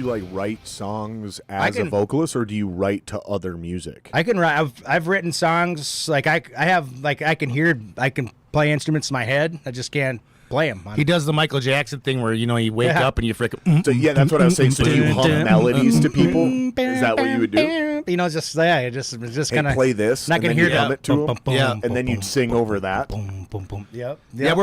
like write songs as a vocalist, or do you write to other music? I can write. I've written songs like I can play instruments in my head. I just can't play them. He does the Michael Jackson thing where you wake up and you freaking. So yeah, that's what I was saying. So do you hum melodies to people? Is that what you would do? Just kind of play this. Not gonna hear hum it to them. Yeah, and then you'd sing over that. Yep. Yeah,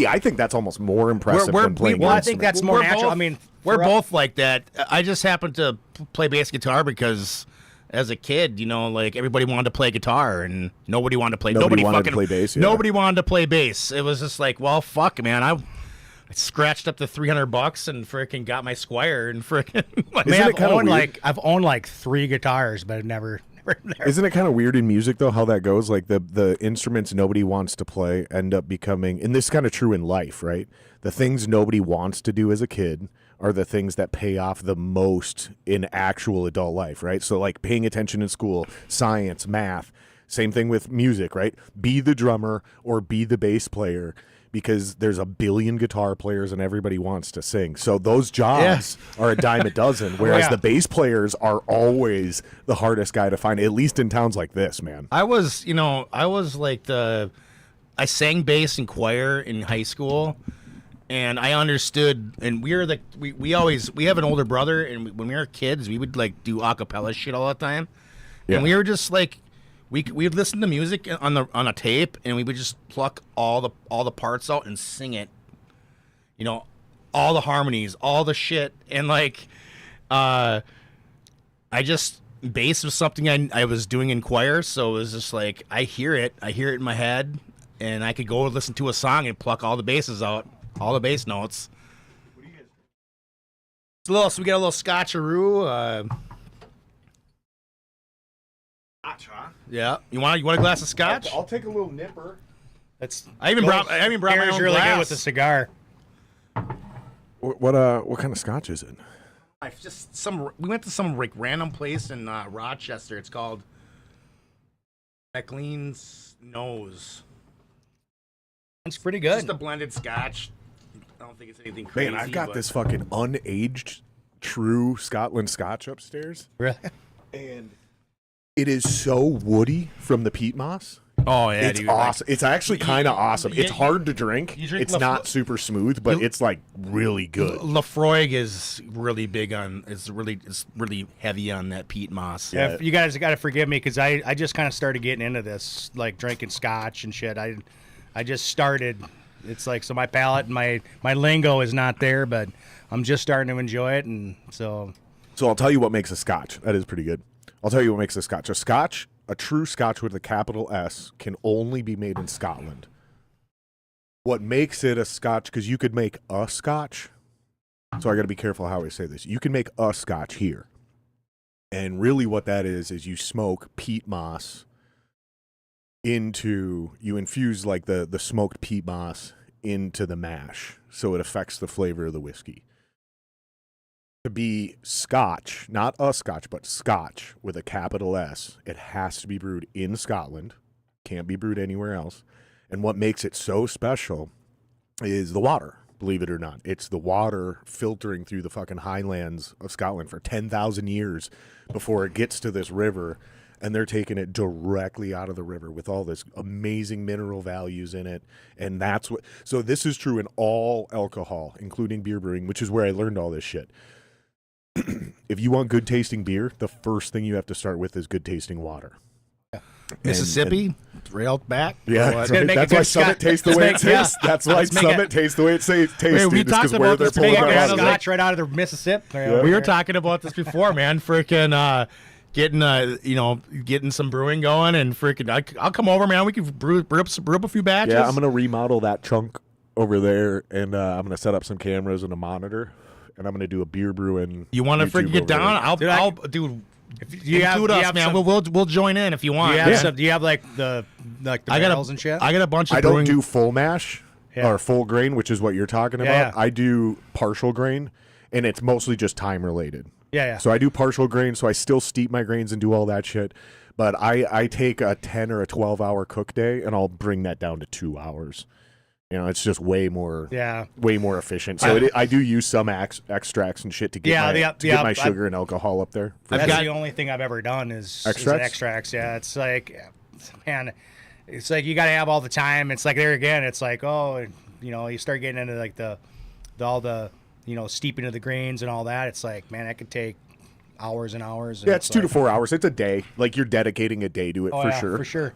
I think that's almost more impressive than playing. I think that's more natural. We're both like that. I just happen to play bass guitar because, as a kid, like everybody wanted to play guitar and nobody wanted to play. Nobody wanted to play bass. Yeah. Nobody wanted to play bass. It was just like, well, fuck, man. I scratched up the $300 and freaking got my Squire and freaking. I've owned like 3 guitars, but I've never. Isn't it kind of weird in music though how that goes? Like the instruments nobody wants to play end up becoming, and this is kind of true in life, right? The things nobody wants to do as a kid are the things that pay off the most in actual adult life, right? So like paying attention in school, science, math, same thing with music, right? Be the drummer or be the bass player, because there's a billion guitar players and everybody wants to sing. So those jobs are a dime a dozen, whereas the bass players are always the hardest guy to find, at least in towns like this, man. I was like I sang bass in choir in high school, and I understood, and we have an older brother, and when we were kids, we would like do a cappella shit all the time. And we were just like, we would listen to music on a tape, and we would just pluck all the parts out and sing it. All the harmonies, all the shit, and like, bass was something I was doing in choir, so it was just like I hear it in my head, and I could go listen to a song and pluck all the basses out, all the bass notes. What do you guys? So we got a little scotcheroo. Scotch, huh? Yeah. You want a glass of scotch? I'll take a little nipper. I even brought my own really glass. good with the cigar. What kind of scotch is it? We went to some like random place in Rochester. It's called McLean's Nose. It's pretty good. Just a blended scotch. I don't think it's anything crazy. Man, I've got this fucking unaged true Scotland scotch upstairs. Really? And it is so woody from the peat moss. Oh yeah, it's awesome. It's actually kind of awesome. It's hard to drink. It's not super smooth, but it's like really good. Lafroig is really big on. It's really heavy on that peat moss. Yeah, you guys got to forgive me because I just kind of started getting into this, like drinking scotch and shit. I just started. It's like, so my palate and my lingo is not there, but I'm just starting to enjoy it, and so. So I'll tell you what makes a scotch. That is pretty good. I'll tell you what makes a scotch. A true scotch with a capital S can only be made in Scotland. What makes it a scotch, because you could make a scotch, so I got to be careful how I say this. You can make a scotch here. And really what that is you smoke peat moss you infuse like the smoked peat moss into the mash, so it affects the flavor of the whiskey. To be scotch, not a scotch, but scotch with a capital S, it has to be brewed in Scotland. Can't be brewed anywhere else. And what makes it so special is the water, believe it or not. It's the water filtering through the fucking highlands of Scotland for 10,000 years before it gets to this river, and they're taking it directly out of the river with all this amazing mineral values in it. And that's what, so this is true in all alcohol, including beer brewing, which is where I learned all this shit. If you want good tasting beer, the first thing you have to start with is good tasting water. Mississippi, railed back. Yeah, that's why Summit tastes the way it tastes. That's why Summit tastes the way it tastes. We talked about this scotch right out of the Mississippi. Yeah. We were talking about this before, man. Freaking getting some brewing going, and freaking, I'll come over, man. We can brew up a few batches. Yeah, I'm gonna remodel that chunk over there, and I'm gonna set up some cameras and a monitor. And I'm gonna do a beer brewing. You want to freaking get down? I'll do. If you include us, man. We'll join in if you want. Do you have like the barrels and shit? I got a bunch of. I don't do full mash or full grain, which is what you're talking about. Yeah. I do partial grain, and it's mostly just time related. Yeah. So I do partial grain, so I still steep my grains and do all that shit. But I take a 10 or a 12 hour cook day, and I'll bring that down to 2 hours. You know, it's just way more Yeah. efficient. So I do use some extracts and shit to get my sugar and alcohol up there. That's the only thing I've ever done is extracts. Yeah, it's like, man, it's like you got to have all the time. It's like there again. It's like, oh, you know, you start getting into like all the you know, steeping of the grains and all that. It's like, man, that could take hours and hours. And yeah, it's 2 to 4 hours. It's a day. Like you're dedicating a day to it For sure.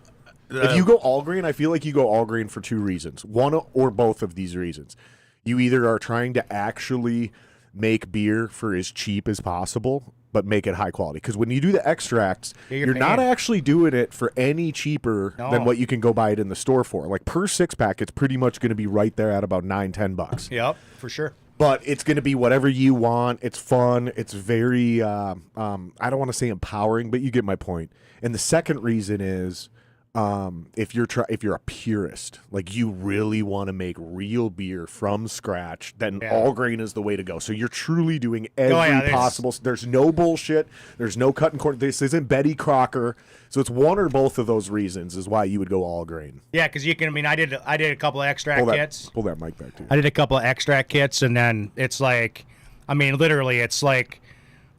If you go all grain, I feel like you go all grain for 2 reasons. One or both of these reasons. You either are trying to actually make beer for as cheap as possible, but make it high quality. Because when you do the extracts, you're not actually doing it for any cheaper than what you can go buy it in the store for. Like per 6-pack, it's pretty much going to be right there at about $9-10. Yep, for sure. But it's going to be whatever you want. It's fun. It's very, I don't want to say empowering, but you get my point. And the second reason is, if you're a purist, like you really want to make real beer from scratch, then all grain is the way to go. So you're truly doing every possible. There's no bullshit. There's no cutting corners. This isn't Betty Crocker. So it's one or both of those reasons is why you would go all grain. Yeah, because you can. I mean, I did a couple of extract kits. Pull that mic back to you. I did a couple of extract kits, and then it's like, I mean, literally, it's like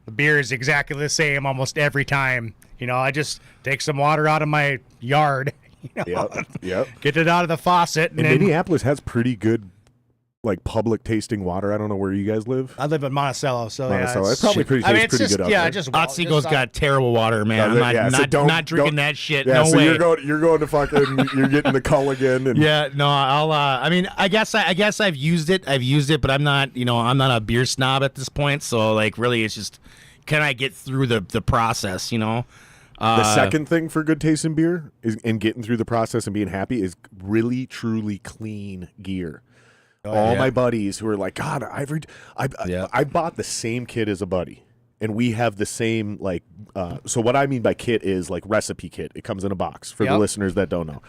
the beer is exactly the same almost every time. You know, I just take some water out of my yard, you know, get it out of the faucet. And Minneapolis has pretty good, like, public tasting water. I don't know where you guys live. I live in Monticello, so it's probably pretty good up there. Otsiko's got terrible water, man. I'm not drinking that shit. No so way. You're going to fucking, you're getting the Culligan. And I mean, I guess I've used it, but I'm not a beer snob at this point. So, like, really, it's just, can I get through the process, you know? The second thing for good tasting beer and getting through the process and being happy is really, truly clean gear. All my buddies who are like, God, I bought the same kit as a buddy, and we have the same, like, so what I mean by kit is like recipe kit. It comes in a box for the listeners that don't know.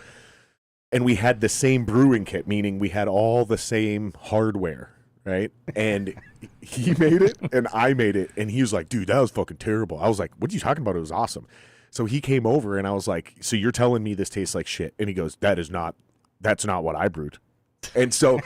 And we had the same brewing kit, meaning we had all the same hardware, right? And he made it and I made it, and he was like, dude, that was fucking terrible. I was like, what are you talking about? It was awesome. So he came over and I was like, so you're telling me this tastes like shit? And he goes, that's not what I brewed. And so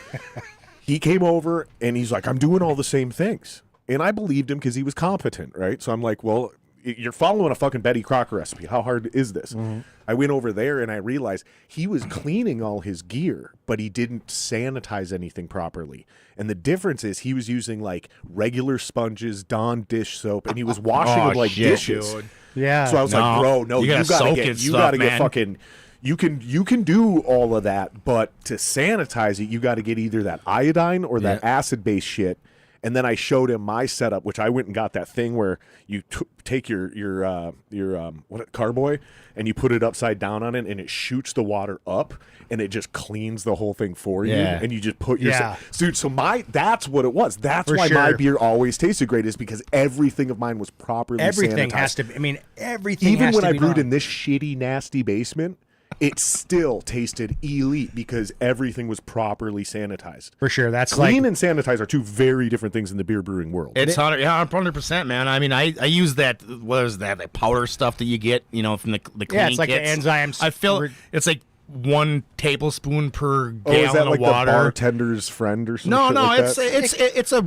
he came over and he's like, I'm doing all the same things. And I believed him because he was competent, right? So I'm like, well, you're following a fucking Betty Crocker recipe. How hard is this? Mm-hmm. I went over there and I realized he was cleaning all his gear, but he didn't sanitize anything properly. And the difference is he was using like regular sponges, Dawn dish soap, and he was washing them like dishes. Dude. Yeah. So I was like, bro, no, you gotta get fucking. You can do all of that, but to sanitize it, you got to get either that iodine or that acid-based shit. And then I showed him my setup, which I went and got that thing where you take your carboy and you put it upside down on it, and it shoots the water up, and it just cleans the whole thing for you. And you just put your dude. So that's what it was. That's why my beer always tasted great, is because everything of mine was properly sanitized. Has to. I mean, everything. Even has when to I be brewed done. in this shitty, nasty basement, it still tasted elite because everything was properly sanitized. For sure. That's clean and sanitize are two very different things in the beer brewing world. It's 100%, man. I mean, I use that. What is that? That powder stuff that you get, from the cleaning Yeah, it's like kits. the enzymes. I feel it's like 1 tablespoon per gallon is that like of water. The bartender's friend or something? No, like it's a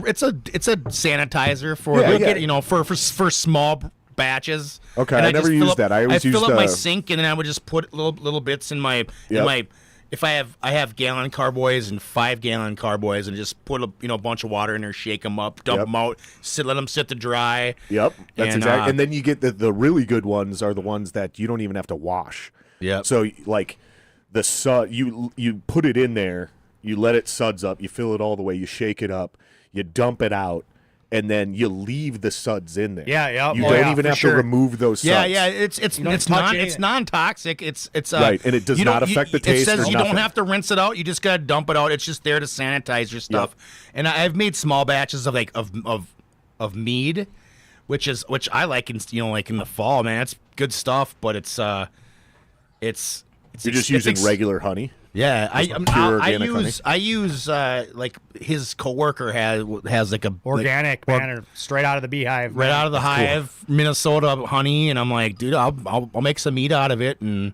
sanitizer for for small batches. Okay, I never used that. I always fill up my sink, and then I would just put little bits in my if I have gallon carboys and 5-gallon carboys, and just put a bunch of water in there, shake them up, dump them out, let them sit to dry. Yep, that's exactly. And then you get the really good ones are the ones that you don't even have to wash. Yeah. So like the sud, you put it in there, you let it suds up, you fill it all the way, you shake it up, you dump it out. And then you leave the suds in there. Yeah. You don't even have to remove those suds. Yeah. It's non-toxic. It's right, and it does not affect the taste. It says you nothing. don't have to rinse it out. You just gotta dump it out. It's just there to sanitize your stuff. Yep. And I've made small batches of mead, which I like in in the fall. Man, it's good stuff. But you're just using regular honey. Yeah, I use like his coworker has like a organic, straight out of the beehive, right out of the hive, cool. Minnesota honey, and I'm like, dude, I'll make some meat out of it, and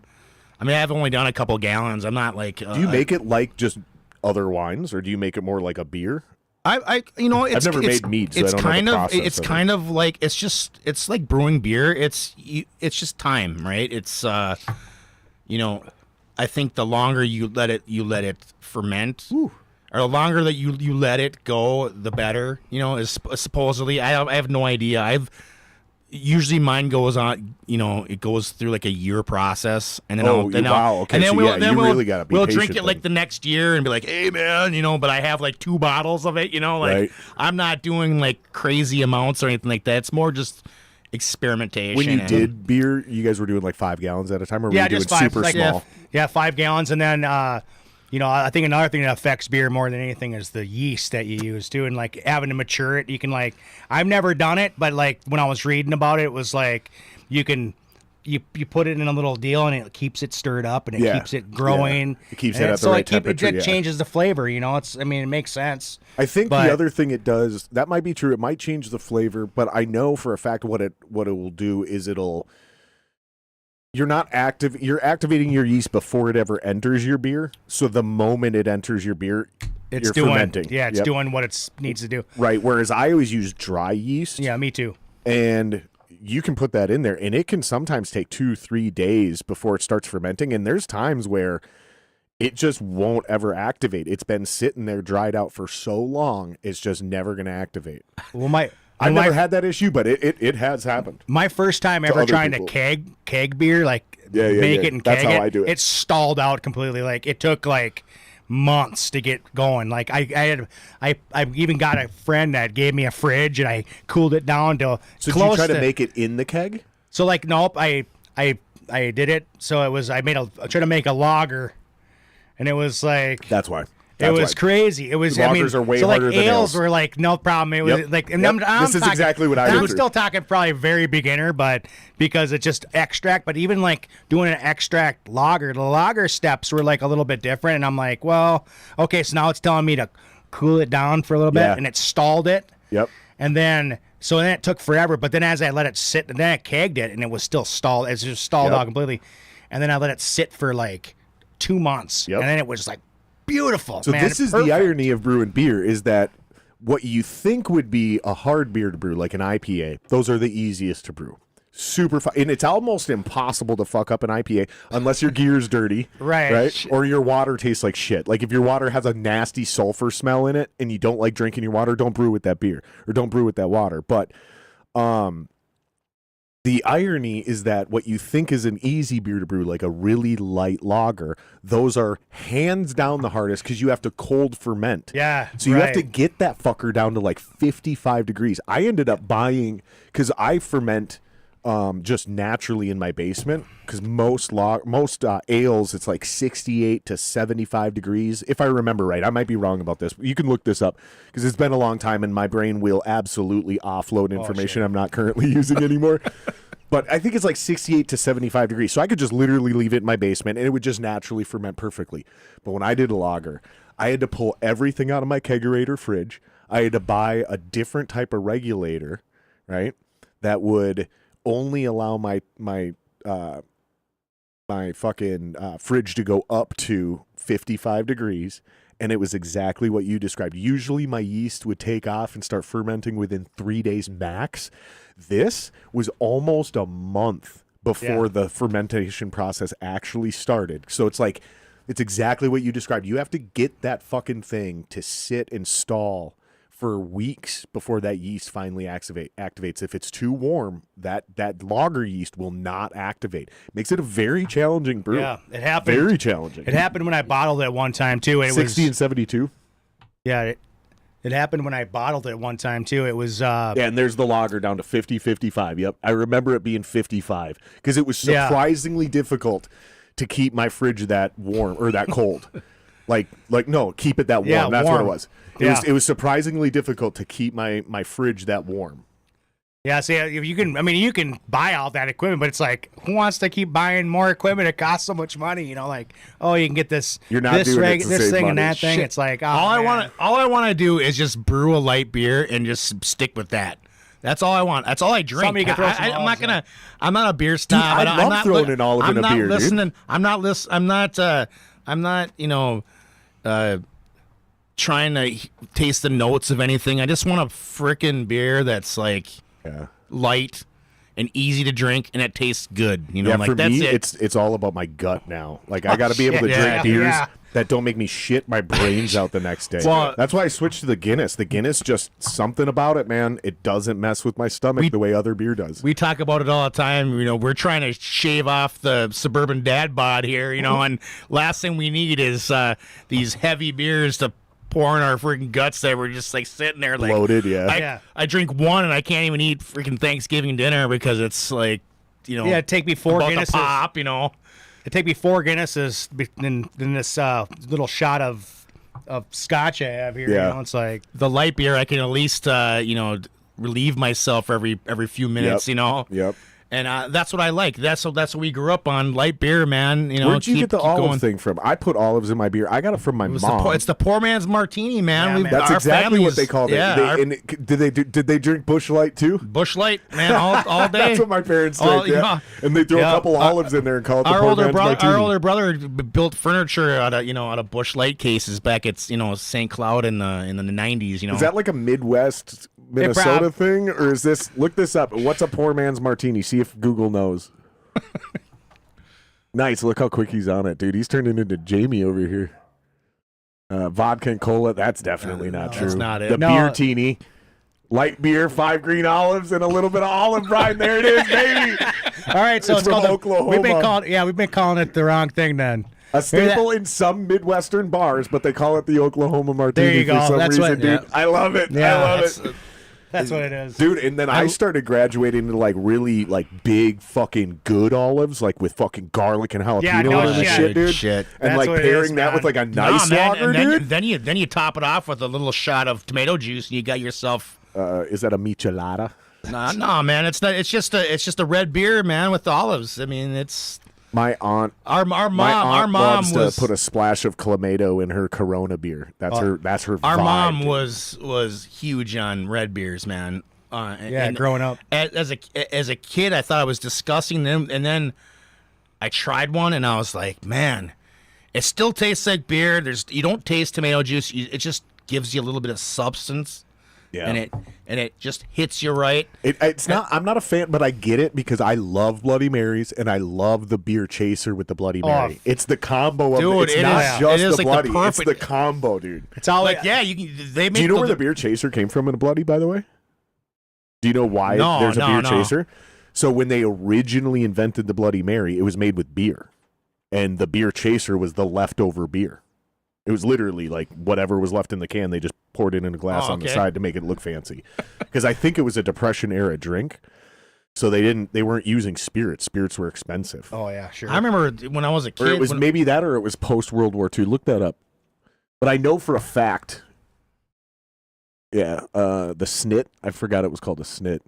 I mean, I've only done a couple gallons. I'm not like. Do you make it like just other wines, or do you make it more like a beer? It's I've never made mead, so I don't know the process it's of it. kind of like it's like brewing beer. It's just time, right? It's I think the longer you let it ferment, or the longer that you let it go, the better. Is supposedly. I have no idea. Usually mine goes on. It goes through like a year process, and then wow, okay, and then so we'll really gotta be we'll patient drink it like the next year and be like, hey man, But I have like 2 bottles of it, Right. I'm not doing like crazy amounts or anything like that. It's more just experimentation. When you did beer, you guys were doing like 5 gallons at a time, or were you doing just 5, super small? Yeah, 5 gallons, and then I think another thing that affects beer more than anything is the yeast that you use too, and like having to mature it. You can I've never done it, but like when I was reading about it, it was like you put it in a little deal and it keeps it stirred up and it keeps it growing. Yeah. It keeps and it at the right temperature. It changes the flavor. It makes sense. I think the other thing it does, that might be true. It might change the flavor, but I know for a fact what it will do is you're activating your yeast before it ever enters your beer. So the moment it enters your beer, you're fermenting. Yeah, it's doing what it needs to do. Right. Whereas I always use dry yeast. Yeah, me too. And you can put that in there, and it can sometimes take 2-3 days before it starts fermenting. And there's times where it just won't ever activate. It's been sitting there dried out for so long, it's just never going to activate. Well, I've never had that issue, but it has happened. My first time ever trying to keg beer, make it and That's keg how I do it. It stalled out completely. Like it took months to get going. Like I even got a friend that gave me a fridge and I cooled it down to So close did you try to make it in the keg? So nope, I did it. So I tried to make a lager, and it was like That's why. It was crazy. It was. Lagers are way harder than ales ales. were no problem. It was and This is exactly what I I'm did. still talking probably very beginner, but because it's just extract. But even doing an extract lager, the lager steps were a little bit different. And I'm like, well, okay, so now it's telling me to cool it down for a little bit, and it stalled it. Yep. And then it took forever. But then as I let it sit, and then I kegged it, and it was still stalled. It's just stalled out completely. And then I let it sit for 2 months, and then it was beautiful. So man, this is the irony of brewing beer is that what you think would be a hard beer to brew, like an IPA, those are the easiest to brew. Super fun. And it's almost impossible to fuck up an IPA unless your gear's dirty. Right. Or your water tastes like shit. Like if your water has a nasty sulfur smell in it and you don't like drinking your water, don't brew with that beer or don't brew with that water. But the irony is that what you think is an easy beer to brew, like a really light lager, those are hands down the hardest because you have to cold ferment. Yeah. So you have to get that fucker down to 55 degrees. I ended up buying, because I ferment just naturally in my basement, because most ales, it's 68 to 75 degrees. If I remember right, I might be wrong about this. You can look this up because it's been a long time and my brain will absolutely offload information I'm not currently using anymore. But I think it's 68 to 75 degrees. So I could just literally leave it in my basement and it would just naturally ferment perfectly. But when I did a lager, I had to pull everything out of my kegerator fridge. I had to buy a different type of regulator, right? That would only allow my fucking fridge to go up to 55 degrees. And it was exactly what you described. Usually my yeast would take off and start fermenting within 3 days max. This was almost a month before the fermentation process actually started. So it's it's exactly what you described. You have to get that fucking thing to sit and stall for weeks before that yeast finally activates. If it's too warm, that lager yeast will not activate. Makes it a very challenging brew. Yeah, it happened. Very challenging. It happened when I bottled it one time too. It 60 was and 72. Yeah, it happened when I bottled it one time too. It was and there's the lager down to 50, 55. Yep, I remember it being 55 because it was surprisingly difficult to keep my fridge that warm or that cold. No, keep it that warm. Yeah, That's warm. what it was. It was surprisingly difficult to keep my fridge that warm. Yeah, see, if you can buy all that equipment, but it's who wants to keep buying more equipment? It costs so much money, you can get this, You're not doing it to this save thing money. and that thing. Shit. It's all I want to do is just brew a light beer and just stick with that. That's all I want. That's all I drink. Somebody can throw some I'm not olives in. I'm not a beer snob. Dude, I love throwing an olive in a beer, dude. I'm not listening. I'm not trying to taste the notes of anything. I just want a frickin' beer that's like light and easy to drink, and it tastes good. You know, like for that's me, it. it's all about my gut now. Like I got to be able to drink beers that don't make me shit my brains out the next day. Well, that's why I switched to the Guinness. The Guinness, just something about it, man. It doesn't mess with my stomach the way other beer does. We talk about it all the time. You know, we're trying to shave off the suburban dad bod here, you know, and last thing we need is these heavy beers to pour in our freaking guts that we're just like sitting there like bloated. I drink one and I can't even eat freaking Thanksgiving dinner because it's like, you know, Yeah, take me 4 about Guinnesses. to pop, you know. It take me 4 Guinnesses in this little shot of scotch I have here. Yeah. You know, it's like The light beer I can at least you know, relieve myself every few minutes, you know. Yep. And that's what I like. That's what we grew up on. Light beer, man. You know, Where'd you get the olive going. thing from? I put olives in my beer. I got it from my mom. It's the poor man's martini, man. Yeah, man. That's Our exactly what families- they called it. Yeah, Did they drink Bush Light too? Bush Light, man, all day. That's what my parents did. All- Yeah. And they throw a couple olives in there and call it the Our poor older man's brother, martini. our older brother built furniture out of Bush Light cases back at St. Cloud in the 90s. You know, Is that like a Midwest Minnesota thing, or is this? Look this up. What's a poor man's martini? See if Google knows. Nice. Look how quick he's on it, dude. He's turning into Jamie over here. Vodka and cola. That's definitely not true. That's not it. The No. beer teeny. Light beer, 5 green olives, and a little bit of olive brine. There it is, baby. all right. So It's it's from called Oklahoma. we've been calling it the wrong thing then. A staple in some Midwestern bars, but they call it the Oklahoma martini There you for go. some That's reason, what- dude. yeah. I love it. Yeah, I love it. That's what it is, Dude, and then I started graduating to like really like big fucking good olives, like with fucking garlic and jalapeno Yeah, no and the shit. shit, dude. Shit. And That's like what it pairing is, that man. with like a nice man, lager, and dude. then you top it off with a little shot of tomato juice, and you got yourself. Is that a michelada? Nah, man. It's not. It's just a red beer, man, with olives. I mean, it's My aunt our mom. loves Was to put a splash of clamato in her Corona beer. That's her. That's her. our vibe, mom dude. was huge on red beers, man. And growing up. as a kid, I thought I was disgusting them, and then I tried one, and I was like, man, it still tastes like beer. You don't taste tomato juice. It just gives you a little bit of substance. Yeah. And it just hits you right. It's not. I'm not a fan, but I get it because I love Bloody Marys and I love the beer chaser with the Bloody Mary. It's the combo of. Dude, It's it not is- just it is the like the Bloody. It's perfect- the combo, dude. It's all Like, yeah, you can. They make. Do you know where the beer chaser came from in a Bloody? By the way, do you know why No, there's a beer no. chaser? So when they originally invented the Bloody Mary, it was made with beer, and the beer chaser was the leftover beer. It was literally like whatever was left in the can. They just poured it in a glass on the okay. side to make it look fancy. Because I think it was a Depression era drink, so they weren't using spirits. Spirits were expensive. Oh yeah, sure. I remember when I was a kid. Or it was when- maybe that, or it was post World War II. Look that up. But I know for a fact. Yeah, the snit. I forgot it was called a snit.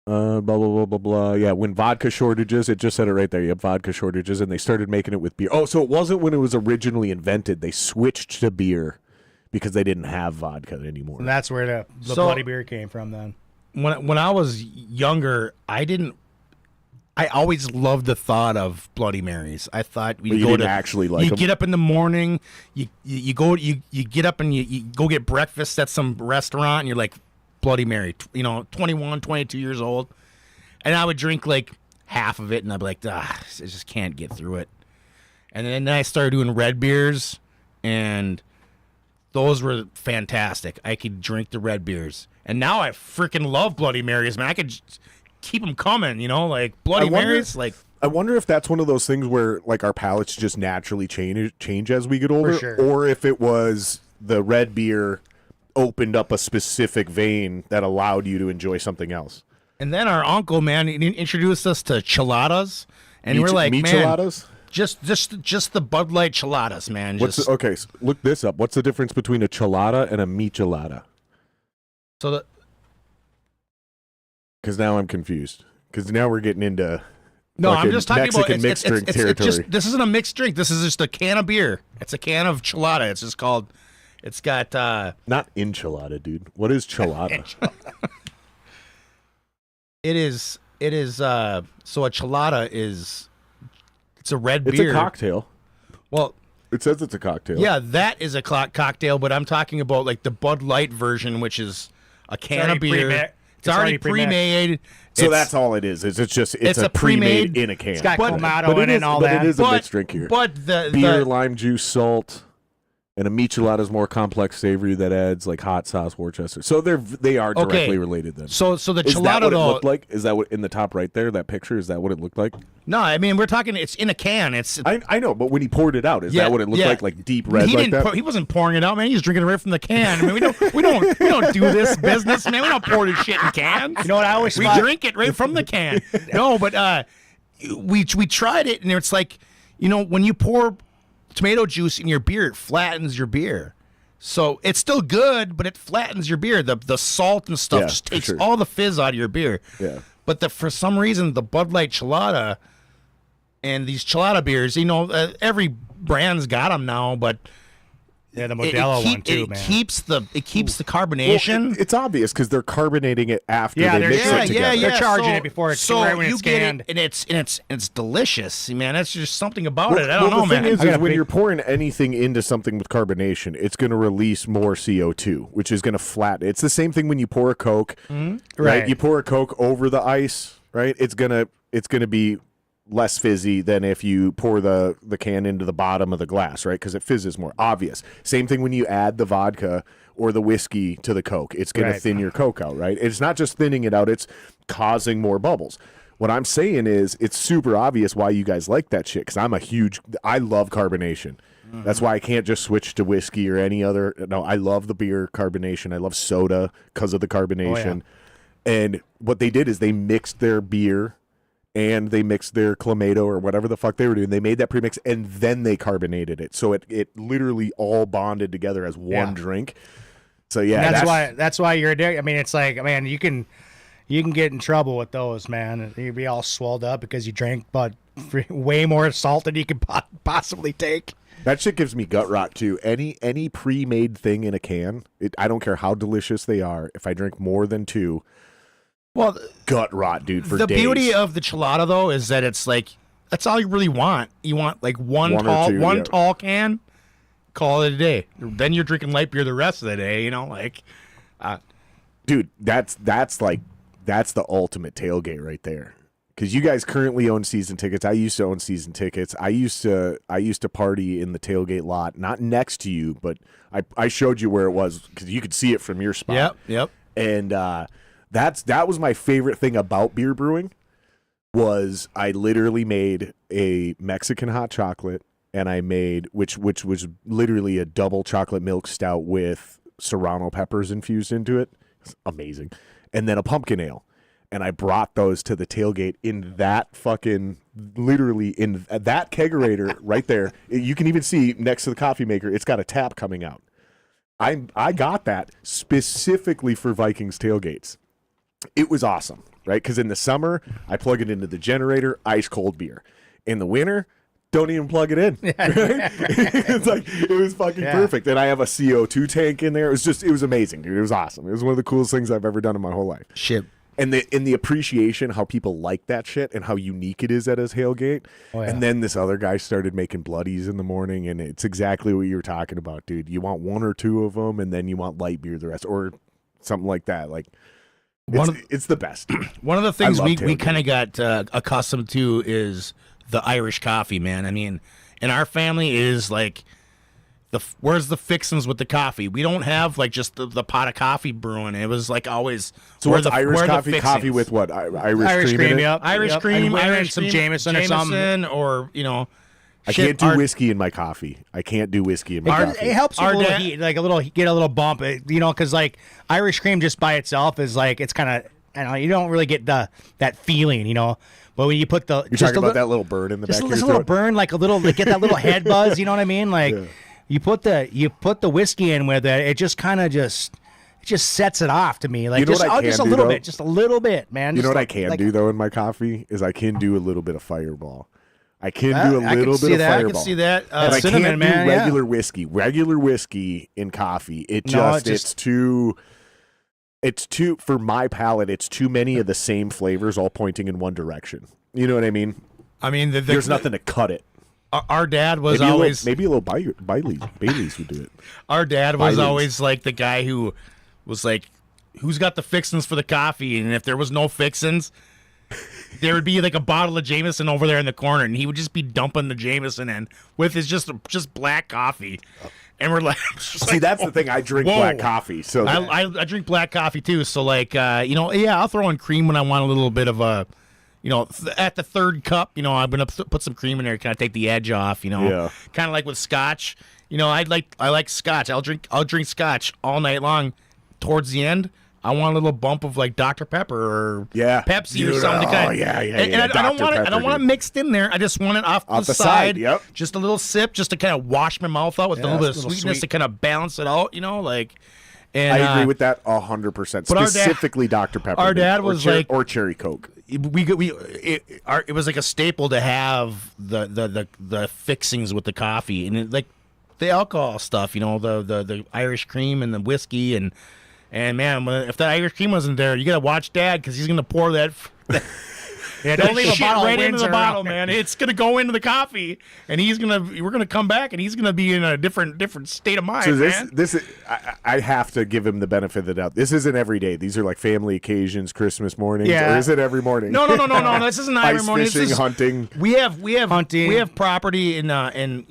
Blah blah blah blah blah. Yeah, when vodka shortages, it just said it right there. You have vodka shortages, and they started making it with beer. Oh, so it wasn't when it was originally invented. They switched to beer because they didn't have vodka anymore. and that's where the So- bloody beer came from then. when I was younger, I always loved the thought of Bloody Marys. I thought But you didn't actually like you them. get up in the morning, you get up and you go get breakfast at some restaurant, and you're like Bloody Mary, 21, 22 years old, and I would drink like half of it, and I'd be like, I just can't get through it. And then I started doing red beers, and those were fantastic. I could drink the red beers, and now I freaking love Bloody Marys, man. I could just keep them coming, like Bloody I wonder- Marys, like. I wonder if that's one of those things where like our palates just naturally change as we get older, sure. or if it was the red beer opened up a specific vein that allowed you to enjoy something else. And then our uncle, man, he introduced us to chiladas, and we're like, man, micheladas? just the Bud Light chiladas, man. Okay, so look this up. What's the difference between a chelada and a michelada? So Because now I'm confused. Because now we're getting into no, I'm fucking just talking Mexican about mixed drink it's territory. this isn't a mixed drink. This is just a can of beer. It's a can of chilada. It's just called. It's got. Not enchilada, dude. What is chelada? It is. So a chilada is. It's a red It's beer. a cocktail. Well, It says it's a cocktail. Yeah, that is a cocktail, but I'm talking about like the Bud Light version, which is a can of beer. It's already pre-made. So that's all it is. It's a pre-made in a can. It's got Clamato in it and all that. But it is a mixed drink here. But the beer, lime juice, salt, and a michelada is more complex savory that adds like hot sauce, Worcester. So they are directly related then. So the is chilada that what though, it looked like? Is that what in the top right there? That picture, is that what it looked like? No, I mean we're talking. It's in a can. I know, but when he poured it out, is that what it looked like? Like deep red, like that? He wasn't pouring it out, man. He was drinking it right from the can. I mean, we don't do this business, man. We don't pour this shit in cans. You know what I always we drink it right from the can. No, but we tried it, and it's like, when you pour tomato juice in your beer, it flattens your beer. So it's still good, but it flattens your beer. The salt and stuff just takes all the fizz out of your beer. Yeah. But for some reason, the Bud Light Chelada and these Chelada beers, every brand's got them now, but the Modelo one too, man. It keeps the carbonation. Well, it's obvious because they're carbonating it after they mix it together. They're charging it before it's right when it's canned. And it's delicious, man. That's just something about it. I don't know, man. The thing is when you're pouring anything into something with carbonation, it's going to release more CO2, which is going to flatten. It's the same thing when you pour a Coke, right? You pour a Coke over the ice, right? It's gonna be less fizzy than if you pour the can into the bottom of the glass, right? Because it fizzes more. Obvious. Same thing when you add the vodka or the whiskey to the Coke. It's going to thin your Coke out, right? It's not just thinning it out, it's causing more bubbles. What I'm saying is it's super obvious why you guys like that shit, because I love carbonation. Mm-hmm. That's why I can't just switch to whiskey or any other. No, I love the beer carbonation. I love soda because of the carbonation. Oh, yeah. And what they did is they mixed their beer and they mixed their Clamato or whatever the fuck they were doing. They made that premix and then they carbonated it. So it literally all bonded together as one drink. So yeah, and that's why you're addicted. I mean, it's like, man, you can get in trouble with those, man. You'd be all swelled up because you drank but way more salt than you could possibly take. That shit gives me gut rot too. Any pre-made thing in a can, I don't care how delicious they are. If I drink more than two, well, gut rot, dude, for days. The beauty of the Chelada, though, is that it's like, that's all you really want. You want like one tall can, call it a day. Then you're drinking light beer the rest of the day, Dude, that's the ultimate tailgate right there. Because you guys currently own season tickets. I used to own season tickets. I used to party in the tailgate lot, not next to you, but I showed you where it was because you could see it from your spot. Yep. And that was my favorite thing about beer brewing, was I literally made a Mexican hot chocolate, and I made which was literally a double chocolate milk stout with serrano peppers infused into it. It's amazing. And then a pumpkin ale. And I brought those to the tailgate in that literally in that kegerator right there. You can even see next to the coffee maker, it's got a tap coming out. I got that specifically for Vikings tailgates. It was awesome, right? Because in the summer, I plug it into the generator, ice cold beer. In the winter, don't even plug it in. Right? It's like, it was fucking perfect. And I have a CO2 tank in there. It was amazing, dude. It was awesome. It was one of the coolest things I've ever done in my whole life. Shit. And the appreciation, how people like that shit and how unique it is at his tailgate. Oh, yeah. And then this other guy started making bloodies in the morning, and it's exactly what you were talking about, dude. You want one or two of them, and then you want light beer the rest, or something like that. Like, it's the best. One of the things we kind of got accustomed to is the Irish coffee, man. I mean, in our family is like, where's the fixins with the coffee? We don't have like just the pot of coffee brewing. It was like always. So what's Irish coffee? Coffee with what? Irish cream. Yep. Irish cream. Irish some Jameson or something. Or I can't do whiskey in my coffee. I can't do whiskey in my coffee. It helps with a little heat, like get a little bump. Because like Irish cream just by itself is like, it's kind of, you don't really get that feeling, But when you put you're talking about that little burn in the back of your throat? Just a little burn, like get that little head buzz. You know what I mean? Like. Yeah. You put the whiskey in with it. It just kind of just sets it off to me. Like just a little bit, man. You know what I can do though in my coffee is I can do a little bit of Fireball. I can do a little bit of Fireball. I can see that. But I can't do regular whiskey. Regular whiskey in coffee. It's too. For my palate, it's too many of the same flavors all pointing in one direction. You know what I mean? I mean, there's nothing to cut it. our dad was maybe always maybe a little Bailey's would do it. our dad was Bailey's. always like the guy who was like, who's got the fixins for the coffee? And if there was no fixins, there would be like a bottle of Jameson over there in the corner, and he would just be dumping the Jameson in with his just black coffee. And we're like, See, that's the thing. I drink whoa. black coffee, so I drink black coffee too. So like, I'll throw in cream when I want a little bit of a, at the third cup, I'm gonna put some cream in there, kind of take the edge off. Yeah. Kind of like with Scotch. I like Scotch. I'll drink Scotch all night long. Towards the end, I want a little bump of like Dr. Pepper or Pepsi or something. And I don't want it mixed in there. I just want it off the side. Yep. Just a little sip, just to kind of wash my mouth out with a little bit of sweetness to kind of balance it out. And I agree with that 100%. Specifically, Dr. Pepper. Our dad was or cherry Coke. It was like a staple to have the fixings with the coffee and like the alcohol stuff. The Irish cream and the whiskey and man, if that Irish cream wasn't there, you gotta watch Dad because he's gonna pour that. Yeah, don't leave a shit bottle right of into the Windsor bottle, out. man. It's gonna go into the coffee, and we're gonna come back, and he's gonna be in a different state of mind. So man. this is, I have to give him the benefit of the doubt. This isn't every day. These are like family occasions, Christmas mornings, Yeah. or is it every morning? No. This isn't every Ice morning. fishing, This is, hunting. We have Hunting. We have property in land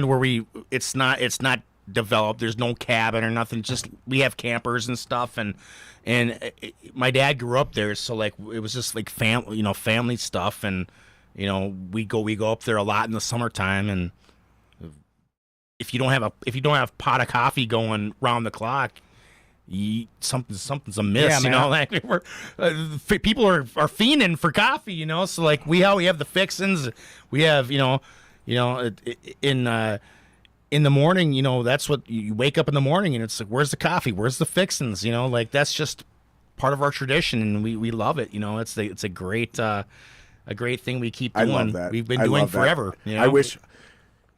where it's not developed. There's no cabin or nothing. Just we have campers and stuff, and my dad grew up there, so like it was just like family stuff, and we go up there a lot in the summertime, and if you don't have a pot of coffee going round the clock, something's amiss. Yeah, like people are fiending for coffee. So like we have the fixins, we have in the morning, that's what you wake up in the morning and it's like, where's the coffee? Where's the fixins? Like that's just part of our tradition and we love it. It's a great thing we keep doing. I love that. We've been doing forever. I wish.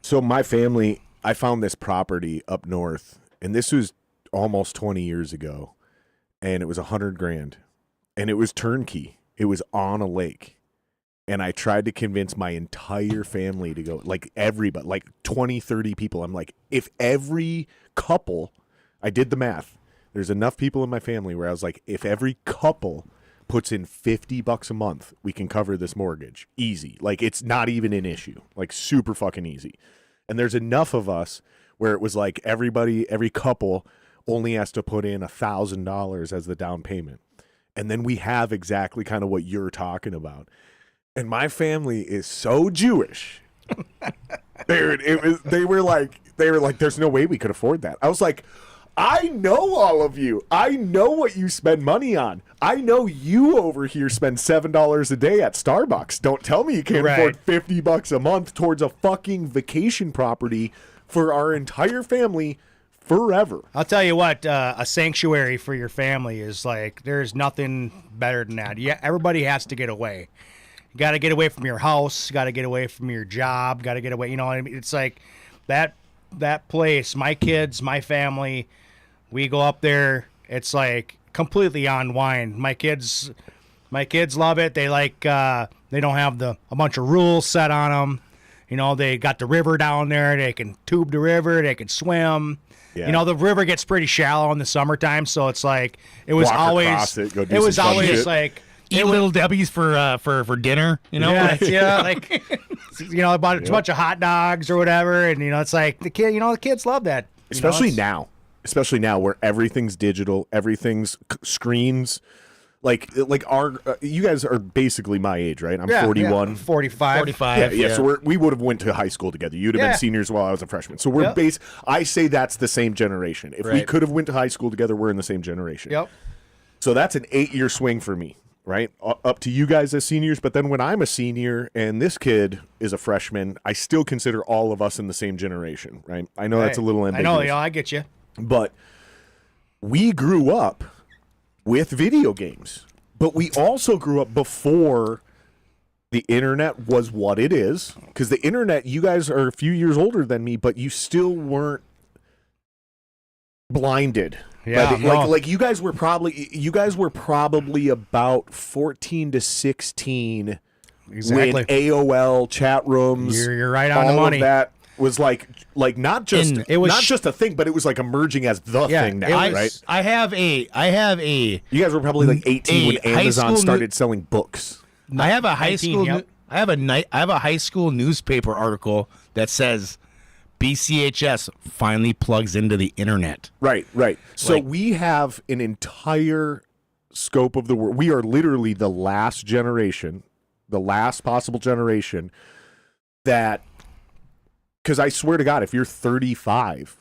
So my family, I found this property up north, and this was almost 20 years ago, and it was $100,000, and it was turnkey. It was on a lake. And I tried to convince my entire family to go, like everybody, like 20, 30 people. I'm like, if every couple, I did the math. There's enough people in my family where I was like, if every couple puts in $50 a month, we can cover this mortgage. Easy. Like it's not even an issue. Like super fucking easy. And there's enough of us where it was like every couple only has to put in $1,000 as the down payment. And then we have exactly kind of what you're talking about. And my family is so Jewish. They were like, there's no way we could afford that. I was like, I know all of you. I know what you spend money on. I know you over here spend $7 a day at Starbucks. Don't tell me you can't afford $50 a month towards a fucking vacation property for our entire family forever. I'll tell you what, a sanctuary for your family is like, there's nothing better than that. Yeah, everybody has to get away. You got to get away from your house. Got to get away from your job. Got to get away. You know what I mean? It's like that place, my kids, my family, we go up there. It's like completely unwind. My kids love it. They like, they don't have a bunch of rules set on them. They got the river down there. They can tube the river. They can swim. Yeah. The river gets pretty shallow in the summertime. So it's like, it was Walk always, across it, go do it was some fun always shit. like, Eat Little Debbie's for dinner, Yeah, like a bunch of hot dogs or whatever, and it's like the kids love that. Especially now where everything's digital, everything's screens. Like our you guys are basically my age, right? I'm 41, yeah, 45. Yeah. So we would have went to high school together. You'd have been seniors while I was a freshman. So we're I say that's the same generation. If we could have went to high school together, we're in the same generation. Yep. So that's an 8-year swing for me. Right? Up to you guys as seniors, but then when I'm a senior and this kid is a freshman, I still consider all of us in the same generation, right? I know that's a little ambiguous. I know, I get you. But we grew up with video games, but we also grew up before the internet was what it is, because the internet, you guys are a few years older than me, but you still weren't blinded. Yeah, like you guys were probably about 14 to 16 Exactly. When AOL chat rooms, You're right on all the money. of that was like not just And it was not just a thing, but it was like emerging as the thing now, right? I have a You guys were probably like 18 when high Amazon school started selling books. I have a high 19, school yep. I have a high school newspaper article that says BCHS finally plugs into the internet. Right. So Like- we have an entire scope of the world. We are literally the last generation, the last possible generation that, because I swear to God, if you're 35,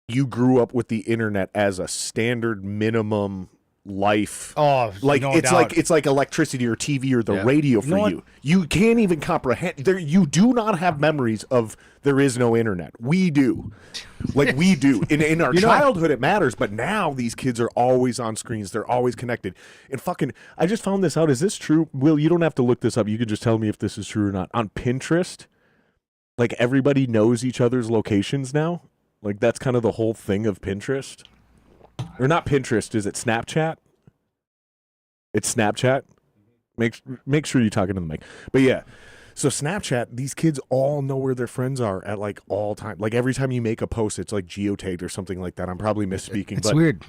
you grew up with the internet as a standard minimum life. Oh, Like no it's doubt. like electricity or TV or the Yeah. radio for know what? you. You can't even comprehend. There, you do not have memories of there is no internet. We do, like we do. In our childhood, it matters, but now these kids are always on screens. They're always connected. And fucking, I just found this out. Is this true? Will, you don't have to look this up. You can just tell me if this is true or not. On Pinterest, like everybody knows each other's locations now. Like that's kind of the whole thing of Pinterest. Or not Pinterest, is it Snapchat? It's Snapchat. Make sure you're talking to the mic. But yeah, so Snapchat, these kids all know where their friends are at like all time. Like every time you make a post, it's like geotagged or something like that. I'm probably misspeaking. It's weird.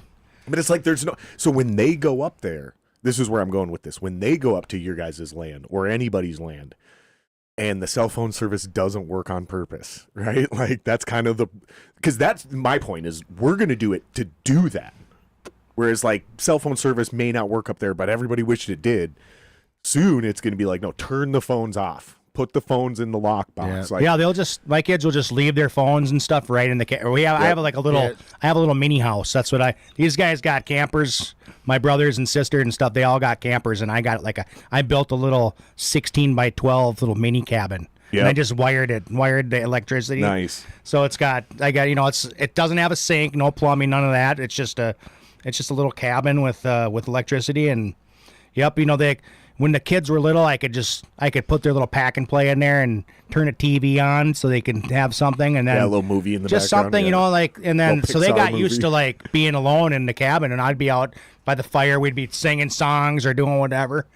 But it's like there's no. So when they go up there, this is where I'm going with this. When they go up to your guys' land or anybody's land, and the cell phone service doesn't work on purpose, right? Like that's kind of because that's my point is we're going to do it to do that. Whereas like cell phone service may not work up there, but everybody wished it did. Soon it's going to be like, no, turn the phones off. Put the phones in the lockbox. Like, Yeah, my kids will just leave their phones and stuff right in the I have like a little I have a little mini house. That's what these guys got campers. My brothers and sister and stuff, they all got campers, and I got I built a little 16 by 12 little mini cabin. Yep. And I just wired the electricity. Nice. So it doesn't have a sink, no plumbing, none of that. It's just a little cabin with electricity, and yep, when the kids were little, I could put their little pack and play in there and turn a TV on so they can have something, and then a little movie in the just background. something, and then Little so they Pixar got movie. used to like being alone in the cabin, and I'd be out by the fire. We'd be singing songs or doing whatever,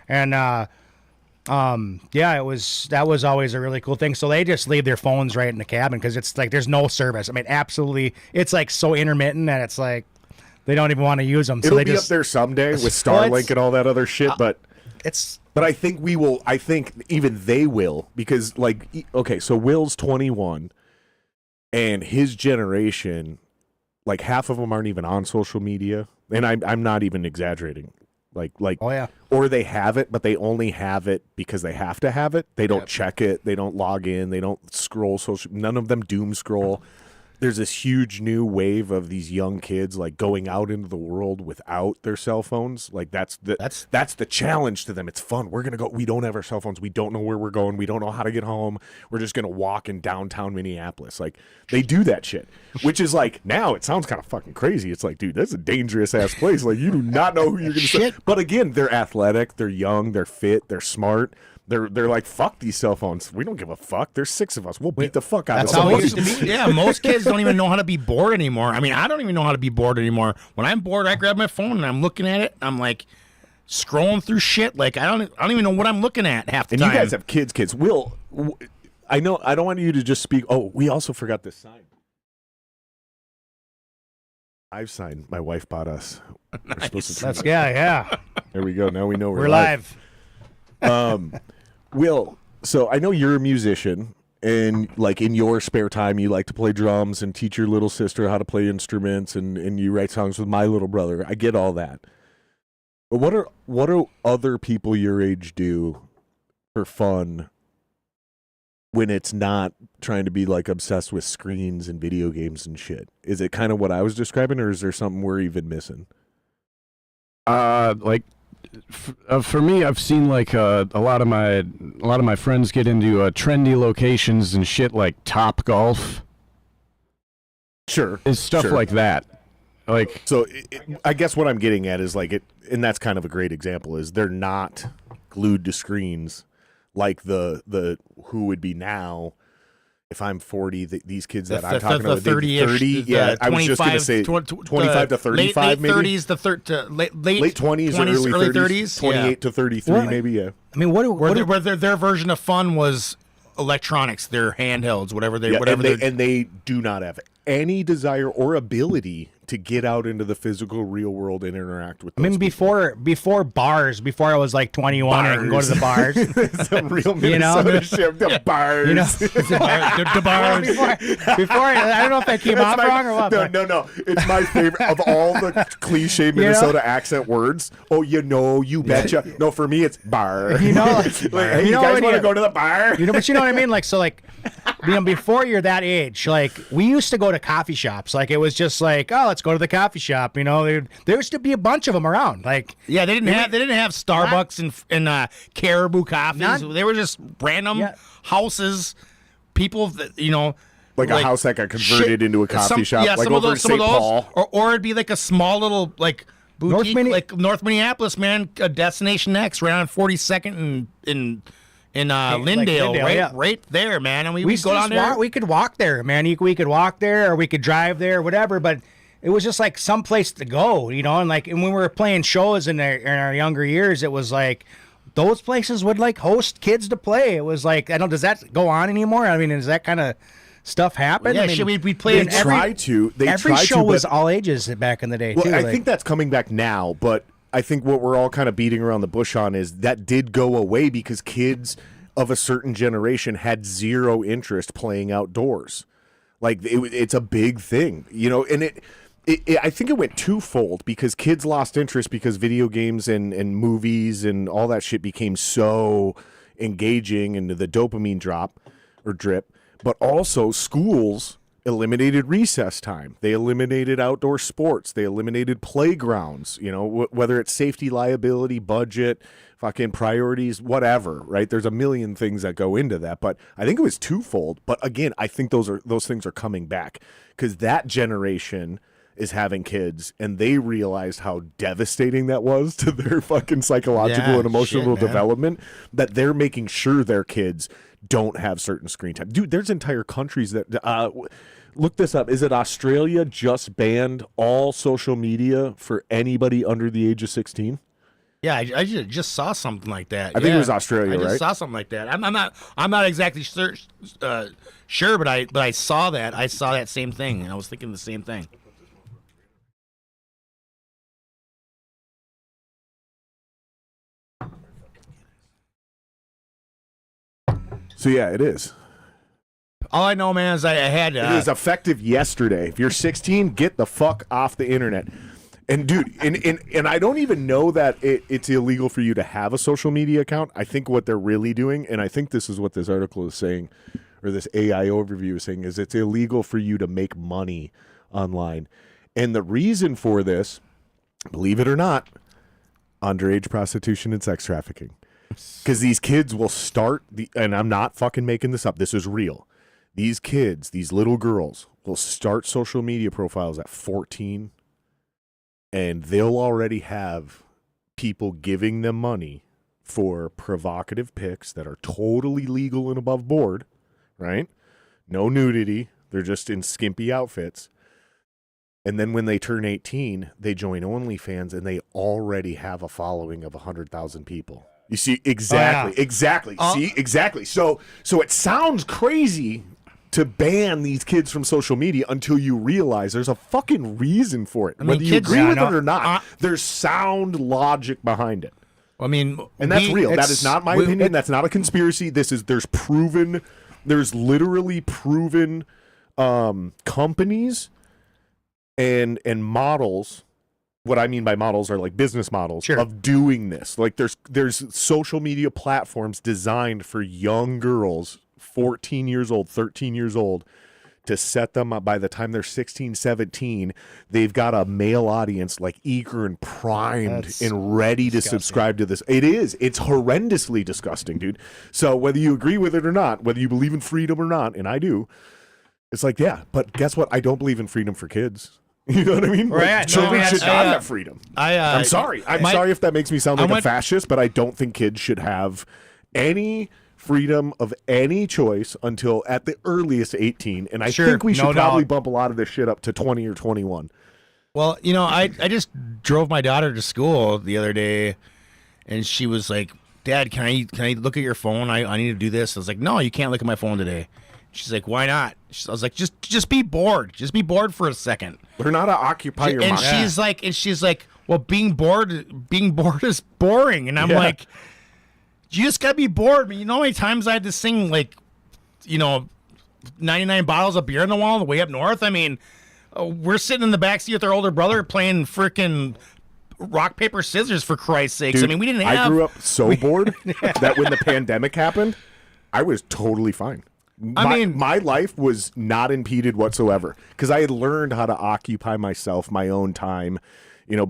and that was always a really cool thing. So they just leave their phones right in the cabin because it's like there's no service. I mean, absolutely, it's like so intermittent that it's like they don't even want to use them. So It'll they be just up there someday with Starlink and all that other shit, but I think we will. I think even they will because, like, okay, so Will's 21, and his generation, like half of them aren't even on social media, and I'm not even exaggerating. Like, oh yeah, or they have it, but they only have it because they have to have it. They don't check it. They don't log in. They don't scroll social. None of them doom scroll. There's this huge new wave of these young kids like going out into the world without their cell phones. Like that's the challenge to them. It's fun. We're gonna go. We don't have our cell phones. We don't know where we're going. We don't know how to get home. We're just gonna walk in downtown Minneapolis. Like they do that shit, which is like now it sounds kind of fucking crazy. It's like, dude, that's a dangerous ass place. Like you do not know who you're gonna. Shit. But again, they're athletic. They're young. They're fit. They're smart. They're like, fuck these cell phones. We don't give a fuck. There's 6 of us. We'll beat the fuck out of that's them. how it used to be. Yeah, most kids don't even know how to be bored anymore. I mean, I don't even know how to be bored anymore. When I'm bored, I grab my phone and I'm looking at it. I'm like scrolling through shit. Like I don't even know what I'm looking at half the And time. you guys have kids. Will, I know. I don't want you to just speak. Oh, we also forgot this sign. I've signed. My wife bought us. We're supposed to that's yeah. There we go. Now we know We're live. Will, so I know you're a musician, and like in your spare time, you like to play drums and teach your little sister how to play instruments, and you write songs with my little brother. I get all that. But what do other people your age do for fun when it's not trying to be like obsessed with screens and video games and shit? Is it kind of what I was describing, or is there something we're even missing? For me, I've seen like a lot of my friends get into trendy locations and shit like Top Golf. Sure, Is stuff sure. like that. Like So I guess what I'm getting at is like it, and that's kind of a great example. Is they're not glued to screens like the who would be now if I'm 40, these kids that I'm The talking about, 30-ish, 30, yeah, I was just going to say 25 to 35, late maybe. 30s, late 20s or early 30s, 28 to 33, What? maybe, yeah. I mean, where their version of fun was electronics, their handhelds, whatever they, Yeah, whatever and they do not have any desire or ability to get out into the physical real world and interact with I mean, those before bars, before I was like 21 and I can go to the bars. It's a real You know? Minnesota ship, the bars. You know, the bars. before I don't know if that came out wrong or what. No, but- no. It's my favorite of all the cliche Minnesota accent words. Oh, you betcha. No, for me, it's bar. You know, like, hey, you know guys when want to you- go to the bar? But you know what I mean? Like, so like, before you're that age, like we used to go to coffee shops. Like it was just like, oh, let's go to the coffee shop. You know, there used to be a bunch of them around. Like, Yeah, they didn't have Starbucks and Caribou coffees. Not- They were just random Yeah. houses, people that Like a house that got converted into a coffee shop, Yeah, like some of over those, in some of St. those, Paul. or it'd be like a small little like boutique, Minne- like North Minneapolis, man, a Destination X, right on 42nd in Lindale, Lindale, right, yeah. right there, man. And we we would go down there. we could walk there, man. We could walk there, or we could drive there, whatever. But it was just like some place to go, you know. And like, and when we were playing shows in our younger years, it was like those places would like host kids to play. It was like, I don't. Does that go on anymore? I mean, does that kind of stuff happen? Yeah, I mean, shit, we played in They try to. They every try show to, was but, all ages back in the day well, too. I like- think that's coming back now, but I think what we're all kind of beating around the bush on is that did go away because kids of a certain generation had zero interest playing outdoors. Like it's a big thing, you know, and it I think it went twofold because kids lost interest because video games and movies and all that shit became so engaging and the dopamine drop or drip, but also schools eliminated recess time. They eliminated outdoor sports. They eliminated playgrounds, you know, whether it's safety, liability, budget, fucking priorities, whatever, right? There's a million things that go into that, but I think it was twofold. But again, I think those things are coming back because that generation is having kids and they realized how devastating that was to their fucking psychological Yeah, and emotional shit, man. development that they're making sure their kids don't have certain screen time. Dude, there's entire countries that look this up. Is it Australia just banned all social media for anybody under the age of 16? Yeah, I just saw something like that. I think it was Australia, I just right? saw something like that. I'm not exactly sure, but I saw that. I saw that same thing, and I was thinking the same thing. So yeah, it is. All I know, man, is I had. It is effective yesterday. If you're 16, get the fuck off the internet. And dude, and I don't even know that it's illegal for you to have a social media account. I think what they're really doing, and I think this is what this article is saying, or this AI overview is saying, is it's illegal for you to make money online. And the reason for this, believe it or not, underage prostitution and sex trafficking. Because these kids will start, and I'm not fucking making this up, this is real. These kids, these little girls, will start social media profiles at 14, and they'll already have people giving them money for provocative pics that are totally legal and above board, right? No nudity. They're just in skimpy outfits. And then when they turn 18, they join OnlyFans, and they already have a following of 100,000 people. You see, exactly, yeah. exactly. See, exactly. So it sounds crazy to ban these kids from social media until you realize there's a fucking reason for it. mean, Whether you kids- agree yeah, with no, it or not, there's sound logic behind it. I mean, And that's real. That is not my opinion. That's not a conspiracy. There's literally proven companies and models. What I mean by models are like business models Sure. of doing this. Like there's social media platforms designed for young girls, 14 years old, 13 years old, to set them up by the time they're 16, 17. They've got a male audience like eager and primed That's and ready to subscribe to this. It's horrendously disgusting, dude. So whether you agree with it or not, whether you believe in freedom or not, and I do, it's like, yeah, but guess what? I don't believe in freedom for kids. You know what I mean? Right. Like, children No, should I- not have freedom. I'm sorry. I'm sorry if that makes me sound like a fascist, but I don't think kids should have any freedom of any choice until at the earliest 18, and I Sure, think we should no probably doubt. bump a lot of this shit up to 20 or 21. Well, I just drove my daughter to school the other day, and she was like, "Dad, can I look at your phone? I need to do this." I was like, "No, you can't look at my phone today." She's like, "Why not?" I was like, "Just be bored. Just be bored for a second." Learn how to occupy your And mind. she's like, "Well, being bored is boring." And I'm Yeah. like, "You just gotta be bored." I mean, you know how many times I had to sing 99 bottles of beer on the wall on the way up north? I mean, we're sitting in the backseat with our older brother playing freaking rock, paper, scissors, for Christ's sakes. Dude, I mean, we didn't have... I grew up so bored that when the pandemic happened, I was totally fine. My life was not impeded whatsoever because I had learned how to occupy myself, my own time,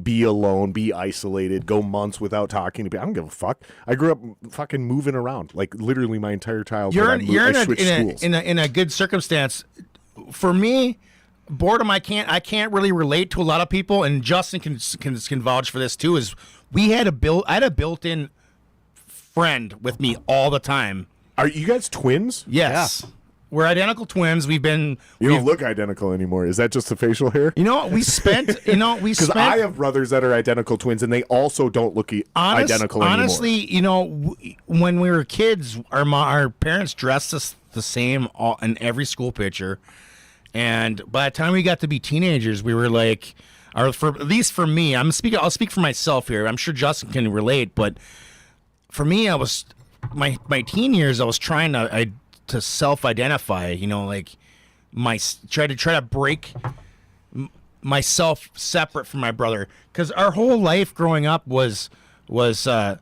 be alone, be isolated, go months without talking to people. I don't give a fuck. I grew up fucking moving around, like literally my entire childhood. You're I switched schools. in a good circumstance. For me, boredom, I can't really relate to a lot of people, and Justin can vouch for this too. Is I had a built-in friend with me all the time. Are you guys twins? Yes, we're identical twins. You don't look identical anymore. Is that just the facial hair? We spent. Because I have brothers that are identical twins, and they also don't look identical anymore. Honestly, when we were kids, our parents dressed us the same in every school picture, and by the time we got to be teenagers, we were like, at least for me, I'll speak for myself here. I'm sure Justin can relate, but for me, I was my teen years. I was trying to self-identify. Try to break myself separate from my brother, because our whole life growing up was the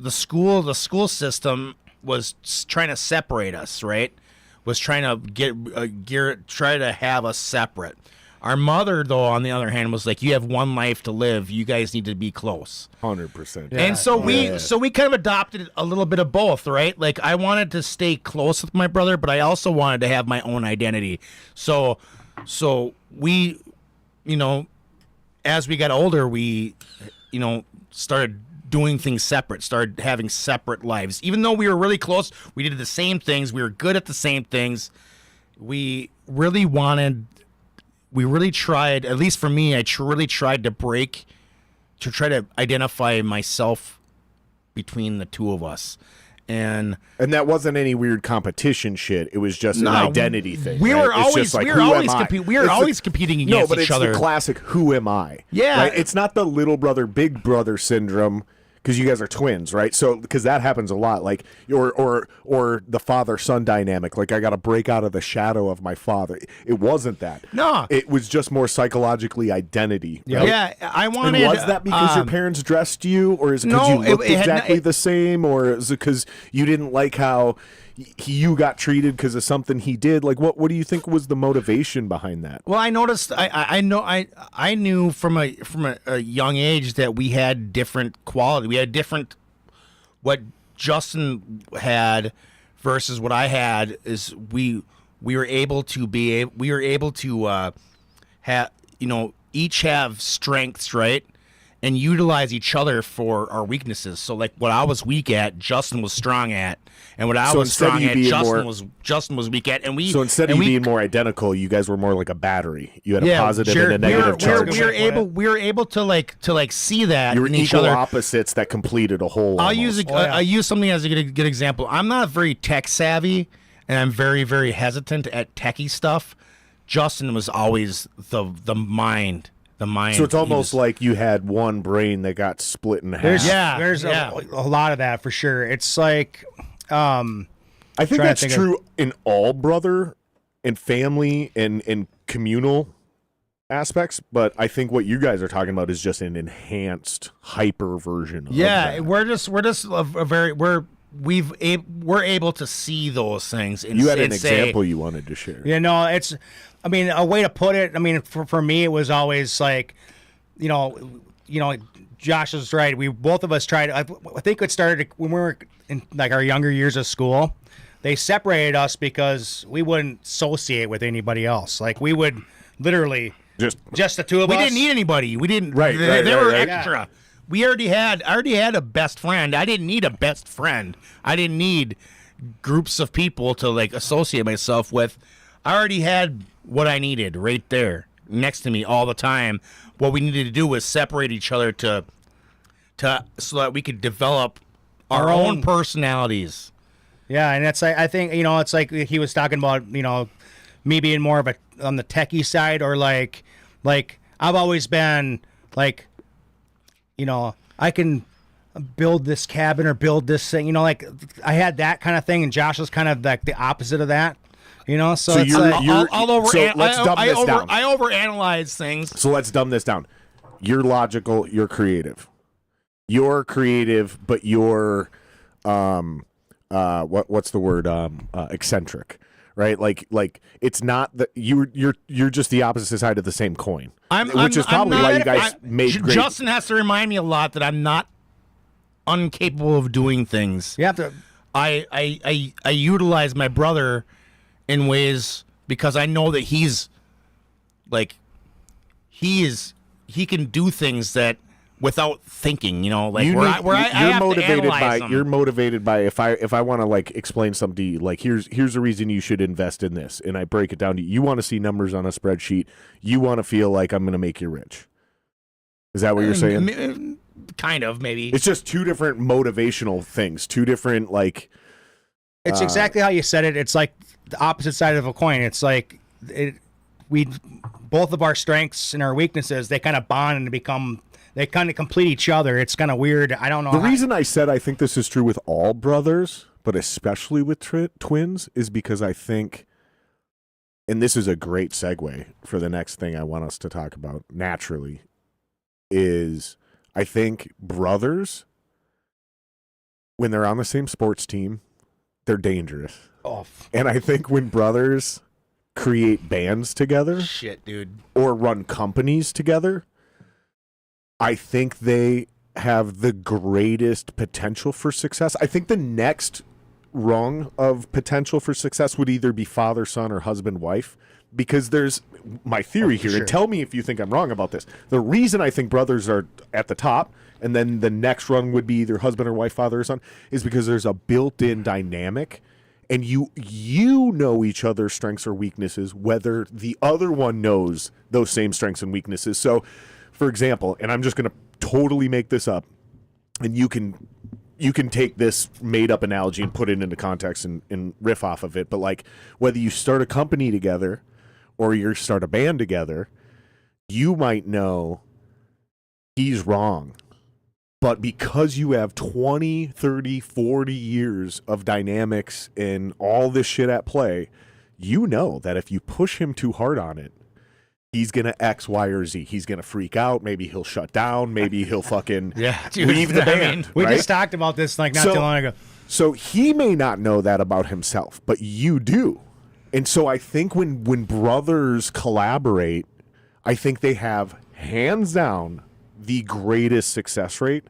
school system was trying to separate us, right? Was trying to try to have us separate. Our mother, though, on the other hand, was like, "You have one life to live. You guys need to be close." 100%. And so we kind of adopted a little bit of both, right? Like, I wanted to stay close with my brother, but I also wanted to have my own identity. So we, as we got older, we, started doing things separate, started having separate lives. Even though we were really close, we did the same things. We were good at the same things. We really tried, at least for me, I really tried to try to identify myself between the two of us. And that wasn't any weird competition shit. It was just an identity thing. We right? were It's always just like, we were who always am I? always competing against but each it's other. the classic "who am I?" Yeah. right? It's not the little brother big brother syndrome, because you guys are twins, right? So because that happens a lot, like or the father son dynamic. Like, I got to break out of the shadow of my father. It wasn't that. No. it was just more psychologically identity. Yeah. right? Yeah, I And wanted. was that because your parents dressed you, or is it because No, you looked it had exactly not- the same, or is it because you didn't like how you got treated because of something he did? Like, what do you think was the motivation behind that? Well, I noticed. I knew from a young age that we had different quality. We had different. What Justin had versus what I had is we were able to have each have strengths, right, and utilize each other for our weaknesses. So, like, what I was weak at, Justin was strong at, and what I So was instead of strong you at, being Justin was weak at, and we. So instead of and you we- being more identical, you guys were more like a battery. You had a positive and a negative charge. We were able to see that You were in each equal other. opposites that completed a whole. I'll almost. use something as a good example. I'm not very tech savvy, and I'm very, very hesitant at techie stuff. Justin was always the mind. The mind. So it's He almost was- like you had one brain that got split in half. There's a lot of that for sure. It's like, I think trying to that's think of- true in all brother and family and communal aspects, but I think what you guys are talking about is just an enhanced hyper version of that. we're able to see those things. And You had an and say- example you wanted to share. it's, I mean, a way to put it, I mean, for me, it was always like, Josh is right. We both of us tried. I think it started when we were in like our younger years of school. They separated us because we wouldn't associate with anybody else. Like, we would literally just the two of We us. didn't need anybody. We didn't. Right, They were right. extra. I already had a best friend. I didn't need a best friend. I didn't need groups of people to like associate myself with. I already had what I needed right there next to me all the time. What we needed to do was separate each other to so that we could develop our own personalities. Yeah, and that's I think it's like he was talking about me being more of a on the techie side, or like I've always been like I can build this cabin or build this thing, like I had that kind of thing, and Josh was kind of like the opposite of that. So it's I overanalyze things. So let's dumb this down. You're logical. You're creative. You're creative, but you're what's the word? Eccentric, right? Like it's not that you're just the opposite side of the same coin. Which is probably why you guys made great. Justin has to remind me a lot that I'm not incapable of doing things. You have to. I utilize my brother in ways because I know that he can do things that without thinking, you're motivated by if I want to like explain something to you, like here's a reason you should invest in this, and I break it down to you. You want to see numbers on a spreadsheet. You want to feel like I'm going to make you rich. Is that what you're saying? Kind of, maybe. It's just two different motivational things, two different like. It's exactly how you said it. It's like the opposite side of a coin. It's like both of our strengths and our weaknesses, they kind of bond and they kind of complete each other. It's kind of weird. I don't know. The reason I said I think this is true with all brothers, but especially with twins, is because I think, and this is a great segue for the next thing I want us to talk about naturally, is I think brothers, when they're on the same sports team, they're dangerous. Oh. And I think when brothers create bands together, shit, dude, or run companies together, I think they have the greatest potential for success. I think the next rung of potential for success would either be father, son, or husband, wife, because there's my theory here, and tell me if you think I'm wrong about this. The reason I think brothers are at the top, and then the next rung would be either husband or wife, father or son, is because there's a built-in dynamic, and you know each other's strengths or weaknesses, whether the other one knows those same strengths and weaknesses. So, for example, and I'm just going to totally make this up, and you can take this made-up analogy and put it into context and riff off of it, but like whether you start a company together or you start a band together, you might know he's wrong. But because you have 20, 30, 40 years of dynamics and all this shit at play, you know that if you push him too hard on it, he's going to X, Y, or Z. He's going to freak out. Maybe he'll shut down. Maybe he'll fucking leave the band. We just talked about this like not too long ago. So he may not know that about himself, but you do. And so I think when brothers collaborate, I think they have hands down the greatest success rate.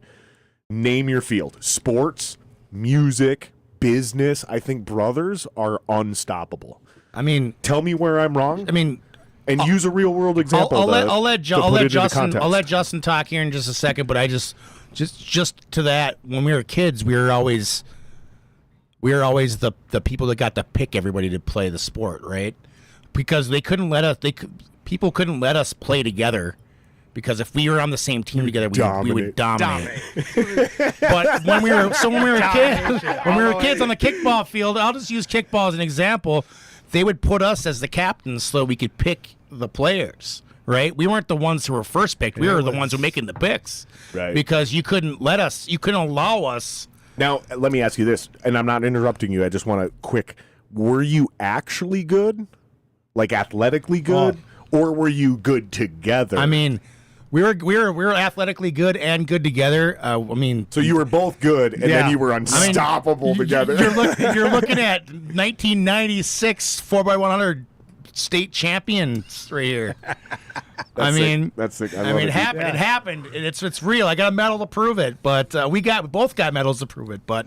Name your field. Sports, music, business. I think brothers are unstoppable. I mean, tell me where I'm wrong. I mean, and use a real world example. I'll let Justin talk here in just a second, but I just to that, when we were kids, we were always the people that got to pick everybody to play the sport, right? Because they couldn't let us. People couldn't let us play together. Because if we were on the same team together, we would dominate. But when we were kids on the kickball field, I'll just use kickball as an example. They would put us as the captains so we could pick the players. Right? We weren't the ones who were first picked. We were the ones who were making the picks. Right? Because you couldn't allow us. Now let me ask you this, and I'm not interrupting you. I just want to quick. Were you actually good, like athletically good, or were you good together? I mean. We were athletically good and good together. So you were both good, and then you were unstoppable together. You're looking at 1996 4x100 state champions right here. It happened. It's real. I got a medal to prove it, but we both got medals to prove it. But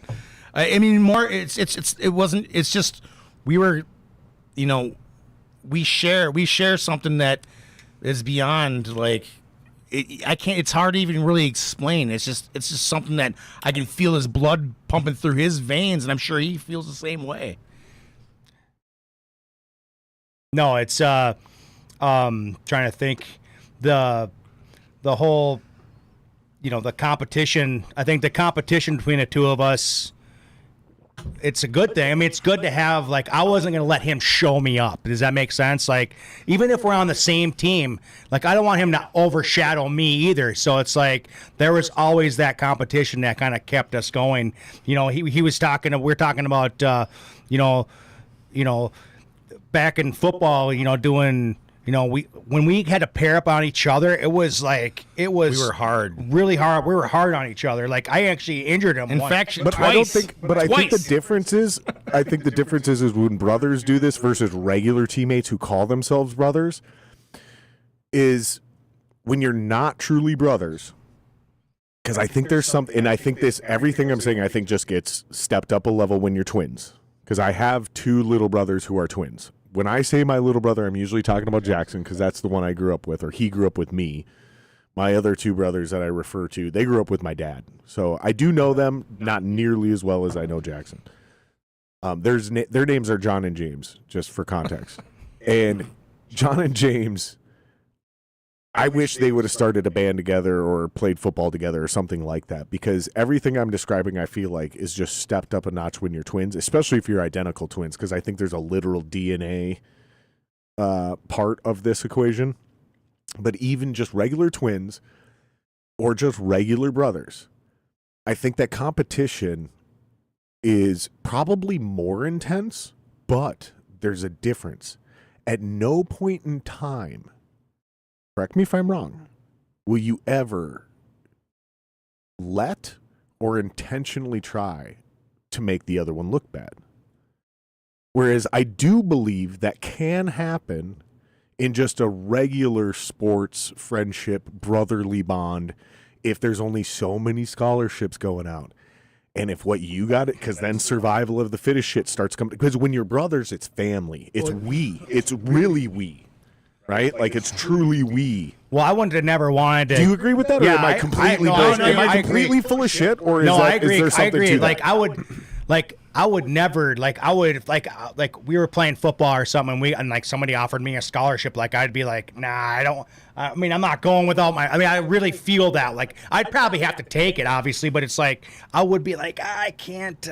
it's just we were, we share something that is beyond like. I can't. It's hard to even really explain. It's just something that I can feel his blood pumping through his veins, and I'm sure he feels the same way. No, it's trying to think the whole, the competition. I think the competition between the two of us, it's a good thing. I mean, it's good to have, like, I wasn't going to let him show me up. Does that make sense? Like, even if we're on the same team, like, I don't want him to overshadow me either. So it's like there was always that competition that kind of kept us going. He was talking, we're talking about, back in football, doing, when we had to pair up on each other, it was we were hard, really hard. We were hard on each other. Like, I actually injured him. In once. fact, But twice. I don't think. But I think the Twice. difference is. I think the difference is when brothers do this versus regular teammates who call themselves brothers. Is when you're not truly brothers. Because I think there's something, and I think everything I'm saying, I think just gets stepped up a level when you're twins. Because I have 2 little brothers who are twins. When I say my little brother, I'm usually talking about Jackson because that's the one I grew up with, or he grew up with me. My other 2 brothers that I refer to, they grew up with my dad. So I do know them, not nearly as well as I know Jackson. Their names are John and James, just for context. And John and James, I wish they would have started a band together or played football together or something like that, because everything I'm describing, I feel like, is just stepped up a notch when you're twins, especially if you're identical twins, because I think there's a literal DNA part of this equation. But even just regular twins or just regular brothers, I think that competition is probably more intense, but there's a difference. At no point in time, correct me if I'm wrong, will you ever let or intentionally try to make the other one look bad? Whereas I do believe that can happen in just a regular sports friendship, brotherly bond, if there's only so many scholarships going out. And if what you got it, because then survival of the fittest shit starts coming. Because when you're brothers, it's family. It's we. It's really we. Right? Like, it's truly we. Well, I wouldn't have never wanted to. Do you agree with that, or Yeah, am I completely am I completely full of shit, or is, No, that, I agree. is there something I agree. to that? I would never, like we were playing football or something, and like somebody offered me a scholarship, like I'd be like, nah, I don't. I mean, I'm not going without my. I mean, I really feel that. Like, I'd probably have to take it, obviously, but it's like I would be like, I can't.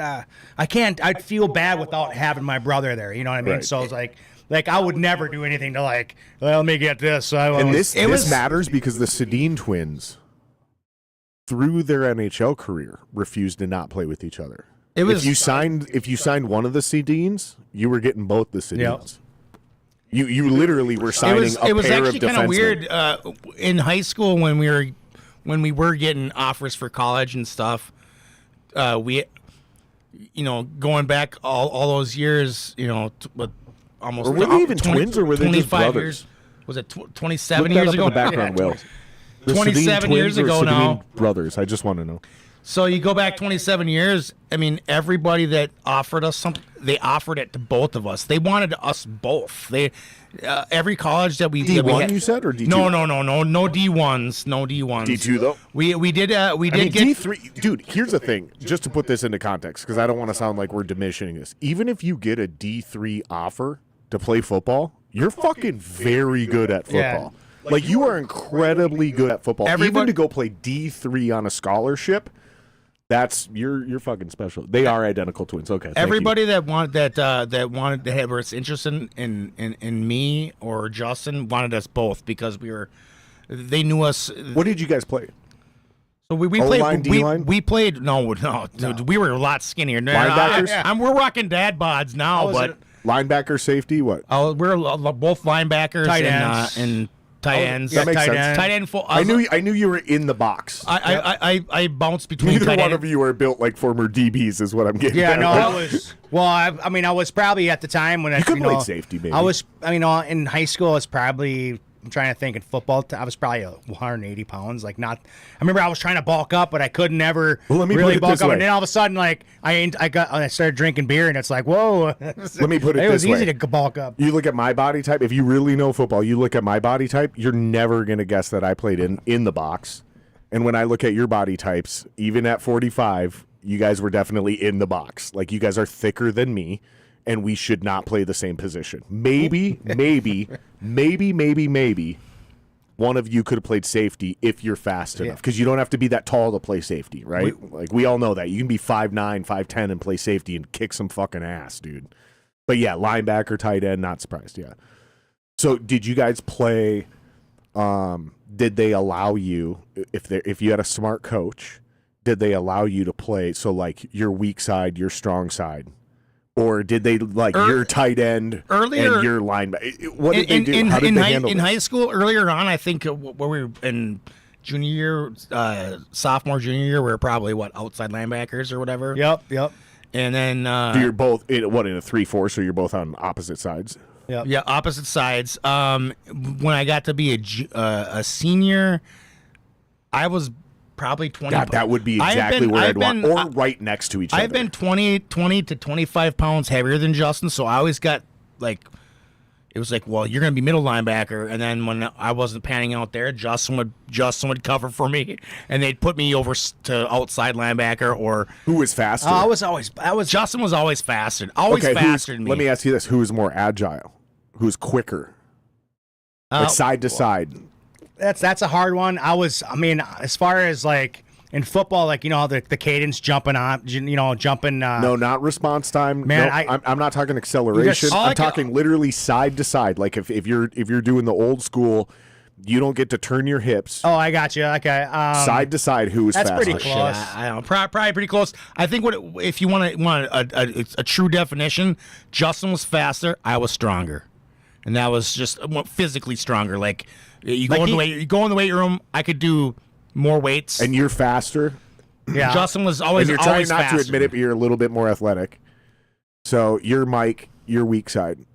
I'd feel bad without having my brother there. You know what I mean? Right. So it's like I would never do anything to like, well, let me get this. And this matters because the Sedin twins, through their NHL career, refused to not play with each other. If you signed one of the Sedins, you were getting both the Sedins. Yep. You literally were signing a pair of defensemen. It was actually kind of weird in high school when we were getting offers for college and stuff. We, going back all those years, almost. Or were they even twins, or were they just brothers? Years. Was it 27 Look years that up ago? in the background, Will. The 27 Sedin years twins or ago Sedin now. Brothers. I just want to know. So you go back 27 years. I mean, everybody that offered us something, they offered it to both of us. They wanted us both. They every college that we D1 had, you said, or D2? No D1s, no D1s. D2 though. We did get D3. Dude, here's the thing. Just to put this into context, because I don't want to sound like we're diminishing this. Even if you get a D3 offer to play football, you're fucking very good at football. Yeah. Like, you are incredibly good at football. Even to go play D3 on a scholarship, that's you're fucking special. They are identical twins. Okay. Everybody that wanted that was interested in me or Justin wanted us both because they knew us. What did you guys play? So we played. We played. No, dude, we were a lot skinnier. Linebackers. We're rocking dad bods now, but linebacker, safety, what? We're both linebackers, tight ends, and tight ends. That makes sense. Tight end. I knew you were in the box. I bounced between. Neither one of you are built like former DBs, is what I'm getting. Yeah, at. no, I was. Well, I was probably at the time when you could play safety. Maybe I was. In high school, I was probably I'm trying to think in football. I was probably 180 pounds. Like not. I remember I was trying to bulk up, but I could never let me really put it bulk this up. way. And then all of a sudden, like I started drinking beer, and it's like, whoa. Let me put it It was this way. easy to bulk up. You look at my body type. If you really know football, you look at my body type. You're never gonna guess that I played in the box. And when I look at your body types, even at 45, you guys were definitely in the box. Like you guys are thicker than me, and we should not play the same position. Maybe one of you could have played safety if you're fast enough, because you don't have to be that tall to play safety, right? Like we all know that. You can be 5'9", 5'10", and play safety and kick some fucking ass, dude. But yeah, linebacker, tight end, not surprised, yeah. So did you guys play, did they allow you, if you had a smart coach, did they allow you to play, so like your weak side, your strong side? Or did they like your tight end earlier, and your linebacker? What did they do? How did they handle in this? high school? Earlier on, I think where we were in junior year, sophomore, junior year, we were probably outside linebackers or whatever. Yep. And then So you're both in a 3-4, so you're both on opposite sides. Yep. yeah, opposite sides. When I got to be a senior, I was probably 20. That would be exactly where I'd want, or right next to each other. I've been 20 to 25 pounds heavier than Justin, so I always got like, it was like, well, you're going to be middle linebacker, and then when I wasn't panning out there, Justin would cover for me, and they'd put me over to outside linebacker or. Who was faster? Justin was always faster, faster than me. Let me ask you this: who was more agile? Who's quicker? Like side to side. That's a hard one. I mean, as far as like in football, like, you know, the cadence jumping on, you know, jumping. No, not response time. Man, no, I'm not talking acceleration. I'm talking literally side to side. Like if you're doing the old school, you don't get to turn your hips. Oh, I got you. Okay. Side to side, who is faster? That's pretty close. I don't know, probably pretty close. I think if you want a true definition, Justin was faster, I was stronger, and that was just physically stronger. Like you go in the weight room, I could do more weights, and you're faster. Yeah, Justin was always. And you're trying not to admit it, but you're a little bit more athletic. So you're Mike, you're weak side.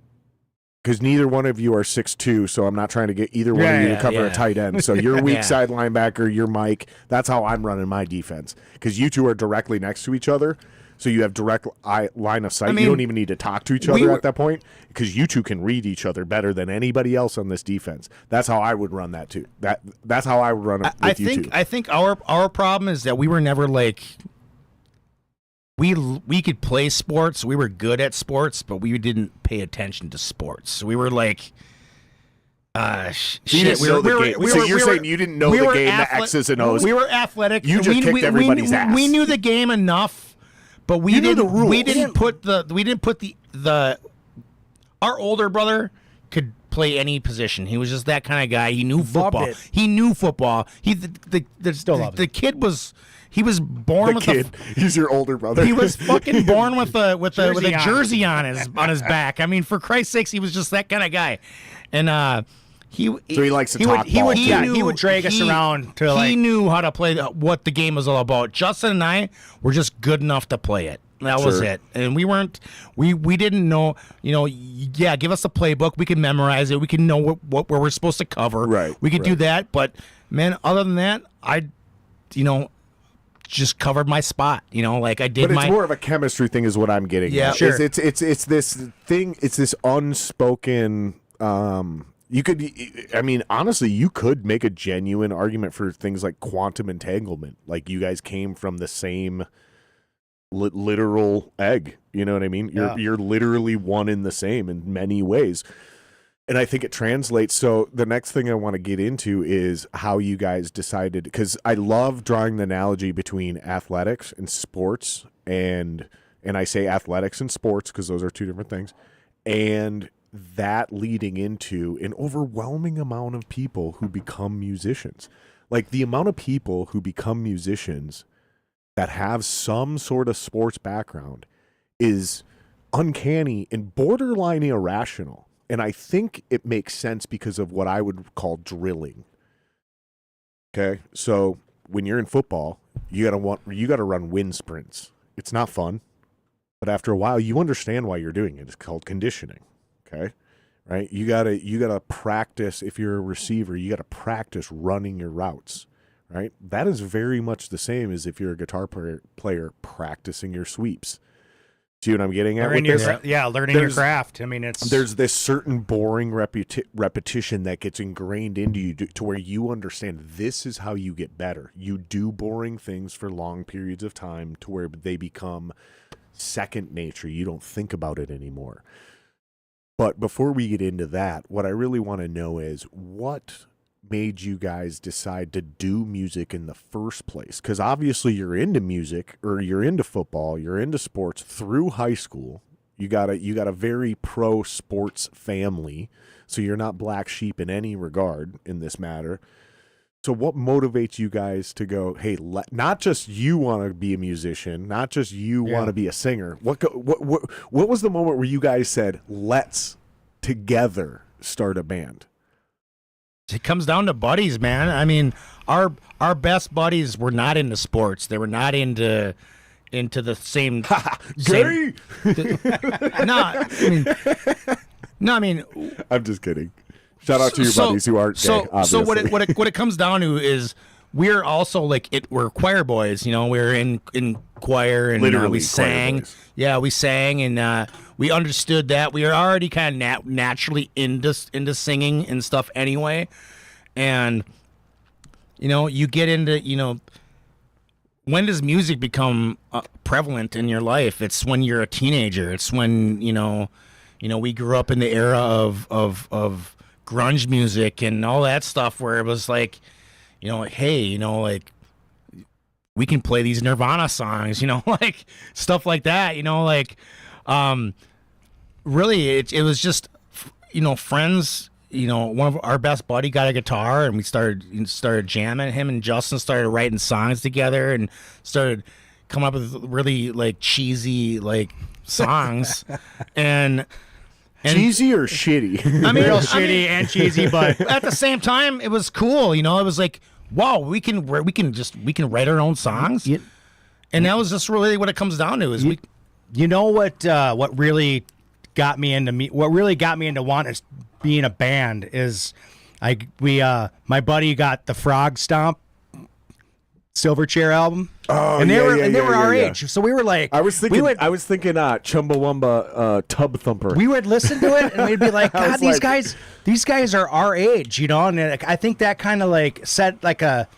Because neither one of you are 6'2", so I'm not trying to get either one of you to cover a tight end. So you're weak side linebacker, you're Mike. That's how I'm running my defense. Because you two are directly next to each other, so you have direct line of sight. You don't even need to talk to each other at that point, because you two can read each other better than anybody else on this defense. That's how I would run that too. That's how I would run it with you two. I think our problem is that we were never like. We could play sports. We were good at sports, but we didn't pay attention to sports. We were like, shit. So you're saying you didn't know the game, the X's and O's. We were athletic. You just kicked everybody's ass. We knew the game enough, but we didn't. The rules. We didn't put the. Our older brother could play any position. He was just that kind of guy. He knew football. He knew football. The kid was. He was born with He's your older brother. He was fucking born with a jersey on his back. I mean, for Christ's sakes, he was just that kind of guy. And he likes to talk ball. He would drag us around to He knew how to play what the game was all about. Justin and I were just good enough to play it. That was it. And we weren't. We didn't know. You know. Yeah, give us a playbook. We can memorize it. We can know what we're supposed to cover. Right. We could do that. But man, other than that, just covered my spot, like I did. But it's more of a chemistry thing, is what I'm getting. Yeah, at. sure. It's this thing. It's this unspoken. You could, I mean, honestly, you could make a genuine argument for things like quantum entanglement. Like you guys came from the same literal egg. You know what I mean? You're literally one in the same in many ways. And I think it translates. So the next thing I want to get into is how you guys decided, because I love drawing the analogy between athletics and sports, and I say athletics and sports because those are two different things, and that leading into an overwhelming amount of people who become musicians. Like the amount of people who become musicians that have some sort of sports background is uncanny and borderline irrational. And I think it makes sense because of what I would call drilling. Okay, so when you're in football, you gotta run wind sprints. It's not fun, but after a while, you understand why you're doing it. It's called conditioning. Okay, right? You gotta practice. If you're a receiver, you gotta practice running your routes, right? That is very much the same as if you're a guitar player practicing your sweeps. See what I'm getting at? Learning your craft. I mean, there's this certain boring repetition that gets ingrained into you to where you understand this is how you get better. You do boring things for long periods of time to where they become second nature. You don't think about it anymore. But before we get into that, what I really want to know is what made you guys decide to do music in the first place? Because obviously you're into music, or you're into football, you're into sports through high school. You got a very pro sports family, so you're not black sheep in any regard in this matter. So what motivates you guys to go, hey, not just you want to be a musician, not just you want to be a singer. What was the moment where you guys said, let's together start a band? It comes down to buddies, man. I mean, our best buddies were not into sports. They were not into the same. Gary. I mean, I'm just kidding. Shout out to your buddies who aren't gay. Obviously. So what it comes down to is we're also we're choir boys. You know, we're in choir and we sang. Yeah, we sang and we understood that we were already kind of naturally into singing and stuff anyway. And you know, you get into, you know, when does music become prevalent in your life? It's when you're a teenager. It's when you know we grew up in the era of grunge music and all that stuff where it was like, you know, hey, you know, like we can play these Nirvana songs, you know, like stuff like that, you know, like really it was just, you know, friends, you know, one of our best buddy got a guitar and we started jamming. Him and Justin started writing songs together and started coming up with really like cheesy like songs and cheesy or shitty? I mean, real shitty and cheesy, but at the same time, it was cool. You know, it was like, wow, we can write our own songs, and that was just really what it comes down to. Is you know what really got me into wanting being a band is my buddy got the Frog Stomp Silverchair album. Oh, and they were our age, so we were like, I was thinking Chumbawamba Tub Thumper. We would listen to it and we'd be like, God, these guys are our age, you know. And I think that kind of like set like a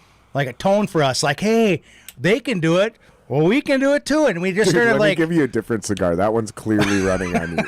tone for us, like, hey, they can do it. Well, we can do it too, and we just started let like. Me give you a different cigar. That one's clearly running on you.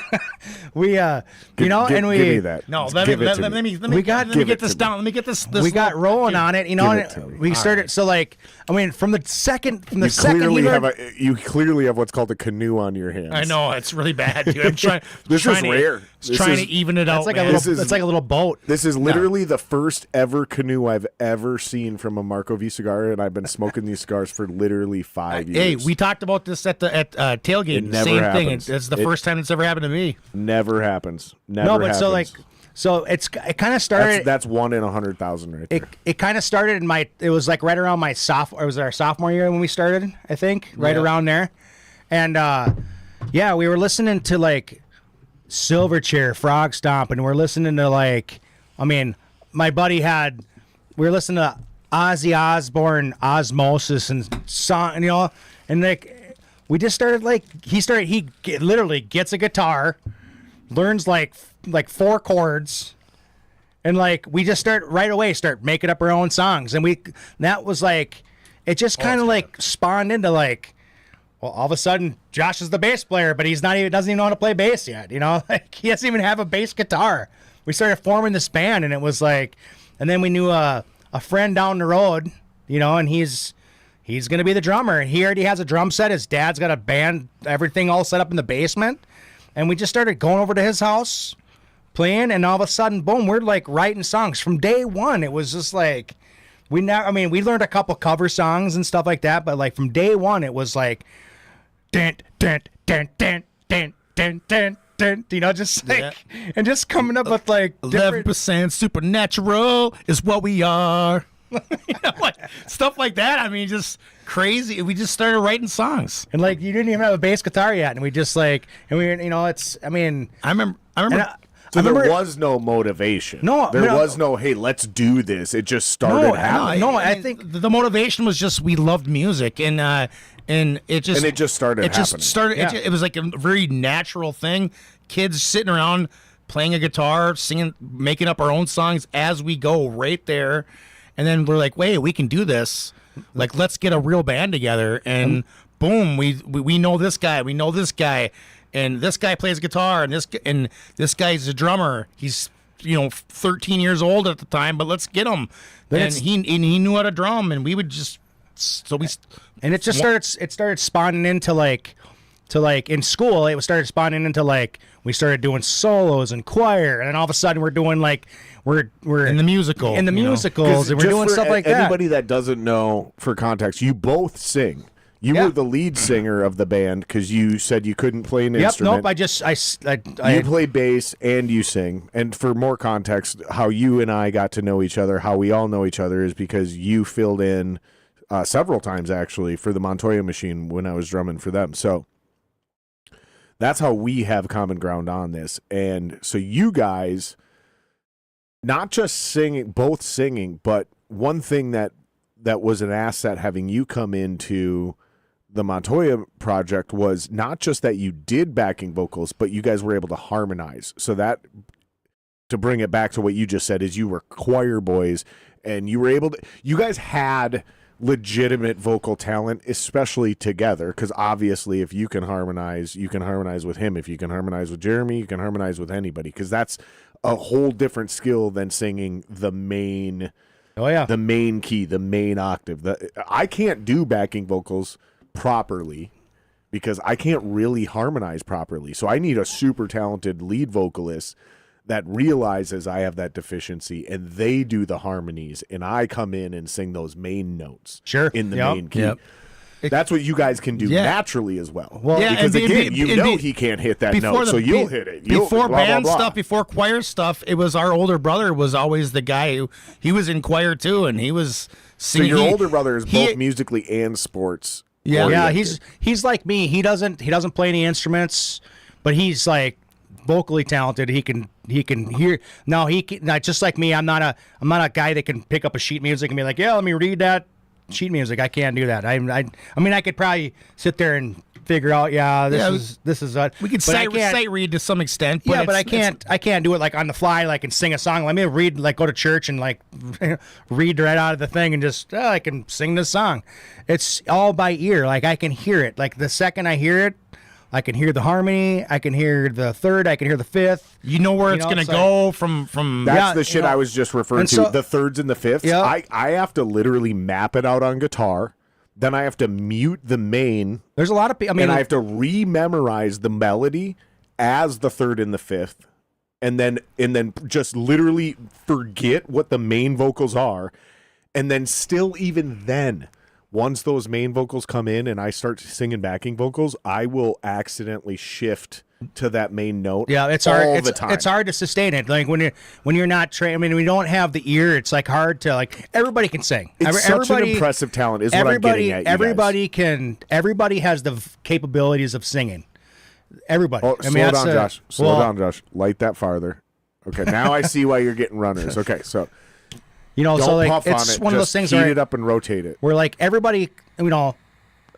We give me that. No, let me get this down. Let me get this. We got rolling on it, you know. And we started. Right. So like, I mean, from the second you clearly have what's called a canoe on your hands. I know it's really bad, dude. I'm trying. This is rare. Trying to even it out. It's like a little boat. This is literally the first ever canoe I've ever seen from a Marco V cigar, and I've been smoking these cigars for literally 5 years. Hey, we talked about this at tailgate. It never Same happens. thing. It's the first time it's ever happened to me. Never happens. Never happens. It kind of started. That's 1 in 100,000 right there. It kind of started in it was like right around my sophomore. It was our sophomore year when we started, I think, right around there, and we were listening to like Silverchair, Frog Stomp, and we're listening to like, I mean, my buddy we were listening to Ozzy Osbourne, Osmosis, and song, you know, and like we just started like he literally gets a guitar, learns like 4 chords, and like we just start making up our own songs, and that was like it just kind of like spawned into like, well, all of a sudden Josh is the bass player, but doesn't even know how to play bass yet, you know. Like he doesn't even have a bass guitar. We started forming this band, and it was like, and then we knew a friend down the road, you know, and he's gonna be the drummer, and he already has a drum set. His dad's got a band, everything all set up in the basement, and we just started going over to his house, playing, and all of a sudden, boom, we're like writing songs from day one. It was just like we learned a couple cover songs and stuff like that, but like from day one, it was like, dun dun dun dun dun dun dun dun, you know, just like and just coming up with like 11% supernatural is what we are. You know, like, stuff like that. I mean, just crazy. We just started writing songs, and like you didn't even have a bass guitar yet, and we just like, and we, you know, it's. I mean, I remember. So there was no motivation. No, there was no, hey, let's do this. It just started happening. I think the motivation was just we loved music, and it just started It just started. Yeah. It was like a very natural thing. Kids sitting around playing a guitar, singing, making up our own songs as we go, right there. And then we're like, wait, we can do this. Like, let's get a real band together. And boom, we know this guy. We know this guy. And this guy plays guitar. And this guy's a drummer. He's 13 years old at the time, but let's get him. And he knew how to drum. And we would just and it just started spawning into like in school. It started spawning into like we started doing solos and choir, and then all of a sudden we're doing like we're in the musicals, and we're doing stuff like that. Anybody that doesn't know, for context, you both sing. You were the lead singer of the band because you said you couldn't play an instrument. Nope. You play bass and you sing. And for more context, how you and I got to know each other, how we all know each other, is because you filled in several times actually for the Montoya Machine when I was drumming for them. So that's how we have common ground on this. And so you guys, not just singing, both singing, but one thing that was an asset having you come into the Montoya project was not just that you did backing vocals, but you guys were able to harmonize. So that, to bring it back to what you just said, is you were choir boys and you were able to, you guys had legitimate vocal talent, especially together, because obviously if you can harmonize with him. If you can harmonize with Jeremy, you can harmonize with anybody, because that's a whole different skill than singing the main the main key, the main octave. I can't do backing vocals properly because I can't really harmonize properly, so I need a super talented lead vocalist that realizes I have that deficiency, and they do the harmonies, and I come in and sing those main notes in the main key. Yep. That's what you guys can do naturally as well. Well, because again, he can't hit that note, so you'll hit it. Before band blah, blah. stuff, before choir stuff, it was our older brother was always the guy who, he was in choir too, and he was singing. So your older brother is both musically and sports. Yeah, he's like me. He doesn't play any instruments, but he's like vocally talented. He can hear. No, he can, not just like me. I'm not a guy that can pick up a sheet music and be like, yeah, let me read that sheet music. I can't do that. I mean, I could probably sit there and figure out. This is we could sight read to some extent. But but I can't do it like on the fly. Like and sing a song. Let me read, like go to church and like read right out of the thing and just I can sing this song. It's all by ear. Like I can hear it. Like the second I hear it, I can hear the harmony. I can hear the third. I can hear the fifth. You know where it's going to go from. That's the shit I was just referring to. The thirds and the fifths. Yeah. I have to literally map it out on guitar. Then I have to mute the main. There's a lot of people. And I have to rememorize the melody as the third and the fifth, and then just literally forget what the main vocals are, and then still even then. Once those main vocals come in and I start singing backing vocals, I will accidentally shift to that main note. Yeah, it's hard. It's hard to sustain it. Like when you're not trained. I mean, we don't have the ear. It's like hard to everybody can sing. It's such an impressive talent. Is what I'm getting at. Everybody can. Everybody has the capabilities of singing. Everybody. Oh, slow down, Josh. Slow down, Josh. Light that farther. Okay, now I see why you're getting runners. Okay, so. Don't so like puff it's on it. one Just of those things heat where it up and rotate it. Where like everybody,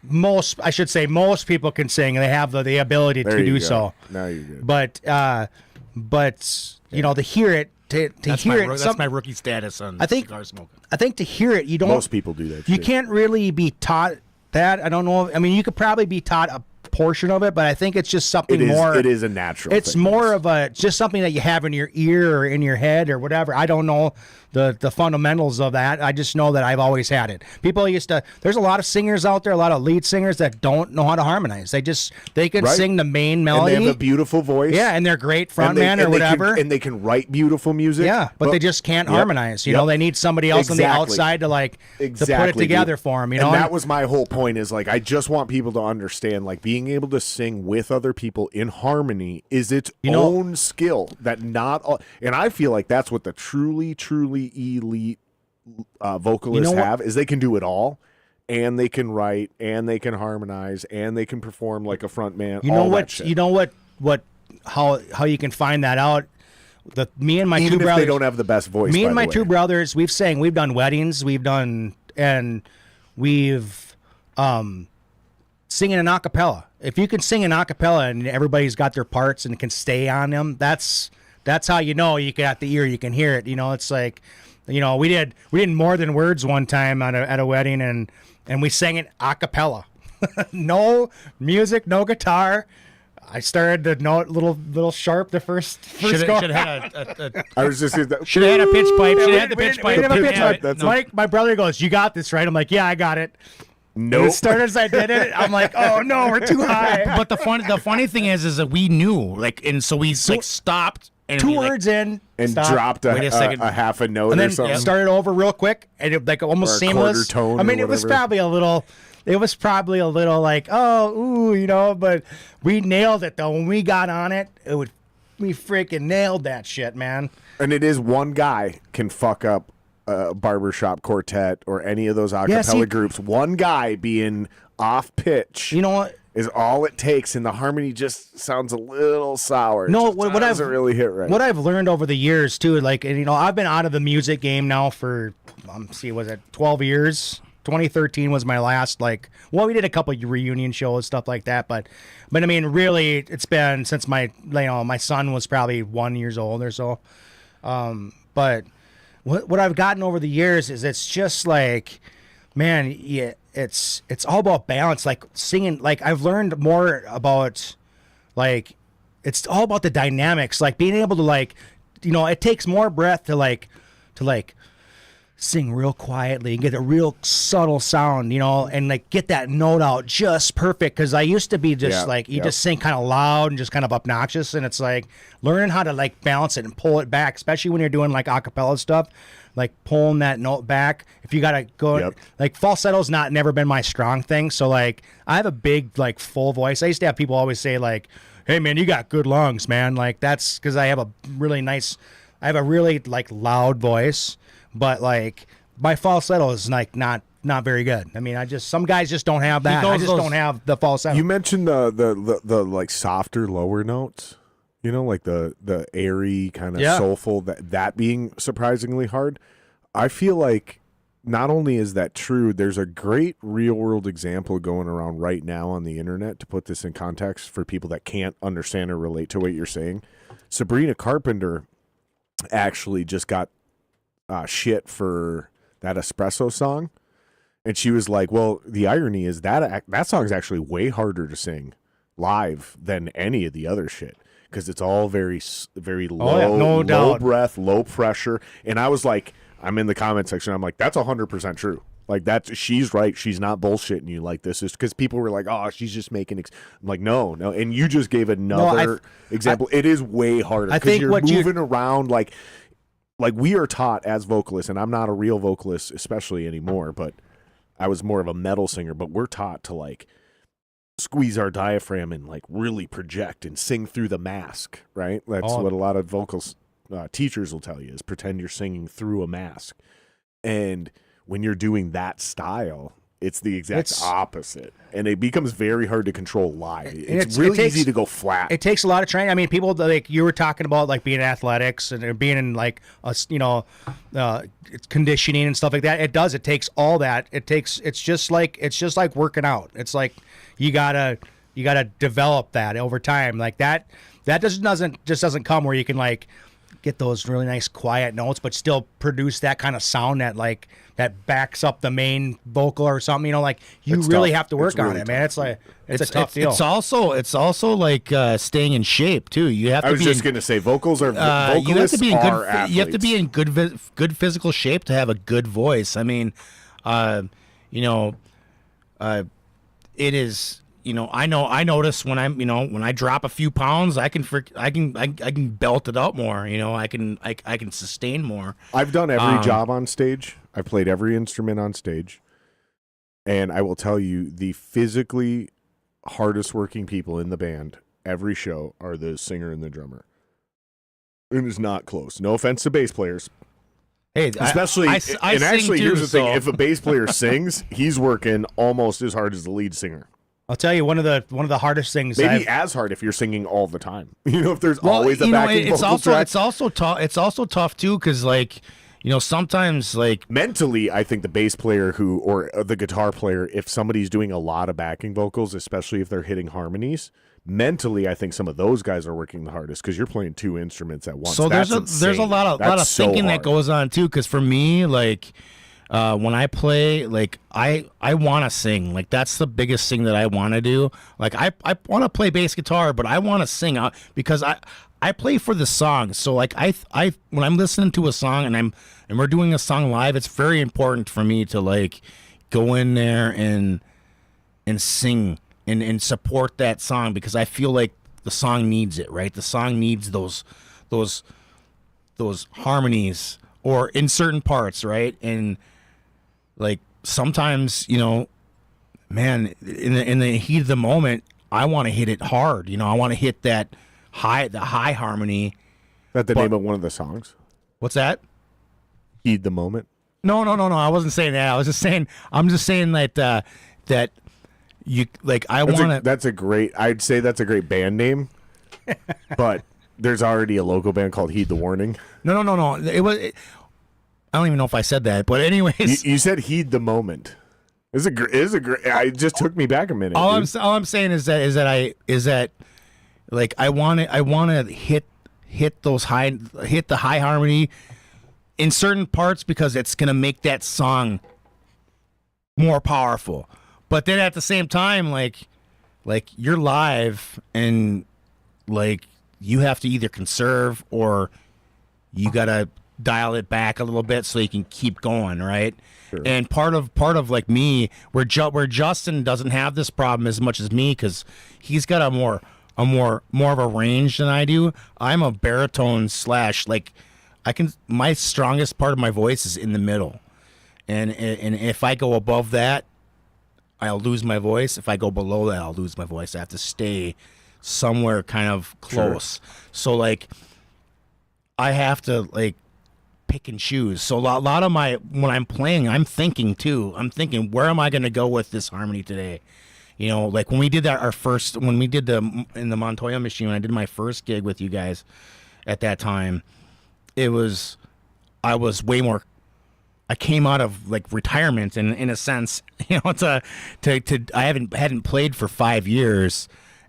most people can sing and they have the ability to do so. Now you're good. But to hear it, that's my rookie status on cigar smoking. I think to hear it, you don't. Most people do that. You can't really be taught that. I don't know. I mean, you could probably be taught a portion of it, but I think it's just something more. It is a natural. It's more of just something that you have in your ear or in your head or whatever. I don't know the fundamentals of that. I just know that I've always had it. People there's a lot of singers out there, a lot of lead singers that don't know how to harmonize. They can sing the main melody. And they have a beautiful voice. Yeah, and they're great frontman or whatever. And they can write beautiful music. Yeah, but they just can't harmonize. They need somebody else on the outside to to put it together for them. And that was my whole point is I just want people to understand being able to sing with other people in harmony is its own skill that not all, and I feel like that's what the truly elite vocalists have is they can do it all, and they can write, and they can harmonize, and they can perform like a front man. How you can find that out me and my Even two if brothers they don't have the best voice. me by and my the way. two brothers, we've done weddings, we've singing an acapella. If you can sing an acapella and everybody's got their parts and can stay on them, that's how you know you got the ear, you can hear it. It's like, we did more than words one time at a wedding, and we sang it acapella. No music, no guitar. I started the note little sharp the first Should score. have had a I was just should have had a pitch pipe. Should have had the We pitch didn't pipe. have a pitch Yeah, pipe. That's Mike, my brother goes, "You got this, right?" I'm like, "Yeah, I got it." And nope. as soon as I did it, I'm like, "Oh no, we're too high." But the funny thing is that we knew, and so we stopped and Two we, words in, and stopped, dropped Wait a second. a half a note and or then something. started over real quick, and it almost Or a seamless. quarter tone I mean, or it was whatever. probably a little. It was probably a little like, oh, ooh, but we nailed it though. When we got on it, we freaking nailed that shit, man. And it is one guy can fuck up a barbershop quartet or any of those a Yeah, cappella see- groups. One guy being off pitch You know what? is all it takes, and the harmony just sounds a little sour. No, It just what doesn't I've really hit right. What I've learned over the years too, like, and, I've been out of the music game now for, was it 12 years? 2013 was my last, we did a couple of reunion shows, stuff like that, but I mean, really, it's been since my son was probably 1 year old or so. But what I've gotten over the years is it's just like, man, yeah, it's all about balance. Like singing, like I've learned more about, like, it's all about the dynamics, like being able to it takes more breath to sing real quietly and get a real subtle sound, and get that note out just perfect. Because I used to be just just sing kind of loud and just kind of obnoxious, and it's like learning how to balance it and pull it back, especially when you're doing a cappella stuff, like pulling that note back. If you gotta go, falsetto's never been my strong thing. So I have a big full voice. I used to have people always say "Hey man, you got good lungs, man." That's because I have a really loud voice. But my falsetto is not very good. I mean, some guys just don't have that. I just don't have the falsetto. You mentioned the softer lower notes, the airy kind of soulful, that being surprisingly hard. I feel like not only is that true, there's a great real world example going around right now on the internet to put this in context for people that can't understand or relate to what you're saying. Sabrina Carpenter actually just got shit for that Espresso song, and she was like, well, the irony is that song is actually way harder to sing live than any of the other shit, because it's all very low, low breath, low pressure. And I was like, I'm in the comment section, I'm like, that's 100% true. She's right. She's not bullshitting you. This is because people were like, oh, she's just making I'm like, no. And you just gave another example. It is way harder because you're moving around like we are taught as vocalists, and I'm not a real vocalist especially anymore, but I was more of a metal singer, but we're taught to squeeze our diaphragm and really project and sing through the mask, right? That's what a lot of vocals teachers will tell you, is pretend you're singing through a mask. And when you're doing that style, it's the exact opposite, and it becomes very hard to control live. It's really easy to go flat. It takes a lot of training. I mean, people you were talking about being in athletics and being in conditioning and stuff like that. It does. It takes all that. It's just like working out. It's like you gotta develop that over time. That doesn't come where you can get those really nice quiet notes, but still produce that kind of sound that backs up the main vocal or something. You It's really tough. have to work It's on really it, man. It's a tough deal. It's also staying in shape too. You have to. I was just gonna say vocalists you have to be in are good. athletes. You have to be in good physical shape to have a good voice. I mean, it is. I notice when when I drop a few pounds, I can belt it out more. I can sustain more. I've done every job on stage. I've played every instrument on stage, and I will tell you, the physically hardest working people in the band every show are the singer and the drummer. It is not close. No offense to bass players. Hey, Especially, I and sing actually, too, here's the thing: so- if a bass player sings, he's working almost as hard as the lead singer. I'll tell you one of the hardest things. Maybe as hard if you're singing all the time. If there's always a backing vocal track. It's also tough. It's also tough too, because sometimes mentally, I think the bass player or the guitar player, if somebody's doing a lot of backing vocals, especially if they're hitting harmonies, mentally, I think some of those guys are working the hardest because you're playing two instruments at once. So there's a lot of thinking that goes on too. Because for me, when I play, I want to sing. That's the biggest thing that I want to do. I want to play bass guitar, but I want to sing because I play for the song. So I when I'm listening to a song and we're doing a song live, it's very important for me to go in there and sing and support that song, because I feel like the song needs it, right? The song needs those harmonies or in certain parts, right? And sometimes, man, in the heat of the moment, I want to hit it hard. I want to hit the high harmony. Is that the name of one of the songs? What's that? Heed the moment. No. I wasn't saying that. I'm just saying that you I want to. That's a great. I'd say that's a great band name, but there's already a local band called Heed the Warning. No. I don't even know if I said that, but anyways, you said heed the moment. Is a great. It just took me back a minute. All I'm saying is that I want to hit the high harmony in certain parts, because it's gonna make that song more powerful. But then at the same time, you're live and you have to either conserve or you gotta dial it back a little bit so you can keep going, right? Sure. And part of me, where Justin doesn't have this problem as much as me, because he's got a more of a range than I do. I'm a baritone / my strongest part of my voice is in the middle, and if I go above that, I'll lose my voice. If I go below that, I'll lose my voice. I have to stay somewhere kind of close. Sure. So I have to pick and choose. So a lot of when I'm playing, I'm thinking too. I'm thinking, where am I going to go with this harmony today? When we did in the Montoya machine, when I did my first gig with you guys at that time, I was way more. I came out of retirement in a sense, I hadn't played for 5 years,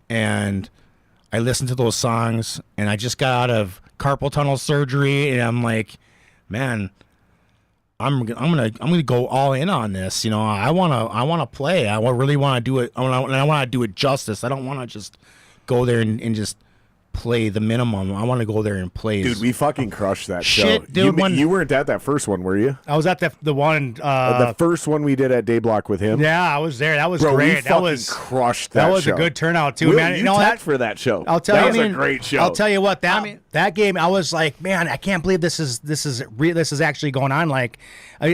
and I listened to those songs, and I just got out of carpal tunnel surgery, and I'm like, man, I'm gonna go all in on this. I wanna play. I really want to do it. I want to do it justice. I don't want to just go there and just play the minimum. I want to go there and play. Dude, we fucking crushed that Shit, show. dude, You weren't at that first one, were you? I was at the one. The first one we did at Dayblock with him. Yeah, I was there. That was Bro, great. We fucking crushed that. That was show. a good turnout too, Will, man. You tapped for that show. I'll tell that you, was a great show. I'll tell you what, that game, I was like, man, I can't believe this is actually going on.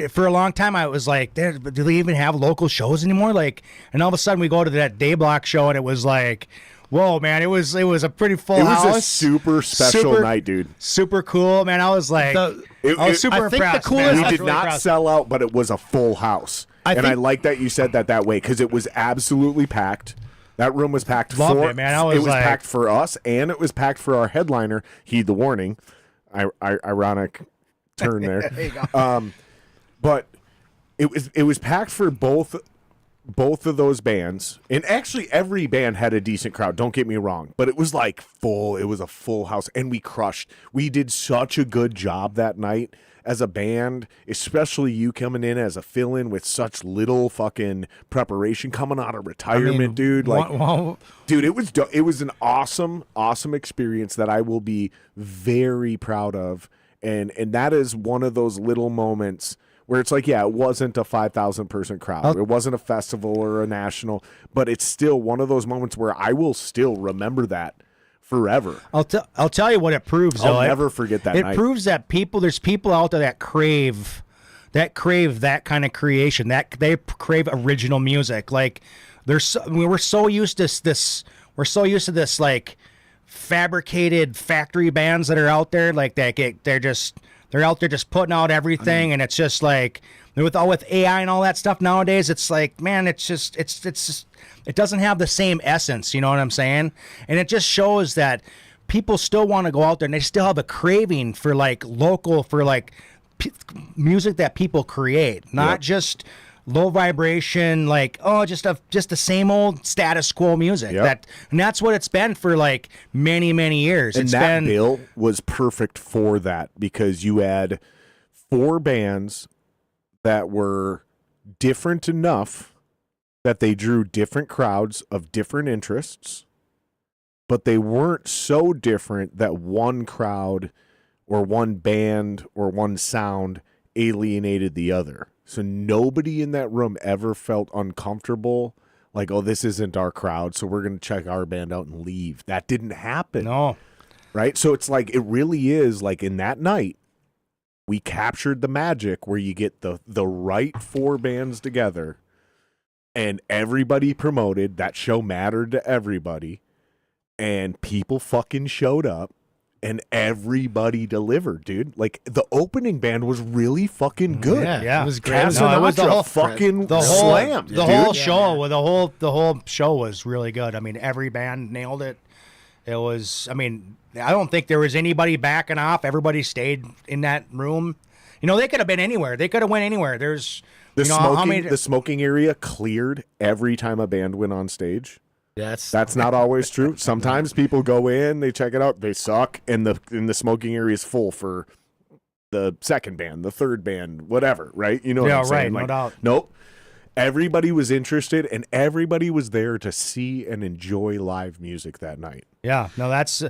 For a long time, I was like, do they even have local shows anymore? And all of a sudden, we go to that Dayblock show, and it was like, whoa, man! It was a pretty full house. It was a super special night, dude. Super cool, man. I was like, I was super impressed. We did not sell out, but it was a full house, I like that you said that way, because it was absolutely packed. That room was packed. Loved it, man. It was packed for us, and it was packed for our headliner. Heed the Warning. Ironic turn there. There you go. But it was packed for both of those bands, and actually every band had a decent crowd, don't get me wrong, but it was full. It was a full house, and we crushed. We did such a good job that night as a band, especially you coming in as a fill-in with such little fucking preparation, coming out of retirement, dude. Dude, it was an awesome experience that I will be very proud of, and that is one of those little moments where it's it wasn't a 5,000 person crowd. It wasn't a festival or a national, but it's still one of those moments where I will still remember that forever. I'll tell you what it proves. I'll never forget that night. It proves that there's people out there that crave that kind of creation, that they crave original music. We're so used to this fabricated factory bands that are out there, they're they're out there just putting out everything, and it's just like with AI and all that stuff nowadays, it's like, man, it's just it doesn't have the same essence, you know what I'm saying? And it just shows that people still want to go out there and they still have a craving for like local, for like music that people create, not just low vibration, like, oh, just the same old status quo music. And that's what it's been for like many, many years. And that bill was perfect for that, because you had 4 bands that were different enough that they drew different crowds of different interests, but they weren't so different that one crowd or one band or one sound alienated the other. So nobody in that room ever felt uncomfortable, like, oh, this isn't our crowd, so we're going to check our band out and leave. That didn't happen. No. Right? So it's like, it really is like in that night, we captured the magic where you get the right 4 bands together and everybody promoted. That show mattered to everybody, and people fucking showed up. And everybody delivered, dude. Like, the opening band was really fucking good. Yeah. It was great. Sinatra it was the whole fucking the whole slammed, the dude. whole show. The whole show was really good. I mean, every band nailed it. It was. I mean, I don't think there was anybody backing off. Everybody stayed in that room. You know, they could have been anywhere. They could have went anywhere. There's The you know, smoking, how many, the smoking area cleared every time a band went on stage. That's not always true. Sometimes people go in, they check it out, they suck, and the smoking area is full for the second band, the third band, whatever, right? You know what I'm saying? right, no doubt. Nope. Everybody was interested, and everybody was there to see and enjoy live music that night. Yeah, no, that's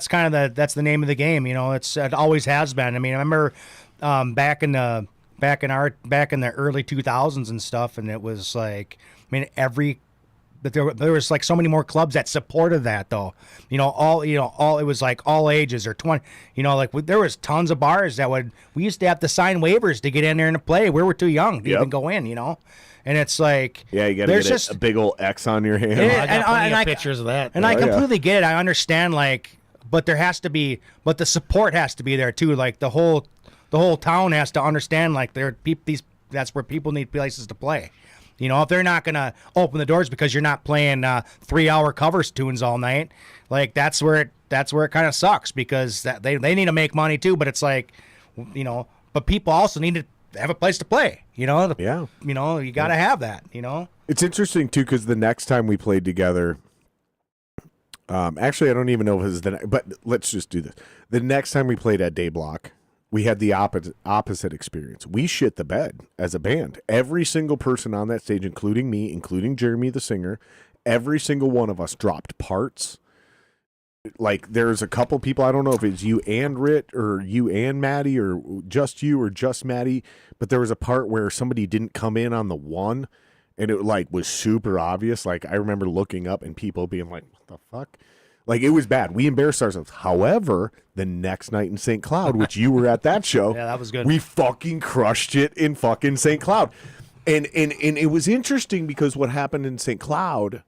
kind of that's the name of the game. You know, it always has been. I mean, I remember back in the early 2000s and stuff, and it was like, I mean, but there was like so many more clubs that supported that, though. All it was like all ages or 20. Like there was tons of bars that we used to have to sign waivers to get in there and to play. We were too young to even go in, And it's like, yeah, you got to get a big old X on your hand. I got pictures of that. And I completely get it. I understand, like, but the support has to be there too. Like the whole town has to understand, like, that's where people need places to play. If they're not gonna open the doors because you're not playing 3-hour covers tunes all night, like that's where it kind of sucks, because they need to make money too. But it's like, but people also need to have a place to play. You got to have that. It's interesting too, because the next time we played together, actually I don't even know if it was but let's just do this. The next time we played at Day Block, we had the opposite experience. We shit the bed as a band. Every single person on that stage, including me, including Jeremy the singer, every single one of us dropped parts. Like, there's a couple people, I don't know if it's you and Rit or you and Maddie or just you or just Maddie, but there was a part where somebody didn't come in on the one, and it like was super obvious. Like, I remember looking up and people being like, what the fuck? Like, it was bad. We embarrassed ourselves. However, the next night in St. Cloud, which you were at that show, yeah, that was good. We fucking crushed it in fucking St. Cloud. And it was interesting because what happened in St. Cloud,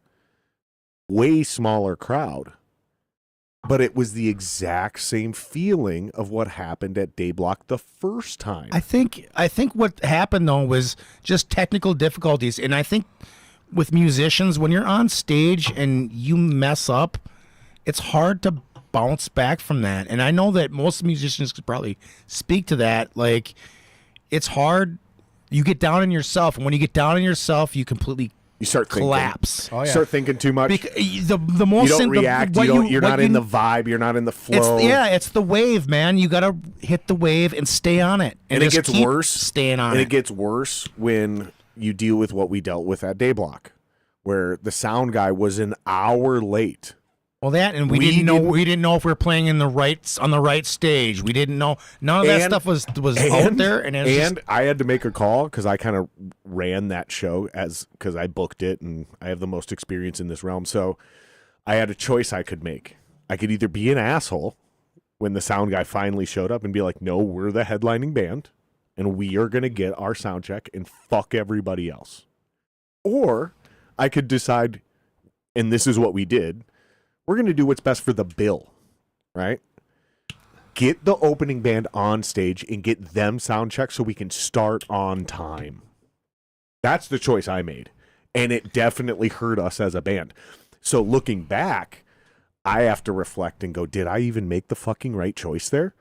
way smaller crowd, but it was the exact same feeling of what happened at Day Block the first time. I think what happened, though, was just technical difficulties. And I think with musicians, when you're on stage and you mess up, it's hard to bounce back from that. And I know that most musicians could probably speak to that. Like, it's hard. You get down on yourself. And when you get down on yourself, you completely start collapse. Oh, yeah. You start thinking too much. The most you don't react. You're not in the vibe. You're not in the flow. It's the wave, man. You got to hit the wave and stay on it. And it gets worse. Staying on it. And it gets worse when you deal with what we dealt with at Day Block, where the sound guy was an hour late. Well, that, and we didn't know if we were playing on the right stage. We didn't know. None of that stuff was out there. And I had to make a call because I kind of ran that show because I booked it and I have the most experience in this realm. So I had a choice I could make. I could either be an asshole when the sound guy finally showed up and be like, no, we're the headlining band and we are going to get our sound check and fuck everybody else. Or I could decide, and this is what we did, we're going to do what's best for the bill, right? get the opening band on stage and get them sound checked so we can start on time. That's the choice I made. And it definitely hurt us as a band. So looking back, I have to reflect and go, did I even make the fucking right choice there?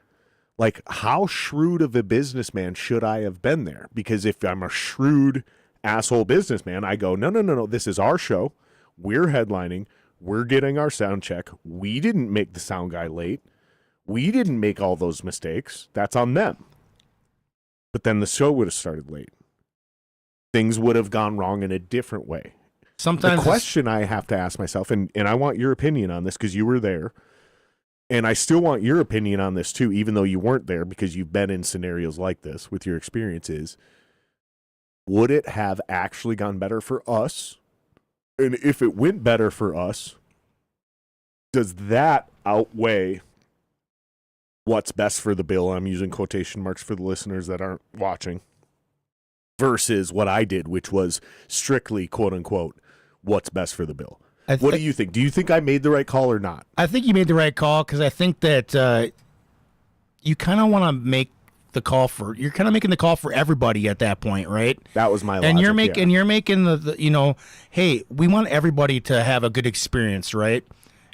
Like, how shrewd of a businessman should I have been there? Because if I'm a shrewd asshole businessman, I go, no, this is our show. We're headlining. We're getting our sound check. We didn't make the sound guy late. We didn't make all those mistakes. That's on them. But then the show would have started late. Things would have gone wrong in a different way. Sometimes the question I have to ask myself, and I want your opinion on this because you were there, and I still want your opinion on this too, even though you weren't there because you've been in scenarios like this with your experiences. Would it have actually gone better for us? And if it went better for us, does that outweigh what's best for the bill? I'm using quotation marks for the listeners that aren't watching. Versus what I did, which was strictly, quote unquote, what's best for the bill. What do you think? Do you think I made the right call or not? I think you made the right call because I think that you kind of want to make the call for. You're kind of making the call for everybody at that point, right? That was my logic, and you're making the hey, we want everybody to have a good experience, right?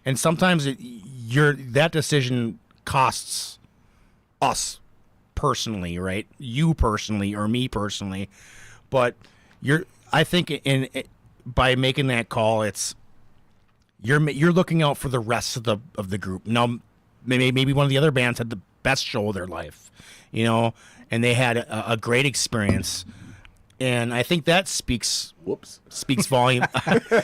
And sometimes that decision costs us personally, right? You personally or me personally, but I think by making that call, you're looking out for the rest of the group. Now, maybe one of the other bands had the best show of their life, and they had a great experience, and I think that speaks volume.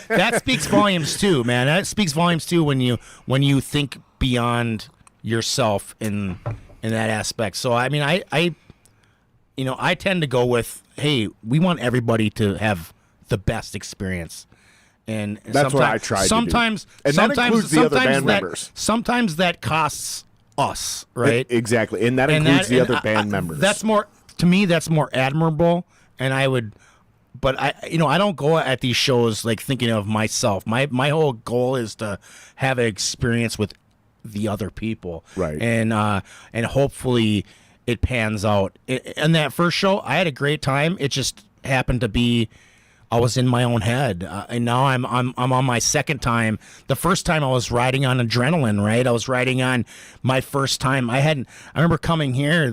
That speaks volumes too, man. That speaks volumes too when you think beyond yourself in that aspect. So I mean, I tend to go with, hey, we want everybody to have the best experience. And that's what I tried to do. And that includes the other band members. Sometimes that costs us, right? Exactly. And that includes the other band members. That's more, to me, that's more admirable. And but I don't go at these shows like thinking of myself. My whole goal is to have an experience with the other people. Right. And hopefully it pans out. In that first show, I had a great time. It just happened to be, I was in my own head, and now I'm on my second time. The first time I was riding on adrenaline, right? I was riding on my first time. I remember coming here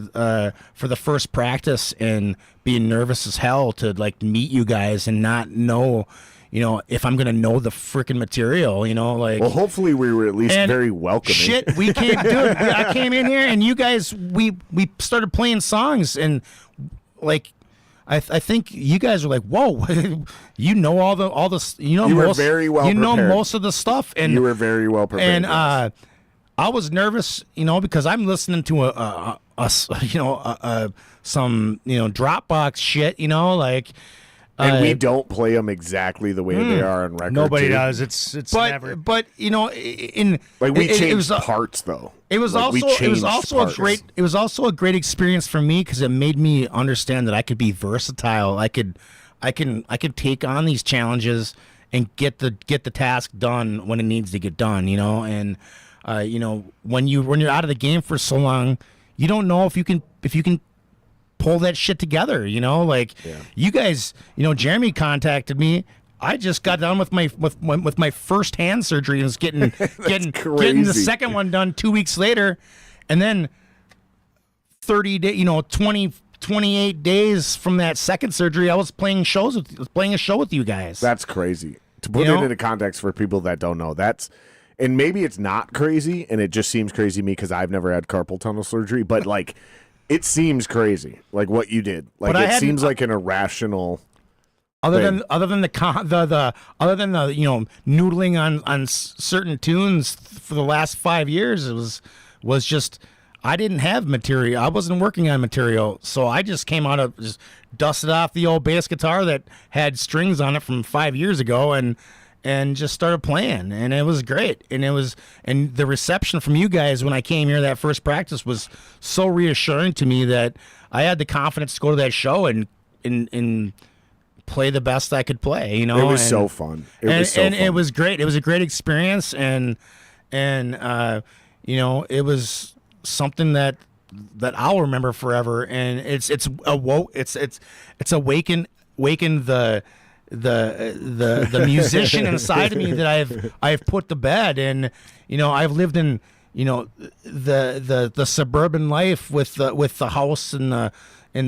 for the first practice and being nervous as hell to like meet you guys and not know, if I'm gonna know the freaking material, like. Well, hopefully we were at least very welcoming. Shit, we came, dude. I came in here and you guys, we started playing songs and like. I think you guys are like, whoa, you know all the you were very well prepared. You know most of the stuff, and you were very well prepared. And I was nervous, because I'm listening to some Dropbox shit, like. And we don't play them exactly the way they are on record. Nobody does. It's never. But we changed parts though. It was also a great experience for me because it made me understand that I could be versatile. I could take on these challenges and get the task done when it needs to get done. And when you're out of the game for so long, you don't know if you can pull that shit together, You guys, Jeremy contacted me. I just got done with my first hand surgery and was getting the second one done 2 weeks later, and then 30 days, 28 days from that second surgery, I was playing a show with you guys. That's crazy. To put it into context for people that don't know, and maybe it's not crazy, and it just seems crazy to me because I've never had carpal tunnel surgery, but like. It seems crazy, like what you did. Like it seems like an irrational. Other than the noodling on certain tunes for the last 5 years, it was just I didn't have material. I wasn't working on material, so I just came out of just dusted off the old bass guitar that had strings on it from 5 years ago and just started playing, and it was great. And the reception from you guys when I came here that first practice was so reassuring to me that I had the confidence to go to that show and play the best I could play. It was so fun. It was great. It was a great experience, and it was something that I'll remember forever, and it's awakened the musician inside of me that I've put to bed. And I've lived in the suburban life with the house and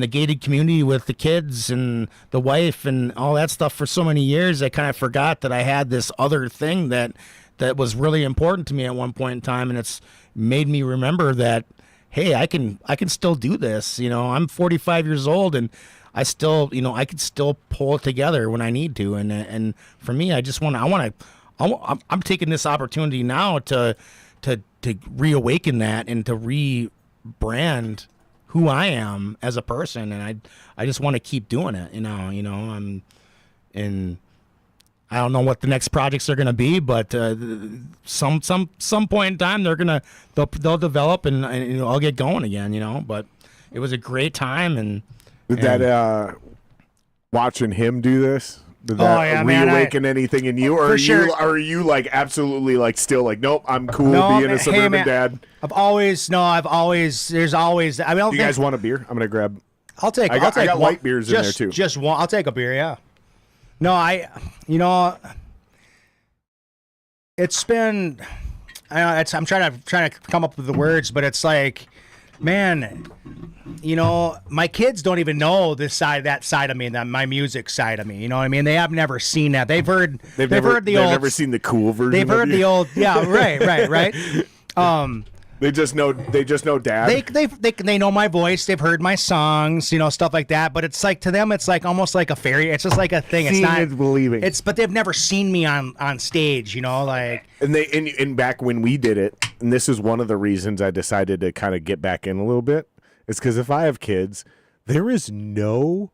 the gated community with the kids and the wife and all that stuff for so many years. I kind of forgot that I had this other thing that was really important to me at one point in time, and it's made me remember that, hey, I can still do this. I'm 45 years old, and I still, I could still pull it together when I need to. And for me, I'm taking this opportunity now to reawaken that and to rebrand who I am as a person. And I just want to keep doing it. I don't know what the next projects are going to be, but some point in time they'll develop and I'll get going again. But it was a great time. And did that watching him do this? Did that reawaken anything in you, or are you like absolutely like still like, nope, I'm cool being a suburban dad? There's always. I mean, do you guys want a beer? I'm gonna grab. I got light beers in there too. Just one. I'll take a beer. Yeah. No, it's been. I'm trying to come up with the words, but it's like, man, my kids don't even know that side of me, my music side of me. You know what I mean? They have never seen that. They've never seen the cool version. They've heard the old, yeah, right. They just know dad. They know my voice. They've heard my songs, stuff like that. But it's like, to them, it's like almost like a fairy. It's just like a thing. Seeing is believing. But they've never seen me on stage, like. And back when we did it, and this is one of the reasons I decided to kind of get back in a little bit, is because if I have kids, there is no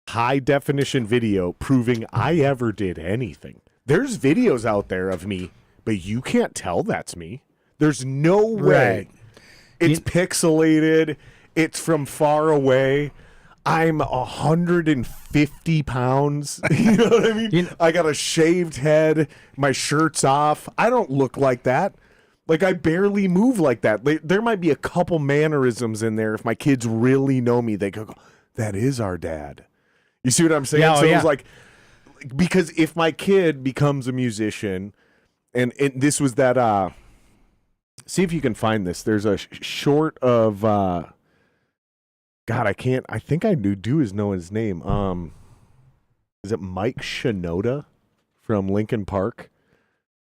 high definition video proving I ever did anything. There's videos out there of me, but you can't tell that's me. There's no way. Right. It's pixelated. It's from far away. I'm 150 pounds. You know what I mean? I got a shaved head. My shirt's off. I don't look like that. Like, I barely move like that. There might be a couple mannerisms in there. If my kids really know me, they go, that is our dad. You see what I'm saying? Yeah, It was like, because if my kid becomes a musician, and this was that, see if you can find this. There's a short of, God, I think I do know his name. Is it Mike Shinoda from Linkin Park?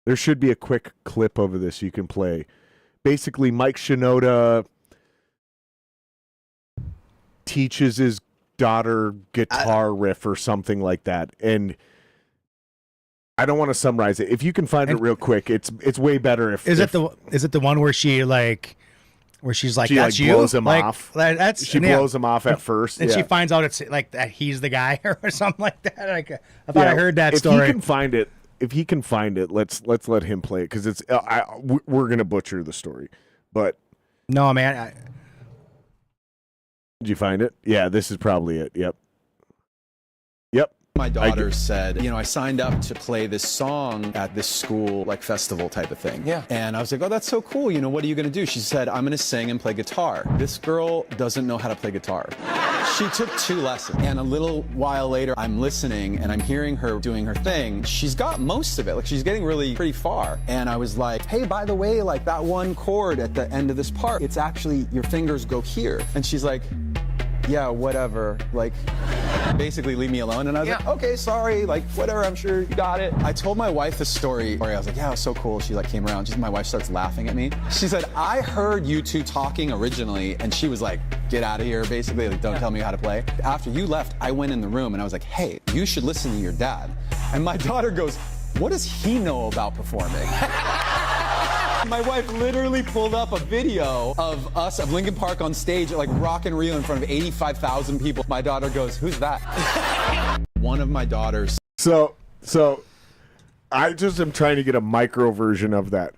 There should be a quick clip of this you can play. Basically, Mike Shinoda teaches his daughter guitar riff or something like that. And I don't want to summarize it. If you can find it real quick, it's way better if... Is it the one where she's like, that's you? Blows him off. She blows him off at first. And she finds out it's like that he's the guy or something like that. Like, I thought I heard that story. If he can find it, let's let him play it, because it's we're gonna butcher the story. But no, man. Did you find it? Yeah, this is probably it. Yep. My daughter said, I signed up to play this song at this school, like festival type of thing. Yeah. And I was like, oh, that's so cool. What are you going to do? She said, I'm going to sing and play guitar. This girl doesn't know how to play guitar. She took 2 lessons. And a little while later, I'm listening and I'm hearing her doing her thing. She's got most of it. Like, she's getting really pretty far. And I was like, hey, by the way, like that one chord at the end of this part, it's actually your fingers go here. And she's like, yeah, whatever, like, basically leave me alone. And I was like, okay, sorry, like, whatever, I'm sure you got it. I told my wife the story. I was like, yeah, it was so cool. She like came around. My wife starts laughing at me. She said, I heard you two talking originally, and she was like, get out of here, basically, like, don't tell me how to play. After you left, I went in the room and I was like, hey, you should listen to your dad. And my daughter goes, what does he know about performing? My wife literally pulled up a video of us at Linkin Park on stage at like Rock and Rio in front of 85,000 people. My daughter goes, who's that? One of my daughters. So I just am trying to get a micro version of that.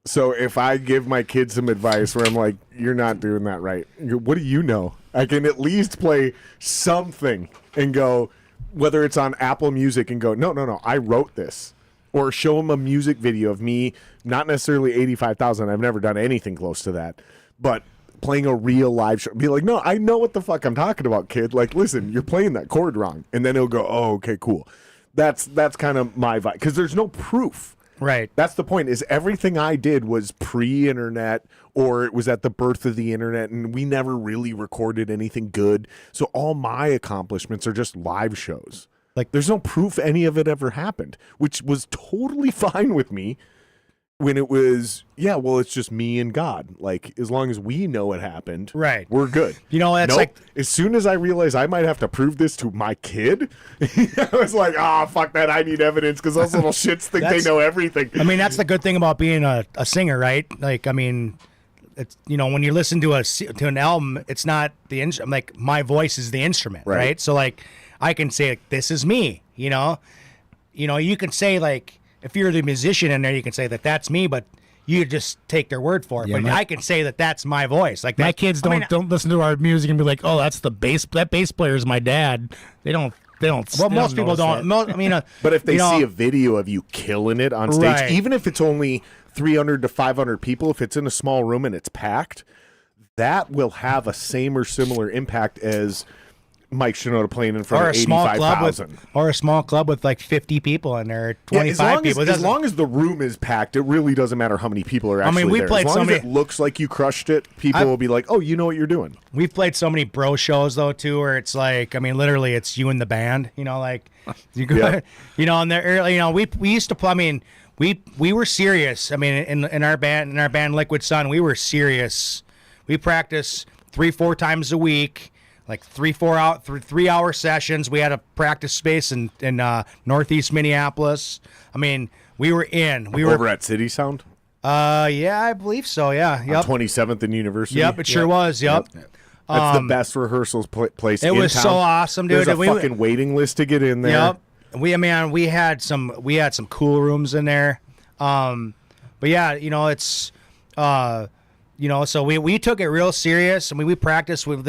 So if I give my kids some advice where I'm like, you're not doing that right, what do you know? I can at least play something and go, whether it's on Apple Music, and go, no, I wrote this. or show them a music video of me, not necessarily 85,000. I've never done anything close to that, but playing a real live show. Be like, no, I know what the fuck I'm talking about, kid. Like, listen, you're playing that chord wrong. And then it'll go, oh, okay, cool. That's kind of my vibe. Because there's no proof. Right. That's the point, is everything I did was pre-internet, or it was at the birth of the internet, and we never really recorded anything good. So all my accomplishments are just live shows. Like, there's no proof any of it ever happened, which was totally fine with me when it was, it's just me and God. Like, as long as we know it happened, right, we're good. You know, that's like, as soon as I realized I might have to prove this to my kid, I was like, fuck that, I need evidence, because those little shits think they know everything. I mean, that's the good thing about being a singer, right? Like, I mean, it's, you know, when you listen to an album, it's not the instrument. Like, my voice is the instrument, right? So, like, I can say, like, this is me, you know? You can say, like, if you're the musician in there, you can say that that's me, but you just take their word for it. But I can say that that's my voice. Like, my kids don't listen to our music and be like, "Oh, that's the bass. That bass player is my dad." They don't. Well, most people don't. But if they see a video of you killing it on stage, right, even if it's only 300 to 500 people, if it's in a small room and it's packed, that will have a same or similar impact as Mike Shinoda playing in front of 85,000. Or a small club with like 50 people in there, 25 people. As long as the room is packed, it really doesn't matter how many people are actually there. As long as it looks like you crushed it, people will be like, oh, you know what you're doing. We've played so many bro shows, though, too, where it's like, I mean, literally, it's you and the band, you know, like, you go, you know, and early, you know, we used to play, I mean, we were serious. I mean, in our band Liquid Sun, we were serious. We practiced 3-4 times a week. Like 3 hour sessions. We had a practice space in northeast Minneapolis. I mean, we were over at City Sound. Yeah, I believe so. Yeah, yep. 27th and University. Yep, it sure was. Yep. That's the best rehearsals place. It was so awesome, dude. There's a fucking waiting list to get in there. Yep. We had some cool rooms in there. But yeah, you know, it's you know, so we took it real serious. I mean, we practiced with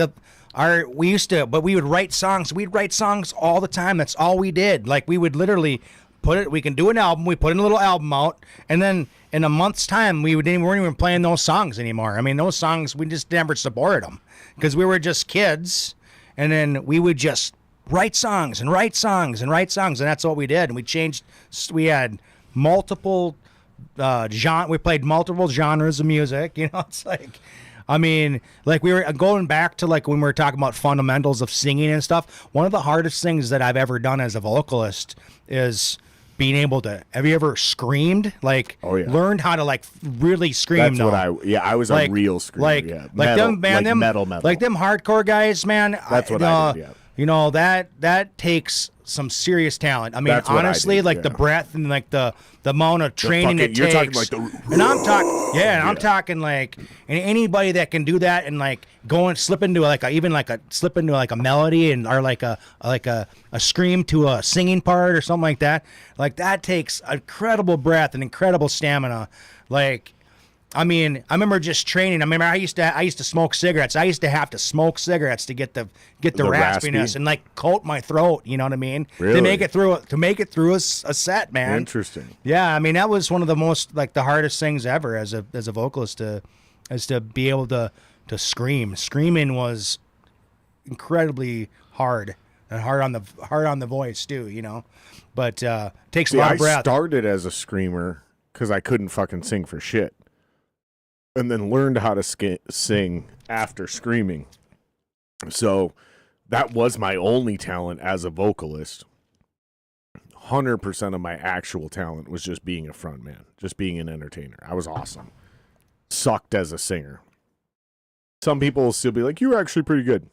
we would write songs. We'd write songs all the time. That's all we did. Like, we would literally we can do an album. We put a little album out, and then in a month's time, we weren't even playing those songs anymore. I mean, those songs, we just never supported them because we were just kids, and then we would just write songs and write songs and write songs, and that's what we did. And we had multiple we played multiple genres of music. You know, it's like, I mean, like, we were going back to, like, when we were talking about fundamentals of singing and stuff. One of the hardest things that I've ever done as a vocalist is being able to. Have you ever screamed? Like, learned how to, like, really scream? That's what I was a real screamer. Like metal, metal. Like them hardcore guys, man. That's what I did. Yeah. You know, that takes some serious talent. I mean, honestly, like the breath and like the amount of training it takes. You're talking like and I'm talking, I'm talking like, and anybody that can do that and like slip into a melody and or like a scream to a singing part or something like that takes incredible breath and incredible stamina. Like, I mean, I remember just training. I remember I used to smoke cigarettes. I used to have to smoke cigarettes to get the raspiness and like coat my throat. You know what I mean? Really? To make it through a set, man. Interesting. Yeah, I mean, that was one of the most, like, the hardest things ever as a vocalist is to be able to scream. Screaming was incredibly hard and hard on the voice too. You know, but takes a lot of breath. I started as a screamer because I couldn't fucking sing for shit. And then learned how to sing after screaming. So that was my only talent as a vocalist. 100% of my actual talent was just being a front man, just being an entertainer. I was awesome. Sucked as a singer. Some people will still be like, you were actually pretty good.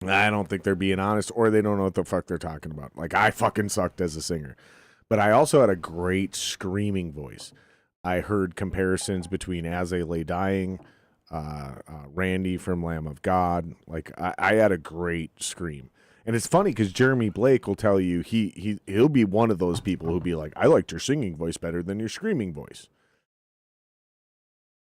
I don't think they're being honest, or they don't know what the fuck they're talking about. Like, I fucking sucked as a singer. But I also had a great screaming voice. I heard comparisons between As They Lay Dying, Randy from Lamb of God. Like, I had a great scream. And it's funny because Jeremy Blake will tell you he'll be one of those people who'll be like, I liked your singing voice better than your screaming voice.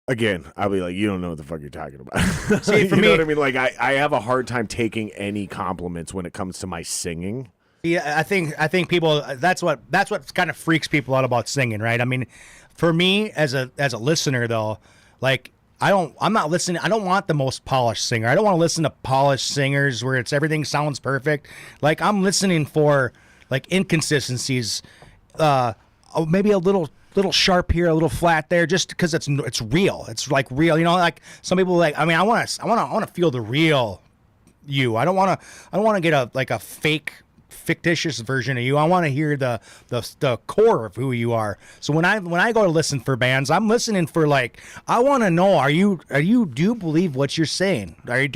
Again, I'll be like, you don't know what the fuck you're talking about. See, for you me, know what I mean? Like, I have a hard time taking any compliments when it comes to my singing. Yeah, I think people that's what kind of freaks people out about singing, right? I mean, for me as a listener though, like I'm not listening. I don't want the most polished singer. I don't want to listen to polished singers where everything sounds perfect. Like I'm listening for like inconsistencies, maybe a little sharp here, a little flat there, just because it's real. It's like real, Like some people like. I mean, I want to feel the real you. I don't want to get a fake, fictitious version of you. I want to hear the core of who you are. So when I go to listen for bands, I'm listening for like, I want to know, do you believe what you're saying? I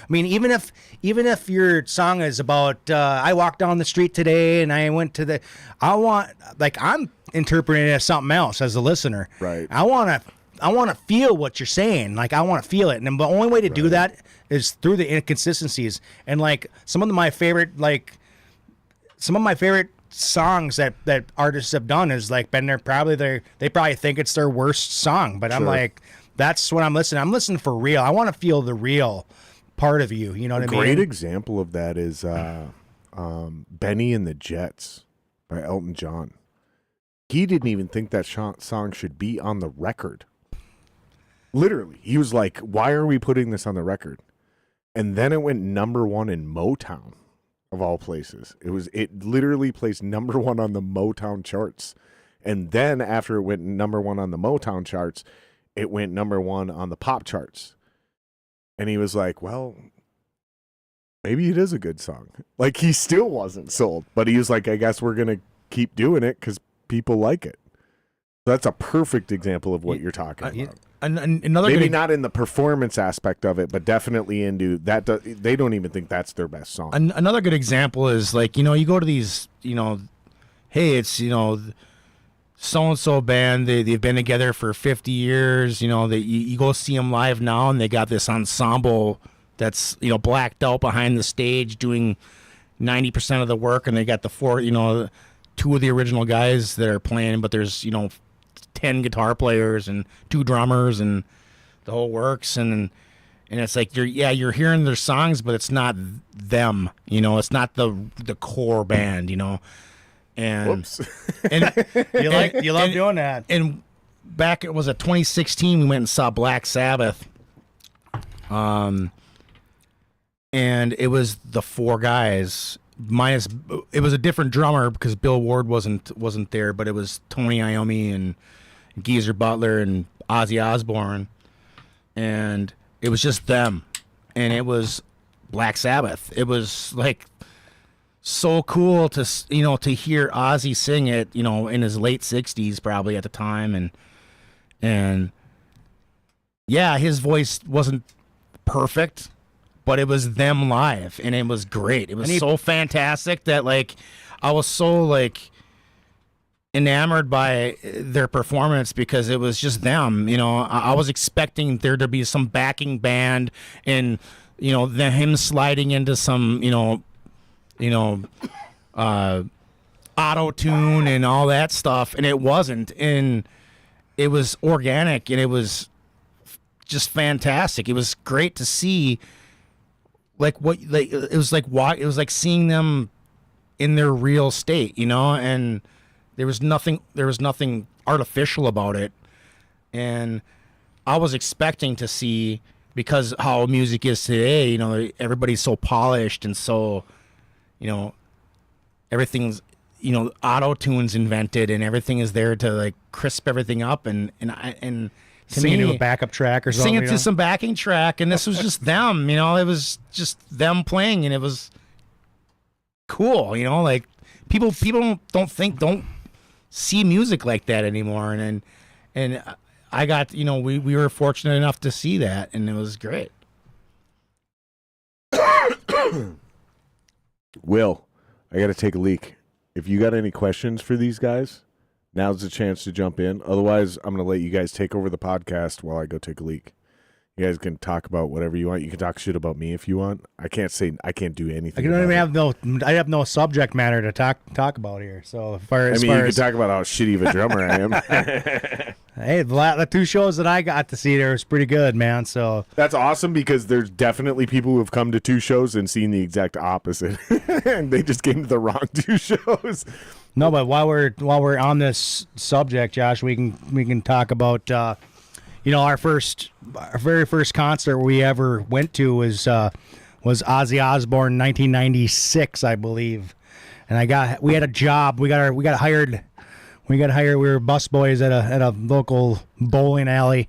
mean, even if your song is about I walked down the street today and I went to I'm interpreting it as something else as a listener. Right. I want to feel what you're saying. Like I want to feel it, and the only way to do that is through the inconsistencies. And like some of my favorite songs that artists have done is like been there. They probably think it's their worst song, but I'm like, that's what I'm listening. I'm listening for real. I want to feel the real part of you. You know what I mean? A great example of that is Benny and the Jets by Elton John. He didn't even think that song should be on the record. Literally, he was like, "Why are we putting this on the record?" And then it went #1 in Motown. Of all places, it literally placed #1 on the Motown charts, and then after it went #1 on the Motown charts, it went #1 on the pop charts. And he was like, "Well, maybe it is a good song." Like he still wasn't sold, but he was like, "I guess we're gonna keep doing it because people like it." That's a perfect example of what you're talking about. Another maybe not in the performance aspect of it, but definitely into that. They don't even think that's their best song. Another good example is like, you go to these, hey, it's, so-and-so band, they've been together for 50 years, you go see them live now and they got this ensemble that's, blacked out behind the stage doing 90% of the work, and they got the two of the original guys that are playing, but there's, 10 guitar players and 2 drummers and the whole works, and it's like you're hearing their songs, but it's not them, it's not the core band, and Whoops. and you love doing that. And back, it was 2016, we went and saw Black Sabbath, and it was the 4 guys minus, it was a different drummer because Bill Ward wasn't there, but it was Tony Iommi and Geezer Butler and Ozzy Osbourne, and it was just them, and it was Black Sabbath. It was like so cool to hear Ozzy sing it, in his late 60s probably at the time, and yeah, his voice wasn't perfect, but it was them live, and it was great. It was so fantastic that like I was so like enamored by their performance because it was just them. I was expecting there to be some backing band and him sliding into some auto tune and all that stuff, and it wasn't, and it was organic, and it was just fantastic. It was great to see it was like seeing them in their real state, and there was nothing artificial about it. And I was expecting to see, because how music is today, everybody's so polished and so, everything's, auto-tune's invented and everything is there to like crisp everything up and to Singing me, to a backup track or something. singing to some backing track, and this was just them, it was just them playing, and it was cool, like people don't see music like that anymore, and I got, we were fortunate enough to see that, and it was great. Will, I got to take a leak. If you got any questions for these guys, now's the chance to jump in. Otherwise, I'm going to let you guys take over the podcast while I go take a leak. You guys can talk about whatever you want. You can talk shit about me if you want. I can't do anything. I have no subject matter to talk about here. So as far you as can talk about how shitty of a drummer I am. Hey, the 2 shows that I got to see there was pretty good, man. So that's awesome because there's definitely people who have come to 2 shows and seen the exact opposite, and they just came to the wrong 2 shows. No, but while we're on this subject, Josh, we can talk about our very first concert we ever went to was Ozzy Osbourne 1996, I believe. And we had a job. We got hired. We were busboys at a local bowling alley.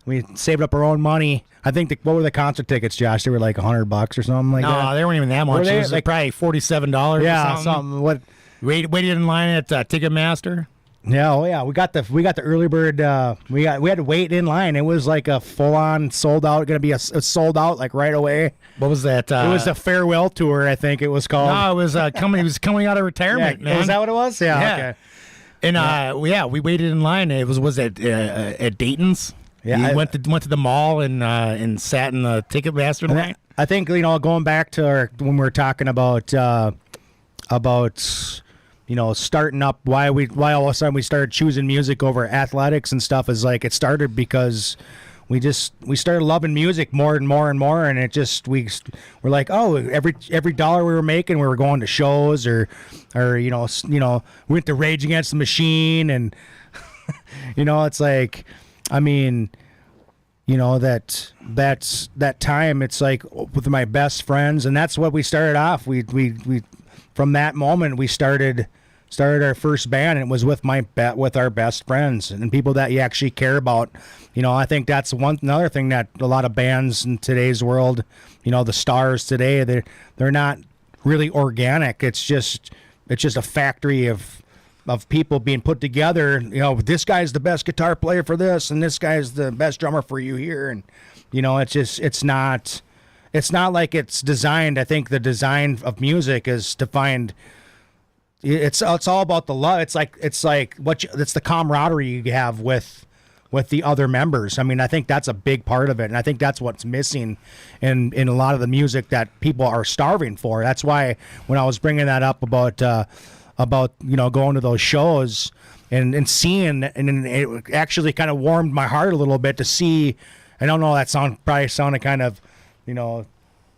We saved up our own money. I think what were the concert tickets, Josh? They were like $100 or something like that. No, they weren't even that much. It was like probably $47. Yeah, or something. What? Waited in line at Ticketmaster. Yeah, oh yeah, we got the early bird. We had to wait in line. It was like a full on sold out. Going to be a sold out like right away. What was that? It was the farewell tour, I think it was called. No, it was coming. He was coming out of retirement. Yeah, man. is that what it was? Yeah. Okay. And we waited in line. It was at Dayton's. Yeah, we went to the mall and sat in the Ticketmaster line. I think going back to when we were talking about starting up, why all of a sudden we started choosing music over athletics and stuff is like it started because we started loving music more and more and more, and we're like, oh, every dollar we were making, we were going to shows or we went to Rage Against the Machine, and it's like, I mean, that time, it's like with my best friends, and that's what we started off. We from that moment we started our first band, and it was with our best friends and people that you actually care about. I think that's another thing that a lot of bands in today's world, the stars today, they're not really organic. It's just a factory of people being put together. This guy's the best guitar player for this, and this guy's the best drummer for you here, and it's not like it's designed. I think the design of music is to find. It's all about the love. It's like it's the camaraderie you have with the other members. I mean, I think that's a big part of it, and I think that's what's missing in a lot of the music that people are starving for. That's why when I was bringing that up about going to those shows and seeing, and it actually kind of warmed my heart a little bit to see. I don't know, that probably sounded kind of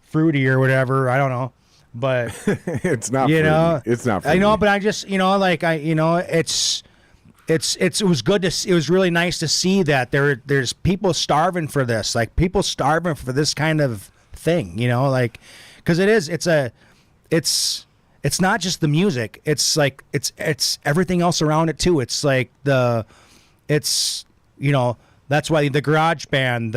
fruity or whatever. I don't know. But it's not. It's not. Fruity. I know, but I just it was good it was really nice to see that there's people starving for this, like people starving for this kind of thing, because it's not just the music. It's like it's everything else around it too. It's like that's why the garage band,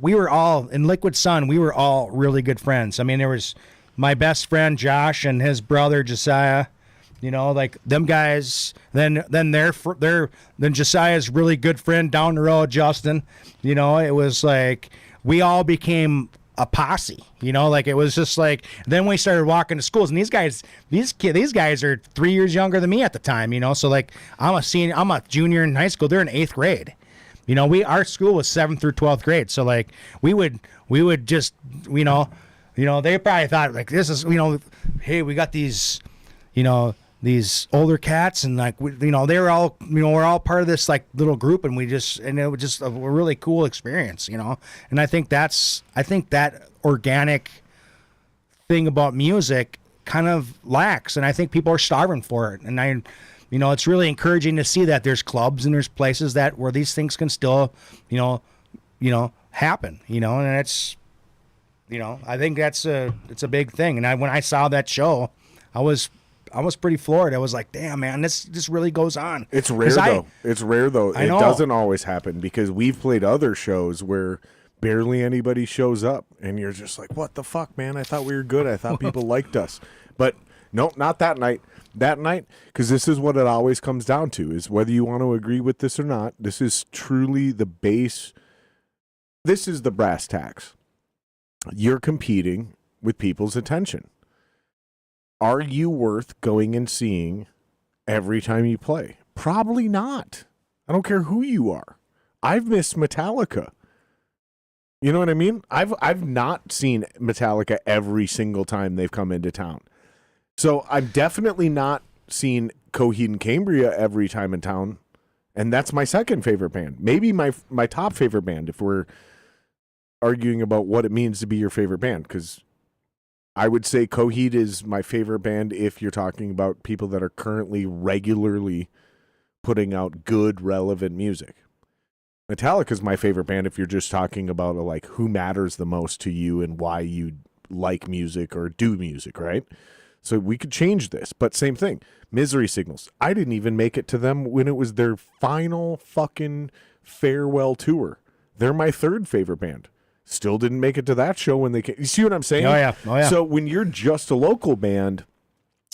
we were all in Liquid Sun. We were all really good friends. I mean, there was my best friend Josh and his brother Josiah, like them guys. Then Josiah's really good friend down the road, Justin. It was like we all became a posse. Like it was just like. Then we started walking to schools, and these guys are 3 years younger than me at the time. So like I'm a junior in high school. They're in 8th grade. Our school was 7th through 12th grade. So like we would just they probably thought like this is hey, we got these these older cats, and like they were all we're all part of this like little group, and it was just a really cool experience, and I think that organic thing about music kind of lacks, and I think people are starving for it, and it's really encouraging to see that there's clubs and there's places where these things can still happen, and it's I think it's a big thing. And when I saw that show, I was pretty floored. I was like, damn, man, this really goes on. It's rare though. It doesn't always happen, because we've played other shows where barely anybody shows up, and you're just like, what the fuck, man? I thought we were good. I thought people liked us. But no, not that night. That night, because this is what it always comes down to, is whether you want to agree with this or not, this is truly the base. This is the brass tacks. You're competing with people's attention. Are you worth going and seeing every time you play? Probably not. I don't care who you are. I've missed Metallica. You know what I mean? I've not seen Metallica every single time they've come into town. So I've definitely not seen Coheed and Cambria every time in town. And that's my second favorite band. Maybe my top favorite band if we're arguing about what it means to be your favorite band. Because I would say Coheed is my favorite band if you're talking about people that are currently regularly putting out good, relevant music. Metallica is my favorite band if you're just talking about like who matters the most to you and why you like music or do music, right? So we could change this, but same thing. Misery Signals. I didn't even make it to them when it was their final fucking farewell tour. They're my third favorite band. Still didn't make it to that show when they came. You see what I'm saying? Oh yeah. So when you're just a local band,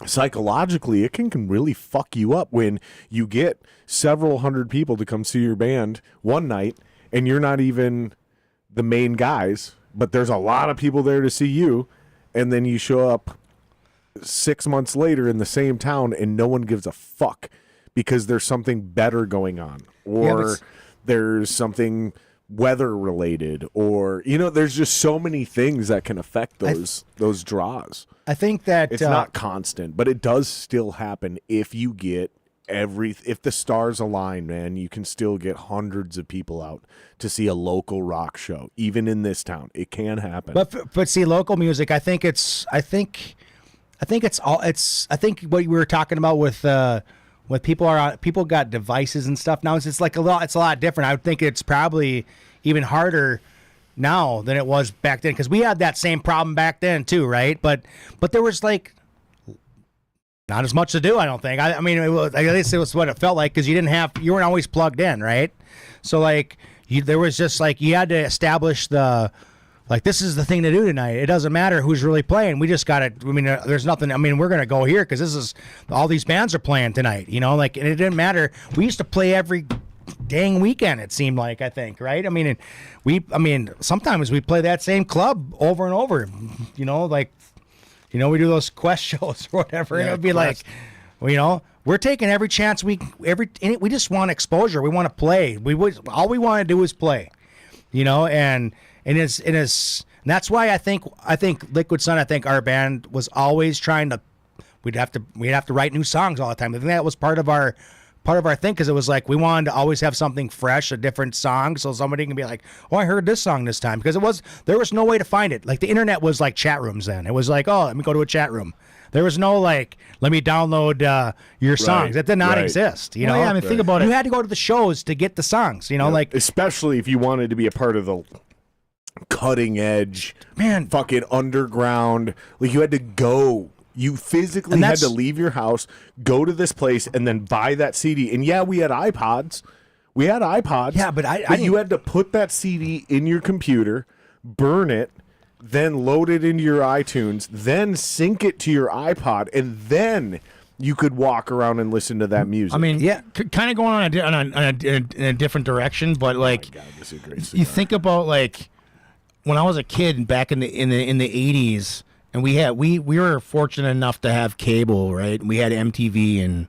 psychologically, it can really fuck you up when you get several hundred people to come see your band one night and you're not even the main guys, but there's a lot of people there to see you, and then you show up 6 months later in the same town and no one gives a fuck because there's something better going on, or there's something weather related, or there's just so many things that can affect those draws. I think that It's not constant, but it does still happen if you get if the stars align, man. You can still get hundreds of people out to see a local rock show, even in this town. It can happen. But see, local music. I think what we were talking about with people got devices and stuff now. It's like it's a lot different. I would think it's probably even harder now than it was back then, because we had that same problem back then too, right? But there was like not as much to do, I don't think. I mean, at least it was what it felt like, because you weren't always plugged in, right? So like there was just like you had to establish this is the thing to do tonight. It doesn't matter who's really playing. We just got to, there's nothing, we're going to go here because all these bands are playing tonight, and it didn't matter. We used to play every dang weekend, it seemed like, I think, right? Sometimes we play that same club over and over, we do those Quest shows or whatever, and it would be Quest. We're taking every chance we just want exposure. We want to play. All we want to do is play, and that's why I think Liquid Sun, I think our band was always trying to, we'd have to write new songs all the time. I think that was part of our thing, because it was like we wanted to always have something fresh, a different song, so somebody can be like, oh, I heard this song this time, because there was no way to find it. Like the internet was like chat rooms then. It was like, oh, let me go to a chat room. There was no like, let me download your songs. That did not exist. Think about it. You had to go to the shows to get the songs. Like especially if you wanted to be a part of the cutting edge, man, fucking underground. Like you had to go. You physically had to leave your house, go to this place, and then buy that CD. And yeah, we had iPods. Yeah, but you had to put that CD in your computer, burn it, then load it into your iTunes, then sync it to your iPod, and then you could walk around and listen to that music. Kind of going in a different direction, but like, oh my God, this is a great you think about like when I was a kid back in the 80s. And we were fortunate enough to have cable, right? We had MTV,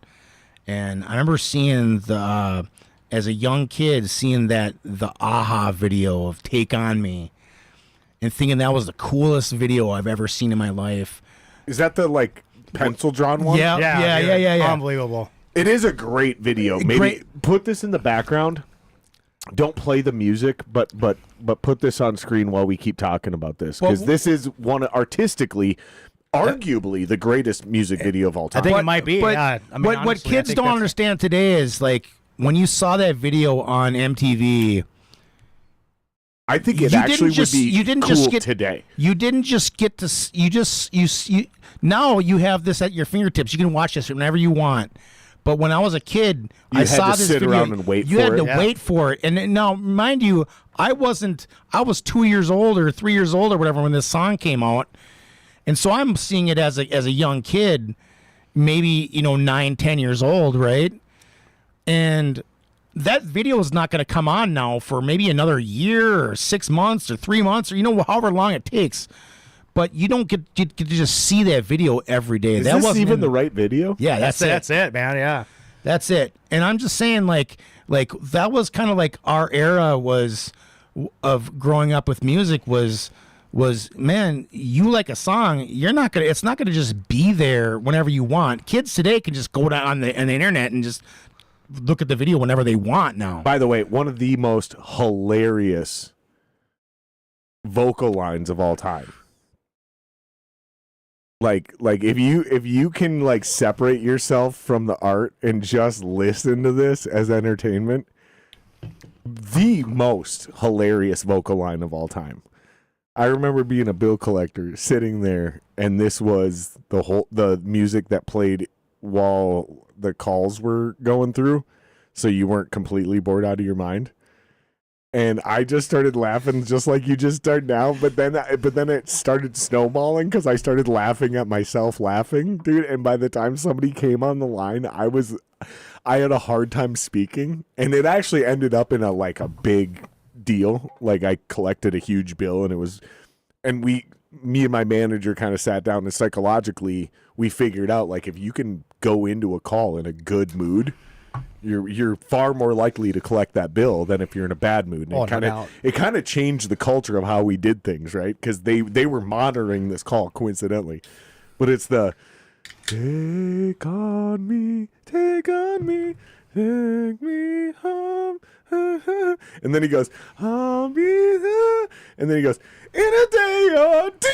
and I remember seeing as a young kid, seeing the Aha video of "Take on Me," and thinking that was the coolest video I've ever seen in my life. Is that the like pencil drawn one? Yeah. Unbelievable. It is a great video. Maybe put this in the background. Don't play the music, but put this on screen while we keep talking about this, because this is artistically, arguably the greatest music video of all time. I think it might be. What kids don't understand today is like when you saw that video on MTV. I think it actually would be cool today. You didn't just get to. You now you have this at your fingertips. You can watch this whenever you want. But when I was a kid, I saw this video. You had to sit around and wait for it. You had to wait for it. And now, mind you, I was 2 years old or 3 years old or whatever when this song came out. And so I'm seeing it as a young kid, maybe, 9, 10 years old, right? And that video is not going to come on now for maybe another year or 6 months or 3 months or, however long it takes. But you don't get to just see that video every day. Is this even the right video? Yeah, that's it. That's it, man. Yeah, that's it. And I'm just saying, like that was kind of like our era was of growing up with music was man, you like a song, it's not gonna just be there whenever you want. Kids today can just go down on the internet and just look at the video whenever they want now. By the way, one of the most hilarious vocal lines of all time. Like if you can like separate yourself from the art and just listen to this as entertainment, the most hilarious vocal line of all time. I remember being a bill collector sitting there, and this was the music that played while the calls were going through, so you weren't completely bored out of your mind. And I just started laughing just like you just started now, but then it started snowballing because I started laughing at myself laughing, dude. And by the time somebody came on the line, I had a hard time speaking, and it actually ended up in a big deal. Like I collected a huge bill, and me and my manager kind of sat down, and psychologically we figured out like if you can go into a call in a good mood, you're far more likely to collect that bill than if you're in a bad mood. And it kind of changed the culture of how we did things, right? Because they were monitoring this call coincidentally, but it's the take on me, take me home. And then he goes, I'll be there. And then he goes, in a day or two.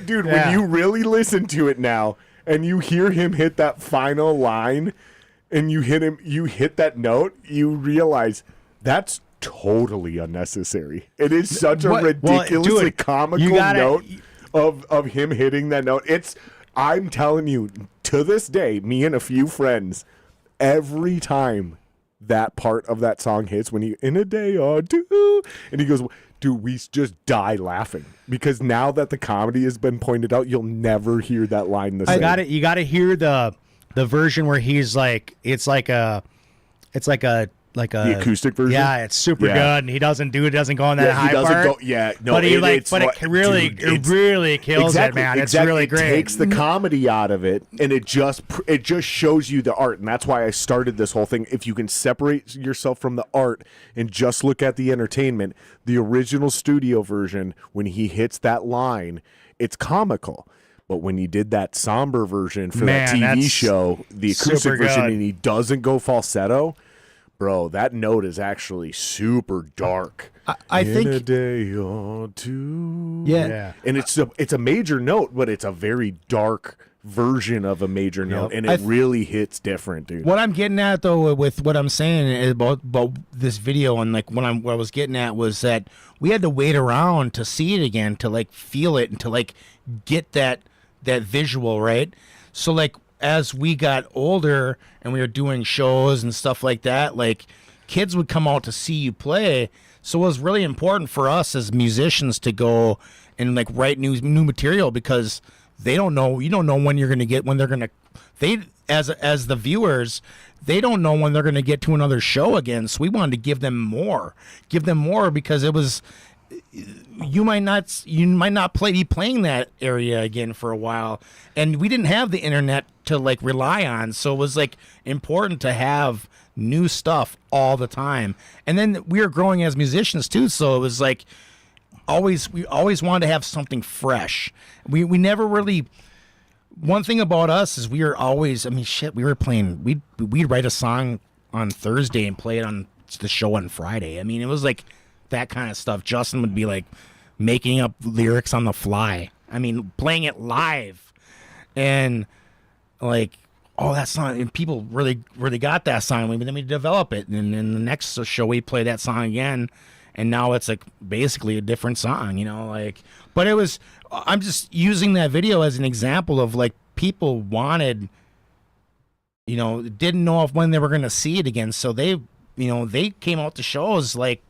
Dude, Yeah. when you really listen to it now and you hear him hit that final line and you hit that note, you realize that's totally unnecessary. It is such a ridiculously comical note of him hitting that note. I'm telling you, to this day, me and a few friends, every time that part of that song hits, when he in a day or two, and he goes, dude, we just die laughing because now that the comedy has been pointed out, you'll never hear that line the same. You got to hear the version where he's like, it's like a the acoustic version. Yeah, it's super good, and he doesn't go on that high part. But it really kills it, man. Exactly. It's really great. It takes the comedy out of it, and it just shows you the art, and that's why I started this whole thing. If you can separate yourself from the art and just look at the entertainment, the original studio version, when he hits that line, it's comical. But when he did that somber version for that TV show, the acoustic version, and he doesn't go falsetto, bro, that note is actually super dark. I think in a day or two. Yeah. And it's a major note, but it's a very dark version of a major note, and it really hits different, dude. What I'm getting at though with what I'm saying is about this video, and like what I was getting at was that we had to wait around to see it again, to like feel it and to like get that visual, right? So like as we got older and we were doing shows and stuff like that, like kids would come out to see you play. So it was really important for us as musicians to go and like write new material, because you don't know when you're going to get, as the viewers, they don't know when they're going to get to another show again. So we wanted to give them more because it was, you might not be playing that area again for a while, and we didn't have the internet to like rely on, so it was like important to have new stuff all the time. And then we were growing as musicians too, so it was like we always wanted to have something fresh. We never really, one thing about us is we were always, we were playing, we'd write a song on Thursday and play it on the show on Friday. It was like that kind of stuff. Justin would be like making up lyrics on the fly. Playing it live, and like, oh, that song, and people really, really got that song. Then we develop it, and then the next show we play that song again, and now it's like basically a different song, But it was, I'm just using that video as an example of like people wanted, didn't know when they were going to see it again, so they came out to shows like,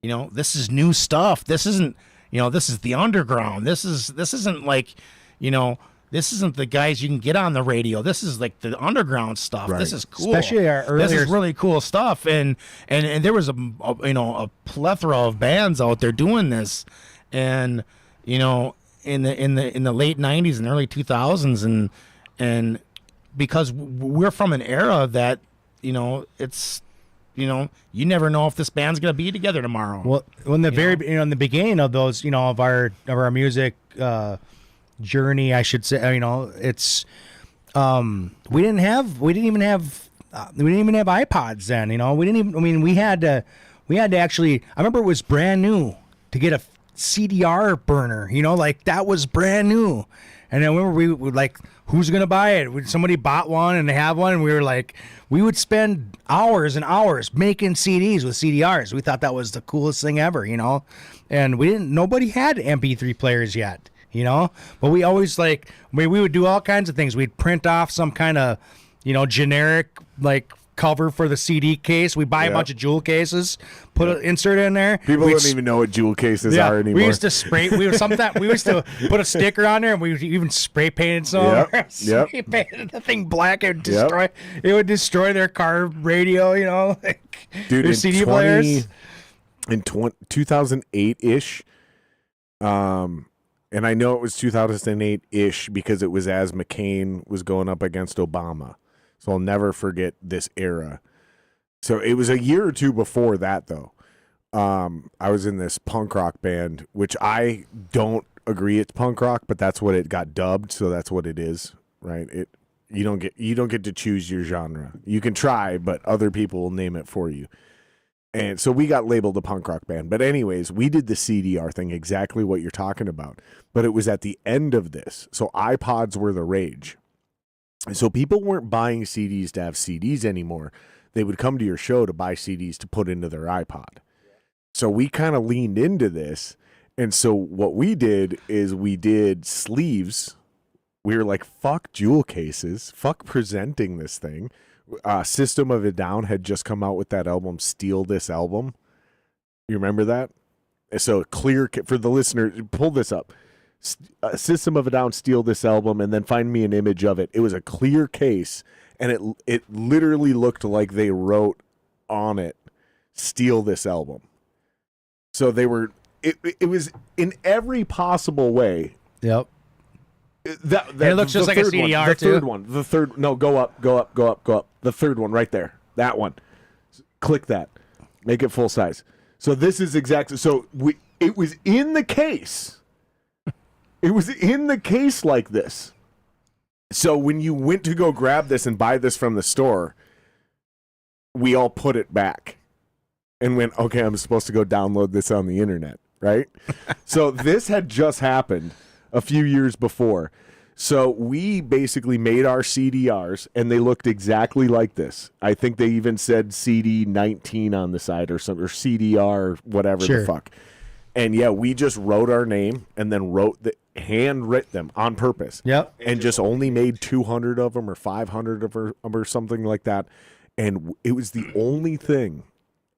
this is new stuff. This isn't, this is the underground. This isn't like, this isn't the guys you can get on the radio. This is like the underground stuff. Right. This is cool. Especially our earlier. This is really cool stuff. And there was a plethora of bands out there doing this, and in the late '90s and early 2000s, and because we're from an era that it's you never know if this band's gonna be together tomorrow. Well, in the beginning of those, of our music journey, I should say, it's we didn't even have iPods then. We didn't even. I mean, we had to actually. I remember it was brand new to get a CDR burner. Like that was brand new. And then we were like, who's going to buy it? Somebody bought one and they have one. And we were like, we would spend hours and hours making CDs with CDRs. We thought that was the coolest thing ever, And nobody had MP3 players yet, But we always we would do all kinds of things. We'd print off some kind of, generic, cover for the CD case. We buy a bunch of jewel cases, put an insert in there. People don't even know what jewel cases are anymore. We used to spray. We used to put a sticker on there, and we even spray painted some. Spray painted the thing black and destroy. It would destroy their car radio. Dude, their CD players. In 2008-ish, and I know it was 2008-ish because it was as McCain was going up against Obama. So I'll never forget this era. So it was a year or two before that, though. I was in this punk rock band, which I don't agree it's punk rock, but that's what it got dubbed, so that's what it is, right? You don't get to choose your genre. You can try, but other people will name it for you. And so we got labeled a punk rock band. But anyways, we did the CDR thing, exactly what you're talking about. But it was at the end of this. So iPods were the rage. So people weren't buying CDs to have CDs anymore. They would come to your show to buy CDs to put into their iPod. So we kind of leaned into this. And so what we did is we did sleeves. We were like, fuck jewel cases. Fuck presenting this thing. System of a Down had just come out with that album, Steal This Album. You remember that? So clear, for the listener, pull this up. System of a Down, Steal This Album, and then find me an image of it. It was a clear case, and it literally looked like they wrote on it, Steal This Album. So they were, it was in every possible way. Yep. It looks just like a CDR, The third, no, go up. The third one right there. That one. Click that. Make it full size. So this is exactly, it was in the case. It was in the case like this. So when you went to go grab this and buy this from the store, we all put it back and went, okay, I'm supposed to go download this on the internet, right? So this had just happened a few years before. So we basically made our CDRs, and they looked exactly like this. I think they even said CD 19 on the side or something, or CDR, whatever the fuck. And yeah, we just wrote our name and then handwrit them on purpose. Yep. And just only made 200 of them or 500 of them or something like that. And it was the only thing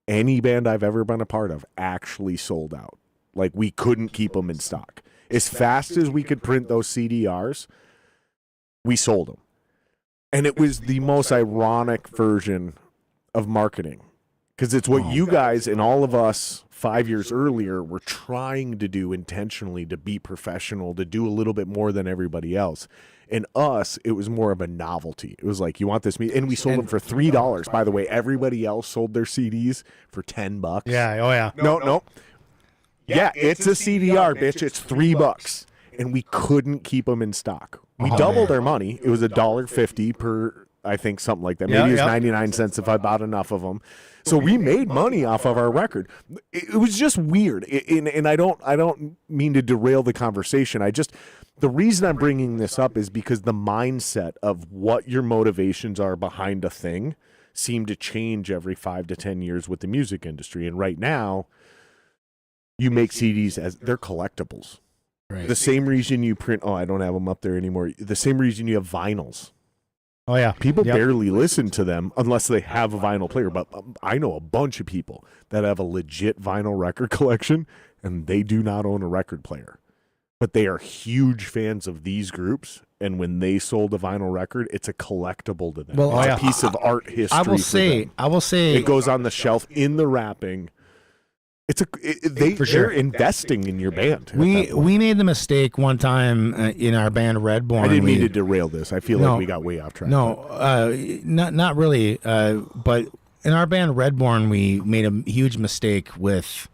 any band I've ever been a part of actually sold out. Like, we couldn't keep them in stock. As fast as we could print those CDRs, we sold them. And it was the most ironic version of marketing. Because it's what you guys and all of us 5 years earlier were trying to do intentionally, to be professional, to do a little bit more than everybody else. And us, it was more of a novelty. It was like, you want this? And we sold them for $3. By the way, everybody else sold their CDs for $10. Yeah, oh yeah. No. Yeah, it's a CDR, bitch. It's $3. And we couldn't keep them in stock. We doubled our money. It was $1.50 per, I think, something like that. Maybe it was 99 cents if I bought enough of them. So we made money off of our record. It was just weird. And I don't mean to derail the conversation. The reason I'm bringing this up is because the mindset of what your motivations are behind a thing seem to change every 5 to 10 years with the music industry. And right now, you make CDs as they're collectibles. Right. The same reason you print, I don't have them up there anymore. The same reason you have vinyls. Oh, yeah. People barely listen to them unless they have a vinyl player. But I know a bunch of people that have a legit vinyl record collection, and they do not own a record player. But they are huge fans of these groups, and when they sold a vinyl record, it's a collectible to them. Well, it's a piece of art history. I will say, it goes on the shelf in the wrapping. They're investing in your band. We made the mistake one time in our band Redbourne. I didn't mean to derail this. I feel like we got way off track. No, not really. But in our band Redbourne, we made a huge mistake with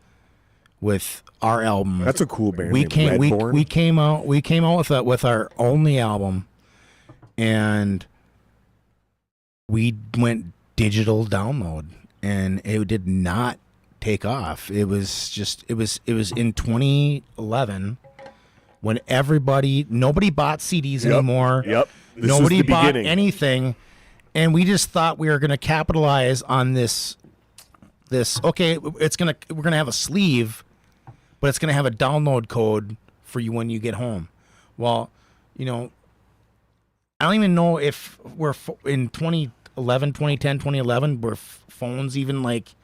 our album. That's a cool band. We name, came Redbourne. we came out with our only album, and we went digital download, and it did not take off. It was in 2011 when nobody bought CDs anymore. Yep. This Nobody was the bought beginning. anything, and we just thought we were going to capitalize on this. Okay, we're gonna have a sleeve, but it's gonna have a download code for you when you get home. Well, I don't even know if we're in 2011, 2010, 2011, were phones even like.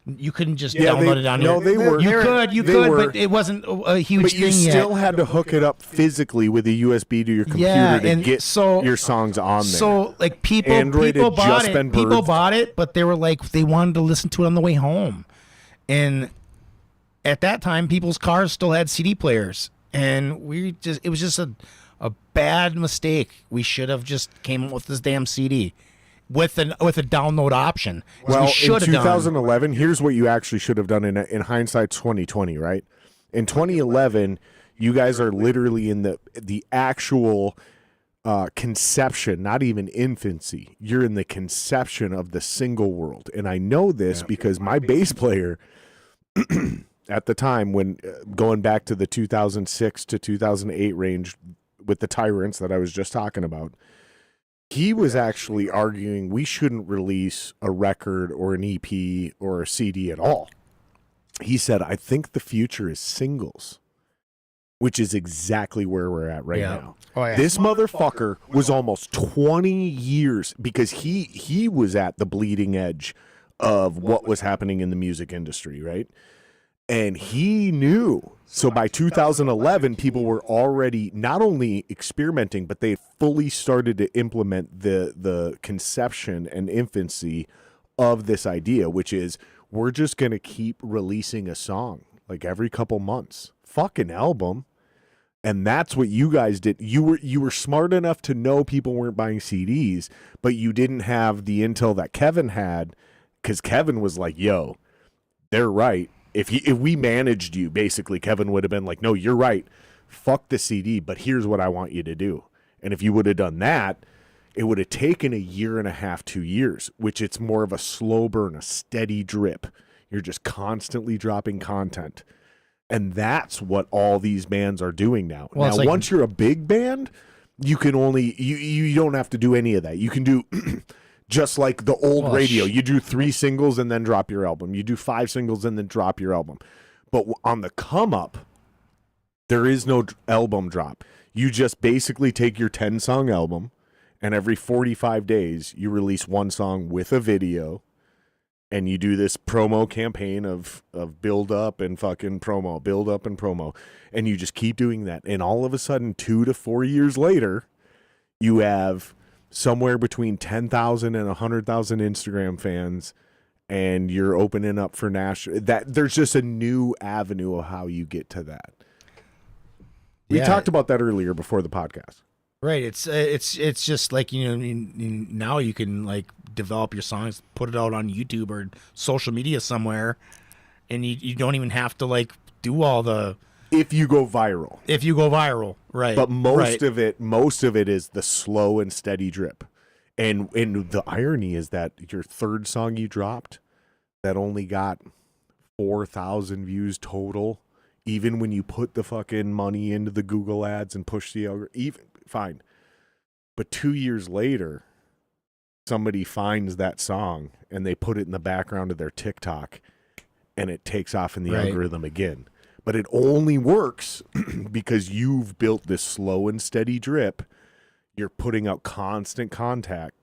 You couldn't just download it on your. No, they were. You could, but it wasn't a huge But thing you still yet. had to hook it up physically with a USB to your computer to get your songs on there. So like people Android people had bought just it. been People birthed. bought it, but they were like they wanted to listen to it on the way home. And at that time people's cars still had CD players. And it was just a bad mistake. We should have just came up with this damn CD. With a download option. Well, we in should have done. 2011, here's what you actually should have done in hindsight 2020, right? In 2011, you guys are literally in the actual conception, not even infancy. You're in the conception of the single world. And I know this because my bass player at the time, when going back to the 2006 to 2008 range with the Tyrants that I was just talking about, he was actually arguing we shouldn't release a record or an EP or a CD at all. He said, I think the future is singles, which is exactly where we're at right now. Oh, yeah. This motherfucker was almost 20 years because he was at the bleeding edge of what was happening in the music industry, right? And he knew. So by 2011, people were already not only experimenting, but they fully started to implement the conception and infancy of this idea, which is we're just going to keep releasing a song like every couple months. Fucking album. And that's what you guys did. You were smart enough to know people weren't buying CDs, but you didn't have the intel that Kevin had, because Kevin was like, yo, they're right. If we managed you, basically, Kevin would have been like, no, you're right. Fuck the CD, but here's what I want you to do. And if you would have done that, it would have taken 1.5 years, 2 years, which it's more of a slow burn, a steady drip. You're just constantly dropping content. And that's what all these bands are doing now. Well, now, once you're a big band, you can only, you don't have to do any of that. You can do... Just like the old radio, you do 3 singles and then drop your album. You do 5 singles and then drop your album. But on the come up, there is no album drop. You just basically take your 10-song album, and every 45 days, you release 1 song with a video, and you do this promo campaign of build up and fucking promo, build up and promo. And you just keep doing that. And all of a sudden, 2 to 4 years later, you have somewhere between 10,000 and 100,000 Instagram fans, and you're opening up for national. That there's just a new avenue of how you get to that. We talked about that earlier before the podcast. Right. It's just like, now you can like develop your songs, put it out on YouTube or social media somewhere, and you don't even have to like do all the. If you go viral. Right. But most of it is the slow and steady drip. And the irony is that your third song you dropped that only got 4,000 views total, even when you put the fucking money into the Google ads and push the algorithm, fine. But 2 years later, somebody finds that song and they put it in the background of their TikTok, and it takes off in the algorithm again. But it only works because you've built this slow and steady drip. You're putting out constant content,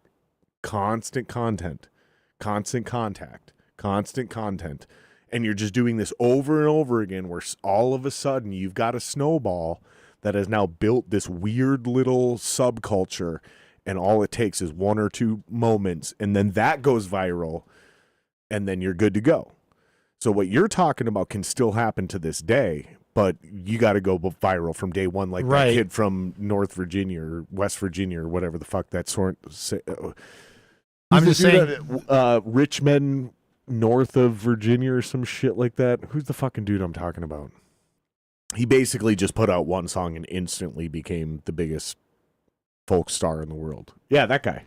and you're just doing this over and over again, where all of a sudden you've got a snowball that has now built this weird little subculture, and all it takes is 1 or 2 moments, and then that goes viral, and then you're good to go. So what you're talking about can still happen to this day, but you got to go viral from day one, like that kid from North Virginia or West Virginia or whatever the fuck that I'm just saying. Richmond, north of Virginia, or some shit like that. Who's the fucking dude I'm talking about? He basically just put out one song and instantly became the biggest folk star in the world. Yeah, that guy.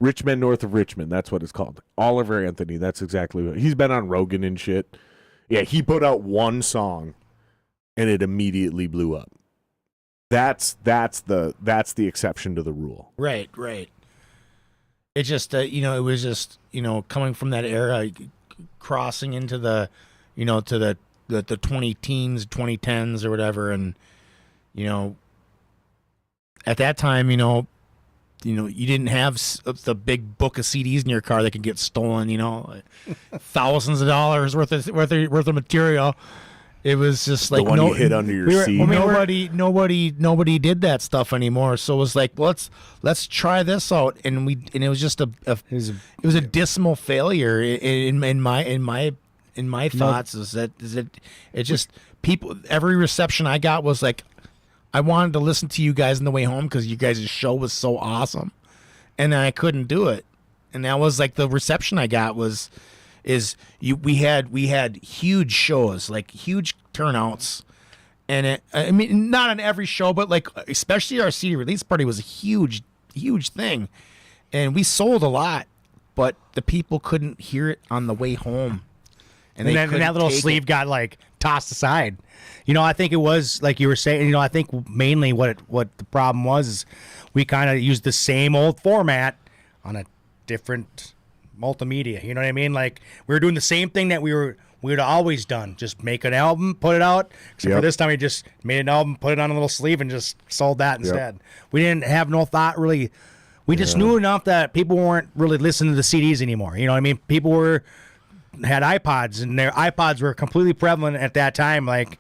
Richmond, north of Richmond. That's what it's called. Oliver Anthony. That's exactly what. He's been on Rogan and shit. Yeah, he put out one song, and it immediately blew up. That's the exception to the rule. Right. It just it was just coming from that era, crossing into the to the 2010s, 2010s or whatever, and at that time you didn't have the big book of CDs in your car that could get stolen, thousands of dollars worth of material. It was just like the one you hid under your seat. Nobody did that stuff anymore. So it was like, let's try this out, and it was just it was a dismal failure in my thoughts. Is that it just people, every reception I got was like, I wanted to listen to you guys on the way home because you guys' show was so awesome, and I couldn't do it, and that was like the reception I got we had huge shows, like huge turnouts, and I mean, not on every show, but like especially our CD release party was a huge thing, and we sold a lot, but the people couldn't hear it on the way home, and that little sleeve got like tossed aside. I think it was like you were saying. I think mainly what the problem was is we kind of used the same old format on a different multimedia. You know what I mean? Like we were doing the same thing that we'd always done. Just make an album, put it out. Except for this time, we just made an album, put it on a little sleeve, and just sold that instead. We didn't have no thought really. We just knew enough that people weren't really listening to the CDs anymore. You know what I mean? People had iPods, and their iPods were completely prevalent at that time. Like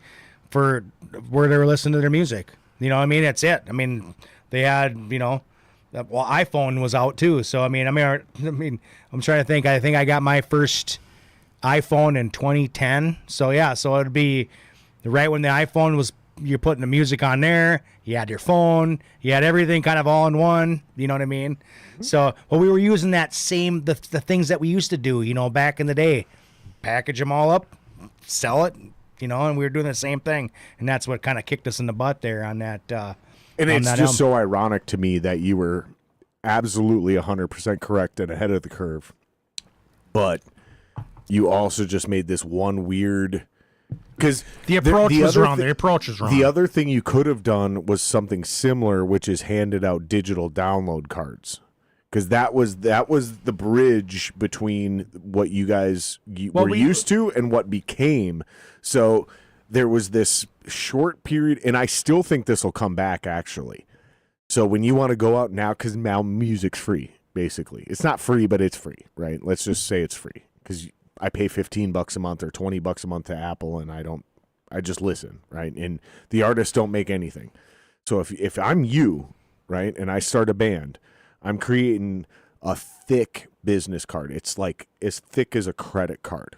for where they were listening to their music. You know what I mean? That's it. I mean, they had iPhone was out too. So I mean, I'm trying to think. I think I got my first iPhone in 2010. So yeah, so it'd be right when the iPhone was. You're putting the music on there. You had your phone. You had everything kind of all in one. You know what I mean? So, we were using that same the things that we used to do. Back in the day, package them all up, sell it. And we were doing the same thing, and that's what kind of kicked us in the butt there on that. And it's just so ironic to me that you were absolutely 100% correct and ahead of the curve, but you also just made this one weird. Because the approach was wrong. The approach was wrong. The other thing you could have done was something similar, which is handed out digital download cards. Because that was the bridge between what you guys were used to and what became. So there was this short period, and I still think this will come back, actually. So when you want to go out now, because now music's free, basically. It's not free, but it's free, right? Let's just say it's free. Because I pay $15 a month or $20 a month to Apple, and I just listen, right? And the artists don't make anything. So if I'm you, right, and I start a band, I'm creating a thick business card. It's like as thick as a credit card.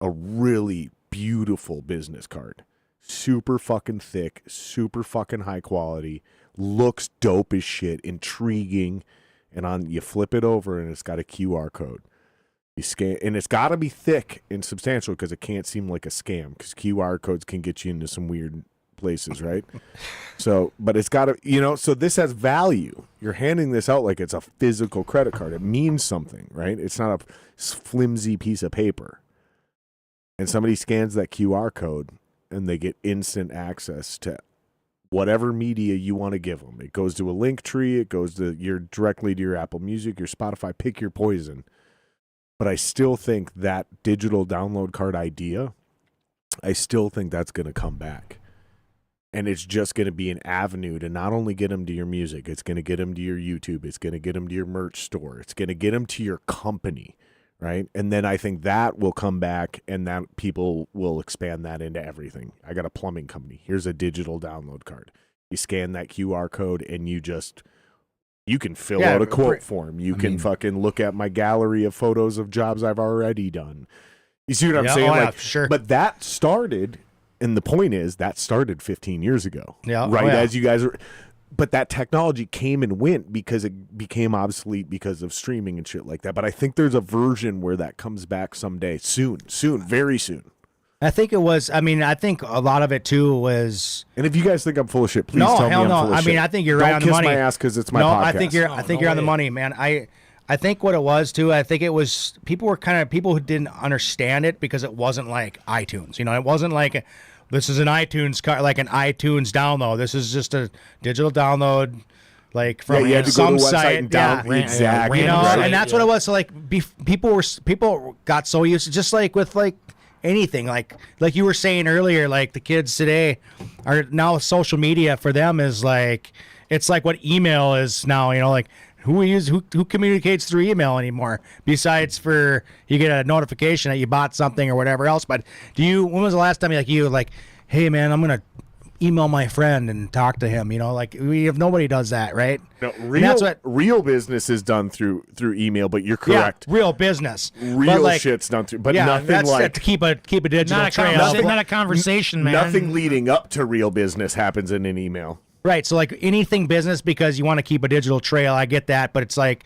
A really beautiful business card. Super fucking thick, super fucking high quality, looks dope as shit, intriguing, and you flip it over and it's got a QR code. You scan, and it's got to be thick and substantial because it can't seem like a scam, because QR codes can get you into some weird places, right? But it's got to, so this has value. You're handing this out like it's a physical credit card. It means something, right? It's not a flimsy piece of paper. And somebody scans that QR code and they get instant access to whatever media you want to give them. It goes to a link tree. It goes directly to your Apple Music, your Spotify, pick your poison. But I still think that digital download card idea, I still think that's going to come back. And it's just going to be an avenue to not only get them to your music, it's going to get them to your YouTube, it's going to get them to your merch store, it's going to get them to your company, right? And then I think that will come back, and that people will expand that into everything. I got a plumbing company. Here's a digital download card. You scan that QR code, and you can fill out a quote form. You can fucking look at my gallery of photos of jobs I've already done. You see what I'm saying? Yeah, sure. But that started, and the point is, that started 15 years ago. Yeah. Right as you guys are. but that technology came and went because it became obsolete because of streaming and shit like that. But I think there's a version where that comes back someday, soon, very soon. I think it was. I mean, I think a lot of it too was. And if you guys think I'm full of shit, please No, tell me hell I'm no. full of I shit. mean, I think you're right Don't on the kiss money. my ass because it's my No, podcast. I think you're. I think you're on the money, man. I think what it was too. I think it was people who didn't understand it because it wasn't like iTunes. You know, it wasn't like this is an iTunes like an iTunes download. This is just a digital download. Like from you had to go some to a website site, and down exactly, you know, right. and that's what it was. So like, people got so used to just like with like anything, like you were saying earlier, like the kids today are now social media for them is like it's like what email is now. You know, like who communicates through email anymore besides for you get a notification that you bought something or whatever else. But when was the last time you like, hey man, I'm gonna email my friend and talk to him, you know, like nobody does that, right? No, real business is done through email, but you're correct. Yeah, real business. Real shit's done through, but nothing that's like to keep a digital trail. Not a conversation, man. Nothing leading up to real business happens in an email. Right, so like anything business because you want to keep a digital trail, I get that, but it's like,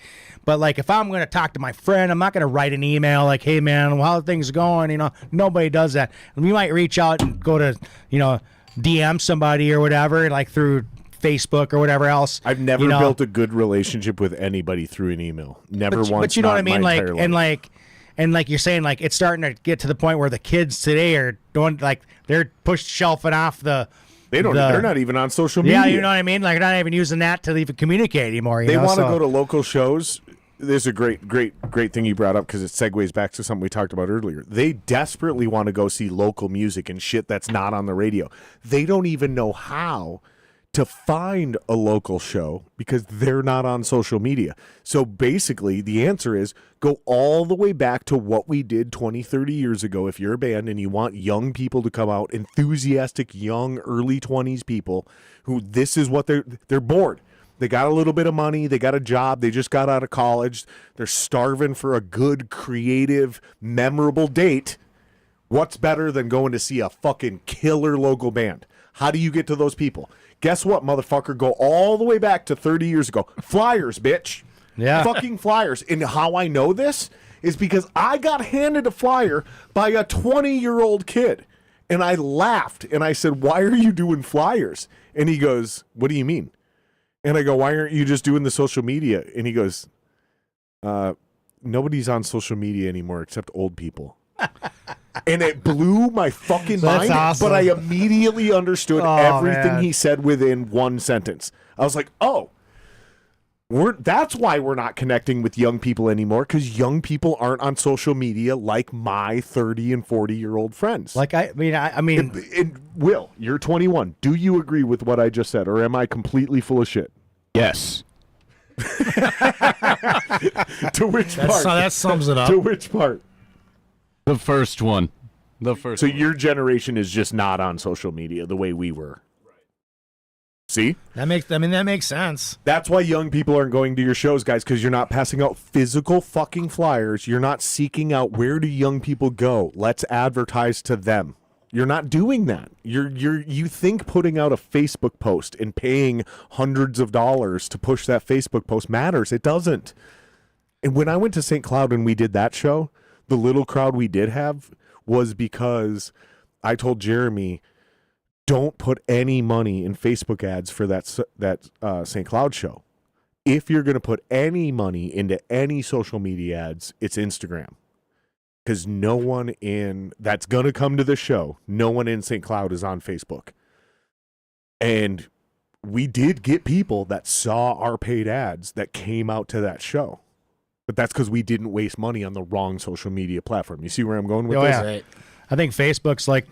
if I'm going to talk to my friend, I'm not going to write an email like, hey man, how are things going? You know, nobody does that. And we might reach out and go to, you know, DM somebody or whatever, like through Facebook or whatever else. I've never built a good relationship with anybody through an email. Never once. But you know what I mean? Like, and like you're saying, like it's starting to get to the point where the kids today are doing like they're shelving off the. They're not even on social media. Yeah, you know what I mean? Like they're not even using that to even communicate anymore. They want to go to local shows. There's a great thing you brought up because it segues back to something we talked about earlier. They desperately want to go see local music and shit that's not on the radio. They don't even know how to find a local show because they're not on social media. So basically, the answer is go all the way back to what we did 20, 30 years ago. If you're a band and you want young people to come out, enthusiastic, young, early 20s people who this is what they're bored. They got a little bit of money. They got a job. They just got out of college. They're starving for a good, creative, memorable date. What's better than going to see a fucking killer local band? How do you get to those people? Guess what, motherfucker? Go all the way back to 30 years ago. Flyers, bitch. Yeah. Fucking flyers. And how I know this is because I got handed a flyer by a 20-year-old kid. And I laughed. And I said, why are you doing flyers? And he goes, what do you mean? And I go, why aren't you just doing the social media? And he goes, nobody's on social media anymore except old people. And it blew my fucking mind. Awesome. But I immediately understood everything man. he said within one sentence. I was like, oh, that's why we're not connecting with young people anymore, because young people aren't on social media like my 30 and 40-year-old friends. Like I mean, And Will, you're 21. Do you agree with what I just said, or am I completely full of shit? Yes. To which part? That sums it up. To which part? The first one. So your generation is just not on social media the way we were. See? That makes sense. That's why young people aren't going to your shows, guys, because you're not passing out physical fucking flyers. You're not seeking out where do young people go. Let's advertise to them. You're not doing that. You think putting out a Facebook post and paying hundreds of dollars to push that Facebook post matters. It doesn't. And when I went to St. Cloud and we did that show, the little crowd we did have was because I told Jeremy, don't put any money in Facebook ads for that St. Cloud show. If you're going to put any money into any social media ads, it's Instagram. Because no one that's going to come to the show, no one in St. Cloud is on Facebook. And we did get people that saw our paid ads that came out to that show. But that's because we didn't waste money on the wrong social media platform. You see where I'm going with this? Yeah. Right. I think Facebook's like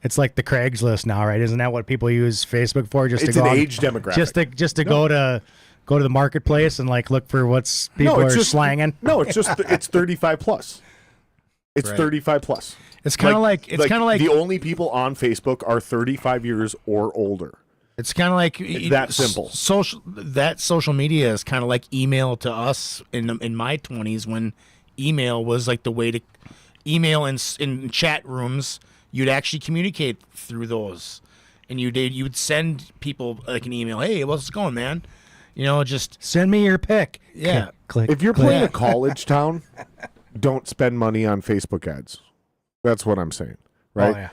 it's like the Craigslist now, right? Isn't that what people use Facebook for? It's an age demographic. Just to go to the marketplace and like look for what's people are slanging. No, it's 35 plus. It's 35 plus. It's kind of like the only people on Facebook are 35 years or older. It's kind of like it's that simple. Social media is kind of like email to us in my 20s, when email was like the way to email in chat rooms. You'd actually communicate through those, and you would send people like an email, hey, what's going, man? Just Send me your pick. yeah. Click. If you're click. playing a college town, don't spend money on Facebook ads. That's what I'm saying, right? Oh, yeah.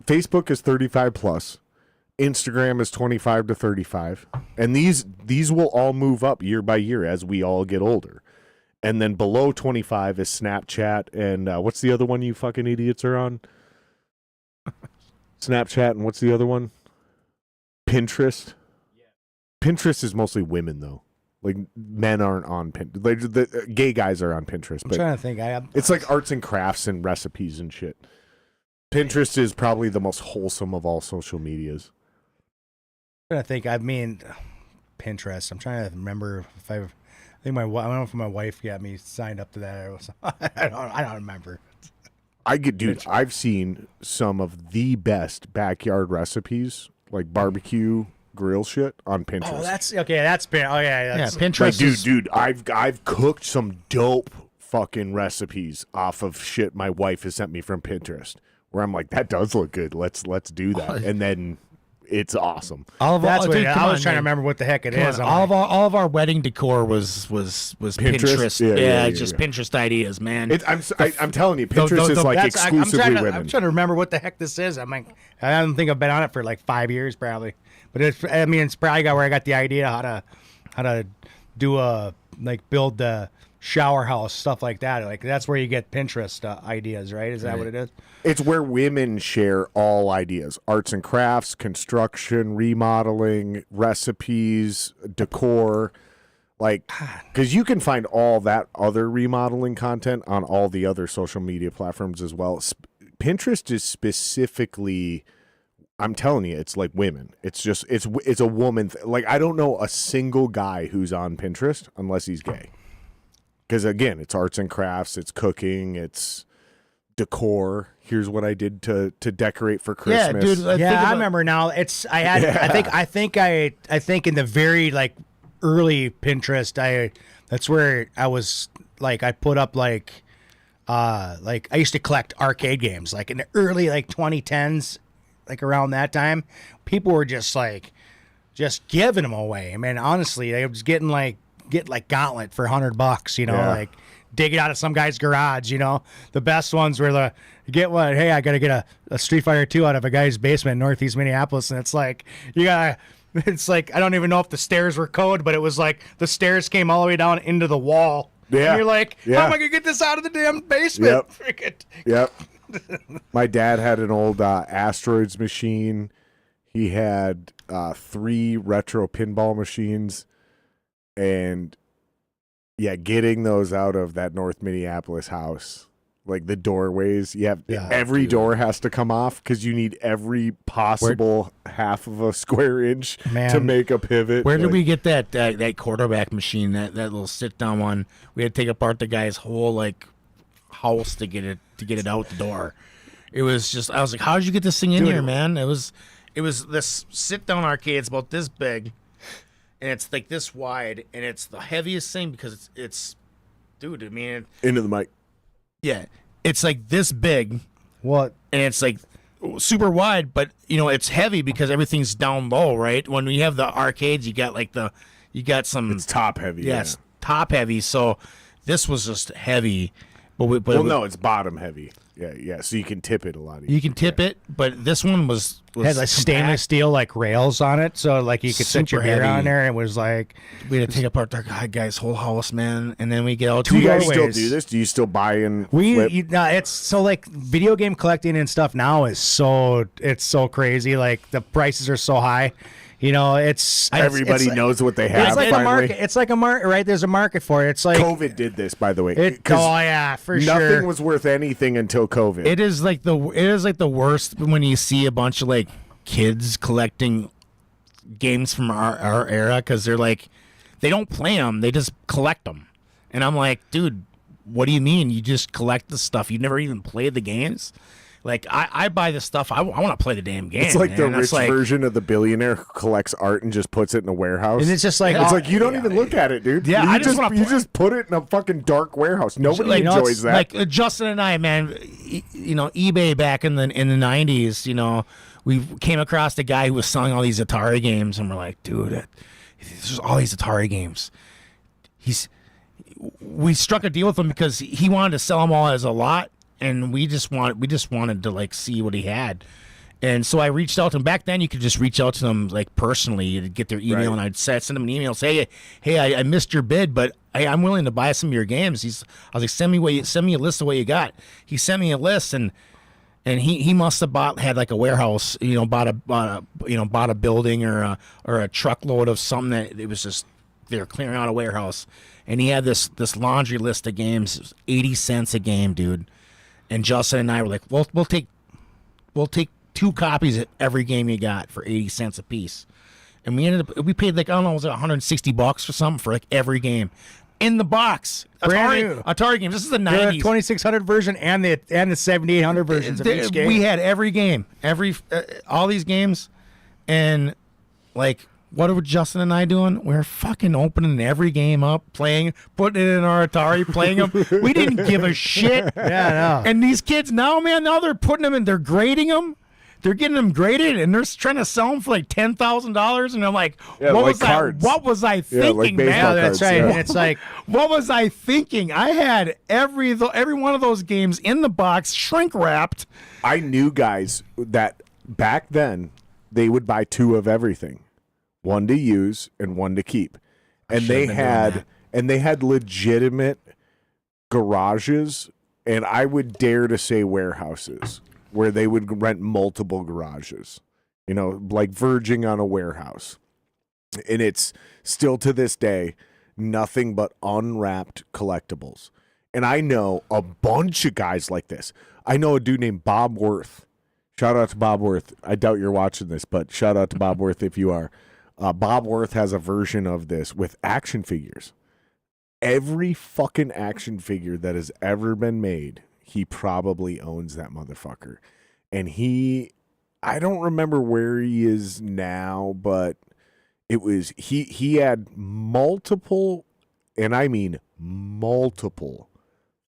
Facebook is 35 plus. Instagram is 25 to 35. And these will all move up year by year as we all get older. And then below 25 is Snapchat and what's the other one you fucking idiots are on? Snapchat and what's the other one? Pinterest. Pinterest is mostly women though. Like men aren't on Pinterest. Like, the gay guys are on Pinterest. I'm But trying to think. it's like arts and crafts and recipes and shit. Pinterest is probably the most wholesome of all social medias. I'm trying to think. I mean, Pinterest. I'm trying to remember if I think I don't know if my wife got me signed up to that. Or I don't remember. Dude, I've seen some of the best backyard recipes, like barbecue grill shit on Pinterest. Oh, that's okay. That's Pinterest. Like, dude, I've cooked some dope fucking recipes off of shit my wife has sent me from Pinterest. Where I'm like, that does look good. Let's do that, and then it's awesome. That's what I was trying to remember what the heck it is. All of our wedding decor was Pinterest. Yeah, just Pinterest ideas, man. I'm telling you, Pinterest is like exclusively women. I'm trying to remember what the heck this is. I'm like, I don't think I've been on it for like 5 years probably. But it's probably where I got the idea how to do build the shower house, stuff like that. Like that's where you get Pinterest ideas, right? Is that what it is? It's where women share all ideas: arts and crafts, construction, remodeling, recipes, decor. Like, because you can find all that other remodeling content on all the other social media platforms as well. Pinterest is specifically, I'm telling you, it's like women. It's just it's a woman. Like, I don't know a single guy who's on Pinterest unless he's gay. Because again, it's arts and crafts, it's cooking, it's decor. Here's what I did to decorate for Christmas. Yeah, dude. I remember now. I think in the very early Pinterest, that's where I was I put up I used to collect arcade games in the early 2010s, around that time. People were just giving them away. I mean, honestly, I was getting Gauntlet for $100, dig it out of some guy's garage, The best ones were get one, hey, I got to get a Street Fighter 2 out of a guy's basement in Northeast Minneapolis, and it's I don't even know if the stairs were code, but it was the stairs came all the way down into the wall. Yeah. And you're how am I going to get this out of the damn basement? Yep. My dad had an old Asteroids machine. He had 3 retro pinball machines. And getting those out of that North Minneapolis house, the doorways, every door has to come off because you need every possible half of a square inch to make a pivot. Where did we get that quarterback machine, that little sit down one? We had to take apart the guy's whole house to get it out the door. It was just, I was like, how did you get this thing in here, man? It was this sit down arcade. It's about this big. And it's this wide, and it's the heaviest thing because it's dude, I mean... Into the mic. Yeah. It's this big. What? And it's super wide, but, it's heavy because everything's down low, right? When we have the arcades, you got you got some... It's top heavy. Yeah, it's top heavy, so this was just heavy. But no, it's bottom heavy. Yeah, so you can tip it a lot easier. You can tip it, but this one was had stainless steel rails on it, so you could set your beer on there. It was we had to take apart the guy's whole house, man, and then we get out. Do you guys still do this? Do you still buy and flip? It's so video game collecting and stuff now is so crazy. The prices are so high. Everybody knows what they have. It's a market. It's a market, right? There's a market for it. It's COVID did this, by the way. For sure. Nothing was worth anything until COVID. It is the worst when you see a bunch of kids collecting games from our era because they're they don't play them, they just collect them, and I'm like, dude, what do you mean you just collect the stuff? You never even played the games? Like I buy this stuff. I want to play the damn game. It's like man. the rich version of the billionaire who collects art and just puts it in a warehouse. And it's just like it's like you don't even look at it, dude. Yeah, you just put it in a fucking dark warehouse. Nobody like, enjoys that. Like Justin and I, man, eBay back in the 90s, we came across a guy who was selling all these Atari games, and we're like, dude, there's all these Atari games. We struck a deal with him because he wanted to sell them all as a lot, and we just wanted to like see what he had. And so I reached out to him. Back then, you could just reach out to them like personally to get their email, right. and I'd send them an email, say, "Hey, I missed your bid, but I'm willing to buy some of your games." I was like, "Send me a list of what you got." He sent me a list, and he must have had like a warehouse, bought a building or a truckload of something that it was just they were clearing out a warehouse, and he had this laundry list of games. It was 80 cents a game, dude. And Justin and I were like, we'll take 2 copies of every game you got for 80 cents a piece. And we paid like, I don't know, was it $160 or something for like every game in the box. Brand new. Atari games. This is the The 90s. 2600 version and the 7800 versions of each game. We had every game, all these games, and like, what were Justin and I doing? We're fucking opening every game up, playing, putting it in our Atari, playing them. We didn't give a shit. Yeah, no. And these kids now, man, they're putting them in, they're grading them. They're getting them graded, and they're trying to sell them for like $10,000. And I'm like, what was I thinking, like man? baseball That's cards, right. yeah. And it's like, What was I thinking? I had every one of those games in the box, shrink wrapped. I knew guys that back then they would buy 2 of everything, 1 to use and 1 to keep, and they had legitimate garages, and I would dare to say warehouses where they would rent multiple garages, like verging on a warehouse, and it's still to this day nothing but unwrapped collectibles. And I know a bunch of guys like this. I know a dude named Bob Worth. Shout out to Bob Worth. I doubt you're watching this, but shout out to Bob Worth if you are. Bob Worth has a version of this with action figures. Every fucking action figure that has ever been made, he probably owns that motherfucker. And I don't remember where he is now, but it was, he had multiple, and I mean multiple,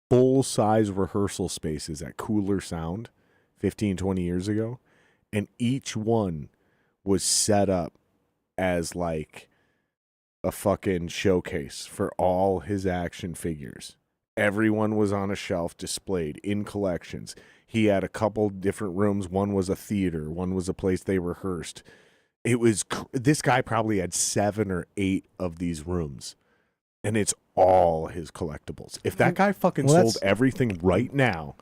full-size rehearsal spaces at Cooler Sound 15, 20 years ago. And each one was set up as like a fucking showcase for all his action figures. Everyone was on a shelf displayed in collections. He had a couple different rooms. One was a theater. One was a place they rehearsed. This guy probably had 7 or 8 of these rooms, and it's all his collectibles. If that guy fucking sold everything right now,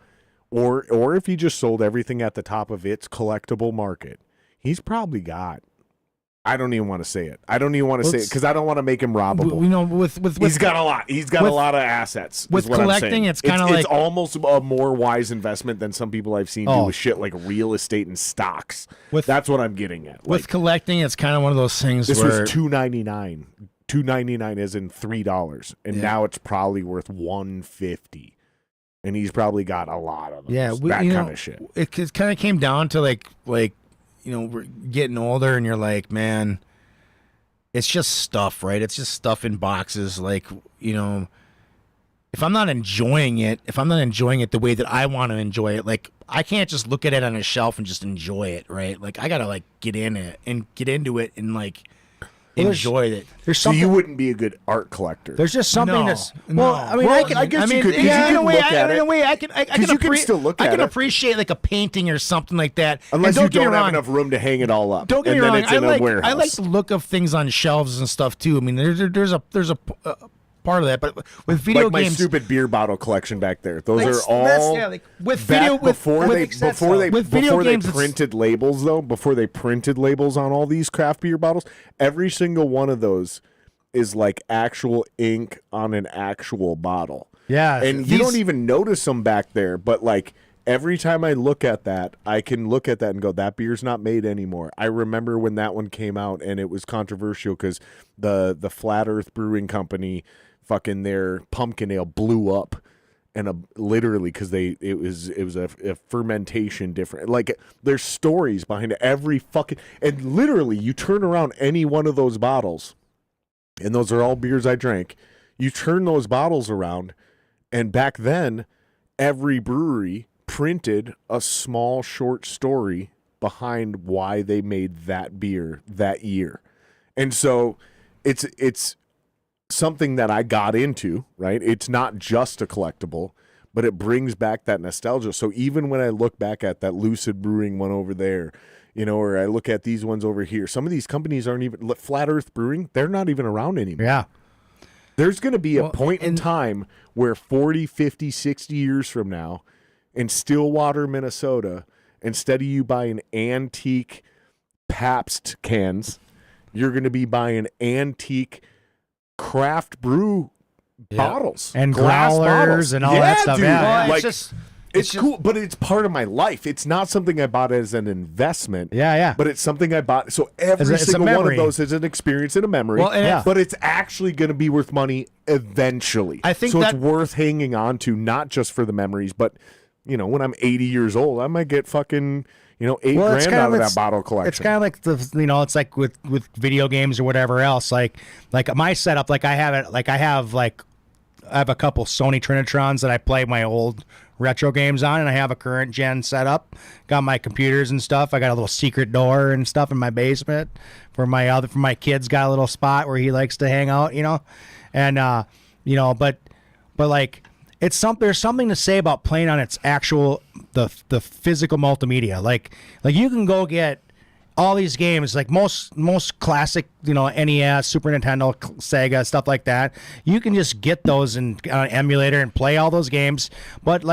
or if he just sold everything at the top of its collectible market, he's probably got, I don't even want to say it. I don't even want to say it because I don't want to make him robbable. He's got a lot. He's got a lot of assets. With collecting, it's kind of like, it's almost a more wise investment than some people I've seen do with shit like real estate and stocks. That's what I'm getting at. With collecting, it's kind of one of those things. This where was $2.99. $2.99 is in $3, and now it's probably worth $150. And he's probably got a lot of them. Yeah, that kind of shit. It kind of came down to like. We're getting older, and you're like, man, it's just stuff, right? It's just stuff in boxes. Like, if I'm not enjoying it the way that I want to enjoy it, like, I can't just look at it on a shelf and just enjoy it, right? Like, I gotta like get into it and like enjoy it. There's So something. you wouldn't be a good art collector. There's just something No, that's. no. Well, I mean, I guess you could. Yeah, in a way, I Because you can still look I at can it. appreciate like a painting or something like that. Unless And you get me don't have wrong, enough room to hang it all up. Don't get and me then wrong. it's in a warehouse. I like the look of things on shelves and stuff too. I mean, there's a part of that, but with video like my games, stupid beer bottle collection back there. Those Like, are all with video before they games, printed labels though. Before they printed labels on all these craft beer bottles, every single one of those is like actual ink on an actual bottle. Yeah, and you don't even notice them back there, but like. Every time I look at that, I can look at that and go, that beer's not made anymore. I remember when that one came out and it was controversial because the Flat Earth Brewing Company, fucking their pumpkin ale blew up. and literally because it was a fermentation different. Like there's stories behind every fucking, and literally you turn around any one of those bottles, and those are all beers I drank. You turn those bottles around, and back then, every brewery printed a small short story behind why they made that beer that year. And so it's something that I got into, right? It's not just a collectible, but it brings back that nostalgia. So even when I look back at that Lucid Brewing one over there, or I look at these ones over here, some of these companies aren't even, Flat Earth Brewing, they're not even around anymore. Yeah. There's going to be a point in time where 40, 50, 60 years from now in Stillwater, Minnesota, instead of you buying antique Pabst cans, you're going to be buying antique craft brew bottles and glass growlers bottles. and all that stuff. Dude. Yeah, Well, Like, it's cool, but it's part of my life. It's not something I bought as an investment. Yeah. But it's something I bought. So every it's a single one of memory. those is an experience and a memory. Well, and But it's actually going to be worth money eventually. I think so. that- It's worth hanging on to, not just for the memories, but when I'm 80 years old, I might get fucking $8,000 out of that bottle collection. It's kind of like it's like with video games or whatever else. Like my setup, I have a couple Sony Trinitrons that I play my old retro games on, and I have a current gen setup. Got my computers and stuff. I got a little secret door and stuff in my basement for my kids. Got a little spot where he likes to hang out, and but like there's something to say about playing on its actual the physical multimedia. Like you can go get all these games, like most classic, NES, Super Nintendo, Sega, stuff like that. You can just get those on an emulator and play all those games, but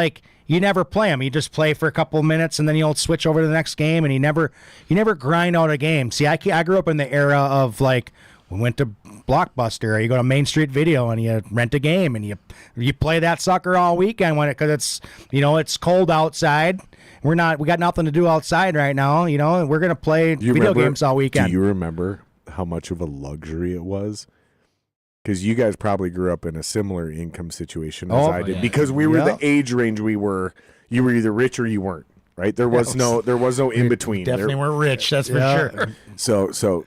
you never play them. You just play for a couple of minutes and then you'll switch over to the next game, and you never grind out a game. See, I grew up in the era of we went to Blockbuster, or you go to Main Street Video and you rent a game and you play that sucker all weekend because it's it's cold outside. We got nothing to do outside right now, and we're gonna play video games all weekend. Do you remember how much of a luxury it was? Because you guys probably grew up in a similar income situation as I did. Yeah. Because we were the age range you were either rich or you weren't, right? There was no in between. Definitely weren't rich, that's for sure. So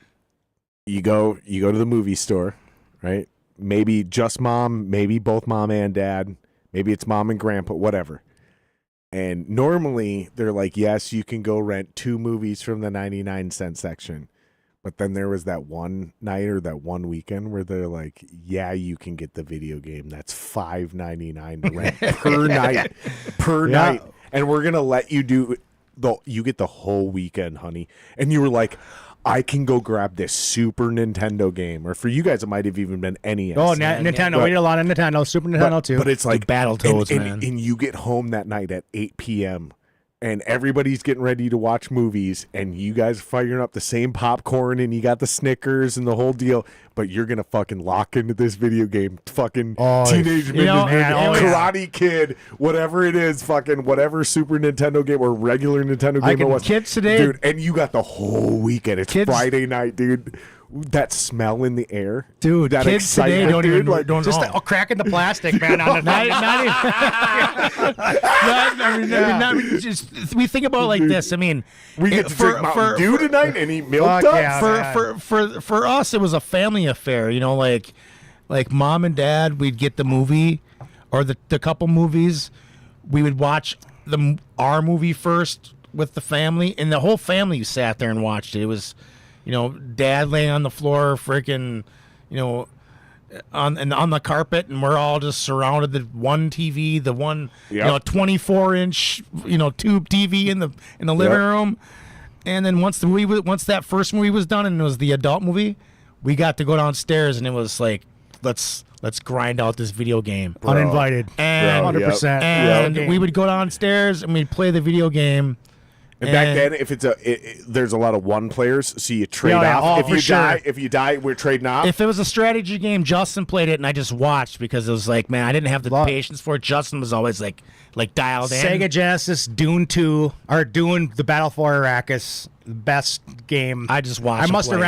you go to the movie store, right? Maybe just mom, maybe both mom and dad, maybe it's mom and grandpa, whatever. And normally they're like, yes, you can go rent 2 movies from the 99-cent section. But then there was that one night or that one weekend where they're like, yeah, you can get the video game. That's $5.99 to rent per night. And we're going to let you you get the whole weekend, honey. And you were like, I can go grab this Super Nintendo game. Or for you guys, it might have even been NES. Oh, Nintendo. We did a lot of Nintendo, Super Nintendo too. But it's like Battletoads, man. And you get home that night at 8 p.m. and everybody's getting ready to watch movies, and you guys firing up the same popcorn, and you got the Snickers and the whole deal, but you're going to fucking lock into this video game. Fucking Teenage Mutant Ninja, Karate Kid, whatever it is, fucking whatever Super Nintendo game or regular Nintendo game it was. Kids today, dude, and you got the whole weekend. It's Friday night, dude. That smell in the air, dude. That kids today don't even don't just cracking the plastic, man. On the we think about it like this. I mean, we get to drink Mountain Dew tonight and eat milk duds. Yeah, for us, it was a family affair. Like mom and dad, we'd get the movie or the couple movies. We would watch our movie first with the family, and the whole family sat there and watched it. It was. Dad laying on the floor, freaking, on the carpet, and we're all just surrounded. The one TV, the one, 24-inch, tube TV in the living room. And then once that first movie was done, and it was the adult movie, we got to go downstairs, and it was like, let's grind out this video game, uninvited, and 100%. And we would go downstairs and we'd play the video game. And back then, if there's a lot of one players, so you trade off. If you die, we're trading off. If it was a strategy game, Justin played it, and I just watched because it was like, man, I didn't have the patience for it. Justin was always like dialed in. Sega Genesis, Dune 2, or Dune: The Battle for Arrakis, best game. I just watched. I must have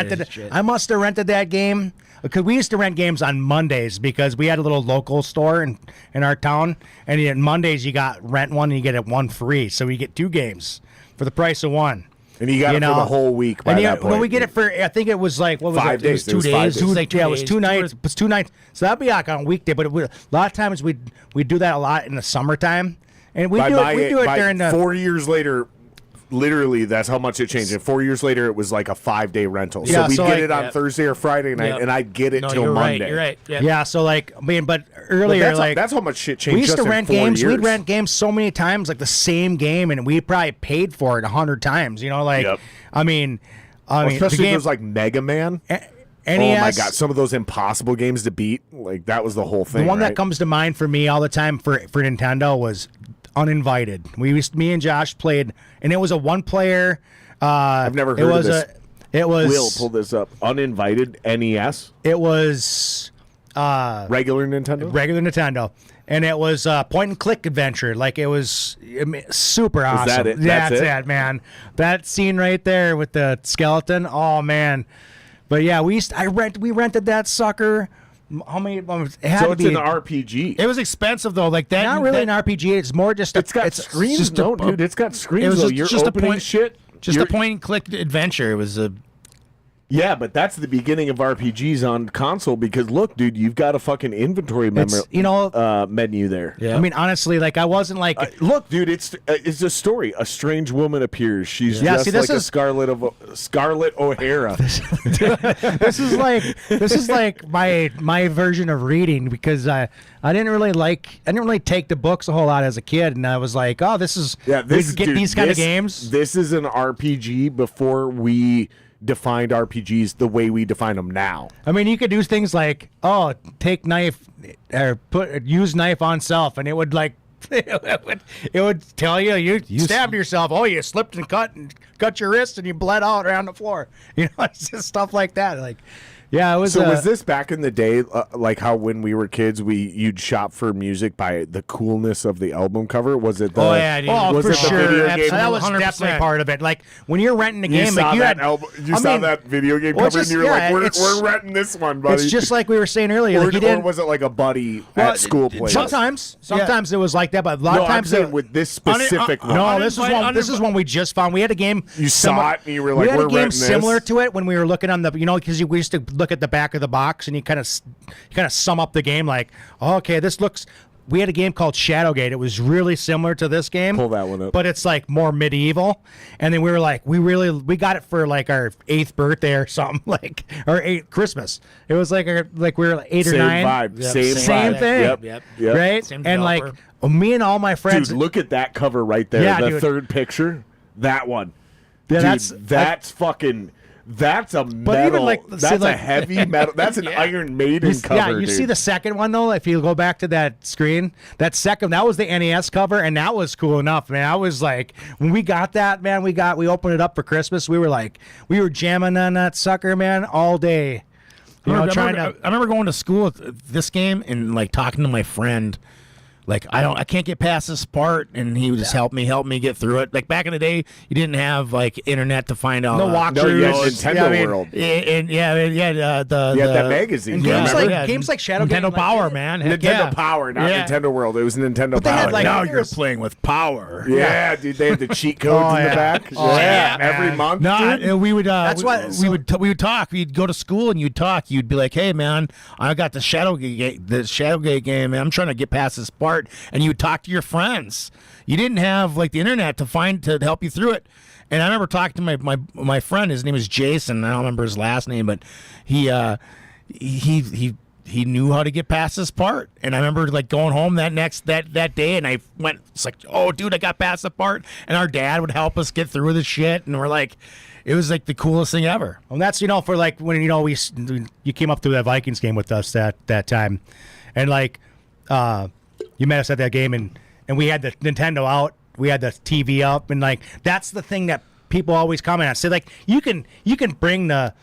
rented that game because we used to rent games on Mondays because we had a little local store in our town, and on Mondays you got rent one and you get it one free, so you get 2 games for the price of one. And you got it for the whole week by that point. When we get it for, I think it was like, what was 5 it? days. It was 2 days. It was 2 nights. Two- It was 2 nights. So that'd be like on a weekday. But a lot of times we'd do that a lot in the summertime, and we do it during the 4 years later. Literally, that's how much it changed. And 4 years later, it was like a 5-day rental. Yeah, so we'd so get like- it on Thursday or Friday night, and I'd get it No, till you're Monday. right. You're right. Yeah. Yeah, so like, I mean, but earlier, But that's, like, that's how much shit changed. we used just to in rent 4 games. years. We'd rent games so many times, like the same game, and we probably paid for it 100 times. You know, like, Yep. I mean, Especially the if game, it was like Mega Man. NES, Oh my god, some of those impossible games to beat. Like that was the whole thing. The one right? that comes to mind for me all the time for Nintendo was Uninvited. Me and Josh played, and it was a 1-player. I've never heard of this. It was. Will pull this up. Uninvited NES. It was Regular Nintendo. regular Nintendo, and it was point and click adventure. Like it was super awesome. that it? Yeah, That's that's it? it, man. That scene right there with the skeleton. Oh man. But yeah, we rented that sucker. How many? It had So to it's be an RPG. It was expensive though. Like that. not really that, an RPG. It's more just It's got screens. just No, a- dude, it's got screens. it was though. just- You're just a opening point- shit. Just You're- a point and click adventure. It was a. Yeah, but that's the beginning of RPGs on console because look, dude, you've got a fucking inventory menu there. Yeah. I mean, honestly, like I wasn't like. Look, dude, it's a story. A strange woman appears. She's Yeah, just see, this like a is- Scarlett O'Hara. this is like my version of reading because I didn't really take the books a whole lot as a kid, and I was like, oh, this is this get dude, these kind of this- games. This is an RPG before we defined RPGs the way we define them now. I mean, you could do things like, oh, take knife or use knife on self, and it would like. It would tell you stabbed yourself. Oh, you slipped and cut your wrist and you bled out around the floor. You know, it's just stuff like that. Like, yeah, it was. So was this back in the day, like how when we were kids, you'd shop for music by the coolness of the album cover? Was it the? Oh, yeah, dude. Oh, was for it the sure. video game? That was 100%. definitely part of it. Like when you're renting a You game, saw like you that had album. You I saw mean, that video game well, cover, just- and you were yeah, like, it's- "We're renting this one, buddy." It's just like we were saying earlier. or, Like you or didn't. was it like a buddy Well, at school place? Sometimes it was like that, but a lot No, of I'm times saying with this specific one. No, this is one we just found. We had a game. You saw it and you were like, we had "We're a game renting this." similar to it when we were looking on the, because we used to look at the back of the box and you kind of sum up the game like, oh, okay, this looks. We had a game called Shadowgate. It was really similar to this game. Pull that one up. But it's like more medieval. And then we were like, we got it for like our 8th birthday or something, like our 8th Christmas. It was like we were like 8 Same or 9. vibe. Yep, Same Same vibe. thing. Yep. Yep. Right? Same And like developer. me and all my friends. Dude, look at that cover right there. Yeah, the dude. third picture. That one. Yeah, Dude, that's fucking. That's a metal. even like- that's see, a like- heavy metal. That's an Iron Maiden cover. Yeah, you dude. see the second one though. If you go back to that screen, that was the NES cover, and that was cool enough, man. I was like, when we got that, man, we opened it up for Christmas. We were jamming on that sucker, man, all day. You know, I remember going to school with this game and like talking to my friend. Like I can't get past this part, and he would just help me get through it. Like back in the day, you didn't have like internet to find out. No No, walkthroughs. you had Nintendo Yeah, I mean, World. And You had that magazine. And you games remember? like- games like Shadowgate, Nintendo like- Power, man. Heck Nintendo yeah. Power, not Yeah. Nintendo World. It was Nintendo they Power. had, like, Now there's- you're playing with power. yeah, dude, they had the cheat codes Oh, in the yeah. back. Oh, yeah, yeah, every man. month. No, dude. and we would. That's why- we would talk. We'd go to school and you'd talk. You'd be like, "Hey, man, I got the Shadowgate game, and I'm trying to get past this part." And you would talk to your friends. You didn't have like the internet to help you through it. And I remember talking to my friend. His name is Jason. I don't remember his last name, but he knew how to get past this part. And I remember like going home that day, and I went, it's like, "Oh, dude, I got past the part." And our dad would help us get through the shit, and we're like, it was like the coolest thing ever. And that's for like when you came up to that Vikings game with us that time, and like you met us at that game, and we had the Nintendo out, we had the TV up, and like that's the thing that people always comment on. Say like you can bring the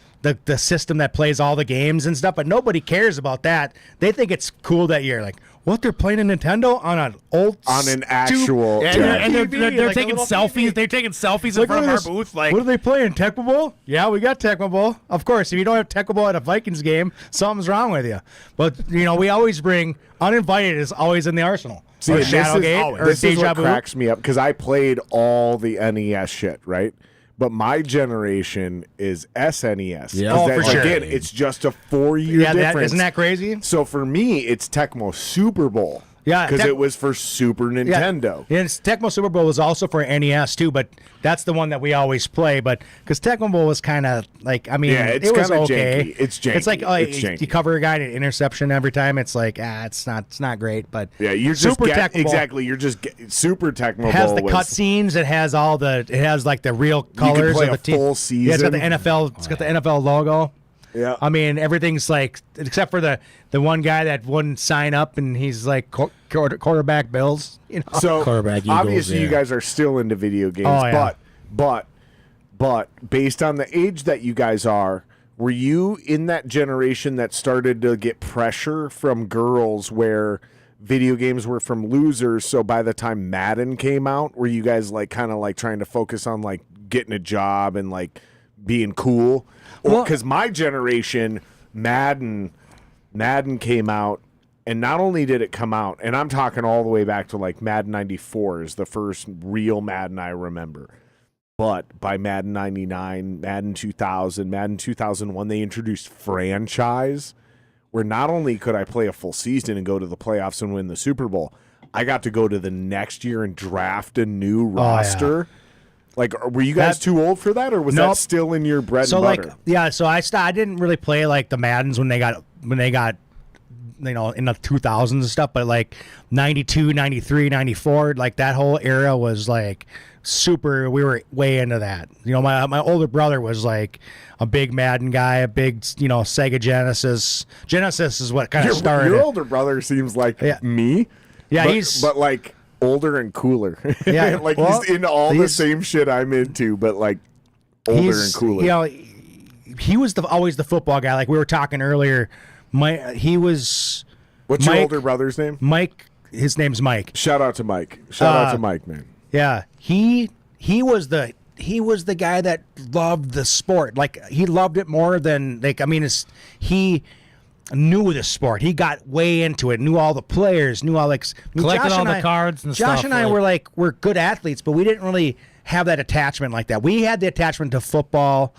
system that plays all the games and stuff, but nobody cares about that. They think it's cool that you're like, what, they're playing a Nintendo on an old On an actual. And they're like a taking little selfies. TV. They're taking selfies in front of our booth. Like, what are they playing? Tecmo Bowl? Yeah, we got Tecmo Bowl. Of course, if you don't have Tecmo Bowl at a Vikings game, something's wrong with you. But we always bring uninvited is always in the arsenal. See, Or and Shadowgate or this is Deja what Vu. cracks me up because I played all the NES shit, right? But my generation is SNES. Yeah. 'Cause Oh, for that- sure. Again, it's just a 4-year Yeah, difference. isn't that crazy? So for me, it's Tecmo Super Bowl. Yeah, because it was for Super Nintendo. Yeah, and Tecmo Super Bowl was also for NES too, but that's the one that we always play. But because Tecmo Bowl was kind of like, I mean, Yeah, it's it was kinda okay. janky. It's janky. It's like It's janky. you cover a guy in an interception every time. It's like it's not great. But Yeah, you're just Super Tecmo Bowl exactly. You're just Super Tecmo has Bowl the was- cutscenes. It has like the real colors play of the a team. full Yeah, it's got the season. NFL. It's got the NFL logo. Yeah. I mean, everything's like, except for the one guy that wouldn't sign up, and he's like quarterback Bills. So Quarterback Eagles, obviously you yeah. guys are still into video games, Oh, yeah. but based on the age that you guys are, were you in that generation that started to get pressure from girls where video games were from losers? So by the time Madden came out, were you guys like kind of like trying to focus on like getting a job and like being cool? Well- Because my generation, Madden came out. And not only did it come out, and I'm talking all the way back to like Madden 94 is the first real Madden I remember. But by Madden 99, Madden 2000, Madden 2001, they introduced franchise where not only could I play a full season and go to the playoffs and win the Super Bowl, I got to go to the next year and draft a new roster. Like, were you guys too old for that, or was that Nope. still in your bread So and like, butter? yeah. So I didn't really play like the Maddens when they got in the 2000s and stuff, but like 92, 93, 94, like that whole era was like super. We were way into that. My older brother was like a big Madden guy, a big Sega Genesis. Genesis is what kind of started Your it. older brother seems like Yeah. me. Yeah, but like older and cooler. Yeah, like well, he's into all the he's- same shit I'm into, but like older and cooler. He was always the football guy. Like we were talking earlier, he was What's your Mike- older brother's name? Mike. His name's Mike. Shout out to Mike. Shout out to Mike, man. Yeah, he was the guy that loved the sport. Like he loved it more than he knew the sport. He got way into it. Knew all the players. Knew all Collected Josh all and the I- cards and Josh stuff, and I like- were good athletes, but we didn't really have that attachment like that. We had the attachment to football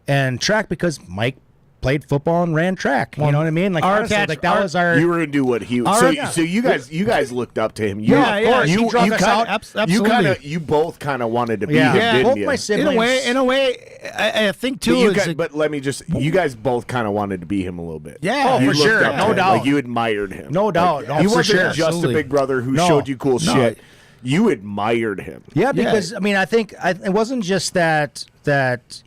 and track because Mike played football and ran track. You know what I mean? Like our honestly, attach- like that our- was our. You were into what he was. So you guys looked up to him. Yeah, of course. He drug us out. Absolutely. You both kind of wanted to be Yeah. him, Yeah. didn't Both you? my siblings. In a way, I think too. But, you is guys, like- but let me just, you guys both kind of wanted to be him a little bit. Yeah. Oh, You for looked sure. up to No him. doubt. Like you admired him. No doubt. Like, No, he for wasn't sure. just Absolutely. a big brother who No. showed you cool No. shit. You admired him. Yeah, because I mean, I think it wasn't just that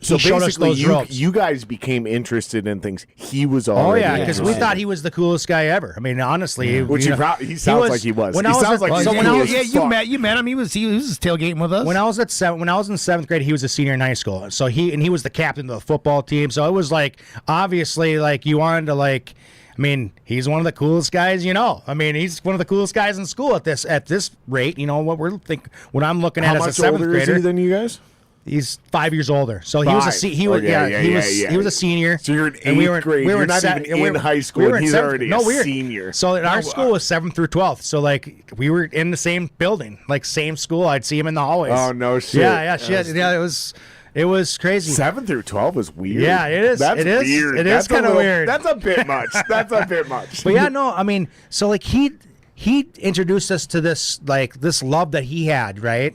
So he showed us basically, those ropes. you guys became interested in things he was Oh already. yeah, because we interested thought in. he was the coolest guy ever. I mean, honestly, Which he sounds like he was. When He I was sounds at- like so he's when cool I as was, fuck. you met him. He was tailgating with us. when I was in seventh grade, he was a senior in high school. So he was the captain of the football team. So it was like obviously like you wanted to like. I mean, he's one of the coolest guys, I mean, he's one of the coolest guys in school at this rate. What I'm looking How at as a much seventh older is grader. he than you guys? He's 5 years older. So he was a Five. he was Okay, he was a senior. So you're in and eighth grade. We were You're not seven- even we in were- high school, we were and in he's seventh- already no, a we were- senior. So our school was 7th through 12th. So like we were in the same building, like same school. I'd see him in the hallways. Oh, no shit. Yeah, shit. Yeah, it was crazy. 7 through 12 is weird. Yeah, it is. That's It is. weird. It is That's a kinda little- weird. That's a bit much. That's a bit much. But yeah, no, I mean, so like he introduced us to this love that he had, right?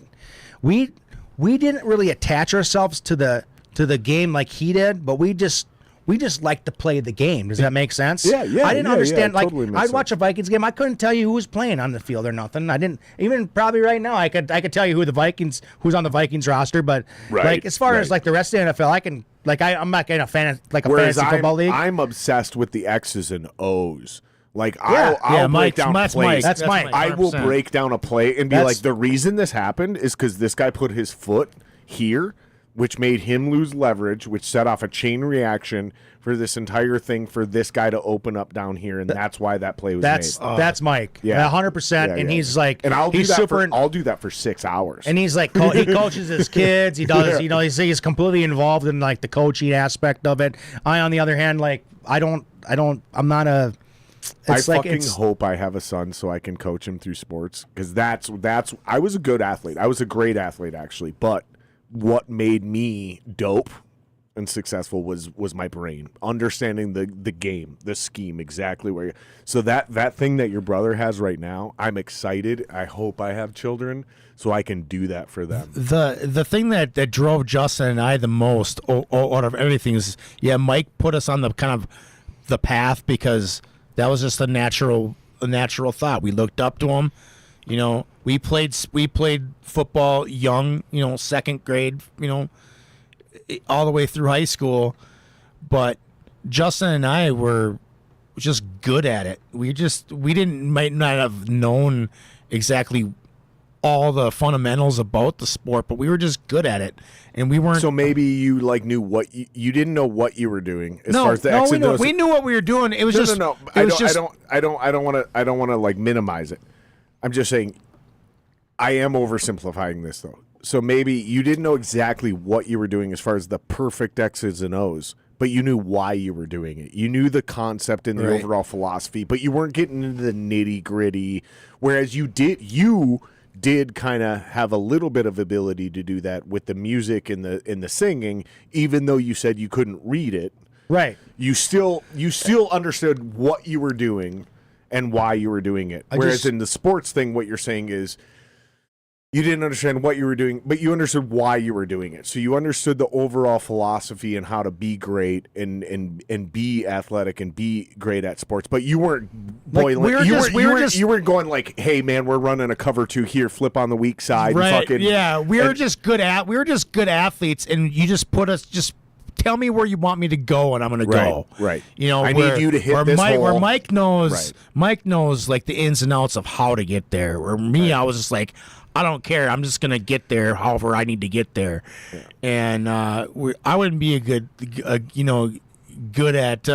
We didn't really attach ourselves to the game like he did, but we just liked to play the game. Does that make sense? Yeah, yeah, I didn't yeah, understand. yeah, Like totally makes I'd watch a Vikings game, I couldn't tell you who was playing on the field or nothing. I didn't even probably right now. I could tell you who's on the Vikings roster, but Right, like as far as right. like the rest of the NFL, I can I'm not getting a fan of like a Whereas fantasy football league. I'm obsessed with the X's and O's. Like Yeah. I'll break Mike, down that's plays. Mike. That's Mike. I will 100%. break down a play and be That's- like, the reason this happened is because this guy put his foot here. which made him lose leverage, which set off a chain reaction for this entire thing for this guy to open up down here, and that's why that play was made. That's Mike. Yeah. 100%. And he's like, and I'll he's do that for 6 hours. And he's like, he coaches his kids. He does, he's completely involved in like the coaching aspect of it. I, on the other hand, like, I'm not a. I fucking hope I have a son so I can coach him through sports, because I was a good athlete. I was a great athlete, actually, but what made me dope and successful was my brain, understanding the game, the scheme, exactly where so that thing that your brother has right now, I'm excited. I hope I have children so I can do that for them. The thing that drove Justin and I the most out of everything is, Mike put us on the kind of the path, because that was just a natural thought. We looked up to him. We played football young, second grade, all the way through high school. But Justin and I were just good at it. We might not have known exactly all the fundamentals about the sport, but we were just good at it, and we weren't. So maybe you like knew what you didn't know what you were doing as far as the we knew what we were doing. It was no. I don't want to like minimize it. I'm just saying I am oversimplifying this though. So maybe you didn't know exactly what you were doing as far as the perfect X's and O's, but you knew why you were doing it. You knew the concept and the overall philosophy, but you weren't getting into the nitty gritty. Whereas you did kind of have a little bit of ability to do that with the music and the singing, even though you said you couldn't read it. Right. You still understood what you were doing and why you were doing it. Whereas in the sports thing, what you're saying is you didn't understand what you were doing, but you understood why you were doing it. So you understood the overall philosophy and how to be great and be athletic and be great at sports. But you weren't boiling. You weren't going like, "Hey man, we're running a cover 2 here. Flip on the weak side." Right? We were just good athletes, and you just put us just. Tell me where you want me to go, and I'm going to go. Right. I need you to hit this hole. Where Mike knows, Mike knows like the ins and outs of how to get there. Where me, I was just like, I don't care. I'm just going to get there, however I need to get there. Yeah. And I wouldn't be good at.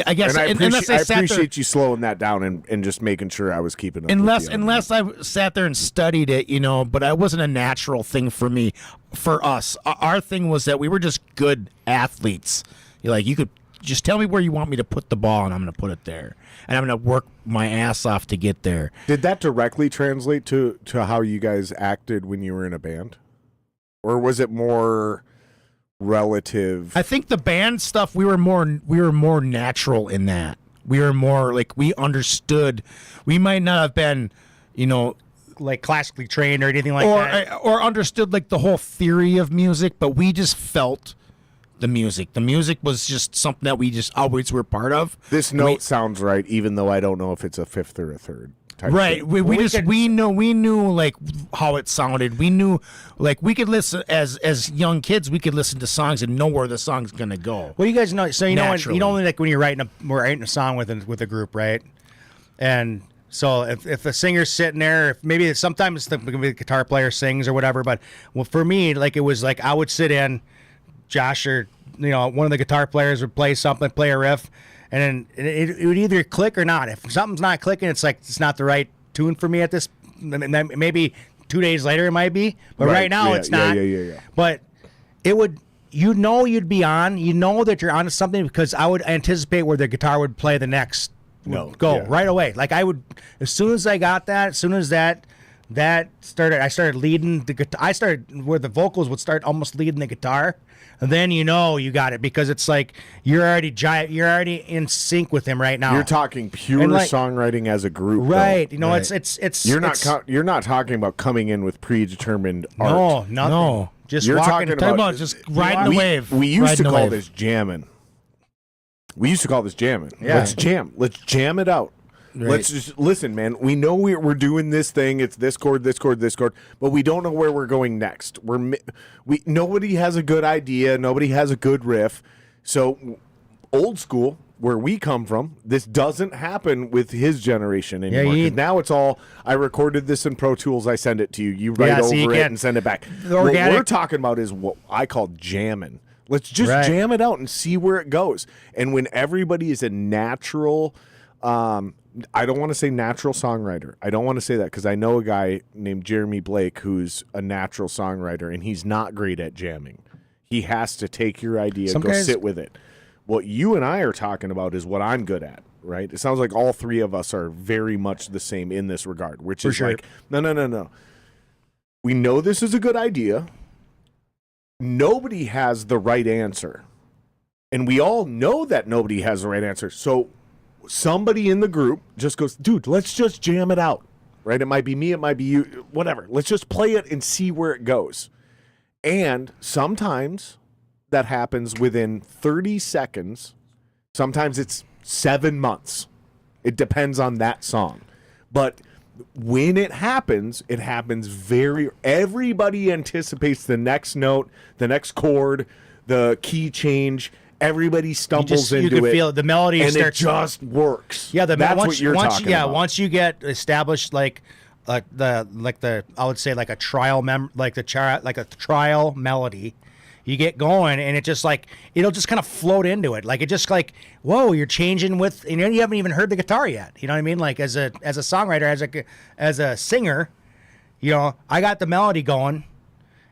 I guess and unless I appreciate you slowing that down and just making sure I was keeping up. Unless I sat there and studied it, but it wasn't a natural thing for me. For us, our thing was that we were just good athletes. You could just tell me where you want me to put the ball, and I'm going to put it there, and I'm going to work my ass off to get there. Did that directly translate to how you guys acted when you were in a band, or was it more relative? I think the band stuff we were more natural in that. We were more like we understood. We might not have been, like classically trained or anything like that, or understood like the whole theory of music, but we just felt the music. The music was just something that we just always were part of. This note sounds right, even though I don't know if it's a fifth or a third. Right. We knew like how it sounded. We knew like we could listen as young kids. We could listen to songs and know where the song's gonna go. Well, you guys know. So like when you're writing a song with a group, right? And so if the singer's sitting there, if maybe sometimes the guitar player sings or whatever. But for me, like it was like I would sit in, Josh or one of the guitar players would play something, play a riff. And then it would either click or not. If something's not clicking, it's like it's not the right tune for me at this. Maybe 2 days later it might be, but right now it's not. Yeah. But it would, you'd be on. You know that you're onto something because I would anticipate where the guitar would play the next. Right away. Like I would, as soon as I got that, as soon as that started, I started leading the guitar. I started where the vocals would start almost leading the guitar. And then you got it because it's like you're already in sync with him right now. You're talking pure songwriting as a group, right? Though. It's you're not talking about coming in with predetermined art. No, nothing. No, just you're talking about just riding the wave. We used to call this jamming. Yeah. Let's jam. Let's jam it out. Right. Let's just listen, man. We know we're doing this thing. It's this chord, this chord, this chord, but we don't know where we're going next. Nobody has a good idea. Nobody has a good riff. So old school, where we come from, this doesn't happen with his generation anymore. Yeah, 'Cause now it's all, I recorded this in Pro Tools, I send it to you, you write so you over it can't- and send it back. the What organic- we're talking about is what I call jamming. Let's just Right. jam it out and see where it goes. And when everybody is a natural, I don't want to say natural songwriter. I don't want to say that because I know a guy named Jeremy Blake who's a natural songwriter, and he's not great at jamming. He has to take your idea, Some go guys- sit with it. What you and I are talking about is what I'm good at, right? It sounds like all three of us are very much the same in this regard, which For is sure. like, no. We know this is a good idea. Nobody has the right answer. And we all know that nobody has the right answer. So somebody in the group just goes, dude, let's just jam it out, right? It might be me, it might be you, whatever. Let's just play it and see where it goes. And sometimes that happens within 30 seconds. Sometimes it's 7 months. It depends on that song. But when it happens everybody anticipates the next note, the next chord, the key change. Everybody stumbles you into can it. feel the melody and starts. it just works. Yeah, that's once, what you're once, talking yeah, about. once you get established, like the I would say like a trial like a trial melody, you get going, and it just like it'll just kind of float into it. Like it just like, whoa, you're changing with, and you haven't even heard the guitar yet. You know what I mean? Like as a songwriter, as a singer, you know, I got the melody going.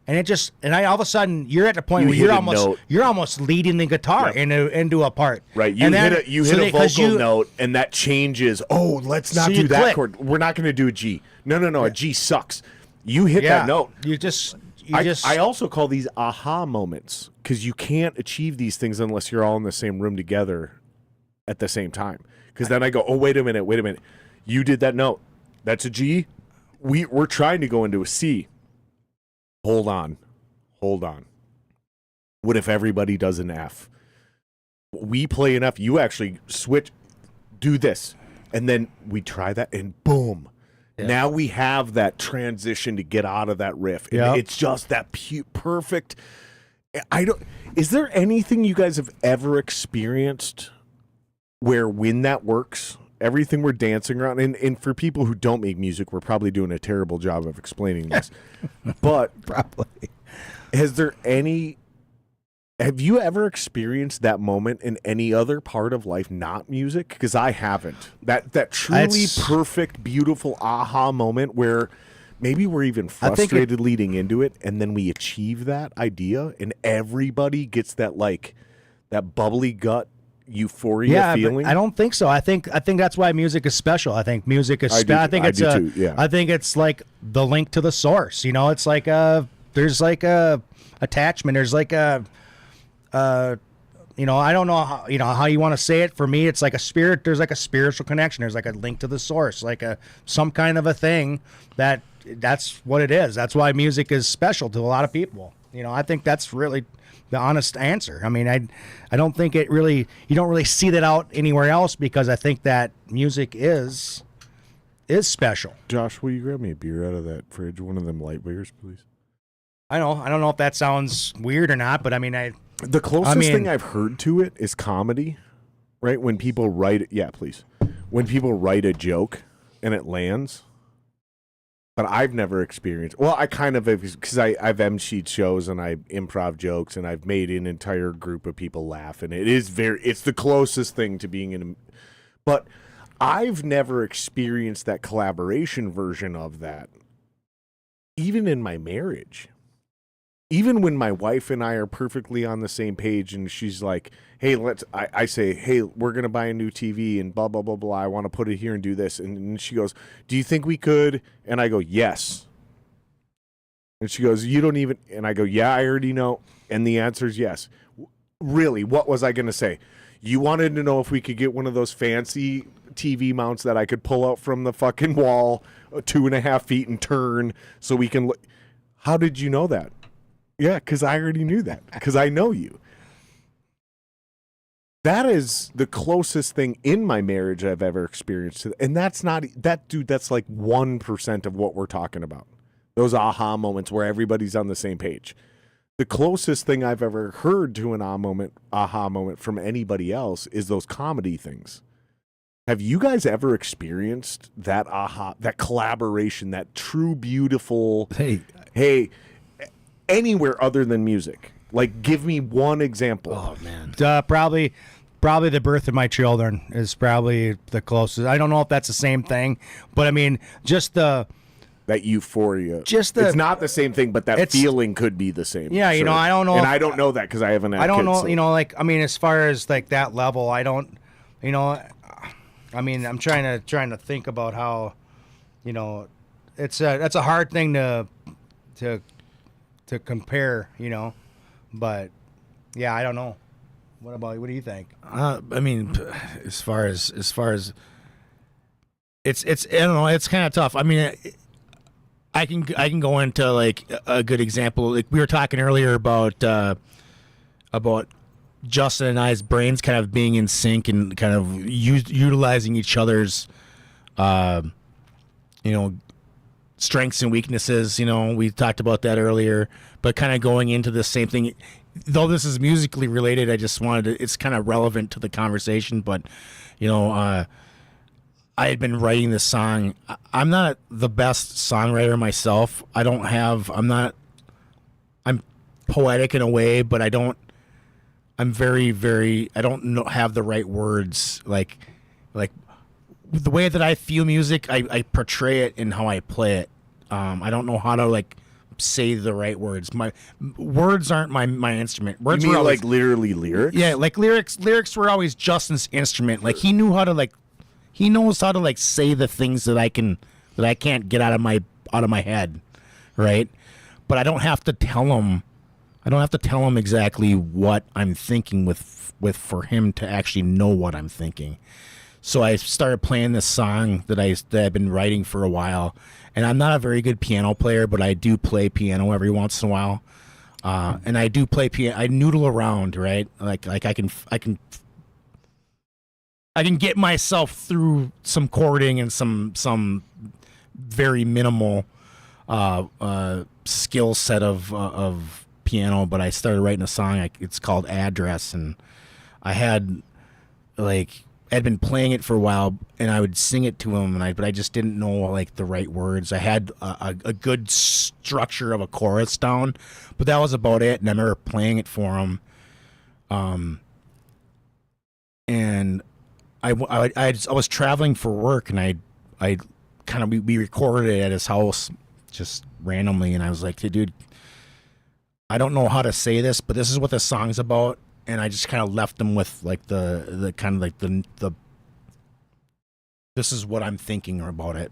And it just, and I all of a sudden you're at the point You where hit a note. you're almost leading the guitar into a part. Right, And then- you so hit a they- 'cause vocal you- note, and that changes. Oh, let's not So you do that click. chord. We're not going to do a G. No. A G sucks. You hit Yeah, that note. I also call these aha moments because you can't achieve these things unless you're all in the same room together at the same time. Because then I go, oh, wait a minute. You did that note. That's a G. We're trying to go into a C. Hold on. What if everybody does an F? We play an F. You actually switch, do this. And then we try that, and boom. Yeah. Now we have that transition to get out of that riff. And Yep. it's just that perfect. Is there anything you guys have ever experienced where when that works, everything we're dancing around, and for people who don't make music, we're probably doing a terrible job of explaining this. But probably. Have you ever experienced that moment in any other part of life, not music? Because I haven't. That truly perfect, beautiful aha moment where maybe we're even frustrated leading into it, and then we achieve that idea, and everybody gets that bubbly gut euphoria feeling. I don't think so. I think that's why music is special. I think music is. I think it's too, yeah. I think it's like the link to the source. You know, it's like there's like a attachment. There's like a you know, I don't know how you want to say it. For me, it's like a spirit. There's like a spiritual connection. There's like a link to the source, like some kind of a thing that's what it is. That's why music is special to a lot of people. You know, I think that's really the honest answer. I mean, I don't think you don't really see that out anywhere else, because I think that music is special. Josh, will you grab me a beer out of that fridge? One of them light beers, please. I don't know if that sounds weird or not, but I mean, the closest thing I've heard to it is comedy, right? When people write when people write a joke and it lands. But I've never experienced. Well, I kind of have, because I've emceed shows and I improv jokes, and I've made an entire group of people laugh, and it's the closest thing to being in. But I've never experienced that collaboration version of that, even in my marriage. Even when my wife and I are perfectly on the same page, and she's like, hey, I say, hey, we're going to buy a new TV and blah, blah, blah, blah. I want to put it here and do this. And she goes, do you think we could? And I go, yes. And she goes, you don't even, and I go, yeah, I already know. And the answer is yes. Really, what was I going to say? You wanted to know if we could get one of those fancy TV mounts that I could pull out from the fucking wall 2.5 feet and turn so we can look. How did you know that? Yeah, because I already knew that, because I know you. That is the closest thing in my marriage I've ever experienced. And that's not, that's like 1% of what we're talking about. Those aha moments where everybody's on the same page. the closest thing I've ever heard to an aha moment from anybody else is those comedy things. Have you guys ever experienced that that collaboration, that true beautiful, hey, anywhere other than music? Like, give me one example. Oh, man. Probably the birth of my children is probably the closest. I don't know if that's the same thing, but I mean, just that euphoria. It's not the same thing, but that feeling could be the same. Yeah, sure. I don't know. And I don't know that because I haven't had I don't kids, know, so. I mean, as far as like that level, I don't, I mean, I'm trying to think about how, that's a hard thing to compare, but yeah, I don't know. What do you think? I mean, as far as it's I don't know, it's kind of tough. I mean, I can go into like a good example. Like we were talking earlier about Justin and I's brains kind of being in sync and kind of utilizing each other's, strengths and weaknesses. We talked about that earlier, but kind of going into the same thing. Though this is musically related, I just wanted to, it's kind of relevant to the conversation, but, I had been writing this song. I'm not the best songwriter myself. I'm poetic in a way, but I'm very, very, I don't have the right words. Like the way that I feel music, I portray it in how I play it. I don't know how to say the right words. My words aren't my instrument. Words You mean were always, literally lyrics? yeah, lyrics were always Justin's instrument. Like he knows how to say the things that I can't get out of my head, right? But I don't have to tell him. I don't have to tell him exactly what I'm thinking with for him to actually know what I'm thinking. So I started playing this song that I've been writing for a while, and I'm not a very good piano player, but I do play piano every once in a while, and I do play piano. I noodle around, right? Like I can get myself through some chording and some very minimal skill set of piano. But I started writing a song. It's called Address, and I'd been playing it for a while, and I would sing it to him, but I just didn't know the right words. I had a good structure of a chorus down, but that was about it. And I remember playing it for him, and I was traveling for work, and we recorded it at his house just randomly, and I was like, hey, dude, I don't know how to say this, but this is what the song's about. And I just kind of left him with the kind of the this is what I'm thinking about it.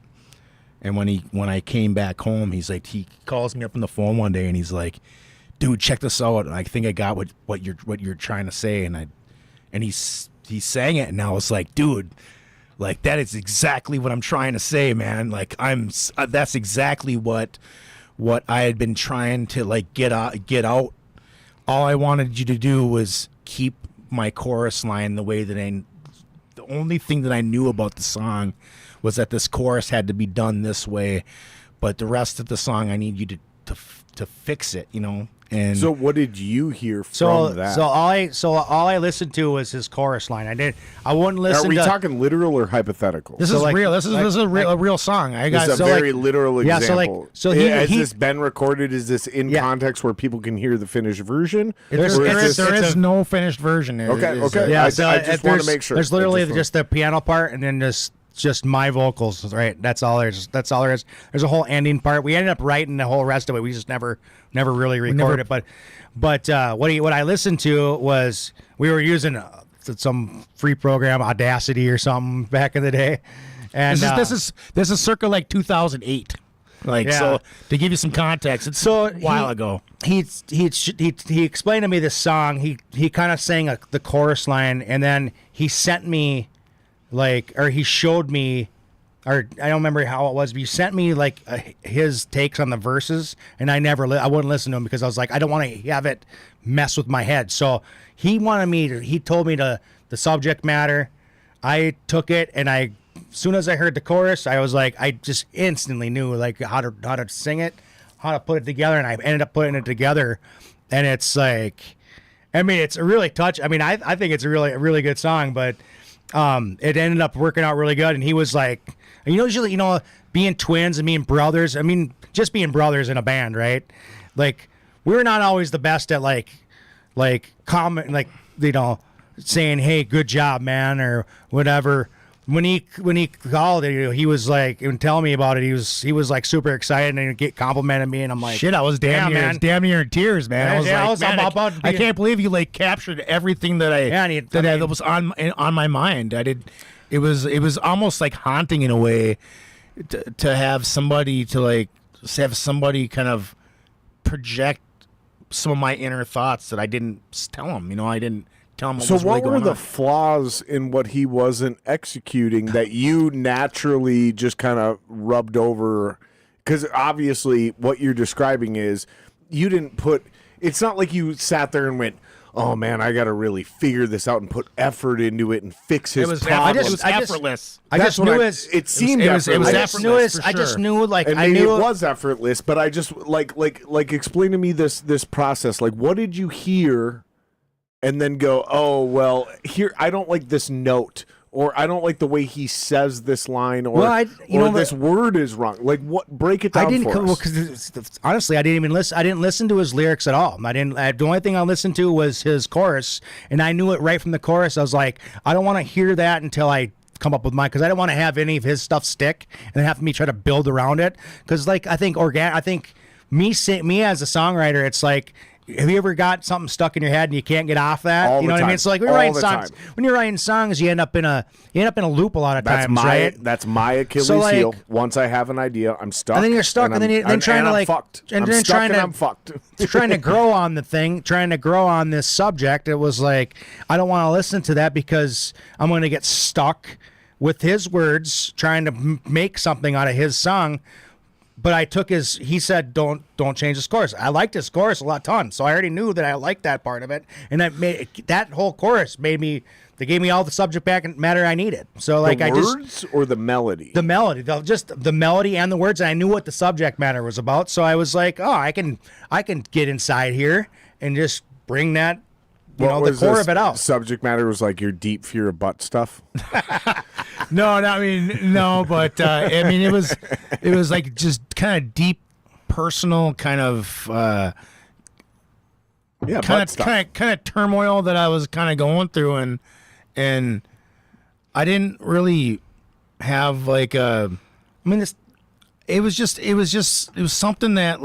And when I came back home, he calls me up on the phone one day, and he's like, dude, check this out. And I think I got what you're trying to say. And he sang it, and I was like, dude, that is exactly what I'm trying to say, man. That's exactly what I had been trying to get out. All I wanted you to do was keep my chorus line the way that the only thing that I knew about the song was that this chorus had to be done this way, but the rest of the song I need you to fix it, And so what did you hear from that? So all I listened to was his chorus line. I wouldn't listen. Are we to, talking literal or hypothetical? this is real. This is a real song. This is a very literal yeah, example. Has this been recorded? Is this in context where people can hear the finished version? There is no finished version. Okay. Yeah, I just want to make sure. There's literally just the piano part, and then just my vocals, right? That's all there is. There's a whole ending part. We ended up writing the whole rest of it. We just never really recorded it. But what I listened to was we were using some free program, Audacity or something back in the day. And this is circa 2008. So to give you some context, it's a while ago. He explained to me this song. He kind of sang the chorus line, and then he sent me or he showed me, or I don't remember how it was, but he sent me his takes on the verses, and I wouldn't listen to him because I was like, I don't want to have it mess with my head. So he told me the subject matter. I took it, and as soon as I heard the chorus, I was like, I just instantly knew how to sing it, how to put it together, and I ended up putting it together. and it's like, I mean, it's a really I mean, I think it's a really good song, but it ended up working out really good. And he was like, usually, being twins and being brothers. I mean, just being brothers in a band, right? Like, we're not always the best at like comment, like, saying, "Hey, good job, man," or whatever. When he called it, he was like, and tell me about it. He was like super excited and get complimented me, and I'm like, shit, I was damn near in tears, man. Yeah, I was like, man, I can't believe you like captured everything that that was on my mind. It was almost like haunting in a way to have somebody kind of project some of my inner thoughts that I didn't tell him. I didn't tell him. So what were the flaws in what he wasn't executing that you naturally just kind of rubbed over? Because obviously what you're describing is you didn't put. It's not like you sat there and went, "Oh man, I got to really figure this out and put effort into it and fix his problem." It was effortless. I just knew it seemed effortless. It was effortless. I just knew like and I knew it was effortless, but I just like explain to me this process. Like, what did you hear, and then go, "Oh well, here I don't like this note." Or I don't like the way he says this line, or this word is wrong. Like, what? Break it down for us. Because honestly, I didn't even listen. I didn't listen to his lyrics at all. The only thing I listened to was his chorus, and I knew it right from the chorus. I was like, I don't want to hear that until I come up with mine, because I don't want to have any of his stuff stick and then have me try to build around it. Because I think me as a songwriter, it's like, have you ever got something stuck in your head and you can't get off that? All you know the what I mean? time. It's like when you're writing songs, you end up in a loop a lot of times, right? That's my Achilles heel. Once I have an idea, I'm stuck. And then you're stuck, and then trying to I'm fucked. And I'm then stuck and I'm fucked. trying to grow on the thing, trying to grow on this subject. It was like, I don't want to listen to that because I'm going to get stuck with his words, trying to make something out of his song. But I took he said, don't change his chorus. I liked his chorus a ton, so I already knew that I liked that part of it. And that whole chorus they gave me all the subject matter I needed. So like the words or the melody? The melody, just the melody and the words. And I knew what the subject matter was about. So I was like, oh, I can get inside here and just bring that, the core of it out. Subject matter was like your deep fear of butt stuff. No, but I mean, it was like just kind of deep, personal kind of kind of turmoil that I was kind of going through, and I didn't really have like it was something that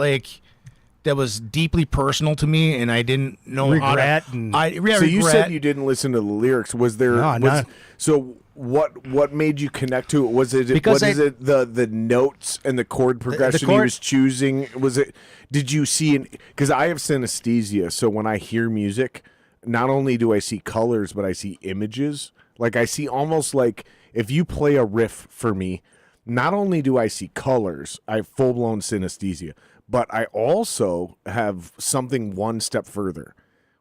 was deeply personal to me, and I didn't know regret. So you said you didn't listen to the lyrics. Was there? No. So what made you connect to it? Was it the notes and the chord progression he was choosing? Was it? Did you see? Because I have synesthesia, so when I hear music, not only do I see colors, but I see images. Like I see almost like if you play a riff for me, not only do I see colors, I have full blown synesthesia. But I also have something one step further,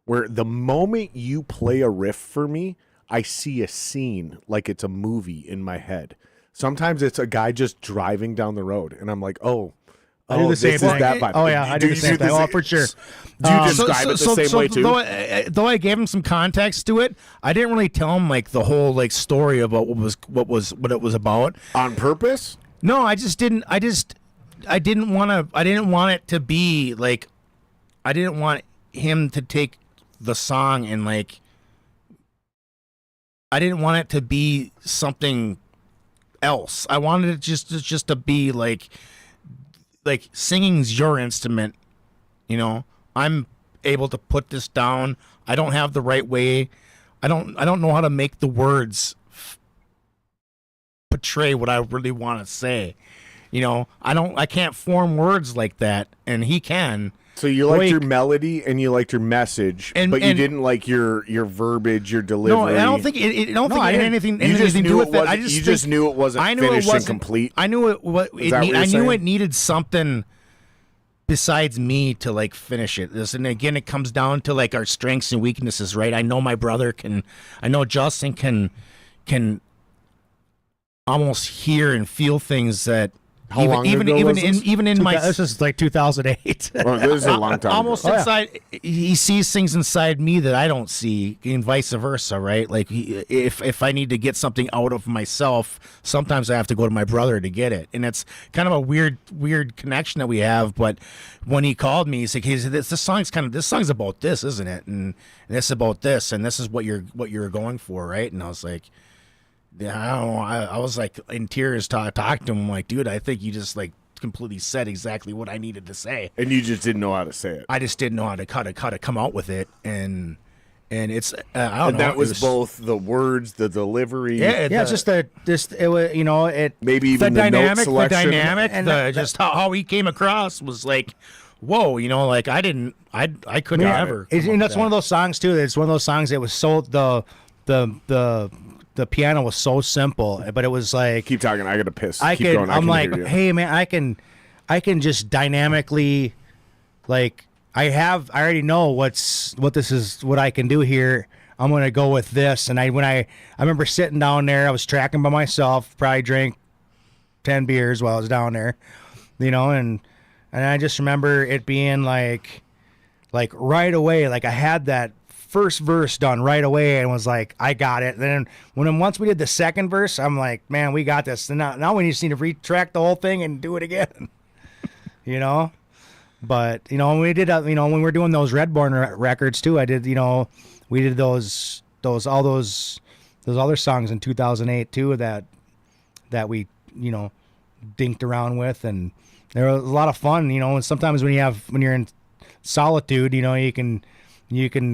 where the moment you play a riff for me, I see a scene like it's a movie in my head. Sometimes it's a guy just driving down the road, and I'm like, I do the same thing. That vibe. Oh yeah, I do the same thing. Oh, for sure. Do you describe it the same way too? Though I gave him some context to it, I didn't really tell him like the whole like story about what it was about on purpose. No, I didn't want it to be like, I didn't want him to take the song and like, I didn't want it to be something else. I wanted it just to be like singing's your instrument, I'm able to put this down. I don't have the right way. I don't know how to make the words portray what I really want to say. I can't form words like that, and he can. So you liked your melody and you liked your message, but you didn't like your verbiage, your delivery. No, I don't think it had anything to do with it. You just knew it wasn't finished and complete. I knew it needed something besides me to like finish it. And again, it comes down to like our strengths and weaknesses, right? I know my brother I know Justin can almost hear and feel things that How long ago was this? even in my This is like 2008. Well, this is a long time almost ago. inside, he sees things inside me that I don't see, and vice versa, right? Like if I need to get something out of myself, sometimes I have to go to my brother to get it, and it's kind of a weird connection that we have. But when he called me, he's like, this song's about this, isn't it? And this is about this, and this is what you're going for, right? And I was like, yeah, I don't know. I was like in tears talking to him. I'm like, dude, I think you just like completely said exactly what I needed to say. And you just didn't know how to say it. I just didn't know how to come out with it, and it's I don't And know. that was both the words, the delivery. Yeah, it's just it was, you know, it Maybe even the note selection. and just how he came across was like, whoa, you know, like I couldn't ever. That's one of those songs too. It's one of those songs that was so the piano was so simple, but it was like Keep talking. I got to piss. I Keep can. going. I'm like, hear you. hey man, I can just dynamically, like I already know what I can do here. I'm gonna go with this. And I remember sitting down there, I was tracking by myself, probably drank 10 beers while I was down there, you know, and I just remember it being like right away, like I had that first verse done right away and was like, I got it. And then once we did the second verse, I'm like, man, we got this. And now we just need to retrack the whole thing and do it again, you know? But, you know, when we did, you know, when we were doing those Redbourne records too, I did, you know, we did those other songs in 2008 too, that we, you know, dinked around with, and they were a lot of fun, you know. And sometimes when you're in solitude, you know, you can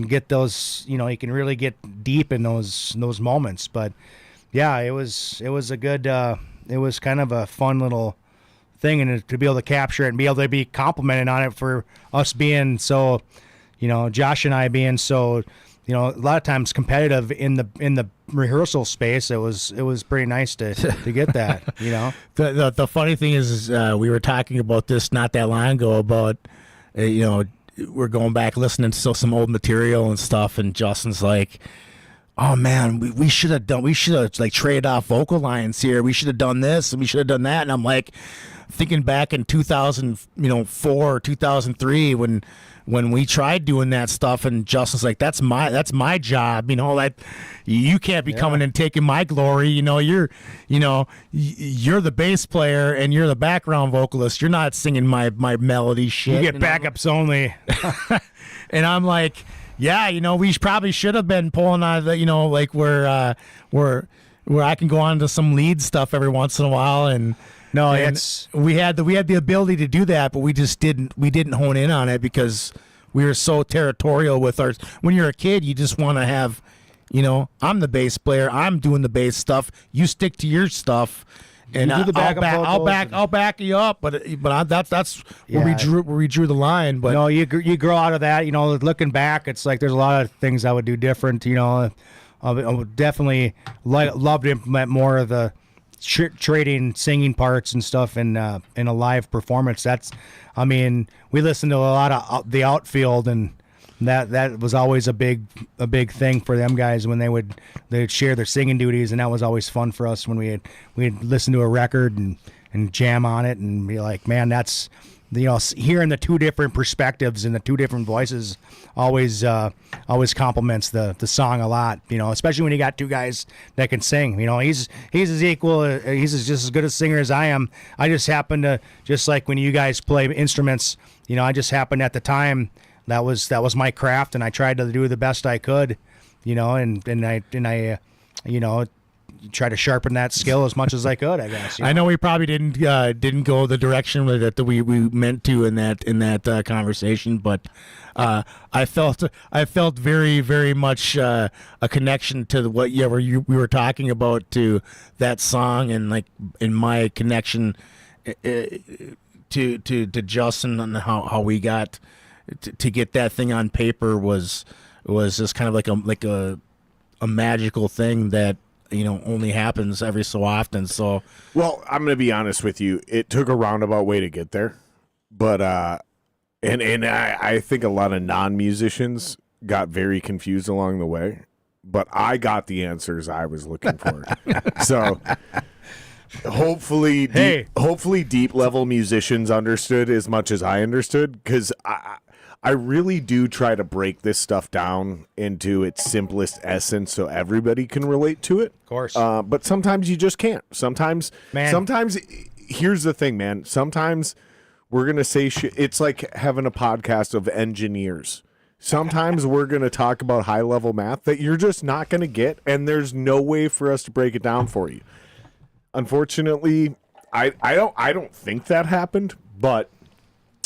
get those, you know, you can really get deep in those moments. But yeah, it was a good, it was kind of a fun little thing, and to be able to capture it and be able to be complimented on it for us being so, you know, Josh and I being so, you know, a lot of times competitive in the rehearsal space. It was pretty nice to get that, you know. The funny thing is we were talking about this not that long ago about, you know, we're going back listening to some old material and stuff, and Justin's like, oh man, we should have like traded off vocal lines here. We should have done this and we should have done that. And I'm like thinking back in 2004 or 2003 when we tried doing that stuff, and Justin's like, that's my job, you know, like you can't be coming and taking my glory, you know, you're the bass player and you're the background vocalist, you're not singing my melody shit. You get backups only. And I'm like, yeah, you know, we probably should have been pulling out of the, you know, like where I can go on to some lead stuff every once in a while, and No, and we had the ability to do that, but we didn't hone in on it because we were so territorial with our. When you're a kid, you just want to have, you know, I'm the bass player, I'm doing the bass stuff, you stick to your stuff, and You do the I'll back you up, but that's where we drew the line. But no, you grow out of that. You know, looking back, it's like there's a lot of things I would do different. You know, I would definitely love to implement more of the trading singing parts and stuff in a live performance. I mean, we listened to a lot of the outfield, and that was always a big thing for them guys when they'd share their singing duties, and that was always fun for us when we'd listen to a record and jam on it and be like, man, that's, you know, hearing the two different perspectives and the two different voices always compliments the song a lot, you know, especially when you got two guys that can sing. You know, he's as equal, he's just as good a singer as I am. I just happen to, just like when you guys play instruments, you know, I just happened at the time, that was my craft, and I tried to do the best I could, you know, and I you know, try to sharpen that skill as much as I could, I guess. You know? I know we probably didn't go the direction that we meant to in that conversation, but I felt very, very much a connection to what we were talking about, to that song, and like in my connection to Justin, and how we got to get that thing on paper was just kind of like a magical thing that, you know, only happens every so often. So, well, I'm going to be honest with you. It took a roundabout way to get there, but and I think a lot of non-musicians got very confused along the way. But I got the answers I was looking for. So hopefully, Hey. hopefully, deep level musicians understood as much as I understood, because I really do try to break this stuff down into its simplest essence so everybody can relate to it. Of course. But sometimes you just can't. Sometimes, Man. Here's the thing, man. Sometimes we're gonna say shit. It's like having a podcast of engineers. Sometimes we're going to talk about high level math that you're just not going to get, and there's no way for us to break it down for you. Unfortunately, I don't think that happened, but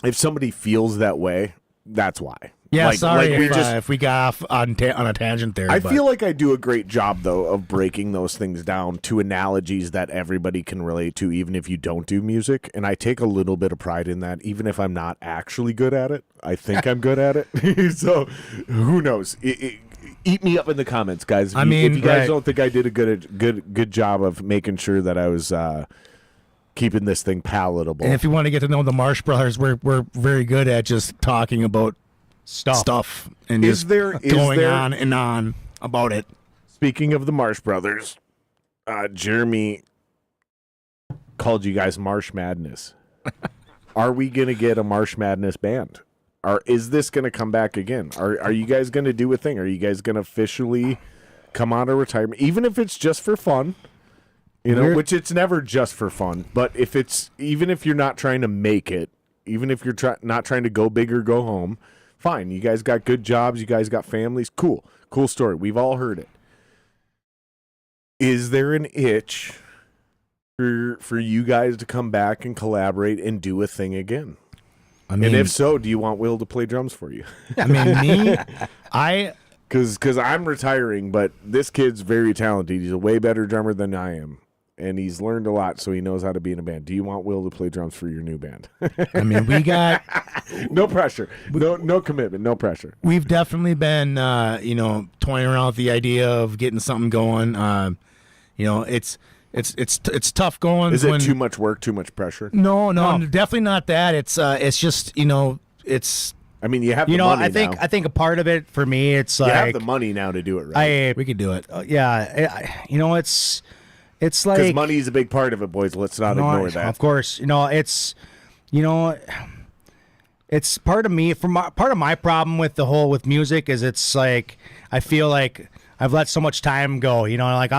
if somebody feels that way, that's why. Yeah, Like- sorry like we if we got off on a tangent there. I but feel like I do a great job, though, of breaking those things down to analogies that everybody can relate to, even if you don't do music. And I take a little bit of pride in that, even if I'm not actually good at it. I think I'm good at it. So who knows? Eat me up in the comments, guys. If you guys right. don't think I did a good job of making sure that I was keeping this thing palatable. And if you want to get to know the Marsh brothers, we're very good at just talking about stuff and Is just there- going on and on about it. Speaking of the Marsh brothers, Jeremy called you guys Marsh Madness. Are we going to get a Marsh Madness band? Or is this going to come back again? Are you guys going to do a thing? Are you guys going to officially come out of retirement? Even if it's just for fun, which it's never just for fun. But even if you're not trying to make it, even if you're not trying to go big or go home, fine. You guys got good jobs. You guys got families. Cool story. We've all heard it. Is there an itch for you guys to come back and collaborate and do a thing again? I mean, And if so, do you want Will to play drums for you? I mean, Because I'm retiring, but this kid's very talented. He's a way better drummer than I am. And he's learned a lot, so he knows how to be in a band. Do you want Will to play drums for your new band? I mean, we got No pressure. No commitment. No pressure. we've definitely been toying around with the idea of getting something going. It's tough going. Is it when, too much work, too much pressure? No, definitely not that. It's just it's I mean, you have the money now. I think a part of it for me, it's You like have the money now to do it right. we could do it. It's Because like money's a big part of it, boys. Let's not ignore that. Of course, it's part of me. Part of my problem with music is it's like I feel like I've let so much time go. Like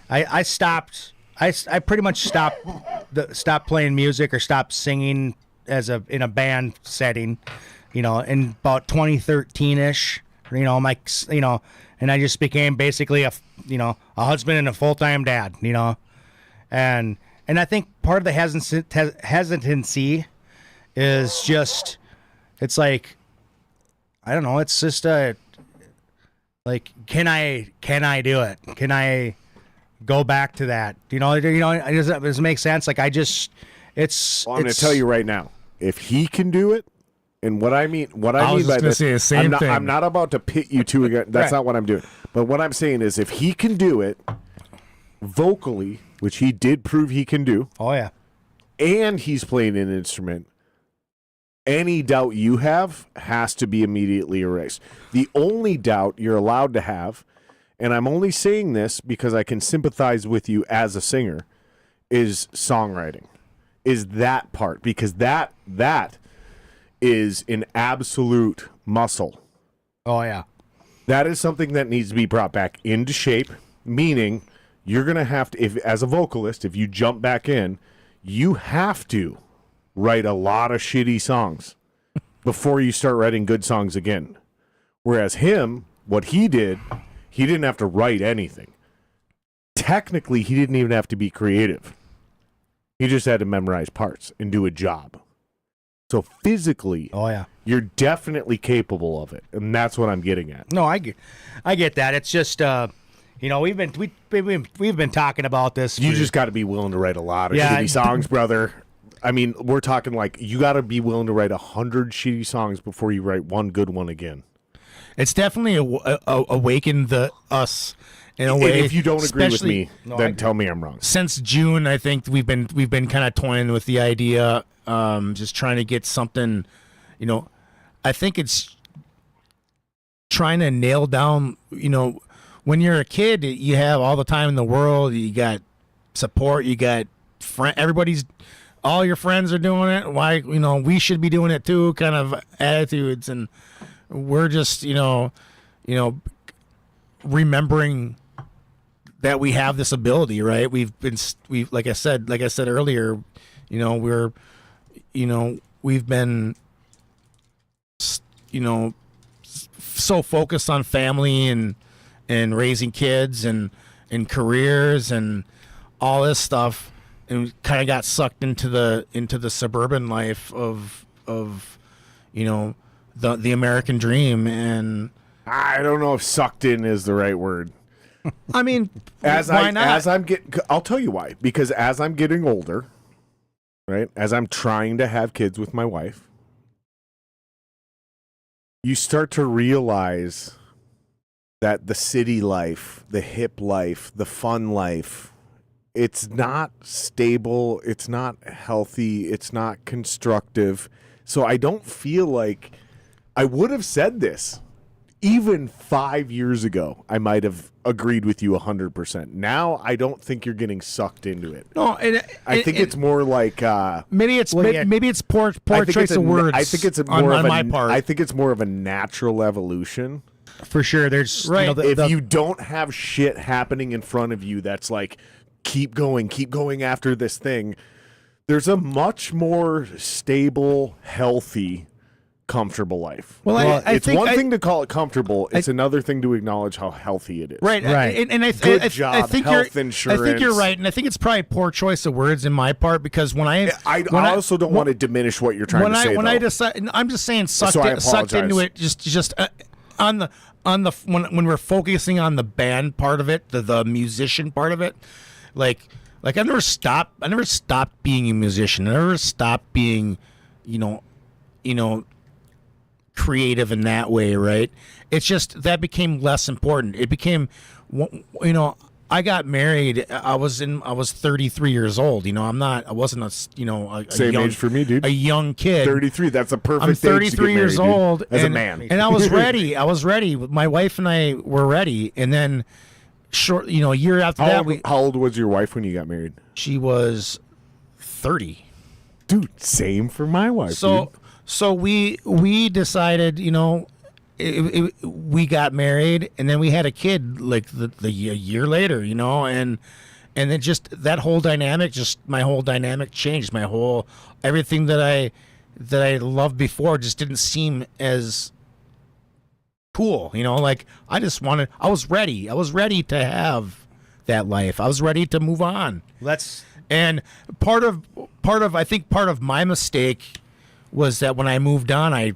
I stopped. I pretty much stopped playing music or stopped singing in a band setting. In about 2013-ish. And I just became basically a husband and a full-time dad. And I think part of the hesitancy is just, it's like, I don't know, it's just like, can I do it? Can I go back to that? Does it make sense? Like I'm going to tell you right now, if he can do it, and what I mean was by just gonna this, say the same thing. I'm not about to pit you two again. That's Right. not what I'm doing. But what I'm saying is, if he can do it vocally, which he did prove he can do, Oh yeah. and he's playing an instrument, any doubt you have has to be immediately erased. The only doubt you're allowed to have, and I'm only saying this because I can sympathize with you as a singer, is songwriting, is that part, because that is an absolute muscle. Oh yeah. That is something that needs to be brought back into shape, meaning you're going to have to, if as a vocalist, if you jump back in, you have to write a lot of shitty songs before you start writing good songs again. Whereas him, what he did, he didn't have to write anything. Technically, he didn't even have to be creative. He just had to memorize parts and do a job. So physically, Oh yeah. you're definitely capable of it, and that's what I'm getting at. No, I get that. It's just we've been talking about this. You just got to be willing to write a lot of Yeah, shitty songs, brother. I mean, we're talking like you got to be willing to write 100 shitty songs before you write one good one again. It's definitely awakened us in a And way. if you don't agree with especially me, then tell me I'm wrong. Since June, I think we've been kind of toying with the idea, just trying to get something. I think it's trying to nail down. When you're a kid, you have all the time in the world. You got support. You got everybody's, all your friends are doing it. Why, we should be doing it too, kind of attitudes. And we're just, remembering that we have this ability, right? We've like I said earlier, we've been, so focused on family and raising kids and careers and all this stuff, and kind of got sucked into the suburban life of the American dream. And I don't know if sucked in is the right word. I mean, I'll tell you why. Because as I'm getting older, right, as I'm trying to have kids with my wife, you start to realize that the city life, the hip life, the fun life, it's not stable, it's not healthy, it's not constructive. So I don't feel like I would have said this. Even 5 years ago, I might have agreed with you 100%. Now, I don't think you're getting sucked into it. No, I think it's more like maybe it's poor choice of words. I think it's on my part. I think it's more of a natural evolution. For sure, there's right. If you don't have shit happening in front of you, that's like keep going after this thing. There's a much more stable, healthy, comfortable life. Well, it's one thing to call it comfortable. It's another thing to acknowledge how healthy it is. Right. And I Good think job, health insurance. I think you're right, and I think it's probably poor choice of words in my part, because I also don't want to diminish what you're trying to say. I decide, I'm just saying sucked into it. Just on the when we're focusing on the band part of it, the musician part of it, like I never stopped being a musician. I never stopped being, creative in that way, right? It's just that became less important. It became, I got married. I was 33 years old. I wasn't a same young, age for me, dude. A young kid. 33. That's a perfect. I'm age to get 33 married, years dude, old as a man, and I was ready. My wife and I were ready, and then a year after how old was your wife when you got married? She was 30. Dude, same for my wife. So we decided, we got married, and then we had a kid like a year later, and then just that whole dynamic, my whole dynamic changed. Everything that I loved before just didn't seem as cool, like I was ready to have that life. I was ready to move on. And part of my mistake was that when I moved on, I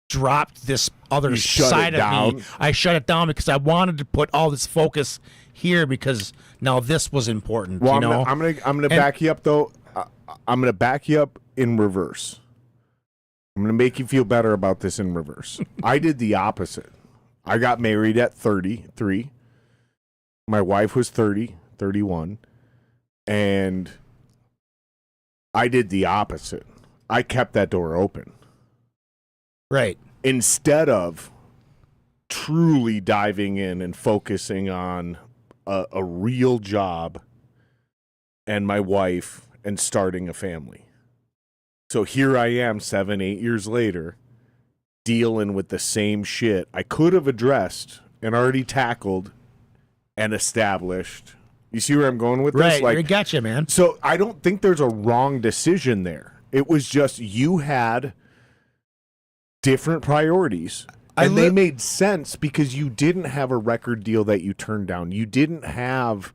dropped this other side of me. I shut it down because I wanted to put all this focus here, because now this was important. Well, I'm gonna back you up though. I'm gonna back you up in reverse. I'm gonna make you feel better about this in reverse. I did the opposite. I got married at 33. My wife was 31, and I did the opposite. I kept that door open. Right. Instead of truly diving in and focusing on a real job and my wife and starting a family. So here I am 7-8 years later dealing with the same shit I could have addressed and already tackled and established. You see where I'm going with this? Right, I gotcha, man. So I don't think there's a wrong decision there. It was just you had different priorities. And they made sense because you didn't have a record deal that you turned down. You didn't have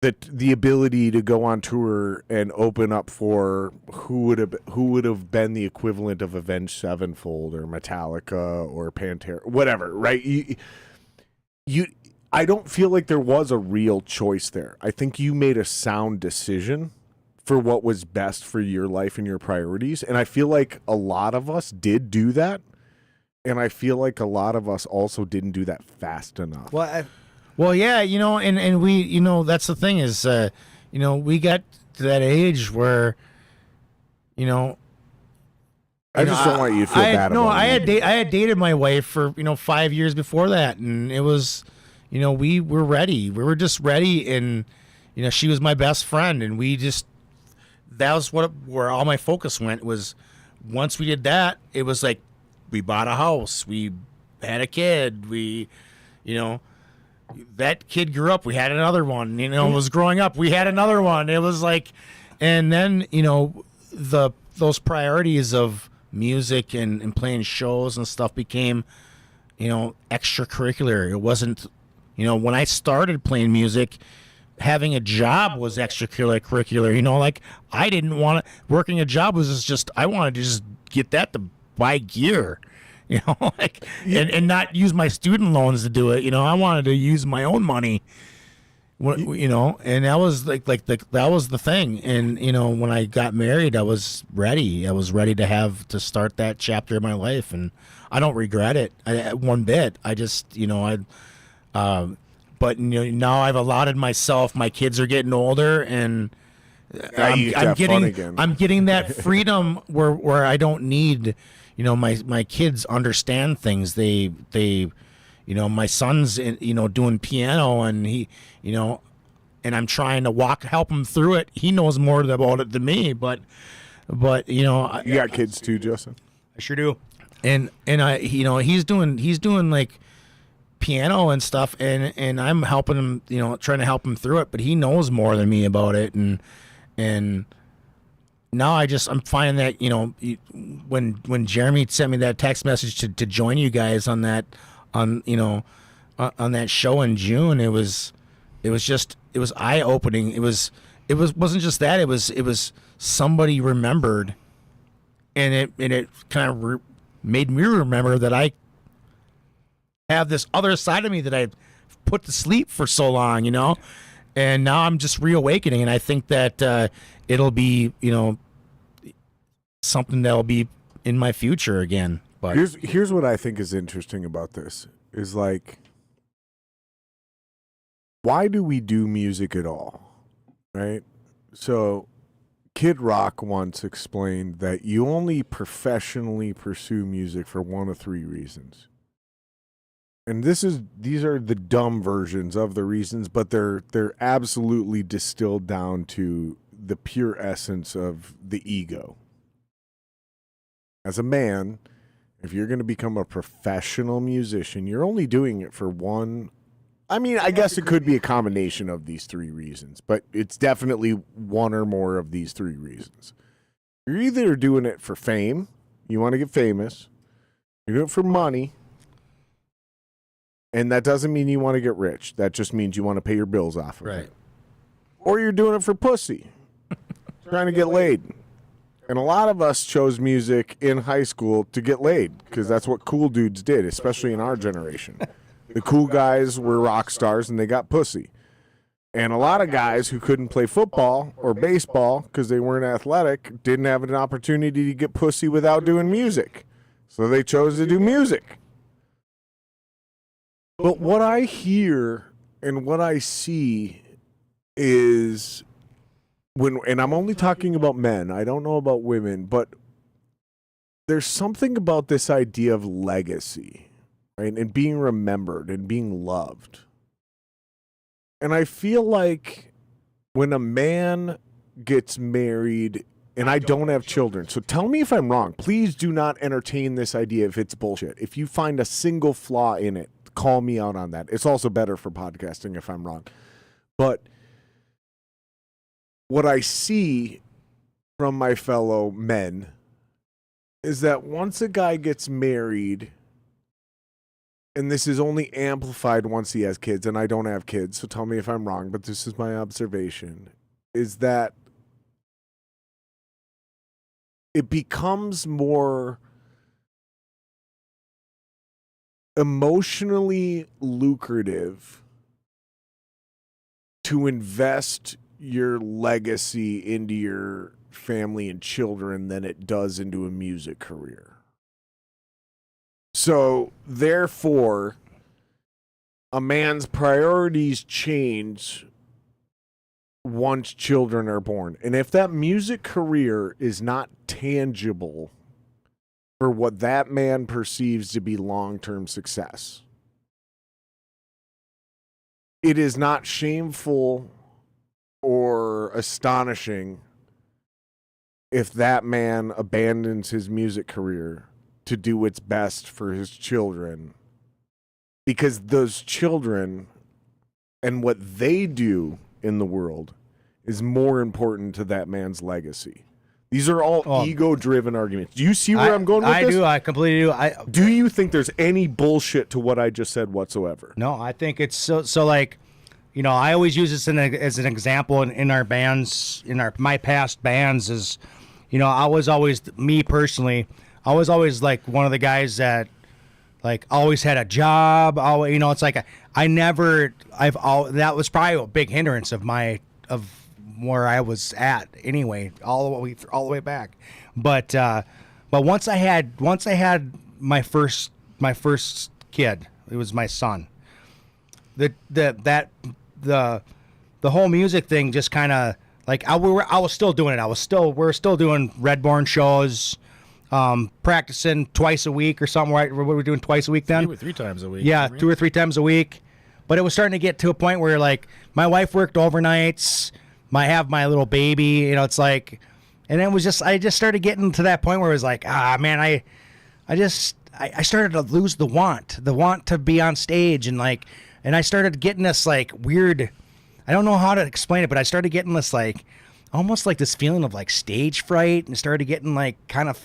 the ability to go on tour and open up for who would have been the equivalent of Avenged Sevenfold or Metallica or Pantera, whatever, right? I don't feel like there was a real choice there. I think you made a sound decision for what was best for your life and your priorities. And I feel like a lot of us did do that. And I feel like a lot of us also didn't do that fast enough. Well, yeah, and we, that's the thing is, we got to that age where, I just don't want you to feel bad about it. I had dated my wife for, 5 years before that. And it was, we were ready. We were just ready. And, she was my best friend, and that was where all my focus went. Was once we did that, it was like we bought a house, we had a kid, that kid grew up, we had another one, was growing up, we had another one. It was like, and then those priorities of music and playing shows and stuff became extracurricular. It wasn't, when I started playing music, having a job was extracurricular. Like I didn't want to, working a job was just I wanted to just get that to buy gear, and not use my student loans to do it. I wanted to use my own money, and that was that was the thing. And when I got married, I was ready. I was ready to start that chapter of my life, and I don't regret it one bit. I just but now I've allotted myself. My kids are getting older, and I'm getting that freedom where I don't need. My kids understand things. They my son's doing piano, and he and I'm trying to help him through it. He knows more about it than me, but you got kids too, Justin? I sure do. And I he's doing like piano and stuff, and I'm helping him, trying to help him through it, but he knows more than me about it, and now I'm finding that when Jeremy sent me that text message to join you guys on that on that show in June, it was eye opening. It wasn't just that, it was somebody remembered, and it kind of made me remember that I have this other side of me that I've put to sleep for so long, and now I'm just reawakening, and I think that it'll be, something that'll be in my future again. But here's what I think is interesting about this is like, why do we do music at all, right? So Kid Rock once explained that you only professionally pursue music for one of three reasons. And these are the dumb versions of the reasons, but they're absolutely distilled down to the pure essence of the ego. As a man, if you're going to become a professional musician, you're only doing it for one. I mean, I guess it could be a combination of these three reasons, but it's definitely one or more of these three reasons. You're either doing it for fame, you want to get famous, you're doing it for money. And that doesn't mean you want to get rich. That just means you want to pay your bills off of it. Or you're doing it for pussy. Trying to get laid. And a lot of us chose music in high school to get laid because that's what cool dudes did, especially in our generation. The cool guys were rock stars and they got pussy. And a lot of guys who couldn't play football or baseball because they weren't athletic didn't have an opportunity to get pussy without doing music. So they chose to do music. But what I hear and what I see is and I'm only talking about men, I don't know about women, but there's something about this idea of legacy, right? And being remembered and being loved. And I feel like when a man gets married, and I don't have children, so tell me if I'm wrong. Please do not entertain this idea if it's bullshit. If you find a single flaw in it, call me out on that. It's also better for podcasting if I'm wrong. But what I see from my fellow men is that once a guy gets married, and this is only amplified once he has kids, and I don't have kids, so tell me if I'm wrong, but this is my observation, is that it becomes more emotionally lucrative to invest your legacy into your family and children than it does into a music career. So, therefore, a man's priorities change once children are born. And if that music career is not tangible for what that man perceives to be long-term success, it is not shameful or astonishing if that man abandons his music career to do what's best for his children, because those children and what they do in the world is more important to that man's legacy. These are all ego-driven arguments. Do you see where I'm going with this? I do. I completely do. Do you think there's any bullshit to what I just said whatsoever? No, I think it's so like, you know, I always use this as an example in our bands, my past bands is, you know, I was always, me personally, I was always like one of the guys that like always had a job. Always, you know, it's like that was probably a big hindrance of where I was at anyway, all the way back. But once I had my first kid, it was my son. The whole music thing just kind of like I was still doing it. We're still doing Redbourne shows, practicing twice a week or something. Right? What were we doing twice a week then? 2 or 3 times a week. Yeah, 2 or 3 times a week. But it was starting to get to a point where like my wife worked overnights. I have my little baby, you know, it's like, and it was just, I just started getting to that point where it was like, man, I started to lose the want to be on stage, and like, and I started getting this like weird, I don't know how to explain it, but I started getting this like, almost like this feeling of like stage fright, and started getting like kind of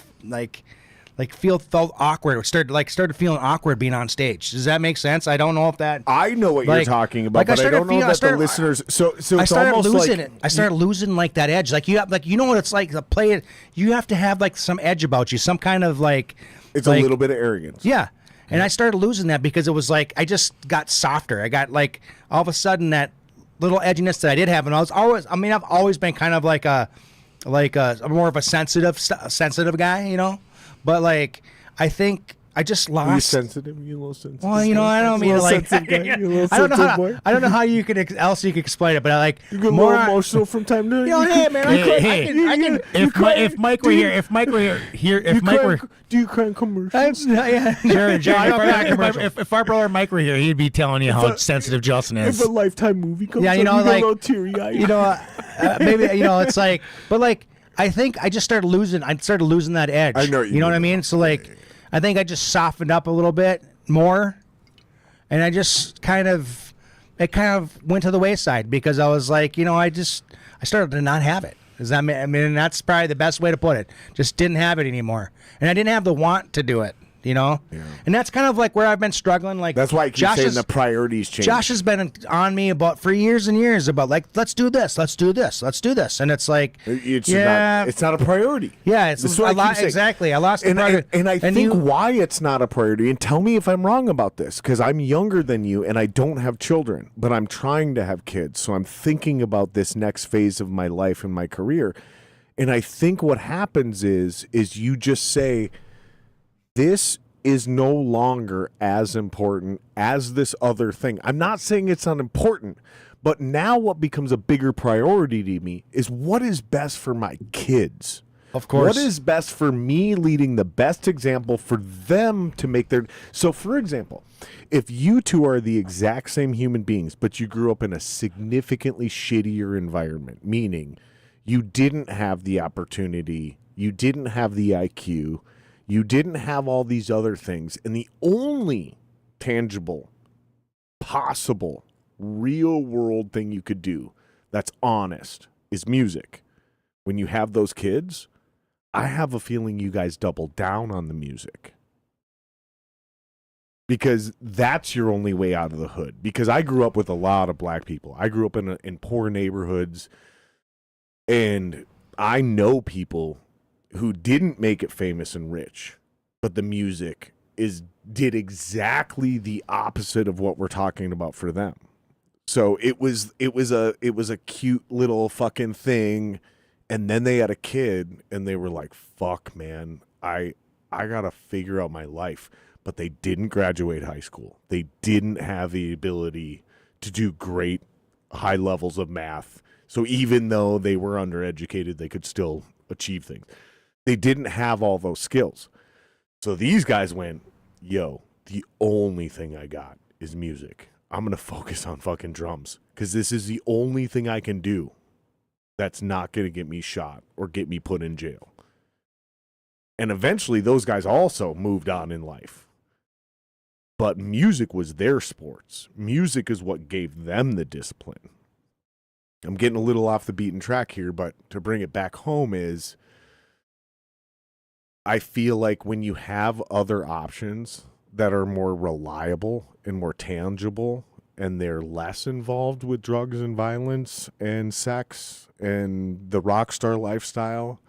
felt awkward. Started feeling awkward being on stage. Does that make sense? I don't know if that. I know what you're talking about, but I don't know that the listeners. So I started almost losing like, it. I started losing like that edge. Like you know what it's like to play it. You have to have like some edge about you, some kind of like. It's a little bit of arrogance. Yeah, and I started losing that because it was like I just got softer. I got like all of a sudden that little edginess that I did have, and I've always been kind of like a more of a sensitive guy, you know. But like, I think I just lost. Are you sensitive? You a little sensitive? Well, you know, I don't mean like. I don't know how you could explain it, but I like. You get more emotional from time to time. You know, hey man, I can. If Mike were here, do you cry in commercials? Yeah, if our brother Mike were here, he'd be telling you how sensitive Justin is. If a Lifetime movie comes, you know, like, like a little teary-eyed. You know, maybe you know, it's like, but like. I think I just started losing. That edge. I know you know what I mean. So like, I think I just softened up a little bit more, and I just kind of went to the wayside because I was like, you know, I started to not have it. Does that mean? I mean, that's probably the best way to put it. Just didn't have it anymore, and I didn't have the want to do it. You know, and that's kind of like where I've been struggling. Like that's why I keep saying the priorities change. Josh has been on me for years and years about like let's do this, and it's like it's not a priority. Yeah, it's exactly. I lost the priority, and I think why it's not a priority. And tell me if I'm wrong about this, because I'm younger than you and I don't have children, but I'm trying to have kids, so I'm thinking about this next phase of my life and my career. And I think what happens is you just say, this is no longer as important as this other thing. I'm not saying it's not important, but now what becomes a bigger priority to me is what is best for my kids. Of course. What is best for me, leading the best example for them to make their... So, for example, if you two are the exact same human beings, but you grew up in a significantly shittier environment, meaning you didn't have the opportunity, you didn't have the IQ, you didn't have all these other things, and the only tangible, possible, real-world thing you could do that's honest is music. When you have those kids, I have a feeling you guys double down on the music. Because that's your only way out of the hood. Because I grew up with a lot of black people. I grew up in poor neighborhoods, and I know people who didn't make it famous and rich, but the music did exactly the opposite of what we're talking about for them. So it was a cute little fucking thing, and then they had a kid and they were like, fuck man, I gotta figure out my life. But they didn't graduate high school. They didn't have the ability to do great high levels of math. So even though they were undereducated, they could still achieve things. They didn't have all those skills. So these guys went, yo, the only thing I got is music. I'm going to focus on fucking drums because this is the only thing I can do. that's not going to get me shot or get me put in jail. And eventually those guys also moved on in life. But music was their sports. Music is what gave them the discipline. I'm getting a little off the beaten track here, but to bring it back home is I feel like when you have other options that are more reliable and more tangible and they're less involved with drugs and violence and sex and the rock star lifestyle,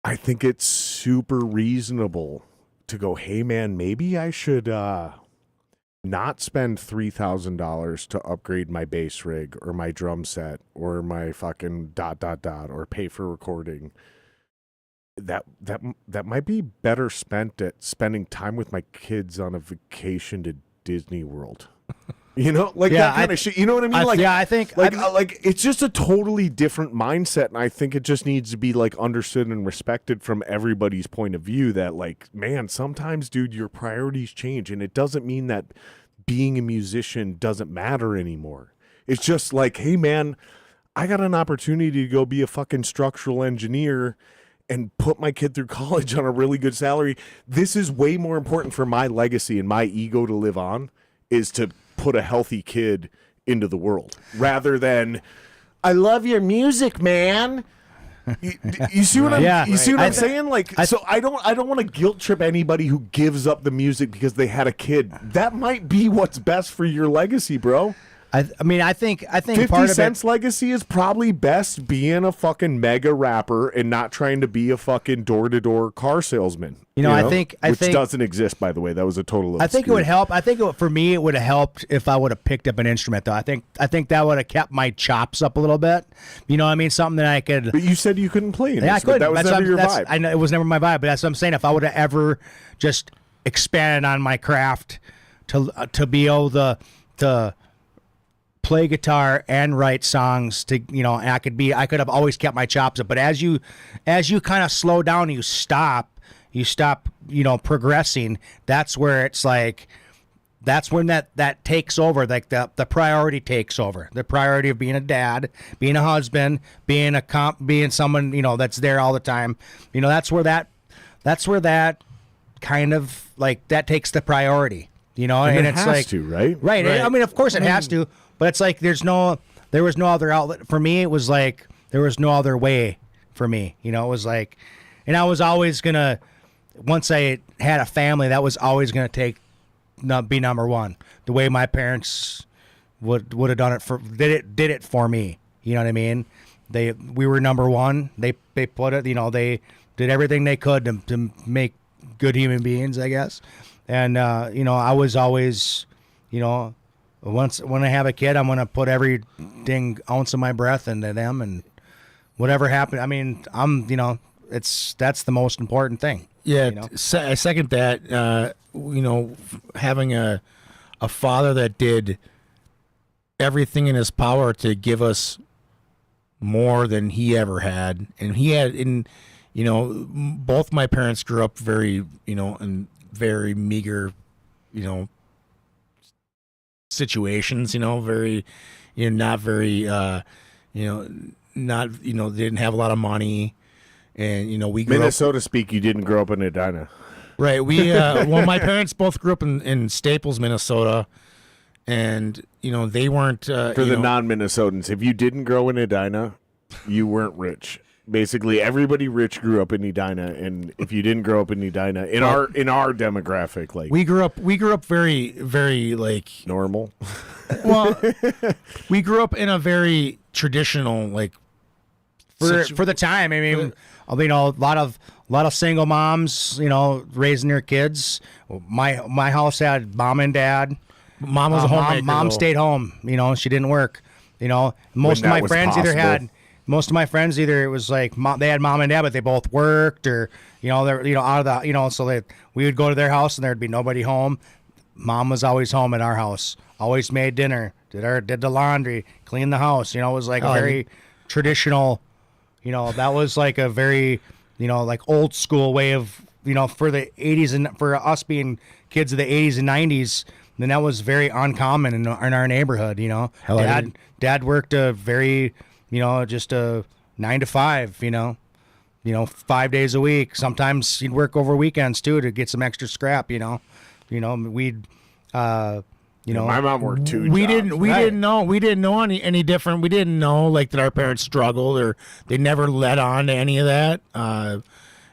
I think it's super reasonable to go, hey man, maybe I should not spend $3,000 to upgrade my bass rig or my drum set or my fucking ... or pay for recording. That might be better spent at spending time with my kids on a vacation to Disney World. You know, like that kind of shit. You know what I mean? I think like it's just a totally different mindset, and I think it just needs to be like understood and respected from everybody's point of view. That like, man, sometimes, dude, your priorities change, and it doesn't mean that being a musician doesn't matter anymore. It's just like, hey, man, I got an opportunity to go be a fucking structural engineer and put my kid through college on a really good salary. This is way more important for my legacy and my ego to live on, is to put a healthy kid into the world rather than, I love your music, man. You see what I'm saying? Like, so I don't want to guilt trip anybody who gives up the music because they had a kid. That might be what's best for your legacy, bro. I think 50 part of Cent's legacy is probably best being a fucking mega rapper and not trying to be a fucking door-to-door car salesman. I think doesn't exist, by the way. That was a total. I think it would help. For me, it would have helped if I would have picked up an instrument, though. I think that would have kept my chops up a little bit. You know what I mean? Something that I could. But you said you couldn't play an I instrument. could. That was never your vibe. I know it was never my vibe, but that's what I'm saying. If I would have ever just expanded on my craft to be able to play guitar and write songs, to I could have always kept my chops up. But as you kind of slow down, you stop progressing. That's where it's like, that's when that takes over. Like the priority takes over. The priority of being a dad, being a husband, being being someone that's there all the time. That's where that kind of like that takes the priority. And it it's has like to, right? Right. I mean, of course it has to. But it's like there was no other outlet for me. It was like there was no other way for me. It was like, and I was always gonna, once I had a family, that was always gonna be number one. The way my parents would have done it did it for me. You know what I mean? We were number one. They put it. They did everything they could to make good human beings, I guess. And I was always, when I have a kid, I'm gonna put every dang ounce of my breath into them, and whatever happened. I mean, that's the most important thing. Yeah, I second that. Having a father that did everything in his power to give us more than he ever had, and both my parents grew up very, in very meager, situations, very, not very, they didn't have a lot of money, and we grew Minnesota speak. You didn't grow up in Edina, right? We my parents both grew up in Staples, Minnesota, and they weren't for the non-Minnesotans. If you didn't grow in Edina, you weren't rich. Basically, everybody rich grew up in Edina, and if you didn't grow up in Edina, in our demographic, like we grew up very, very like normal. Well, we grew up in a very traditional, like for the time. I mean, a lot of single moms, raising their kids. My house had mom and dad. Mom was a homemaker. Mom stayed home. She didn't work. Most of my friends either it was like they had mom and dad, but they both worked, or they're out of the so we would go to their house and there'd be nobody home. Mom was always home at our house. Always made dinner, did the laundry, cleaned the house. It was like a very traditional. That was like a very like old school way of for the 80s, and for us being kids of the 80s and 90s. Then that was very uncommon in our neighborhood. Dad worked a very just a 9 to 5, 5 days a week. Sometimes you'd work over weekends too to get some extra scrap, we'd My mom worked 2 we jobs. didn't know any different. We didn't know like that our parents struggled or they never led on to any of that.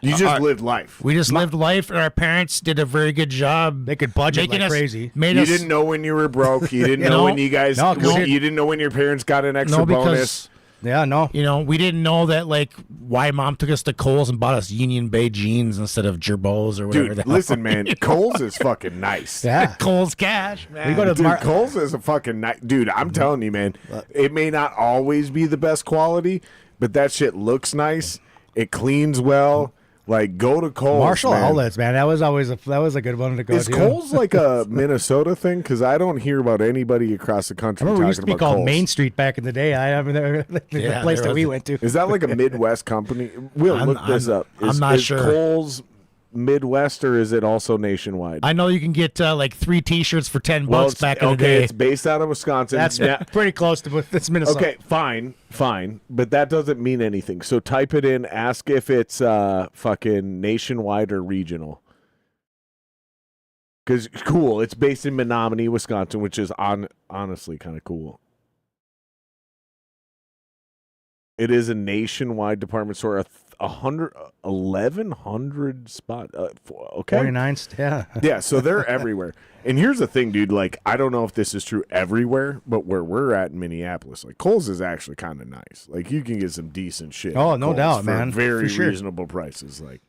You just lived life. We just lived life, and our parents did a very good job. They could budget making like us- crazy. Made You us, didn't know when you were broke. You didn't know No. when you guys. No, 'cause you didn't know when your parents got an extra no, because bonus. Yeah, no. we didn't know that like why mom took us to Kohl's and bought us Union Bay jeans instead of Gerbos or whatever. Dude, the hell. listen, man. Kohl's is fucking nice. Yeah. Kohl's cash, man. We go to Dude, Kohl's is a fucking nice. Dude, Mm-hmm. I'm telling you, man. It may not always be the best quality, but that shit looks nice. It cleans well. Like, go to Kohl's. Marshall man. Outlets, man. That was always a good one to go Is to. Kohl's like a Minnesota thing? Because I don't hear about anybody across the country Remember, talking we used to be about called Kohl's. Main Street back in the day. The Yeah, place there that we was- went to. Is that like a Midwest company? We'll I'm- look this I'm- up. I'm Is, not is sure. Kohl's Midwest or is it also nationwide? I know you can get like 3 T-shirts for $10 it's, back in the okay, day. it's based out of Wisconsin. That's Yeah. pretty close to this Minnesota. Okay, fine, but that doesn't mean anything. So type it in. Ask if it's fucking nationwide or regional. Because cool, it's based in Menominee, Wisconsin, which is honestly kind of cool. It is a nationwide department store. 1,100 spot. Okay. 49, yeah. Yeah, so they're everywhere. And here's the thing, dude. Like, I don't know if this is true everywhere, but where we're at in Minneapolis, like, Kohl's is actually kind of nice. Like, you can get some decent shit. Oh, at no Kohl's doubt, for man. Very For sure. reasonable prices. Like,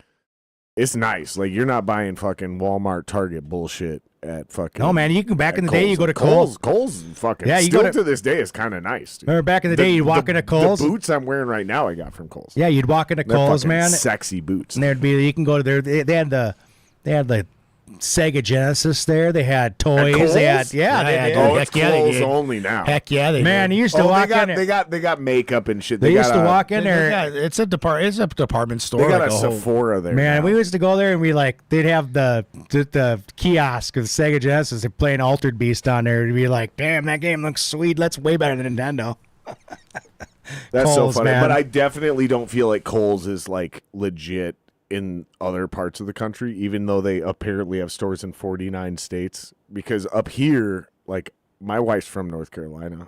it's nice. Like, you're not buying fucking Walmart, Target bullshit at fucking. No, man, you can back in the day, you go to Kohl's. Kohl's. Kohl's fucking. Yeah, you still go to this day is kind of nice. Dude. Remember back in the day, you'd walk into Kohl's. The boots I'm wearing right now, I got from Kohl's. Yeah, you'd walk into They're Kohl's, fucking man. sexy boots. And there'd be, you can go to there. They had the Sega Genesis there. They had toys. Kohl's? They had, Yeah, they yeah, did. dude. Oh, it's Heck yeah, they Kohl's did. only now. Heck yeah, they Man, did. you used to Oh, walk they got, in. they got makeup and shit. They used got to a- walk in there. It's a department store. They got like a whole- Sephora there. Man, now. we used to go there and they'd have the kiosk of the Sega Genesis. They're playing Altered Beast on there. It'd be like, damn, that game looks sweet. That's way better than Nintendo. That's Kohl's, so funny. man. But I definitely don't feel like Kohl's is like legit in other parts of the country, even though they apparently have stores in 49 states. Because up here, like, my wife's from North Carolina,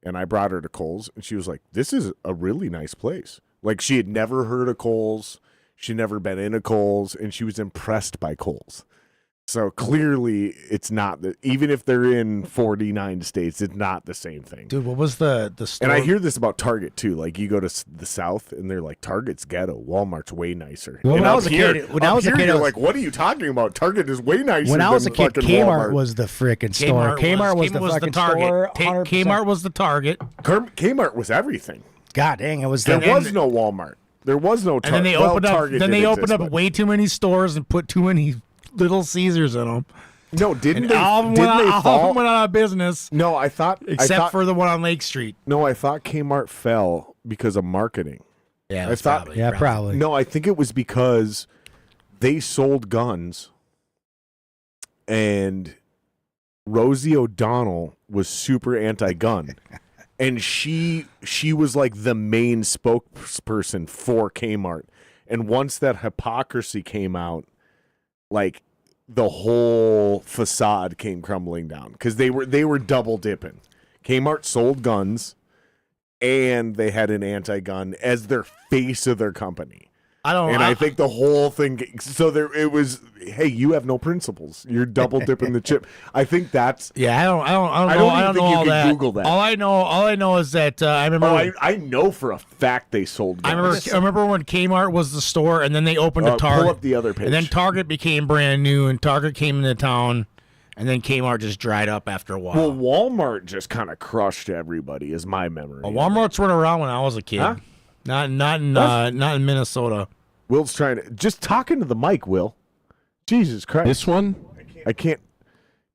and I brought her to Kohl's, and she was like, "This is a really nice place." Like, she had never heard of Kohl's, she'd never been in a Kohl's, and she was impressed by Kohl's. So clearly, it's not even if they're in 49 states, it's not the same thing. Dude, what was the store? And I hear this about Target too. Like, you go to the South and they're like, Target's ghetto. Walmart's way nicer. Well, and when I up was a here- kid- when up I was a here, kid, you're I was- like, what are you talking about? Target is way nicer. When I was a than kid, fucking Kmart Walmart. was the freaking store. Kmart was the fucking target. store. 100%. Kmart was the target. Kmart was everything. God dang, it was There the. was no Walmart. There was no And then they well, opened up. Target Then they did opened exist, up but- way too many stores and put too many Little Caesars in them. No, didn't And they? all of them Didn't they all of fall? them went out of business, No, I thought. except for the one on Lake Street. No, I thought Kmart fell because of marketing. Yeah, that's thought- probably. Yeah, probably. No, I think it was because they sold guns, and Rosie O'Donnell was super anti-gun, and she was like the main spokesperson for Kmart. And once that hypocrisy came out, like, the whole facade came crumbling down because they were double dipping. Kmart sold guns, and they had an anti-gun as their face of their company. I think the whole thing. So it was. Hey, you have no principles. You're double dipping the chip. I think that's. Yeah, I don't know. I don't I even don't think know you all can that. Google that. All I know is that I remember. Oh, I know for a fact they sold guns. I remember when Kmart was the store, and then they opened a Target. Pull up the other page. And then Target became brand new, and Target came into town, and then Kmart just dried up after a while. Well, Walmart just kind of crushed everybody, is my memory. Walmart's went around when I was a kid. Huh? Not in Minnesota. Will's trying to just talk into the mic. Will, Jesus Christ, This one? I can't.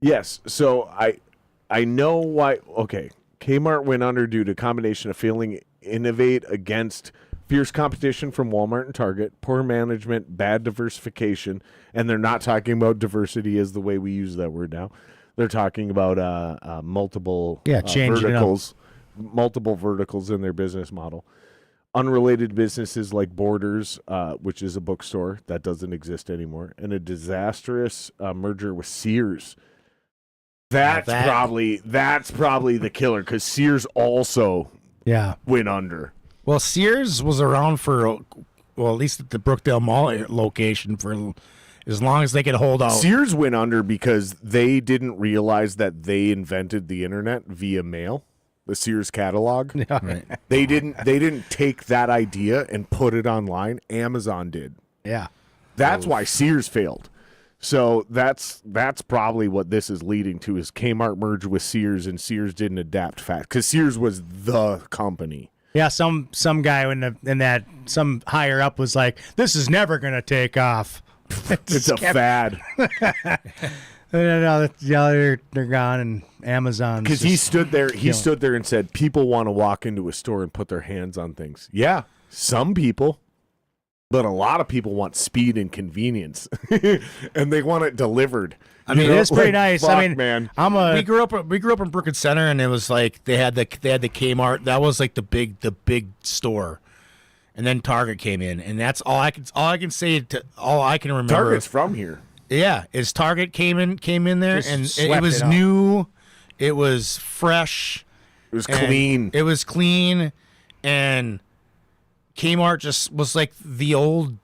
Yes, so I know why. Okay, Kmart went under due to a combination of failing innovate against fierce competition from Walmart and Target, poor management, bad diversification, and they're not talking about diversity as the way we use that word now. They're talking about multiple Yeah, changing it up. multiple verticals in their business model. Unrelated businesses like Borders, which is a bookstore that doesn't exist anymore, and a disastrous merger with Sears. That's probably the killer, because Sears also went under. Well, Sears was around for, at least at the Brookdale Mall location, for as long as they could hold out. Sears went under because they didn't realize that they invented the internet via mail, the Sears catalog. Right. They didn't take that idea and put it online. Amazon did. Yeah. That's why Sears failed. So that's probably what this is leading to, is Kmart merged with Sears, and Sears didn't adapt fast because Sears was the company. Yeah, some guy some higher up was like, "This is never gonna take off." It's a fad. No, they're gone, and Amazon. Because he stood there and said, "People want to walk into a store and put their hands on things." Yeah, some people, but a lot of people want speed and convenience, and they want it delivered. I mean, it's pretty nice. Fuck, I mean, man, we grew up in Brookwood Center, and it was like they had the Kmart. That was like the big store, and then Target came in, and that's all I can say. All I can remember. Target's from here. Yeah, is Target came in there, Just and it was swept it up. new, it was fresh, It was and clean. It was clean, and Kmart just was like the old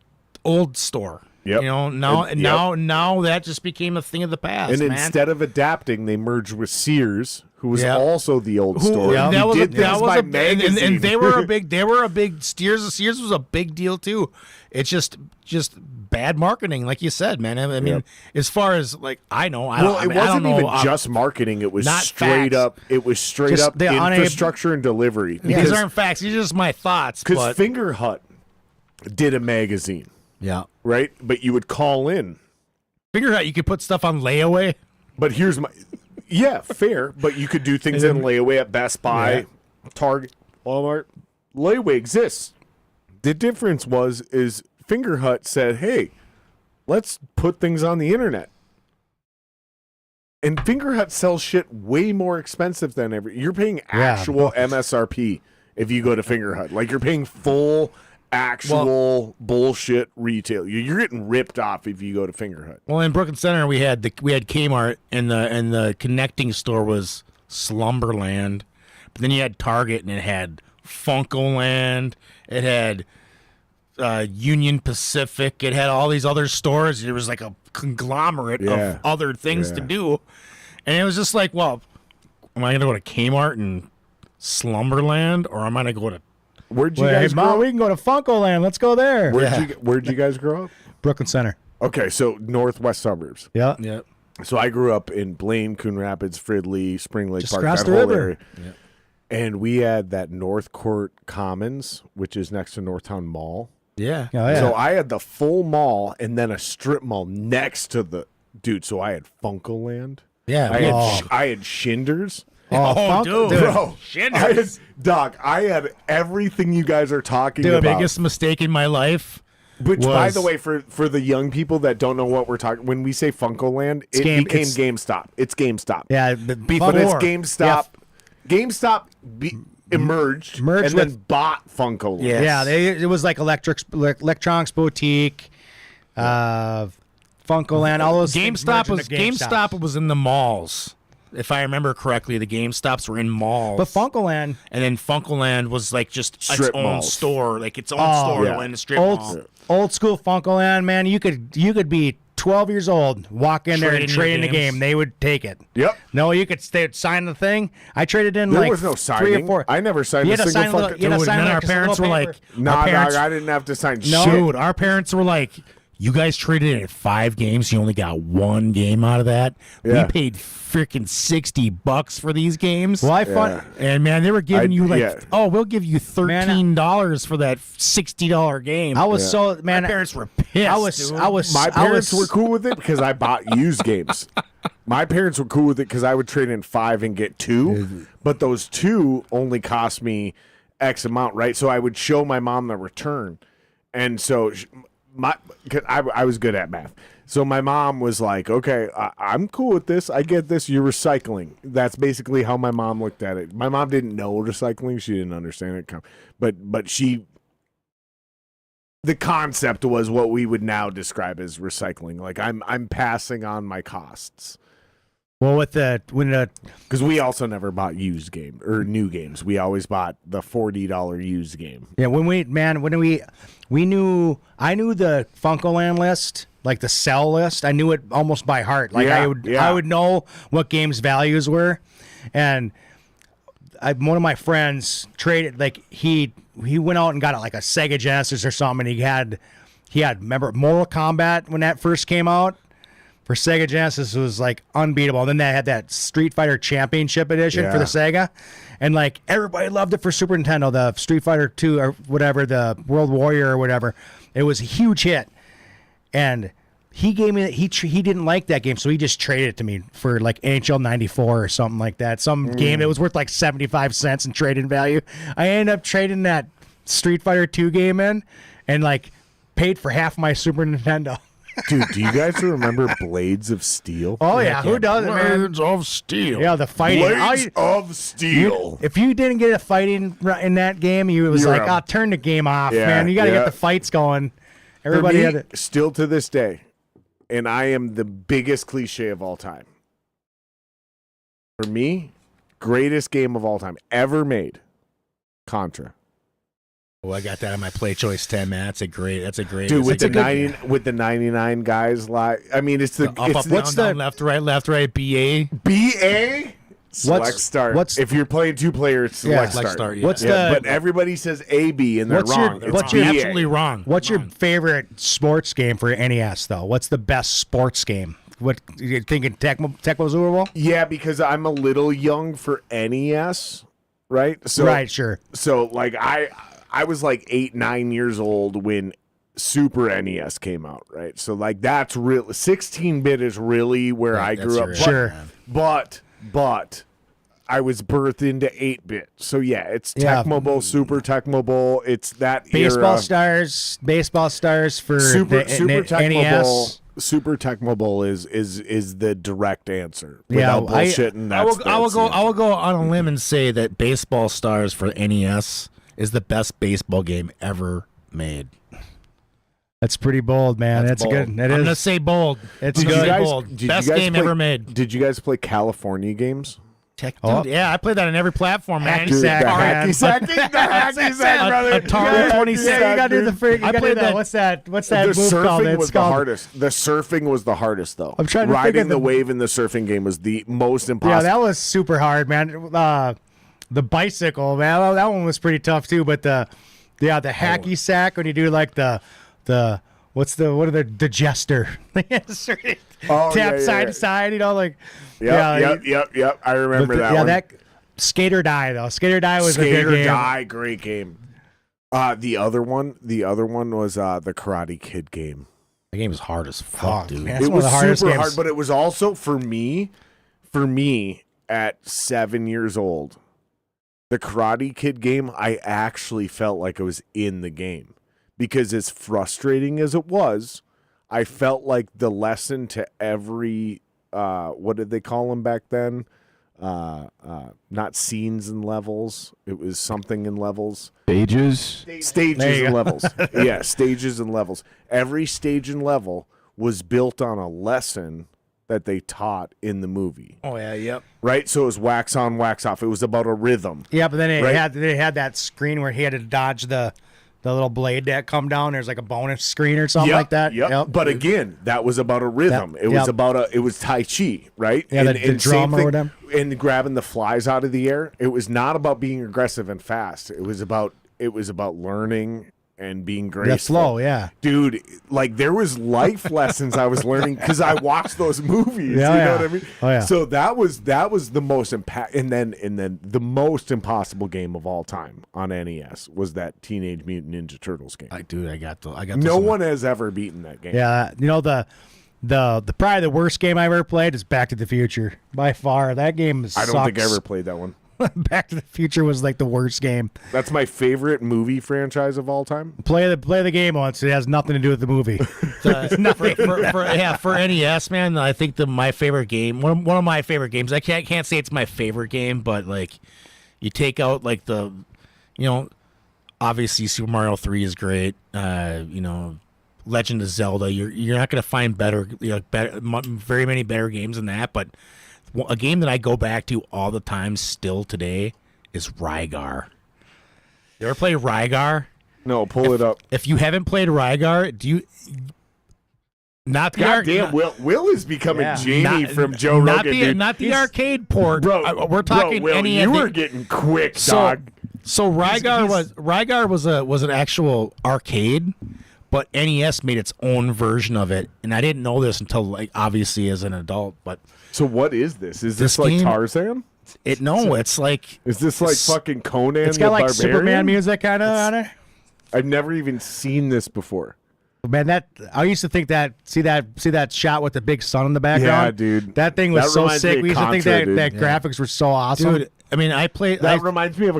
store. Yep. You know, now that just became a thing of the past. And man. instead of adapting, they merged with Sears, who was Yep. also the old store. That He was did things by and magazine. they were a big Sears was a big deal too. It's just bad marketing, like you said, man. I mean, as far as like I It don't wasn't know, even just marketing. It was not straight facts. up. It was straight Just up the infrastructure and delivery. These aren't facts. These are just my thoughts. Because But Finger Hut did a magazine, yeah, right? But you would call in. figure out you could put stuff on layaway. But here's my, fair. But you could do things in layaway at Best Buy, Target, Walmart. Layaway exists. The difference is Finger Hut said, "Hey, let's put things on the internet." And Finger Hut sells shit way more expensive than ever. You're paying actual MSRP if you go to Finger Hut. Like, you're paying full actual bullshit retail. You're getting ripped off if you go to Finger Hut. Well, in Brooklyn Center, we had Kmart, and the connecting store was Slumberland. But then you had Target, and it had Funkoland. It had Union Pacific. It had all these other stores. There was like a conglomerate of other things to do, and it was just like, well, am I going to go to Kmart and Slumberland, or am I going to go to Where'd you guys grow Mom, up? we can go to Funkoland. Let's go there. Where'd you guys grow up? Brooklyn Center. Okay, so northwest suburbs. Yeah. Yeah. So I grew up in Blaine, Coon Rapids, Fridley, Spring Lake Just Park, across that the whole river. area. Yeah. And we had that North Court Commons, which is next to Northtown Mall. Yeah. Oh, yeah. So I had the full mall and then a strip mall next to the dude. So I had Funkoland. Yeah. I had Shinders. Dude. Bro, Shinders. I had everything you guys are talking The about. biggest mistake in my life. Which, by was- the way, for the young people that don't know what we're talking, when we say Funkoland, it became GameStop. It's GameStop. Yeah. But it's GameStop. GameStop emerged and Merged then with- bought Funkoland. Yes. Yeah. It was like Electronics Boutique, Funkoland, all those. things GameStop merged into GameStop was in the malls. If I remember correctly, the GameStops were in malls. But Funkoland, and then Funkoland was like just Strip its own malls. store, like its own Oh, store yeah. in the strip mall. old school Funkoland, man. You could be 12 years old, walk in there and Trade in trade your in a games. game. They would take it. Yep. No, you could sign the thing. I traded in There like was no 3 or signing. 4. I never signed You a had to single sign a little- fucking. you had to Dude, sign and then like our a parents little were paper. like, Nah, our parents, dog, I didn't have to sign No. shit. dude, our parents were like, you guys traded in 5 games, you only got 1 game out of that. Yeah. We paid freaking $60 for these games. Well, I thought And man, they were giving you like, yeah. oh, we'll give you $13 for that $60 game. I was so man. My parents were pissed. My parents were cool with it because I bought used games. My parents were cool with it because I would trade in 5 and get 2, but those 2 only cost me X amount, right? So I would show my mom the return, and so cause I was good at math. So my mom was like, okay, I'm cool with this. I get this. You're recycling. That's basically how my mom looked at it. My mom didn't know recycling. She didn't understand it. But the concept was what we would now describe as recycling. Like I'm passing on my costs. Well, because we also never bought used game or new games. We always bought the $40 used game. Yeah, I knew the Funkoland list, like the sell list. I knew it almost by heart. Like I would know what games' values were, and one of my friends traded. Like he went out and got like a Sega Genesis or something. And he had remember Mortal Kombat when that first came out. For Sega Genesis, it was like unbeatable. And then they had that Street Fighter Championship Edition for the Sega. And like everybody loved it for Super Nintendo, the Street Fighter 2 or whatever, the World Warrior or whatever. It was a huge hit. And he gave me he didn't like that game, so he just traded it to me for like NHL 94 or something like that. Some game that was worth like 75 cents in trade-in value. I ended up trading that Street Fighter 2 game in and like paid for half my Super Nintendo. Dude, do you guys remember Blades of Steel? Oh, yeah. Who doesn't, man? Blades of Steel. Yeah, the fighting. Blades of Steel. If you didn't get a fighting in that game, you was like, "Oh, turn the game off, man. You got to get the fights going." Everybody had it. Still to this day, and I am the biggest cliche of all time. For me, greatest game of all time ever made, Contra. Oh, I got that on my Play Choice 10, man. That's a great. Dude, with the 99 guys, I mean, it's the up, down, left, right, BA. BA. Select start. If you're playing two players, select start. Yeah. But everybody says AB and they're wrong. You're absolutely wrong. What's your favorite sports game for NES though? What's the best sports game? What you thinking? Tecmo Super Bowl? Yeah, because I'm a little young for NES, right? So right, sure. So like I was like 8-9 years old when Super NES came out, right? So like that's real. 16-bit is really where I grew up. Sure, but I was birthed into 8-bit. So yeah, it's Tecmo Bowl, Super Tecmo Bowl. It's that baseball era. Baseball stars for Super Tecmo NES. Bowl. Super Tecmo Bowl is the direct answer. Without bullshitting, I will go on a limb and say that Baseball Stars for NES is the best baseball game ever made. That's pretty bold, man. That's good. I'm gonna say bold. It's good. Bold. Best game ever made. Did you guys play California games? Dude, yeah, I played that on every platform, man. The hacky sack, brother. Atari 26. Yeah, you gotta do the freak. I played that. What's that move called? The surfing was the hardest. The surfing was the hardest, though. I'm trying to riding the wave in the surfing game was the most impossible. Yeah, that was super hard, man. The bicycle, man, that one was pretty tough too. But the hacky sack when you do like the jester tap side to side, you know, like yep. I remember that one. That Skate or Die though. Skate or Die was a good game. Die, great game. The other one was the Karate Kid game. The game was hard as fuck, dude. Man, it was super hard, but it was also for me at 7 years old. The Karate Kid game, I actually felt like I was in the game because as frustrating as it was, I felt like the lesson to every, what did they call them back then? Not scenes and levels. It was something in levels. Stages and levels. Yeah, stages and levels. Every stage and level was built on a lesson that they taught in the movie. Oh yeah, yep. Right, so it was wax on, wax off. It was about a rhythm. Yeah, but then they had that screen where he had to dodge the little blade that come down. There's like a bonus screen or something like that. Yep. But again, that was about a rhythm. It was Tai Chi, right? Yeah, the drum or whatever. And grabbing the flies out of the air. It was not about being aggressive and fast. It was about learning and being graceful. The flow, yeah. Dude, like there was life lessons I was learning because I watched those movies. Yeah, you know what I mean? Oh, yeah. So that was the most and then the most impossible game of all time on NES was that Teenage Mutant Ninja Turtles game. I got no one has ever beaten that game. Yeah, you know the probably the worst game I ever played is Back to the Future by far. That game is. I don't think I ever played that one. Back to the Future was like the worst game. That's my favorite movie franchise of all time. Play the game once. It has nothing to do with the movie. For NES, man, I think my favorite game, one of my favorite games. I can't say it's my favorite game, but like, you take out like obviously Super Mario 3 is great. Legend of Zelda. You're not going to find very many better games than that. But a game that I go back to all the time, still today, is Rygar. You ever play Rygar? No, pull it up. If you haven't played Rygar, do you? Not the Goddamn, Will is becoming Jamie from Joe Rogan. Not the arcade port. Bro, we're talking Will, NES. you were getting quick, dog. So Rygar was an actual arcade, but NES made its own version of it, and I didn't know this until like obviously as an adult. But so what is this? Is this this like game- Tarzan? It's like Is this like fucking Conan It's got the like Barbarian? Superman music kind of on it. I've never even seen this before. Man, I used to think that see that shot with the big sun in the background. Yeah, dude. That thing was That so reminds me sick. of We used to think Contra, that dude. graphics were so awesome. dude. I mean, I played. That reminds me of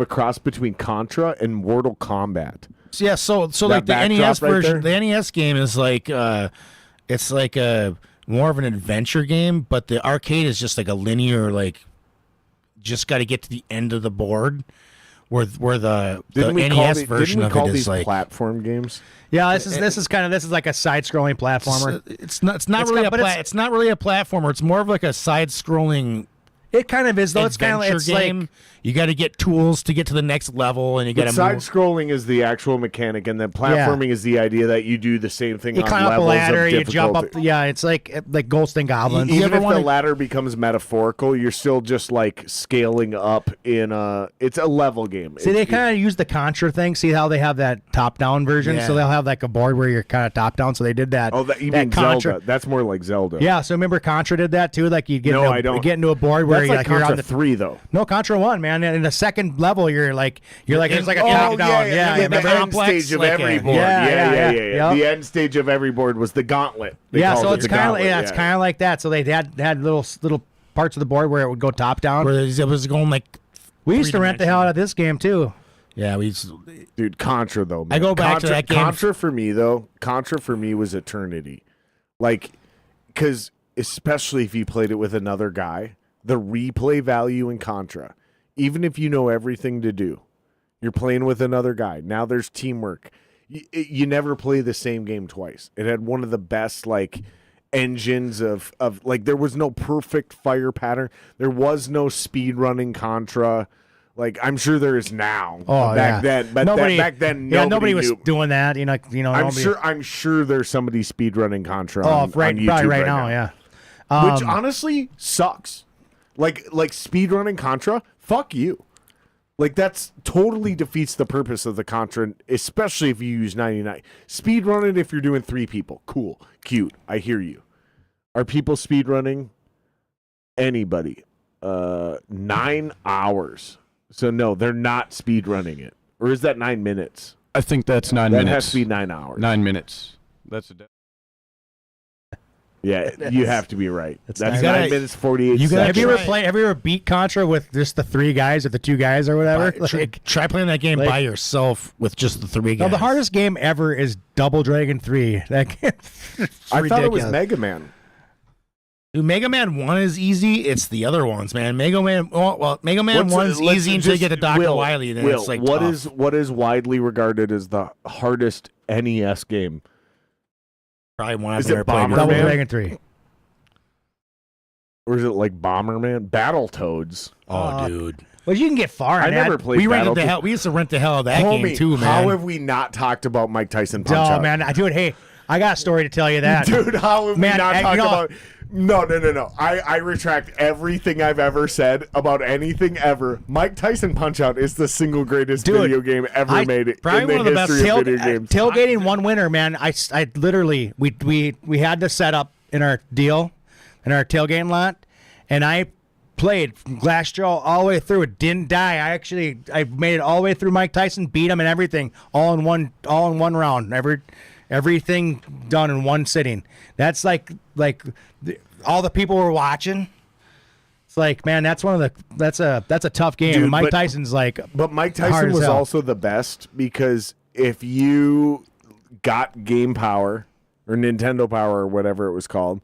a cross between Contra and Mortal Kombat. Yeah, so like the backdrop NES right version, there? the NES game is like it's like a more of an adventure game, but the arcade is just like a linear, like just got to get to the end of the board. Where the NES version of it is like platform games. Yeah, this is like a side-scrolling platformer. it's not really a platformer. It's more of like a side-scrolling. It kind of is though. It's kind of adventure game. like You got to get tools to get to the next level, and you got But to side move. scrolling is the actual mechanic, and then platforming is the idea that you do the same thing you on climb up a levels ladder, of you jump up. difficulty. Yeah, it's like Ghost and Goblins. You Even ever if wanna- the ladder becomes metaphorical, you're still just like scaling up in a. It's a level game. See, they kind of use the Contra thing. See how they have that top-down version? Yeah. So they'll have like a board where you're kind of top-down. So they did that. Oh, that you that mean Contra. Zelda? That's more like Zelda. Yeah, so remember Contra did that too? Like you get, No, I don't. get into a board where That's you're, like you're Contra on the 3 though. No, Contra 1, man. And in the second level, you're like there's like a Oh, top-down. Yeah, the remember? end Complex, stage of like every a- board. Yeah. The Yep. end stage of every board was the gauntlet. They Yeah, called so it it's the kind of gauntlet, it's kind of like that. So they had little parts of the board where it would go top-down. Where it was going like. We used to rent the hell out of this game too. Yeah, Dude, Contra though. Man. I go back to that game. Contra for me was eternity. Like, because especially if you played it with another guy, the replay value in Contra, even if you know everything to do, you're playing with another guy. Now there's teamwork. You never play the same game twice. It had one of the best like engines of like there was no perfect fire pattern. There was no speed running Contra. Like I'm sure there is now. Oh, back yeah. then, but back then nobody was knew. doing that. You know. I'm sure there's somebody speed running Contra. Oh, on right, YouTube probably right now. Yeah. Which honestly sucks. Like speed running Contra. Fuck you. Like that's totally defeats the purpose of the Contra, especially if you use 99. Speed run it if you're doing 3 people. Cool, cute. I hear you. Are people speed running? Anybody? 9 hours. So no, they're not speed running it. Or is that 9 minutes? I think that's 9 That minutes. has to be 9 hours. 9 minutes. That's a. Yeah, you have to be right. That's nice. 9 minutes 48 you gotta seconds. Have you ever beat Contra with just the 3 guys or the 2 guys or whatever? Try playing that game like- by yourself with just the 3 guys. No, the hardest game ever is Double Dragon 3. That game, I thought it was ridiculous. Mega Man. Dude, Mega Man 1 is easy. It's the other ones, man. Mega Man 1's easy until you get to Dr. Wily, and then it's like what tough. what is widely regarded as the hardest NES game? Probably one I've Is it never played. Bomberman? Double Man? Dragon 3. Or is it like Bomberman? Battletoads. Oh, dude. Well, you can get far. I in that. never played We rented the Battletoads. hell. We used to rent the hell of that Homie, game too, man. how have we not talked about Mike Tyson Punch Oh Out? man, dude, hey, I got a story to tell you that. Dude, how have Man, we not you talked know- about... No. I retract everything I've ever said about anything ever. Mike Tyson Punch Out is the single greatest Dude, video game ever made probably in the one of the best history of video games. Tailgating one winter, man. I literally we had the setup in our deal, in our tailgating lot, and I played from Glass Jaw all the way through. It didn't die. I made it all the way through Mike Tyson, beat him and everything, all in one round. Everything done in one sitting. That's like all the people were watching. It's like, man, that's a tough game. Dude, And Mike but- Tyson's like, But Mike hard Tyson as was hell. also the best because if you got Game Power or Nintendo Power or whatever it was called,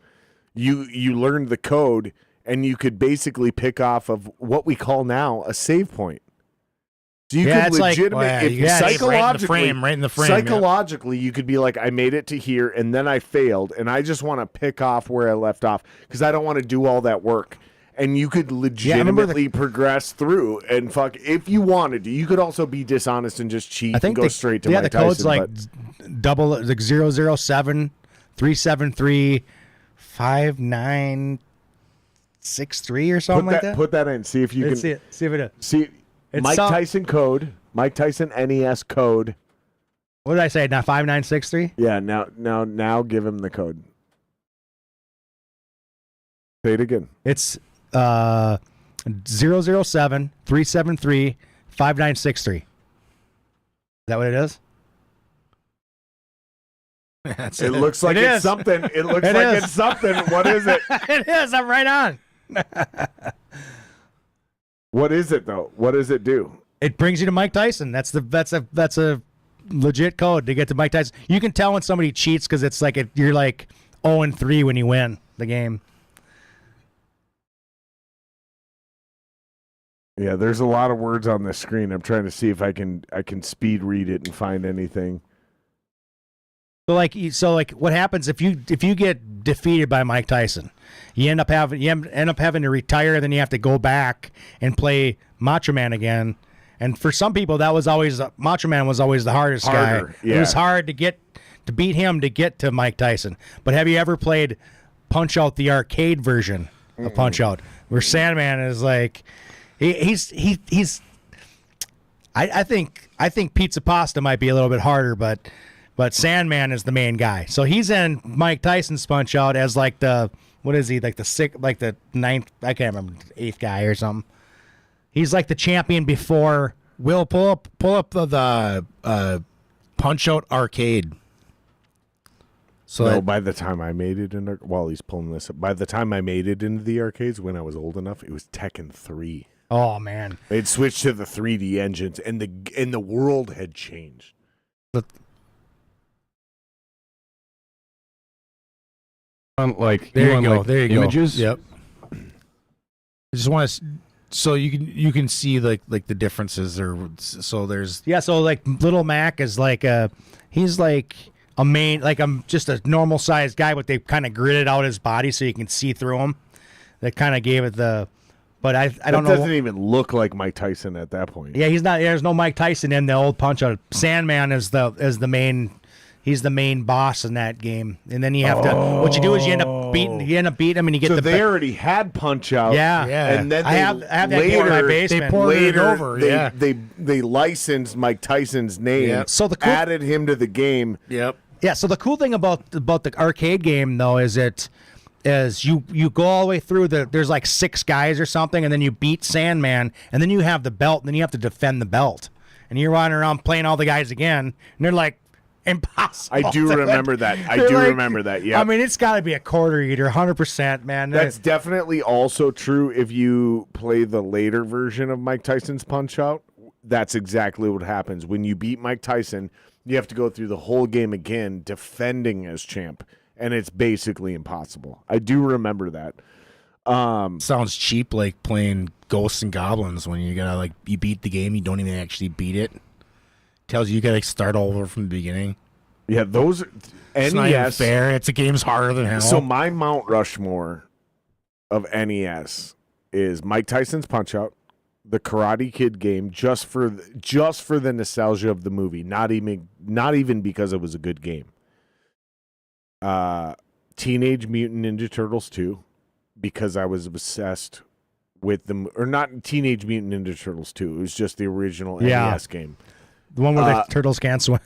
you learned the code and you could basically pick off of what we call now a save point. So you Yeah, could it's like- legitimately, well, if you gotta save psychologically, right in the frame, yeah. psychologically, you could be like, I made it to here and then I failed, and I just want to pick off where I left off because I don't want to do all that work. And you could remember legitimately progress through and fuck if you wanted to. You could also be dishonest and just cheat I think and go straight to the Mike code's Tyson. like but double like 007 373 5963 or something like that. put that in. See if you Let's can see it. See if it. see It's Mike some- Tyson code. Mike Tyson NES code. What did I say? Now 5963. Yeah. Now give him the code. Say it again. It's 007 373 5963. Is that what it is? That's It looks like It it's is. something. It looks It like is. it's something. What is it? It is. I'm right on. What is it though? What does it do? It brings you to Mike Tyson. That's a legit code to get to Mike Tyson. You can tell when somebody cheats because it's like you're like 0-3 when you win the game. Yeah, there's a lot of words on the screen. I'm trying to see if I can speed read it and find anything. So like what happens if you get defeated by Mike Tyson? You end up having to retire, then you have to go back and play Macho Man again. And for some people, that was always Macho Man was always the hardest Harder, guy. yeah. It was hard to beat him to get to Mike Tyson. But have you ever played Punch Out, the arcade version of Punch Out, where Sandman is like I think Pizza Pasta might be a little bit harder, but Sandman is the main guy. So he's in Mike Tyson's Punch Out as like the what is he like the sixth, like the ninth? I can't remember, eighth guy or something. He's like the champion before. Will pull up the Punch Out arcade. So No, that- by the time I made it while he's pulling this up, by the time I made it into the arcades when I was old enough, it was Tekken 3. Oh man, They'd switched to the 3D engines, and the world had changed. Like there you want, go. like, There you images? go. Yep. I just want to, so you can see like the differences, or so there's yeah. So like Little Mac is like he's like a main, like I'm just a normal sized guy, but they kind of gridded out his body so you can see through him. That kind of gave it the, but I don't It know. doesn't even look like Mike Tyson at that point. Yeah, he's not. There's no Mike Tyson in the old Punch Out. Sandman is the main. He's the main boss in that game, and then you have to. What you do is you end up beating him, and you get So the. they already had Punch Out. Yeah. And then I have that game in my basement. They poured it later, over, they, yeah. they licensed Mike Tyson's name. Yep. So the cool- added him to the game. yep. Yeah. So the cool thing about the arcade game though is you go all the way through there's like 6 guys or something, and then you beat Sandman, and then you have the belt, and then you have to defend the belt, and you're running around playing all the guys again, and they're like impossible. I do to- remember that. I they're do like- remember that. Yeah. I mean, it's got to be a quarter eater, 100%, man. That's definitely also true if you play the later version of Mike Tyson's Punch Out. That's exactly what happens. When you beat Mike Tyson, you have to go through the whole game again defending as champ, and it's basically impossible. I do remember that. Sounds cheap, like playing Ghosts and Goblins when you gotta like you beat the game, you don't even actually beat it. Tells you gotta start all over from the beginning. Yeah, those It's not even NES. fair. It's a game's harder than hell. So my Mount Rushmore of NES is Mike Tyson's Punch Out, the Karate Kid game, just for the nostalgia of the movie, not even because it was a good game. Teenage Mutant Ninja Turtles 2, because I was obsessed with them, or not Teenage Mutant Ninja Turtles 2. It was just the original Yeah. NES game. The one where the turtles can't swim.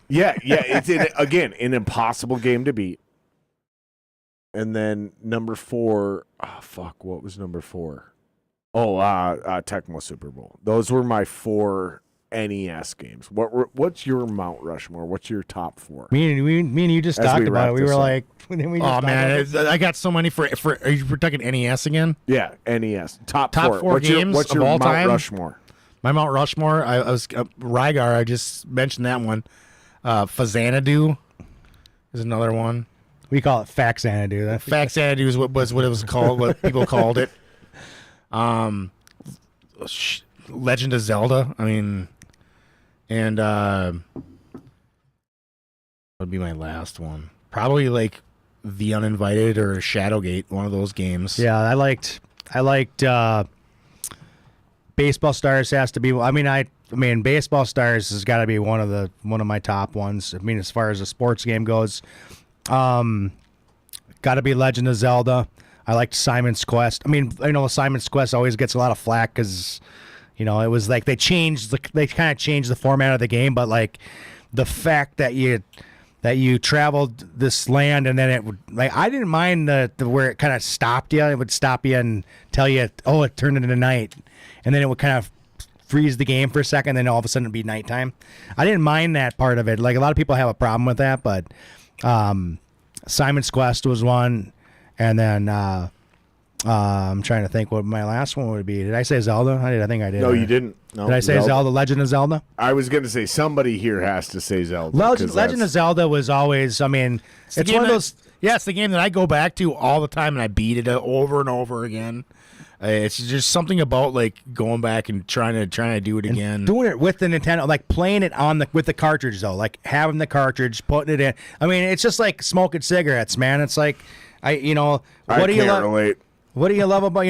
Yeah, it's again an impossible game to beat. And then number 4, what was number 4? Oh, Tecmo Super Bowl. Those were my 4 NES games. What's your Mount Rushmore? What's your top 4? Me and you just As talked we about wrap it. We this were up. like, then we just Oh talked man, about I got so many for. Are you talking NES again? Yeah, NES. Top 4. 4 games what's of your all Mount time? Rushmore? My Mount Rushmore. I was Rygar. I just mentioned that one. Fazanadu is another one. we call it Faxanadu. Faxanadu is what it was called. What people called it. Legend of Zelda. I mean, and would be my last one. Probably like The Uninvited or Shadowgate. One of those games. Yeah, I liked Baseball Stars has to be. I mean, Baseball Stars has got to be one of my top ones. I mean, as far as a sports game goes, got to be Legend of Zelda. I liked Simon's Quest. I mean, I know Simon's Quest always gets a lot of flack because, it was like they kind of changed the format of the game, but like the fact that you traveled this land and then it would, like, I didn't mind the where it kind of stopped you. It would stop you and tell you, oh, it turned into night, and then it would kind of freeze the game for a second, then all of a sudden it'd be nighttime. I didn't mind that part of it. Like, a lot of people have a problem with that, but Simon's Quest was one, and then I'm trying to think what my last one would be. Did I say Zelda? I think I did. No, you didn't. No, Did I say Zelda? Legend of Zelda? I was going to say somebody here has to say Zelda. Legend of Zelda was always, I mean, it's one of those. Yeah, it's the game that I go back to all the time, and I beat it over and over again. It's just something about like going back and trying to do it again. Doing it with the Nintendo, like playing it with the cartridge though, like having the cartridge, putting it in. I mean, it's just like smoking cigarettes, man. It's like what do you love? Relate. What do you love about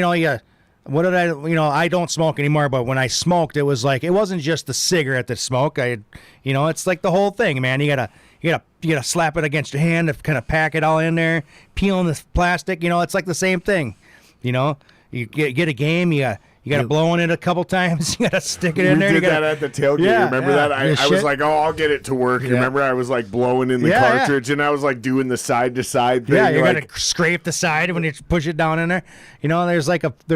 what did I don't smoke anymore, but when I smoked, it was like it wasn't just the cigarette that smoke. It's like the whole thing, man. You gotta slap it against your hand to kind of pack it all in there, peeling the plastic. It's like the same thing. You get a game, you got to blow on it a couple times. You got to stick it in there. We did that at the tailgate. Yeah, Remember yeah. that? I was like, I'll get it to work. Yeah. Remember, I was like blowing in the cartridge, and I was like doing the side to side thing. Yeah, you're like, gonna scrape the side when you push it down in there. There's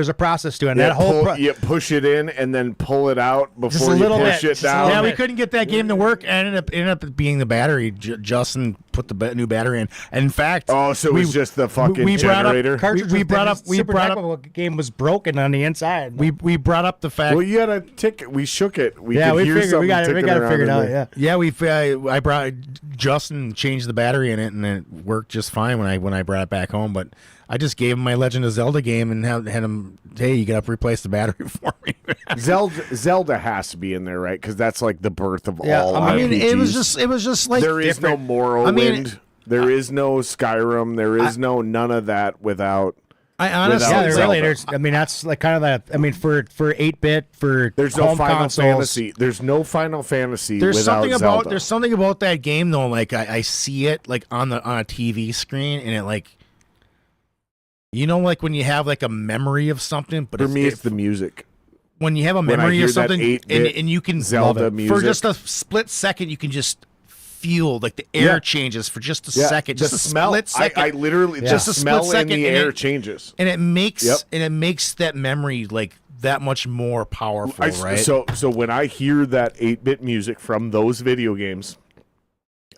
a process to it. And yeah, that whole you push it in and then pull it out Just before a you little push bit, it just a down. little Yeah, we bit. couldn't get that game to work, and ended up being the battery. Justin put the new battery in. And in fact, Oh, so it was just the fucking generator. We brought up game was broken on the inside. we brought up the fact. Well, you had a ticket. We shook it. We yeah, could we hear figured something we got ticking it around figured in out. there. Yeah. I brought Justin changed the battery in it, and it worked just fine when I brought it back home. But I just gave him my Legend of Zelda game and had him, hey, you got to replace the battery for me. Zelda has to be in there, right? Because that's like the birth of Yeah, all. I mean, it was RPGs. just like There is no different. Morrowind. I mean, there is no Skyrim. There is no none of that without. I honestly, without Yeah, Zelda. really. That's like kind of that. I mean, for 8-bit, for There's no home Final consoles, Fantasy. There's no Final Fantasy there's without something Zelda. about that game though. Like I see it like on a TV screen, and it like, like when you have like a memory of something, but For me, it's the music. when you have a When I memory hear of that something, 8-bit and you can Zelda love it. music. For just a split second, you can just feel like the air Yeah. changes for just a Yeah, second, the just a smell. split second. I literally Just just a the split smell second, in the and air it- changes. and it makes Yep. that memory like that much more powerful, right? So when I hear that 8-bit music from those video games,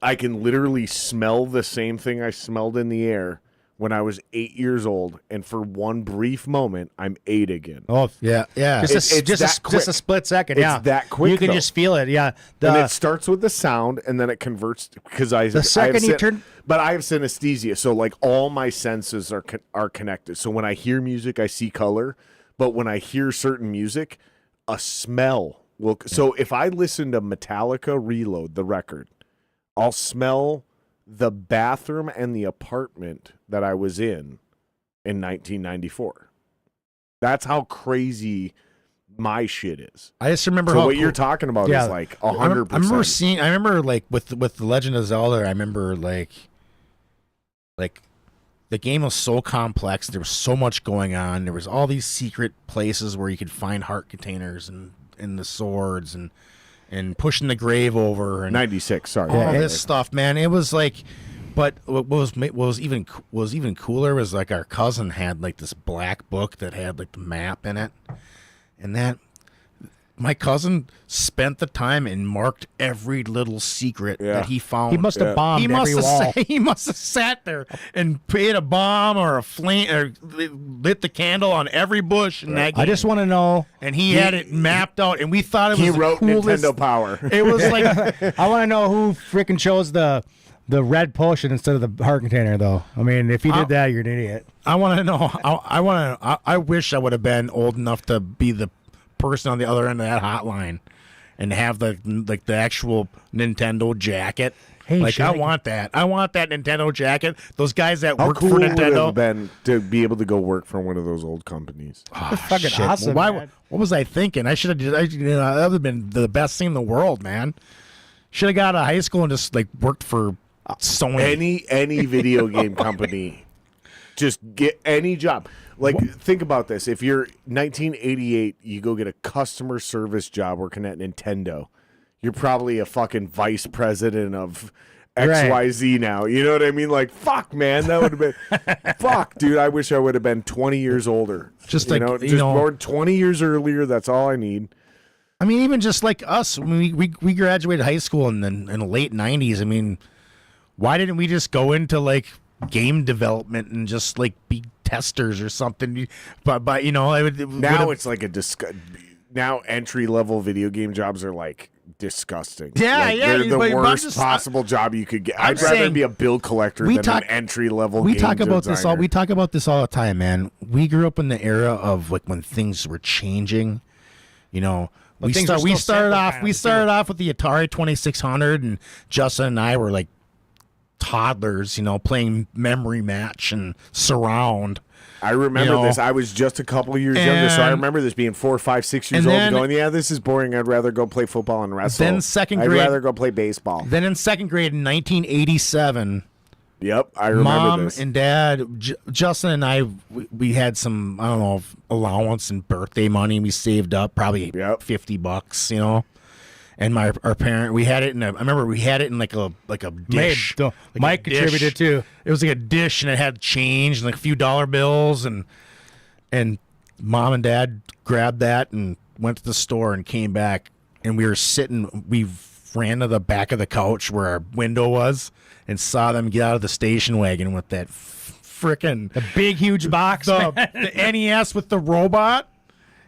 I can literally smell the same thing I smelled in the air when I was 8 years old, and for one brief moment, I'm 8 again. Oh, yeah. It's that quick. just a split second. It's Yeah, that quick, You can though. just feel it. Yeah, And it starts with the sound, and then it converts because I second you turn- But I have synesthesia, so like all my senses are connected. So when I hear music, I see color. But when I hear certain music, a smell will. So if I listen to Metallica Reload, the record, I'll smell the bathroom and the apartment that I was in 1994. That's how crazy my shit is. I just remember So how what cool- you're talking about Yeah. is like I remember 100%. I remember like with the Legend of Zelda. I remember like the game was so complex. There was so much going on. There was all these secret places where you could find heart containers and the swords and pushing the grave over and 96. Sorry. all this stuff, man. It was like, but what was even cooler was like our cousin had like this black book that had like the map in it, and that my cousin spent the time and marked every little secret that he found. He must have bombed every wall. He must have sat there and made a bomb or a flame or lit the candle on every bush in that game. I just want to know. And he had it mapped out, and we thought it was He the wrote coolest. Nintendo Power. It was like I want to know who freaking chose the red potion instead of the heart container, though. I mean, if you did that, you're an idiot. I want to know. I wish I would have been old enough to be the person on the other end of that hotline and have the actual Nintendo jacket. Hey, I want that. I want that Nintendo jacket. Those guys that How work cool for would it have Nintendo. been to be able to go work for one of those old companies? Fucking Shit. awesome. Why? Man. What was I thinking? I should have. That would have been the best thing in the world, man. Should have got out of high school and just worked for Sony. Any video game company, just get any job. Think about this. If you're 1988, you go get a customer service job working at Nintendo. You're probably a fucking vice president of XYZ now. You know what I mean? Fuck, man. That would have been... fuck, dude. I wish I would have been 20 years older. Just born 20 years earlier. That's all I need. I mean, even just like us, when we graduated high school in the late 90s. I mean, why didn't we just go into game development and just be testers or something? But Now it's like now entry level video game jobs are disgusting. Yeah, They're the but I'm worst just- possible job you could get. I'm I'd rather saying- be a bill collector we than talk- an entry level. We game talk about this all. designer. We talk about this all the time, man. We grew up in the era of when things were changing. We things were still started simple, off. kind We of, started off with the Atari 2600, and Justin and I were toddlers, playing memory match and surround. I remember this. I was just a couple of years younger, so I And- remember this being 4, 5, 6 years and old, then- going, "Yeah, this is boring. I'd rather go play football and wrestle." Then second I'd grade- rather go play baseball. Then in second grade in 1987, Yep, I remember Mom this. and Dad, Justin and I, we had some, I don't know, allowance and birthday money. We saved up probably $50, And our parent, we had it I remember we had it in like a dish. Mike contributed too. It was like a dish, and it had change and a few dollar bills, and Mom and Dad grabbed that and went to the store and came back, and we ran to the back of the couch where our window was and saw them get out of the station wagon with that frickin' The big, huge box. the NES with the robot.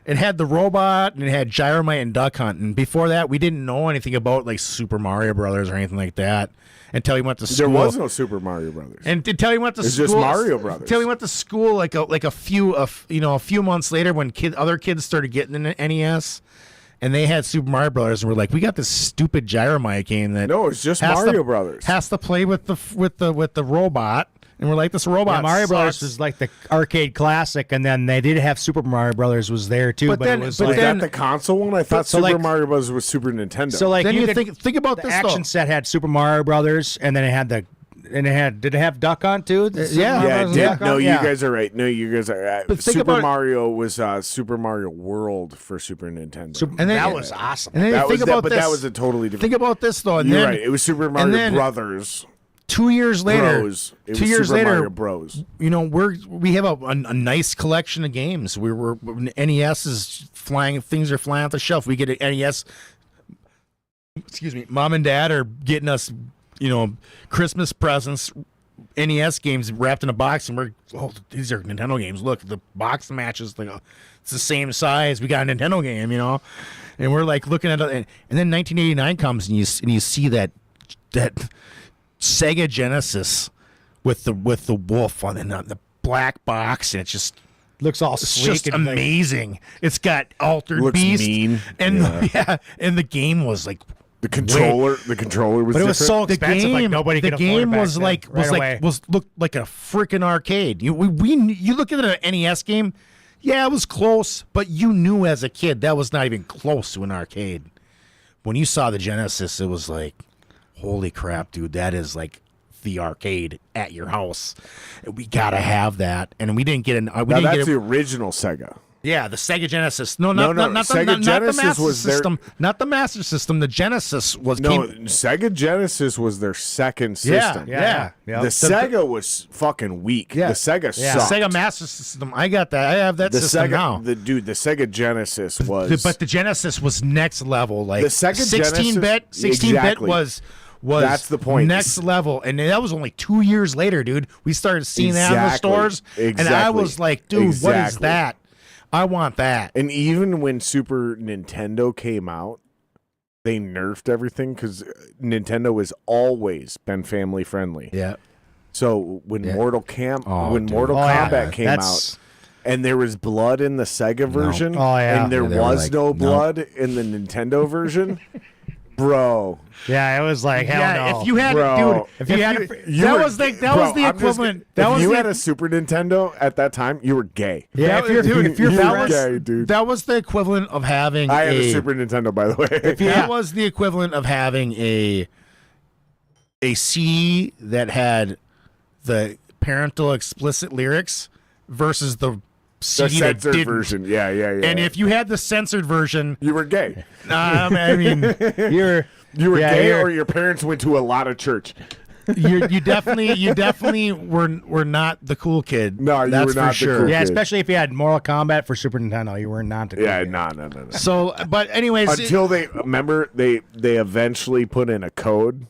It had the robot, and it had Gyromite and Duck Hunt. And before that, we didn't know anything about Super Mario Brothers or anything like that until he went to school. There was no Super Mario Brothers. And until he went to It's school, just Mario Brothers. Until he went to school, a few months later, when other kids started getting the NES, and they had Super Mario Brothers, and we're like, we got this stupid Gyromite game that No, it's just has Mario to, Brothers. has to play with the robot, and we're like, this robot. Yeah, Mario Brothers sucks. was like the arcade classic, and then they did have Super Mario Brothers was there too, But but, then- it was but Was like, then- that the console one? I thought so, Super like- Mario Bros. Was Super Nintendo. so like Then you could- think about the this action though. set had Super Mario Brothers, and then it had did it have Duck Hunt too? The Super yeah. Mario yeah, it Brothers did. Duck No, Hunt? you Yeah. guys are right. No, you guys are. But think Super about it- Mario was Super Mario World for Super Nintendo. And then, that was awesome. And then that think was about but this. that was a totally different. Think about this though. And You're then, right. It was Super Mario then- Brothers. 2 years later, Bros. It 2 was years Super later, Mario Bros. we have a nice collection of games. We're NES is flying. Things are flying off the shelf. We get an NES. Excuse me. Mom and Dad are getting us, Christmas presents. NES games wrapped in a box, and these are Nintendo games. Look, the box matches it's the same size. We got a Nintendo game, and we're looking at it. And then 1989 comes, and you see that Sega Genesis with the wolf on the black box, and it's just Looks all it's sleek just and amazing. It's got Altered Looks Beast, mean. and and the game was The controller was but it was different. so expensive, like nobody the could game afford it was back then, right away. looked like a freaking arcade. You look at an NES game, yeah, it was close, but you knew as a kid that was not even close to an arcade. When you saw the Genesis, it was like, holy crap, dude, that is like the arcade at your house. We gotta have that, and we didn't get an. We Now didn't that's get the original Sega. Yeah, the Sega Genesis. No, No, not Sega the Genesis Master was their- System. Not the Master System. The Genesis was No, came. Sega Genesis was their second system. Yeah. The Sega was fucking weak. Yeah. The Sega The sucked. Sega Master System. I got that. I have that the system Sega, now. the Sega Genesis was. But the Genesis was next level. Like The Sega 16-bit, Genesis- 16-bit Exactly. was That's the point. next level, and that was only 2 years later, dude. We started seeing that in the Exactly. stores, and I Exactly. was like, dude, what is Exactly. that? I want that. And even when Super Nintendo came out, they nerfed everything because Nintendo has always been family friendly. Yeah. So when Mortal Kombat yeah. came That's- out, and there was blood in the Sega version, Oh, yeah. and there Yeah, they were was like, no no. blood in the Nintendo version, bro. Yeah, it was like hell no. If you had, Bro. dude, if you had, You that were- was the bro, I'm just equivalent. kidding. That if was you the, had a Super Nintendo at that time, you were gay. Yeah, that, dude, if you're You that were was, gay, dude. that was the equivalent of having I had a a Super Nintendo, by the way. That was the equivalent of having a CD that had the parental explicit lyrics versus the The CD that censored didn't. version. Yeah. And if you had the censored version, you were gay. I mean, You were Yeah, gay, you're- or your parents went to a lot of church. you definitely were not the cool kid. No, you That's were for not the sure. cool yeah, kid. especially if you had Mortal Kombat for Super Nintendo, you were not the Yeah, kid. no. So, but anyways, Until they remember they eventually put in a code.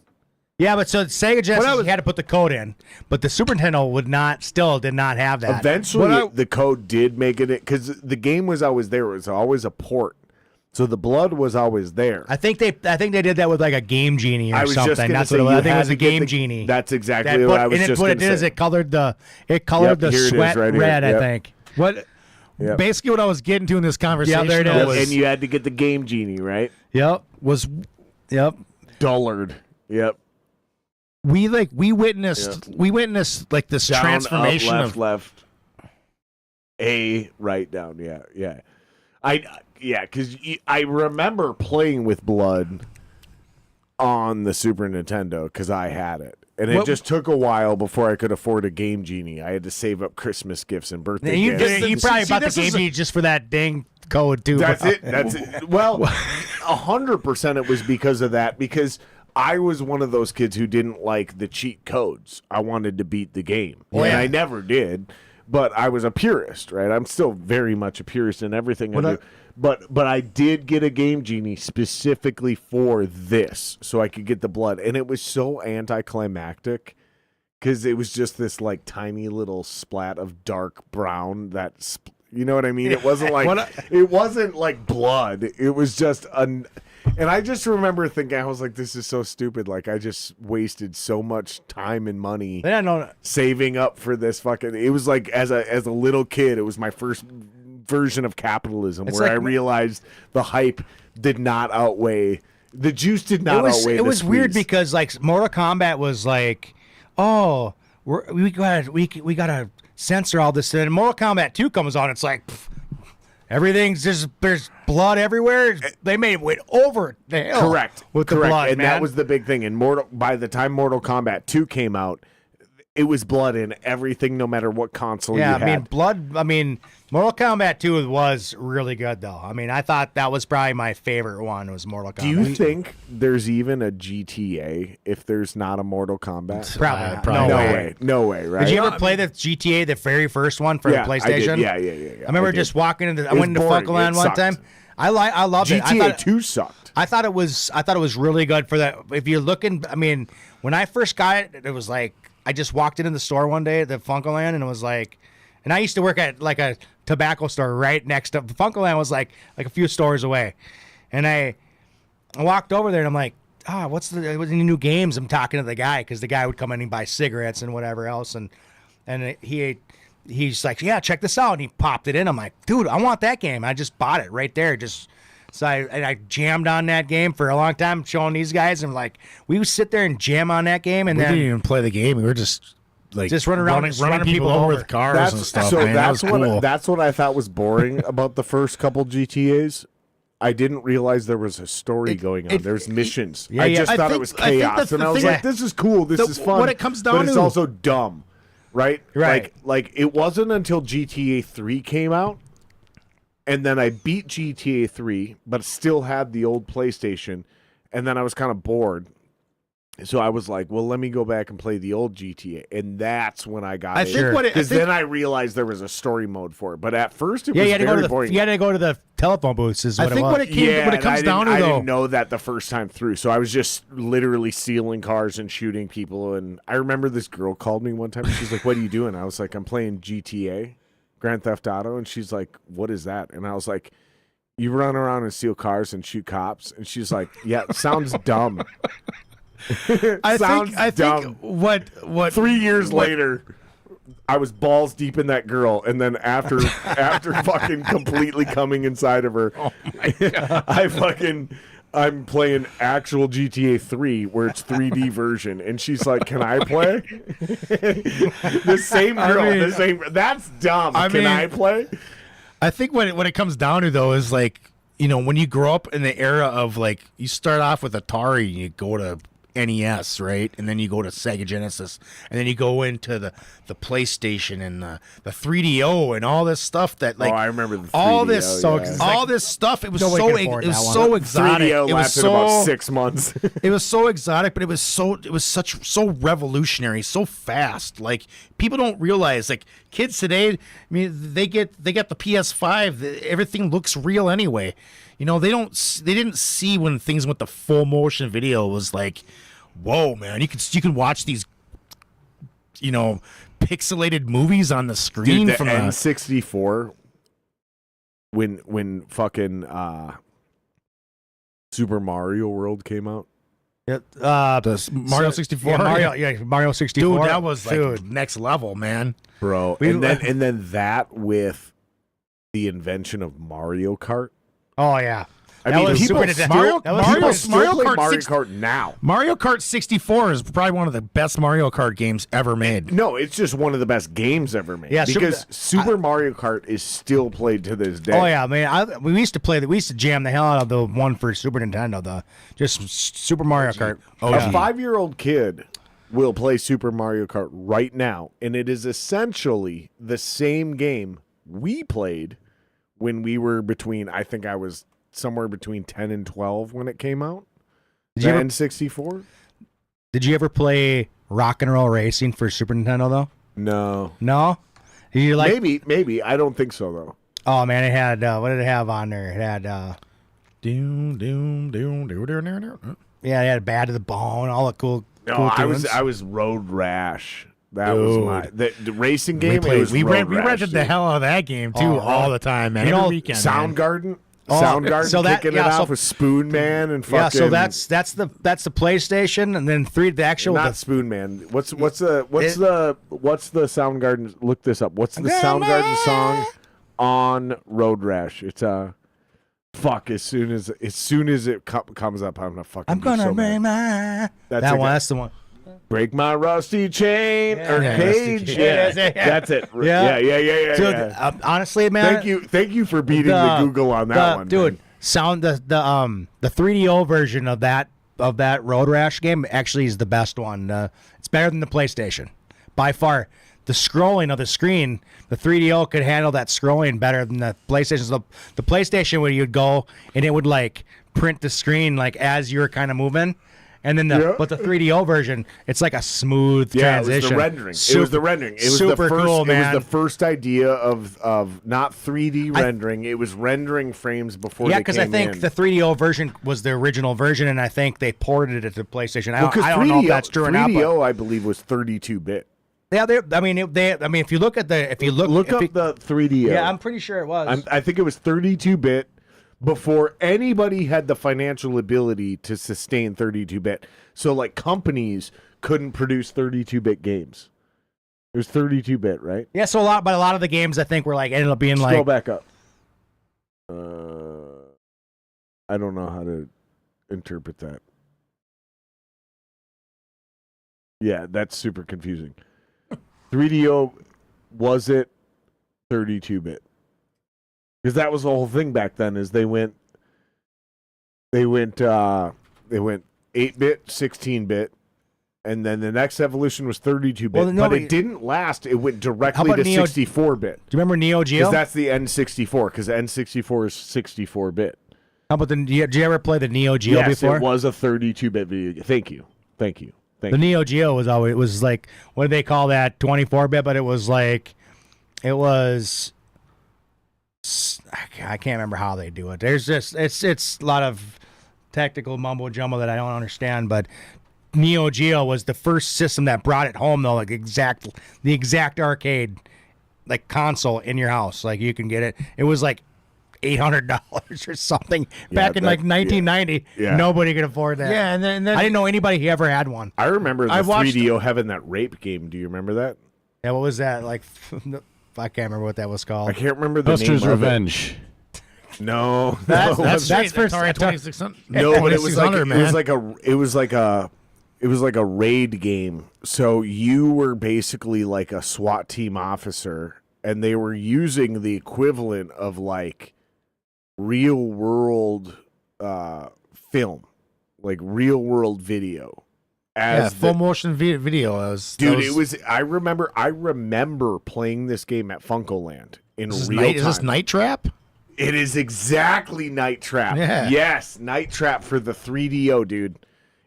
Yeah, but so Sega Genesis, I was- you had to put the code in, but the Super Nintendo still did not have that. Eventually, the code did make it because the game was always there. It was always a port, so the blood was always there. I think they did that with like a Game Genie or I was just something. gonna That's say what it was. you I think it had was a to get Game the- Genie. That's exactly That what put- I was and just what going it did to is say. it colored the Yep, sweat here it is, red. yep. I think. what Yep. basically what I was getting to in this conversation there it is. was And you had to get the Game Genie, right? Yep. was Dullard. Yep. we witnessed like this Down, transformation up, of left. A right down. Yeah. Because I remember playing with blood on the Super Nintendo because I had it. And it What- just took a while before I could afford a Game Genie. I had to save up Christmas gifts and birthday You, gifts. you probably see, bought the this Game is a- Genie just for that dang code too. That's it. That's it. Well, 100% it was because of that. Because I was one of those kids who didn't like the cheat codes. I wanted to beat the game, and I never did. But I was a purist, right? I'm still very much a purist in everything I do. But I did get a Game Genie specifically for this, so I could get the blood, and it was so anticlimactic because it was just this like tiny little splat of dark brown that. You know what I mean? It wasn't like it wasn't like blood. It was just and I just remember thinking, I was like, this is so stupid. Like I just wasted so much time and money Yeah, no, saving up for this fucking. It was like as a little kid, it was my first version of capitalism where like- I realized the hype did not outweigh the juice. Did not outweigh. it was the weird squeeze. because like Mortal Kombat was like, oh, we gotta censor all this. And Mortal Kombat 2 comes on, it's like pff, everything's just there's blood everywhere. They made it went over the hill. Correct. With the Correct. blood, and man. that was the big thing. And by the time Mortal Kombat 2 came out, it was blood in everything, no matter what console yeah, you I had. mean blood. I mean Mortal Kombat 2 was really good though. I mean I thought that was probably my favorite one was Mortal Kombat. Do you think there's even a GTA if there's not a Mortal Kombat? Probably not. probably No No way. way. No way, right? Did you ever play the GTA, the very first one for Yeah, the I did. PlayStation? Yeah. I remember did. just walking into. I was went into boring. Funkoland It one sucked. time. I loved it. GTA 2 sucked. I thought it was really good for that. If you're looking, I mean, when I first got it, it was like I just walked into the store one day at the Funkoland, and it was like, and I used to work at like a tobacco store right next to the Funkoland was like a few stores away, and I walked over there and I'm like, what's the new games? I'm talking to the guy because the guy would come in and buy cigarettes and whatever else, and he's like, yeah, check this out, and he popped it in. I'm like, dude, I want that game. I just bought it right there, just. So I jammed on that game for a long time, showing these guys, and like we would sit there and jam on that game, and we didn't then even play the game. We were just like Just running around, running people over with cars and stuff. Man, that was cool. That's what I thought was boring about the first couple GTAs. I didn't realize there was a story going on. There's missions. I yeah. just I thought it think- was I think chaos, that's and the I was thing like, that- "This is cool. This is fun." what it comes down but it's to- also dumb, right? Right. Like it wasn't until GTA 3 came out And then I beat GTA 3, but still had the old PlayStation. And then I was kind of bored. So I was like, well, let me go back and play the old GTA. And that's when I got it. Because then I realized there was a story mode for it. But at first, it was very boring. You had to go to the telephone booths is what it was. When it comes down to, I didn't know that the first time through. So I was just literally stealing cars and shooting people. And I remember this girl called me one time. She's like, what are you doing? I was like, I'm playing GTA. Grand Theft Auto, and she's like, what is that? And I was like, you run around and steal cars and shoot cops. And she's like, yeah, sounds dumb. I think what 3 years later, I was balls deep in that girl, and then after fucking completely coming inside of her, oh my God. I'm playing actual GTA 3 where it's 3D version, and she's like, "Can I play?" The same girl, That's dumb. Can I play? I think what it comes down to though is like, you know, when you grow up in the era of like, you start off with Atari, you go to NES, right, and then you go to Sega Genesis, and then you go into the PlayStation and the 3DO and all this stuff that like. Oh, I remember the 3DO, all this, all this stuff. It was so exotic. 3DO lasted about 6 months. It was so exotic, but it was so revolutionary, so fast. Like people don't realize, like kids today. I mean, they get the PS5. Everything looks real anyway. You know, they didn't see when things with the full motion video was like, whoa, man, you can watch these, you know, pixelated movies on the screen. Dude, the from N64 when fucking Super Mario World came out. Yeah, Mario 64. Yeah, Mario 64. Dude, that was like next level, man. Bro. And then that with the invention of Mario Kart. Oh yeah, I mean, people Mario Kart now. Mario Kart 64 is probably one of the best Mario Kart games ever made. No, it's just one of the best games ever made. Yeah, because Super Mario Kart is still played to this day. Oh yeah, man. We used to jam the hell out of the one for Super Nintendo, just Super Mario Kart. A 5-year-old kid will play Super Mario Kart right now, and it is essentially the same game we played when we were I think I was somewhere between 10 and 12 when it came out. N64? Did you ever play Rock and Roll Racing for Super Nintendo, though? No. No? You like Maybe. I don't think so, though. Oh, man, it had, what did it have on there? It had, yeah, it had Bad to the Bone, all the cool tunes. I was Road Rash. That was the racing game. We rented the hell out of that game too all the time, man. Every weekend. Soundgarden. Soundgarden kicking it off with Spoon Man and fucking. Yeah, so that's the PlayStation, and then not Spoon Man. What's the Soundgarden? Look this up. What's the Soundgarden song on Road Rash? It's fuck. As soon as it comes up, I'm gonna bring my. That's the one. Break my rusty chain or cage. Yeah, that's it. Yeah. Dude, honestly, man. Thank you for beating the Google on that one, dude. Man. The 3DO version of that Road Rash game actually is the best one. It's better than the PlayStation by far. The scrolling of the screen, the 3DO could handle that scrolling better than the PlayStation. So the PlayStation, where you'd go and it would like print the screen like as you're kind of moving. And then but the 3DO version, it's like a smooth transition. It was the rendering. It was the rendering. It was super the first, cool, man. It was the first idea of not 3D rendering. It was rendering frames before. Yeah, because I think the 3DO version was the original version, and I think they ported it to PlayStation. I don't know if that's true or not. 3DO, I believe, was 32-bit. Yeah, if you look at the look up the 3DO. Yeah, I'm pretty sure it was. I think it was 32-bit. Before anybody had the financial ability to sustain 32-bit. So, like, companies couldn't produce 32-bit games. It was 32-bit, right? Yeah, so a lot of the games, I think, were, like, ended up being, like... Scroll back up. I don't know how to interpret that. Yeah, that's super confusing. 3DO, was it 32-bit? Because that was the whole thing back then. Is they went 8-bit, 16-bit, And then the next evolution was 32-bit, Well, no, but it didn't last. It went directly about to Neo- 64-bit. Do you remember Neo Geo? Because that's the N64, because N64 is 64-bit. How about did you ever play the Neo Geo Yes, before? it was a 32-bit video game. Thank you. The Neo Geo was like, what do they call that? 24-bit, but it was I can't remember how they do it. There's just it's a lot of technical mumbo jumbo that I don't understand, but Neo Geo was the first system that brought it home though, like the exact arcade like console in your house. Like you can get it. It was like $800 or something back in like 1990. Yeah. Nobody could afford that. Yeah, and then I didn't know anybody who ever had one. I remember the I watched- 3DO having that rape game. Do you remember that? Yeah, what was that? Like, I can't remember what that was called. I can't remember the Buster's name Revenge. of it. No, That's- no, that's- that's first- Atari 2600. no, but it was like 2600, man. it was like a raid game. So you were basically like a SWAT team officer, and they were using the equivalent of like real world film, like real world video. Yeah, As full motion video. I remember playing this game at Funkoland in real time. Is this Night Trap? It is exactly Night Trap. Yeah. Yes, Night Trap for the 3DO, dude.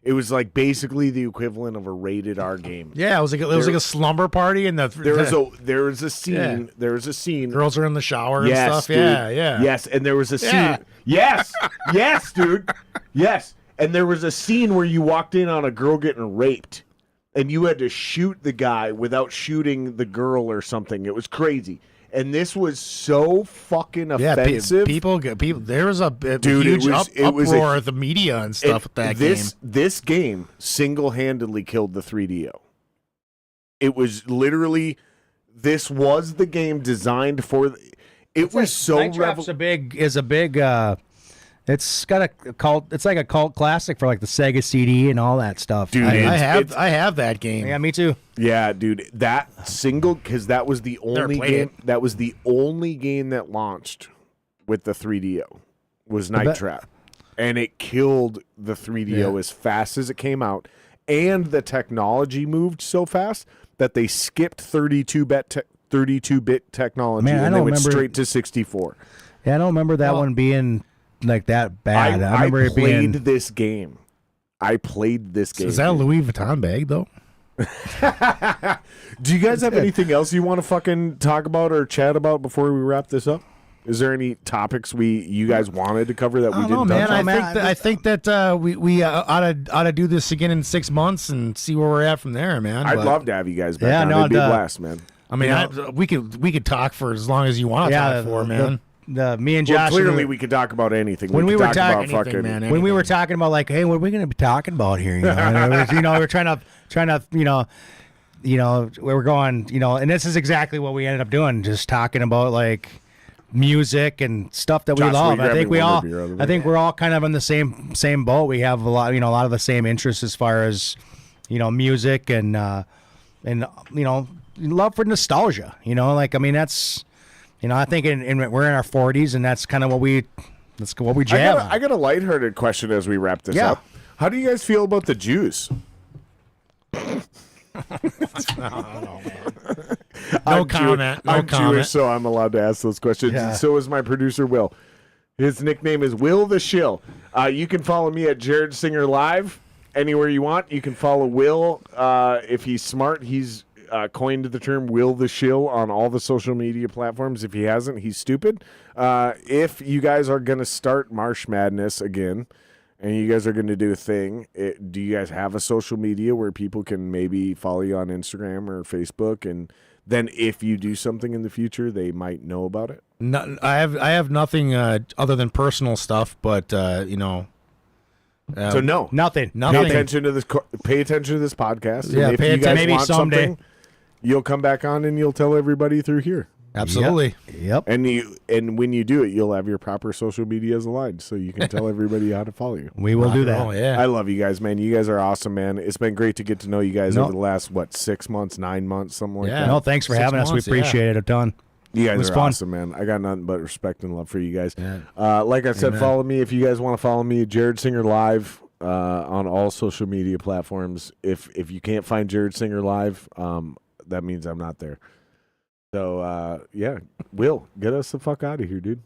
It was like basically the equivalent of a rated R game. Yeah, it was like a slumber party, and There was a scene. Yeah. There was a scene. girls are in the shower Yes, and stuff. dude. Yeah. Yes, and there was a scene. Yeah. Yes, yes, dude. Yes, and there was a scene where you walked in on a girl getting raped, and you had to shoot the guy without shooting the girl or something. It was crazy. And this was so fucking offensive. People. There was a Dude, huge it was uproar of the media and stuff with that game. This game single-handedly killed the 3DO. It was literally, this was the game designed for. It was so Night Trap's a big. It's got a cult. It's like a cult classic for like the Sega CD and all that stuff. Dude, I have that game. Yeah, me too. Yeah, dude, that single, because that was the only played game. it. That was the only game that launched with the 3DO was Night Trap, and it killed the 3DO as fast as it came out, and the technology moved so fast that they skipped 32-bit technology Man, I and they don't went remember- straight to 64. Yeah, I don't remember that one being like that bad. I remember it played being. this game. I played this game. Is that a Louis Vuitton bag though? Do you guys have anything else you want to fucking talk about or chat about before we wrap this up? Is there any topics you guys wanted to cover that we didn't touch on? I think that we ought to do this again in 6 months and see where we're at from there, man. I'd But, love to have you guys back Yeah, on. no, It'd be a the- blast, man. I mean, we could talk for as long as you want to talk for, man. Me and Well, Josh. clearly we could talk about anything. When we could were talk talking- about fucking, man, when we were talking about like, hey, what are we going to be talking about here? And it was, we're trying to, where we're going, and this is exactly what we ended up doing, just talking about like music and stuff that we Josh, will love. you grab I think me we one more all, beer out of the I way? think we're all kind of in the same boat. We have a lot of the same interests as far as, music and love for nostalgia. That's. I think we're in our 40s, and that's kind of what we jam. I got a lighthearted question as we wrap this Yeah. up. How do you guys feel about the Jews? No comment. No I'm comment. Jewish, so I'm allowed to ask those questions. Yeah. And so is my producer, Will. His nickname is Will the Shill. You can follow me at Jared Singer Live anywhere you want. You can follow Will. If he's smart, he's coined the term Will the Shill on all the social media platforms. If he hasn't, he's stupid. If you guys are going to start Marsh Madness again, and you guys are going to do a thing, do you guys have a social media where people can maybe follow you on Instagram or Facebook? And then if you do something in the future, they might know about it? No, I have nothing other than personal stuff, but So no. Nothing. Nothing. Pay attention to this. Pay attention to this podcast. Yeah, and if pay you guys attention. Maybe want someday. something, you'll come back on and you'll tell everybody through here. absolutely. Yep. And when you do it, you'll have your proper social medias aligned, so you can tell everybody how to follow you. We will do that. Oh yeah. I love you guys, man. You guys are awesome, man. It's been great to get to know you guys No. over the last 6 months, 9 months, something like Yeah. that. No, thanks for 6 having us. We months, yeah. appreciate it a ton. You It guys was are fun. awesome, man. I got nothing but respect and love for you guys. Yeah. Like I said, Amen. follow me if you guys want to follow me. Jared Singer Live on all social media platforms. If you can't find Jared Singer live, that means I'm not there. So, yeah, Will, get us the fuck out of here, dude.